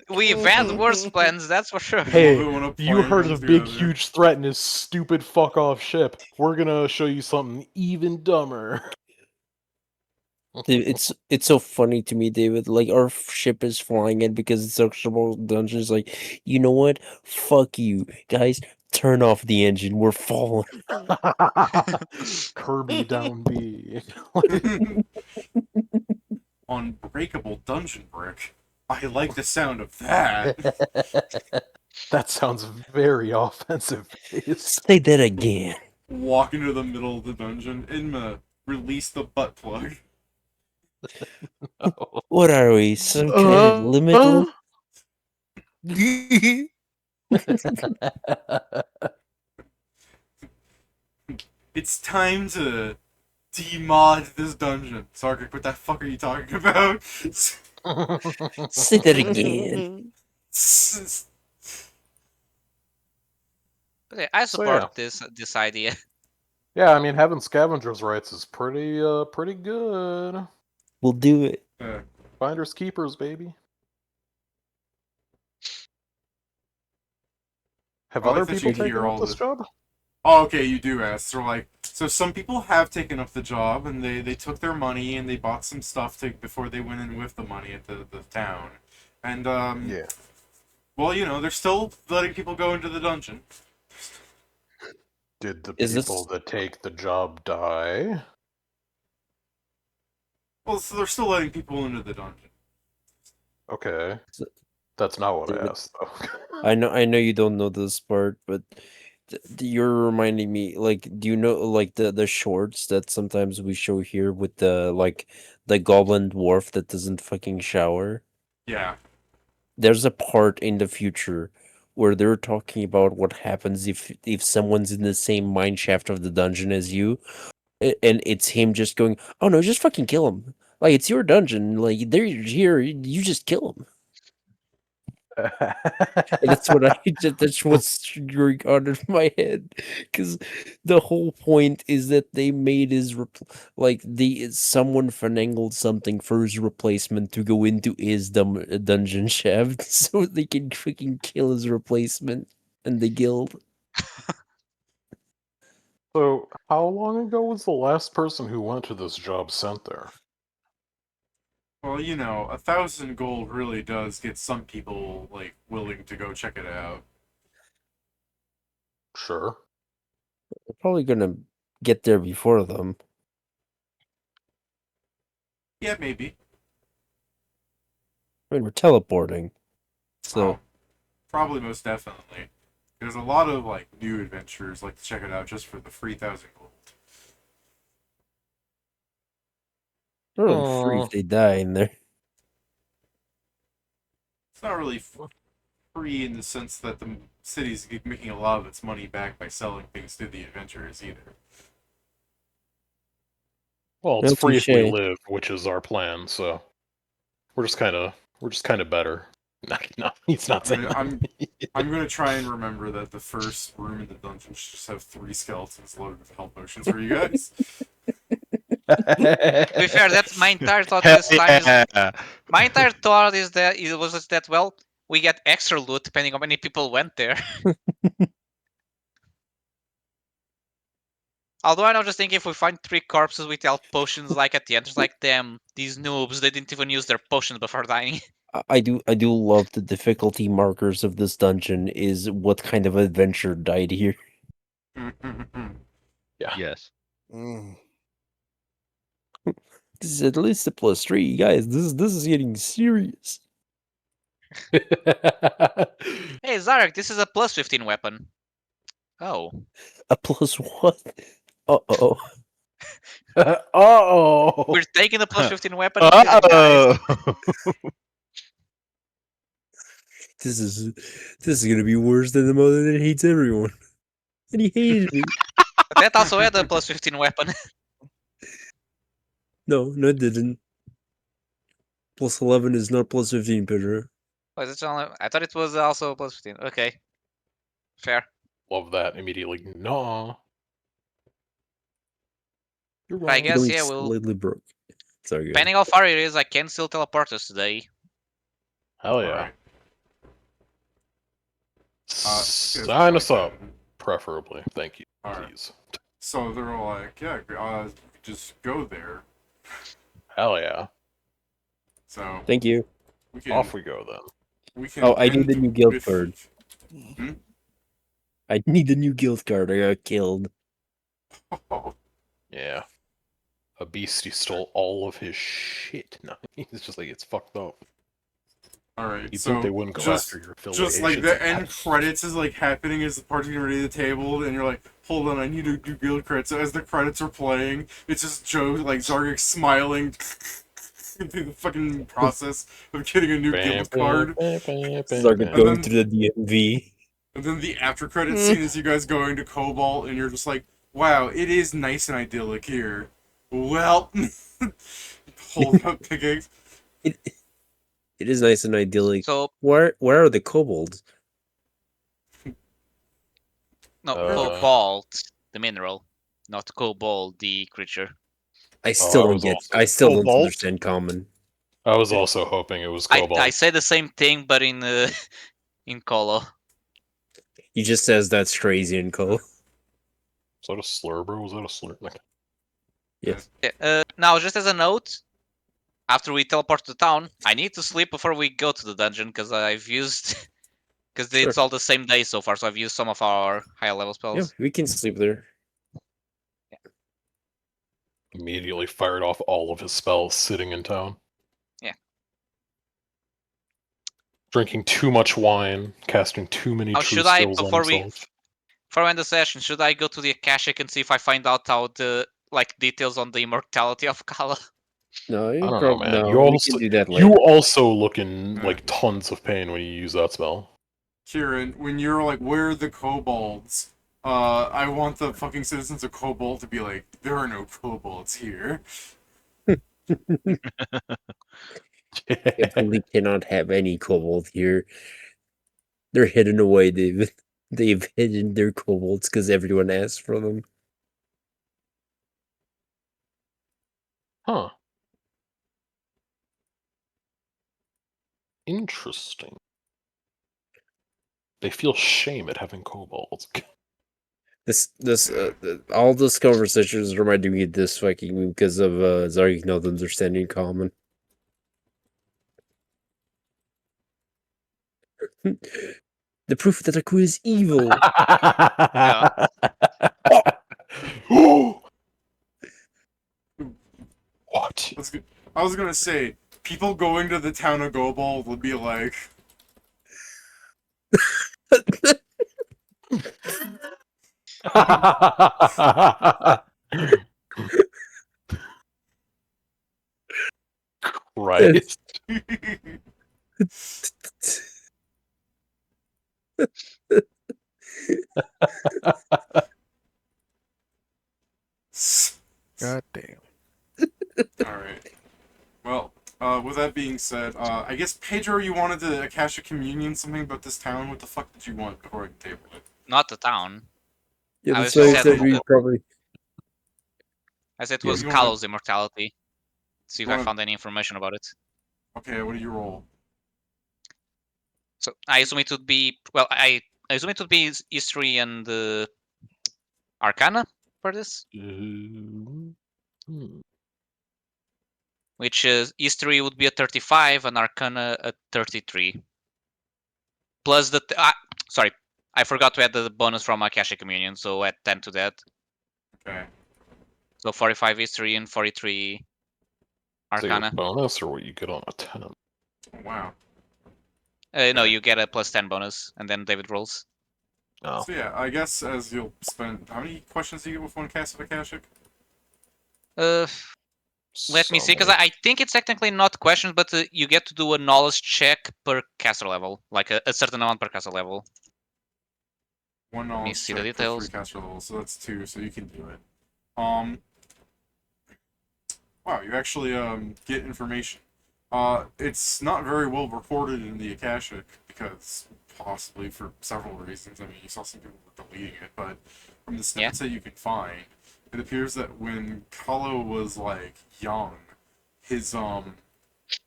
We've had worse plans, that's for sure. Hey, Love it when a you plan heard comes of big, together. huge threat in his stupid fuck off ship. We're gonna show you something even dumber. Dude, it's so funny to me, David. Like our ship is flying in because it's searchable dungeons. Like, you know what? Fuck you, guys. Turn off the engine. We're falling. Kirby down B. Unbreakable dungeon brick. I like the sound of that. That sounds very offensive. Say that again. Walk into the middle of the dungeon. Indma, release the butt plug. What are we? Some kind of limitless? It's time to demod this dungeon. Sarkik, what the fuck are you talking about? Say that again. Okay, I So, support yeah. this idea. Yeah, I mean having scavengers' rights is pretty good. We'll do it. Finders keepers, baby. Have Oh, I other thought people you'd hear taken all up this the- job? Oh, okay, you do ask. So some people have taken up the job and they took their money and they bought some stuff before they went in with the money at the town. And Yeah. well, they're still letting people go into the dungeon. Did the Is people this- that take the job die? Well, so they're still letting people into the dungeon. Okay. So- That's not what I David, asked, though. I know you don't know this part, but you're reminding me. Like, do you know like the shorts that sometimes we show here with the goblin dwarf that doesn't fucking shower? Yeah. There's a part in the future where they're talking about what happens if someone's in the same mine shaft of the dungeon as you, and it's him just going, "Oh no, just fucking kill him! Like it's your dungeon. Like they're here, you just kill him." And that's what that's what's going on in my head, because the whole point is that they made his someone finagled something for his replacement to go into his dungeon shaft so they can freaking kill his replacement and the guild. So, how long ago was the last person who went to this job sent there? Well, 1,000 gold really does get some people willing to go check it out. Sure. They're probably gonna get there before them. Yeah, maybe. I mean, we're teleporting, so Oh, probably most definitely. There's a lot of new adventurers like to check it out just for the 3,000 gold. they're really free if they die in there. It's not really free in the sense that the city's making a lot of its money back by selling things to the adventurers either. Well, it's No free if we touche. live, which is our plan. So we're just kind of better. No, he's not saying I'm that. I'm gonna try and remember that the first room in the dungeon should just have 3 skeletons loaded with health potions for you guys. To be fair, that's my entire thought Hell this time. yeah. My entire thought is that it was just that, well, we get extra loot depending on how many people went there. Although I don't just think if we find 3 corpses with health potions at the end, it's like, damn, these noobs, they didn't even use their potions before dying. I do love the difficulty markers of this dungeon is what kind of adventure died here. Yeah. Yes. Mm. This is at least a +3, guys. This is getting serious. Hey, Zarek, this is a +15 weapon. Oh. A +1. Uh-oh. Uh-oh! We're taking the +15 weapon, guys. This is gonna be worse than the mother that hates everyone. And he hated me. But that also had a +15 weapon. No, it didn't. +11 is not +15, Pedro. Was it only... I thought it was also a +15. Okay. Fair. Love that immediately. No. You're I wrong. guess, Feeling yeah, we'll... slightly broke. Sorry, guys. Depending how far it is, I can still teleport us today. Hell yeah. Alright. Sign us up, preferably. Thank you. Alright. Please. So they're all like, yeah, you could just go there. Hell yeah. So Thank you. we can Off we go then. we can Oh, I need end the new guild with- card. Hmm? I need the new guild card. I got killed. Oh, Yeah. A beastie stole all of his shit. No, he's just like, it's fucked up. alright, You'd so think they wouldn't go just after your affiliations. just like the end credits is happening as the party's getting ready to the table, and you're like, hold on, I need a new guild credit. So as the credits are playing, it's just Joe Zargik smiling through the fucking process of getting a new guild card. Zargit And going then- to the DMV. And then the after credits scene is you guys going to Cobalt, and you're just like, wow, it is nice and idyllic here. Well, hold up, pickaxe. It is nice and idyllic. So, Where are the kobolds? no, Uh, cobalt, the mineral, not cobalt, the creature. I still don't was also- I still don't Cobalt? understand common. I was also hoping it was Cobalt. I say the same thing, but in in Colo. He just says that's crazy and cool. Was that a slur, bro? Was that a slur? Like, Yes. Now, just as a note, after we teleport to town, I need to sleep before we go to the dungeon because I've used because Sure. it's all the same day so far. So I've used some of our higher level Yeah, spells. we can sleep there. Immediately fired off all of his spells sitting in town. Yeah. Drinking too much wine, casting too many Now, true should I skills on himself. before we end the session, should I go to the Akashic and see if I find out how the details on the immortality of Kala? No, I you don't know, probably man. no. We can do that later. You also look in Yeah. like tons of pain when you use that spell. Kieran, when you're like, where are the kobolds? I want the fucking citizens of Cobalt to be like, there are no kobolds here. Definitely cannot have any kobold here. They're hidden away. They've hidden their kobolds because everyone asked for them. Huh. Interesting. They feel shame at having kobolds. All those conversations reminded me of this fucking meme because of Zargi not understanding common. The proof that Aku is evil. What? I was gonna say, people going to the town of Cobalt would be like, Christ. God damn. alright. Well, with that being said, I guess, Pedro, you wanted the Akasha Communion, something about this town? What the fuck did you want before I could table it? Not the town. Yeah, I that's was why I just said saying we that- probably. I said it Yeah, was you wanna- Kalo's immortality. See if You I wanna- found any information about it. Okay, what do you roll? So I assume it would be I assume it would be history and Arcana for this, which is history would be a 35 and Arcana a 33. Plus sorry, I forgot to add the bonus from Akashic Communion, so add 10 to that. Okay. So 45 history and 43 Is it your Arcana. bonus or what you get on a 10? Wow. No, you get a plus 10 bonus, and then David rolls. Oh. So yeah, I guess as you'll spend... How many questions do you get with one cast of Akashic? Let me see, because Some- I think it's technically not questions, but you get to do a knowledge check per caster level, like a certain amount per caster level. One me knowledge see check the per 3 details. caster levels, so that's 2, so you can do it. Wow, you actually get information. It's not very well recorded in the Akashic because possibly for several reasons. I mean, you saw some people were deleting it, but from the snippets that you can find, it appears that when Kalo was like young, his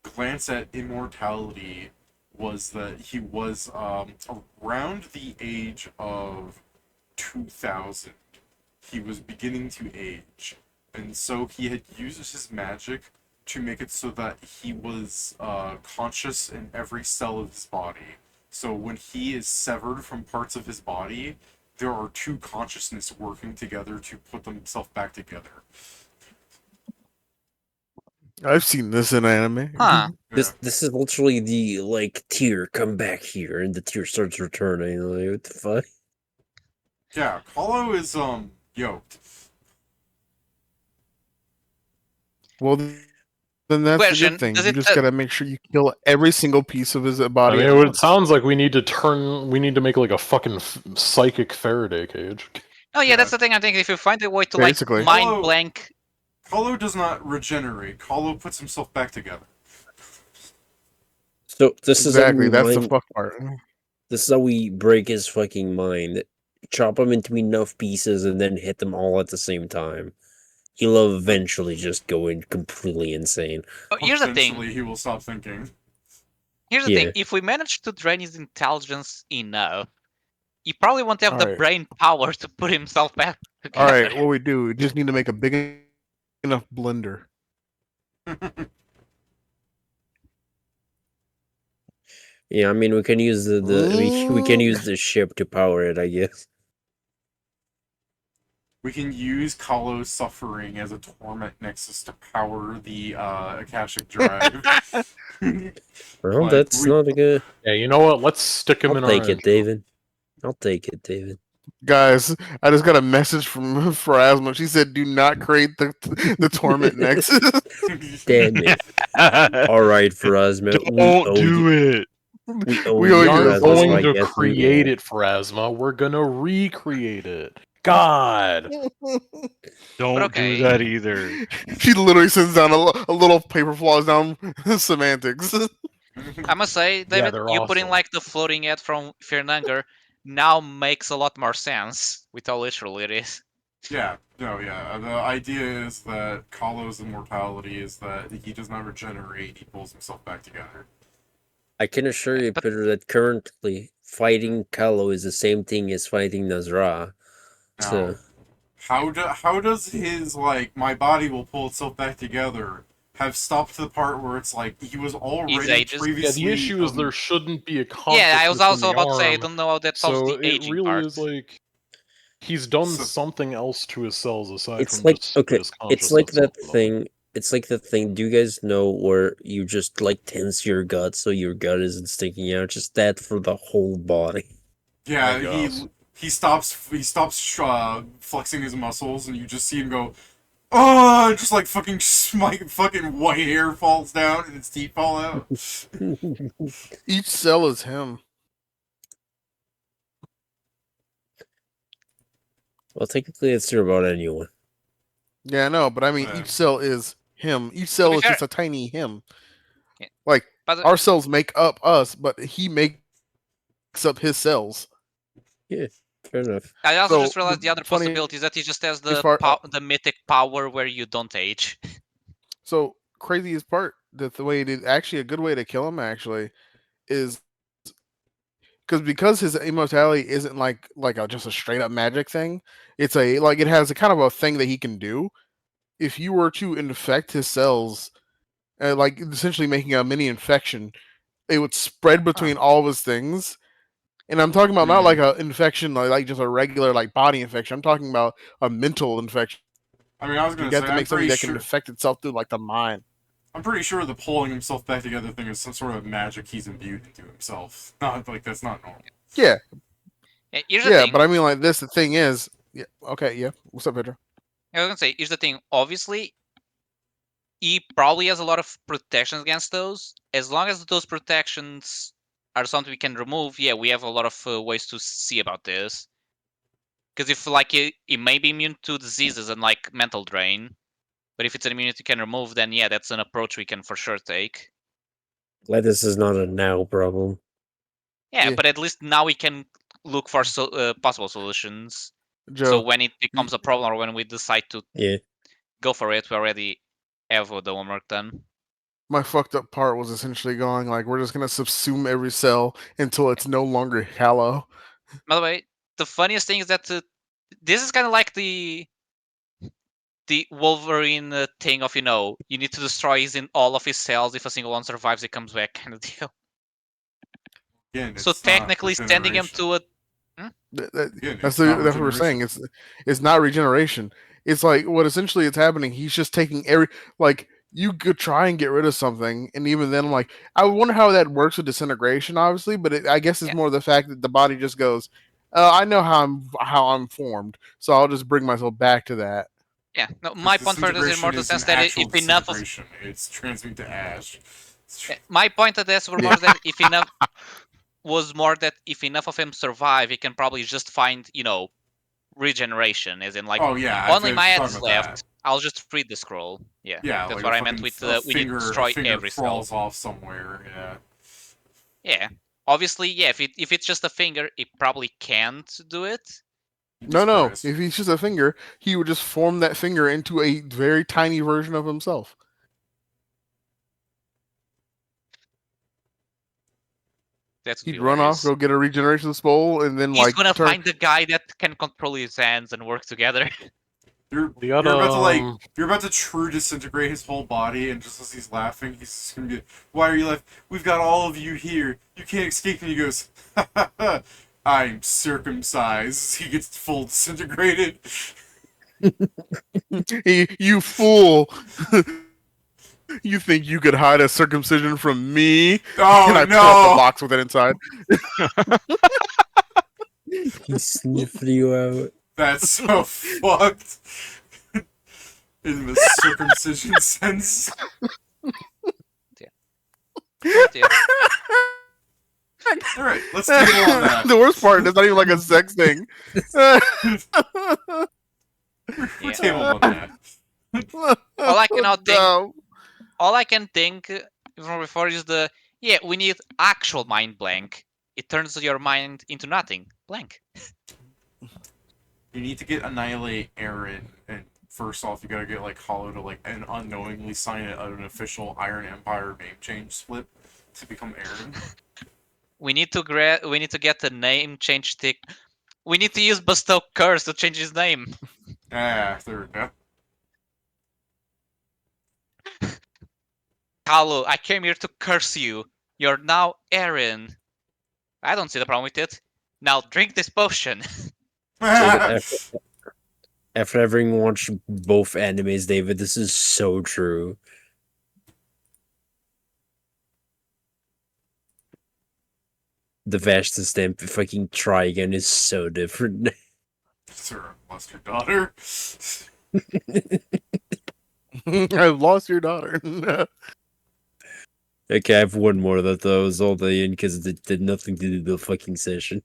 glance at immortality was that he was around the age of 2000. He was beginning to age, and so he had used his magic to make it so that he was conscious in every cell of his body. So when he is severed from parts of his body, there are two consciousness working together to put themselves back together. I've seen this in anime. Huh. This is literally the like tear come back here, and the tear starts returning. Like, what the fuck? Yeah, Kalo is yoked. Well, then that's a Question, good thing. does You it, just gotta make sure you kill every single piece of his I body. mean, at it once. sounds like we need to make like a fucking psychic Faraday cage. Oh yeah, Yeah. that's the thing. I think if you find a way to Basically. like mind Hello. blank, Kalo does not regenerate. Kalo puts himself back together. So this Exactly, is how we that's the mind, fuck part. This is how we break his fucking mind. Chop him into enough pieces and then hit them all at the same time. He'll eventually just go in completely insane. oh, here's the thing. Eventually, he will stop thinking. Here's the Yeah. thing. If we manage to drain his intelligence enough, he probably won't have the Alright. brain power to put himself back All together. right, what we do? We just need to make a big enough blender. Yeah, I mean we can use we can use the ship to power it, I guess. We can use Kalo's suffering as a torment nexus to power the Akashic Drive. Well, Like, that's not a good. Yeah, you know what? Let's stick him I'll in our take it, intro. David. I'll take it, David. Guys, I just got a message from Phrasma. She said, "Do not create the torment nexus." Damn it! All right, Phrasma, we Don't owe do you. it. We owe We owe you, We you aren't this, Phrasma, so I going to guess we create will. it, Phrasma. We're gonna recreate it. God. Don't okay. do that either. She literally sends down a little paper flaws down semantics. I must say, Yeah, David, they're you putting awesome. like the floating head from Fernanger now makes a lot more sense with how literal it is. Yeah, no, yeah. The idea is that Kalo's immortality is that he does not regenerate, he pulls himself back together. I can assure you, But- Peter, that currently fighting Kalo is the same thing as fighting Nazra. Now, So how does his, like, my body will pull itself back together have stopped to the part where it's like he was already ages. Yeah, previously... the issue is there shouldn't be a conflict Yeah, I was within also the about to say I arm, don't know how that solves so the it aging really part. is like he's done So- something else to his cells aside it's from like just okay, his it's consciousness. like that off of them. thing. It's like that thing. Do you guys know where you just like tense your gut so your gut isn't sticking out? Just that for the whole body. Yeah, I guess. he stops flexing his muscles, and you just see him go, oh, just like fucking white hair falls down and his teeth fall out. Each cell is him. Well, technically, it's true about anyone. Yeah, I know, but I mean, Yeah. each cell is him. Each To cell be is fair- just a tiny him. Yeah. Like But our cells make up us, but he makes up his cells. Yeah, fair enough. I also So, just realized the the other funny possibility is that he just has is part- the mythic power where you don't age. So craziest part that the way it is actually a good way to kill him actually is because his immortality isn't like just a straight up magic thing. It's a like it has a kind of a thing that he can do. If you were to infect his cells, like essentially making a mini infection, it would spread between all of his things. And I'm talking about not like a infection like just a regular like body infection. I'm talking about a mental infection. I mean, I was You gonna have say, to make something that can infect itself through like the mind. I'm pretty sure the pulling himself back together thing is some sort of magic he's imbued into himself. Not like that's not normal. Yeah, Here's the yeah, thing. but I mean like this. The thing is, yeah, okay, yeah. What's up, Pedro? I was gonna say, here's the thing. Obviously, he probably has a lot of protections against those. As long as those protections are something we can remove, yeah, we have a lot of ways to see about this. Because if like he may be immune to diseases and like mental drain, but if it's an immunity you can remove, then yeah, that's an approach we can for sure take. Glad this is not a now problem. Yeah, Yeah. but at least now we can look for possible solutions. Joe, So when it becomes a problem or when we decide to Yeah. go for it, we already have the homework done. my fucked up part was essentially going like we're just gonna subsume every cell until it's no longer hollow. By the way, the funniest thing is that this is kind of like the Wolverine thing of, you need to destroy all of his cells. If a single one survives, it comes back kind of deal. Again, So it's not technically, sending him regeneration. to a Again, That's it's not that's what we're saying. regeneration. It's not regeneration. It's like what essentially is happening. He's just taking every like you could try and get rid of something, and even then, I'm like, I wonder how that works with disintegration, obviously. But I guess it's Yeah. more the fact that the body just goes, I know how I'm formed, so I'll just bring myself back to that. Yeah, no, my point for this is more the sense that if enough of it's transmuted to ash. my point at this was more that if enough was more that if enough of him survive, he can probably just find regeneration, as in like Oh yeah, only my talking head's about left. that. I'll just read the scroll. Yeah, Yeah, that's like what a I meant fucking- with a we need to destroy finger every cell. crawls off somewhere. Yeah. Yeah, obviously, yeah. If it's just a finger, it probably can't do it. No. If he's just a finger, he would just form that finger into a very tiny version of himself. That's He'd run off, go get a regeneration scroll, and then He's like gonna turn. find the guy that can control his hands and work together. We got you're about to true disintegrate his whole body, and just as he's laughing, he's just gonna be, why are you laughing? We've got all of you here. You can't escape. And he goes, ha ha ha, I'm circumcised. He gets full disintegrated. You fool! You think you could hide a circumcision from me? Oh And I no! pull up the box with it inside. He sniffed you out. That's so fucked. In the circumcision sense. Yeah. Alright, let's table on that. The worst part is not even like a sex thing. We're Yeah. tabled on that. All I can now think, No. all I can think from before is we need actual mind blank. It turns your mind into nothing. Blank. You need to get Annihilate Aaron, and first off, you gotta get like Hollow to like and unknowingly sign an official Iron Empire name change slip to become Aaron. We need to get the name change stick. We need to use Bestow Curse to change his name. Ah, there we go. Kalu, I came here to curse you. You're now Aaron. I don't see the problem with it. Now drink this potion. David, after having watched both animes, David, this is so true. The Vashta stamp fucking Trigon is so different. Sir, lost your daughter. I've lost your daughter. Okay, I have one more that was all the in because it did nothing to do with the fucking session.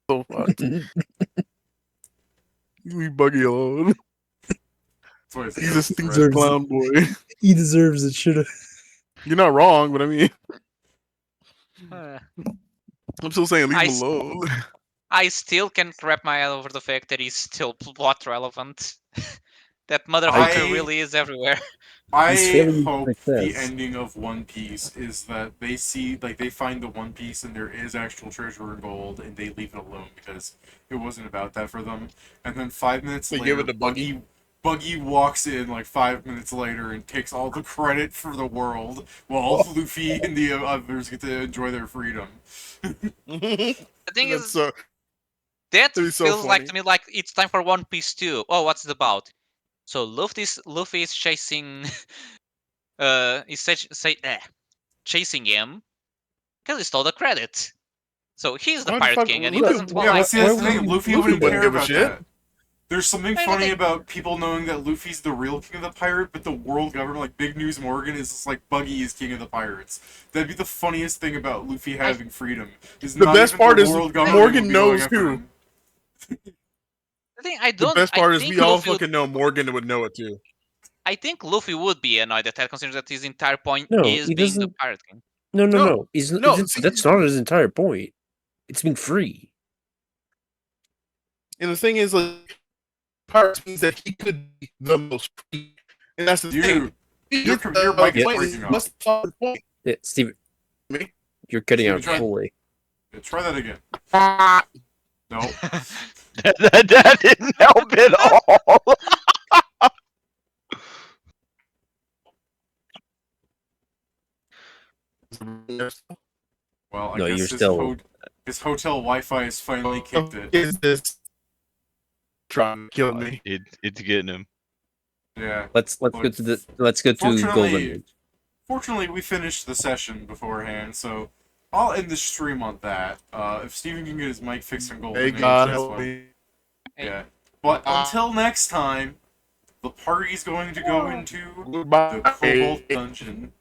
So fucked. Leave Buggy alone. That's why I say He's a it's stupid red. clown boy. He deserves it, should have. You're not wrong, but I mean, Uh, I'm still saying leave I him s- alone. I still can't wrap my head over the fact that he's still plot relevant. That motherfucker I- really is everywhere. I failing hope the success. ending of One Piece is that they see, like, they find the One Piece and there is actual treasure and gold, and they leave it alone because it wasn't about that for them. And then 5 minutes They later, give it to Buggy. Buggy walks in like 5 minutes later and takes all the credit for the world, while Luffy and the others get to enjoy their freedom. The thing That's is, so, that that'd be so feels like funny. to me like it's time for One Piece 2. Oh, what's it about? So Luffy is chasing, chasing him because he stole the credit. So he's the Why the pirate fuck- king, and he Luffy- doesn't Yeah, want but like. see, that's the Luffy- thing. Luffy Luffy wouldn't wouldn't care give a about shit. that. There's something Wait, funny wait. about people knowing that Luffy's the real king of the pirate, but the world government, like Big News Morgan, is just like Buggy is king of the pirates. That'd be the funniest thing about Luffy having freedom. Is The not best even part the is world government Morgan would be going knows after too. him. The thing I The don't. best part I is think we all Luffy would, fucking know Morgan would know it too. I think Luffy would be annoyed at that, considering that his entire point No, is he being the doesn't- pirate king. No. No, see- That's not his entire point. It's being free. And the thing is, like, pirates means that he could be the most free. And that's the thing. Your mic is point breaking up. what's the point? Yeah, Steven, Me? you're cutting Steven, out try- fully. Yeah, try that again. No. that didn't help at all. Well, I No, guess you're his, still- his hotel Wi-Fi has finally kicked it. Is this trying to kill me? It's getting him. Yeah. Let's go to Fortunately- Golden Age. Fortunately, we finished the session beforehand, so I'll end the stream on that. If Steven can get his mic fixed on Golden Hey, Age, God that's help fine. me. Yeah. But until next time, the party's going to go into the Goodbye. Cobalt Dungeon.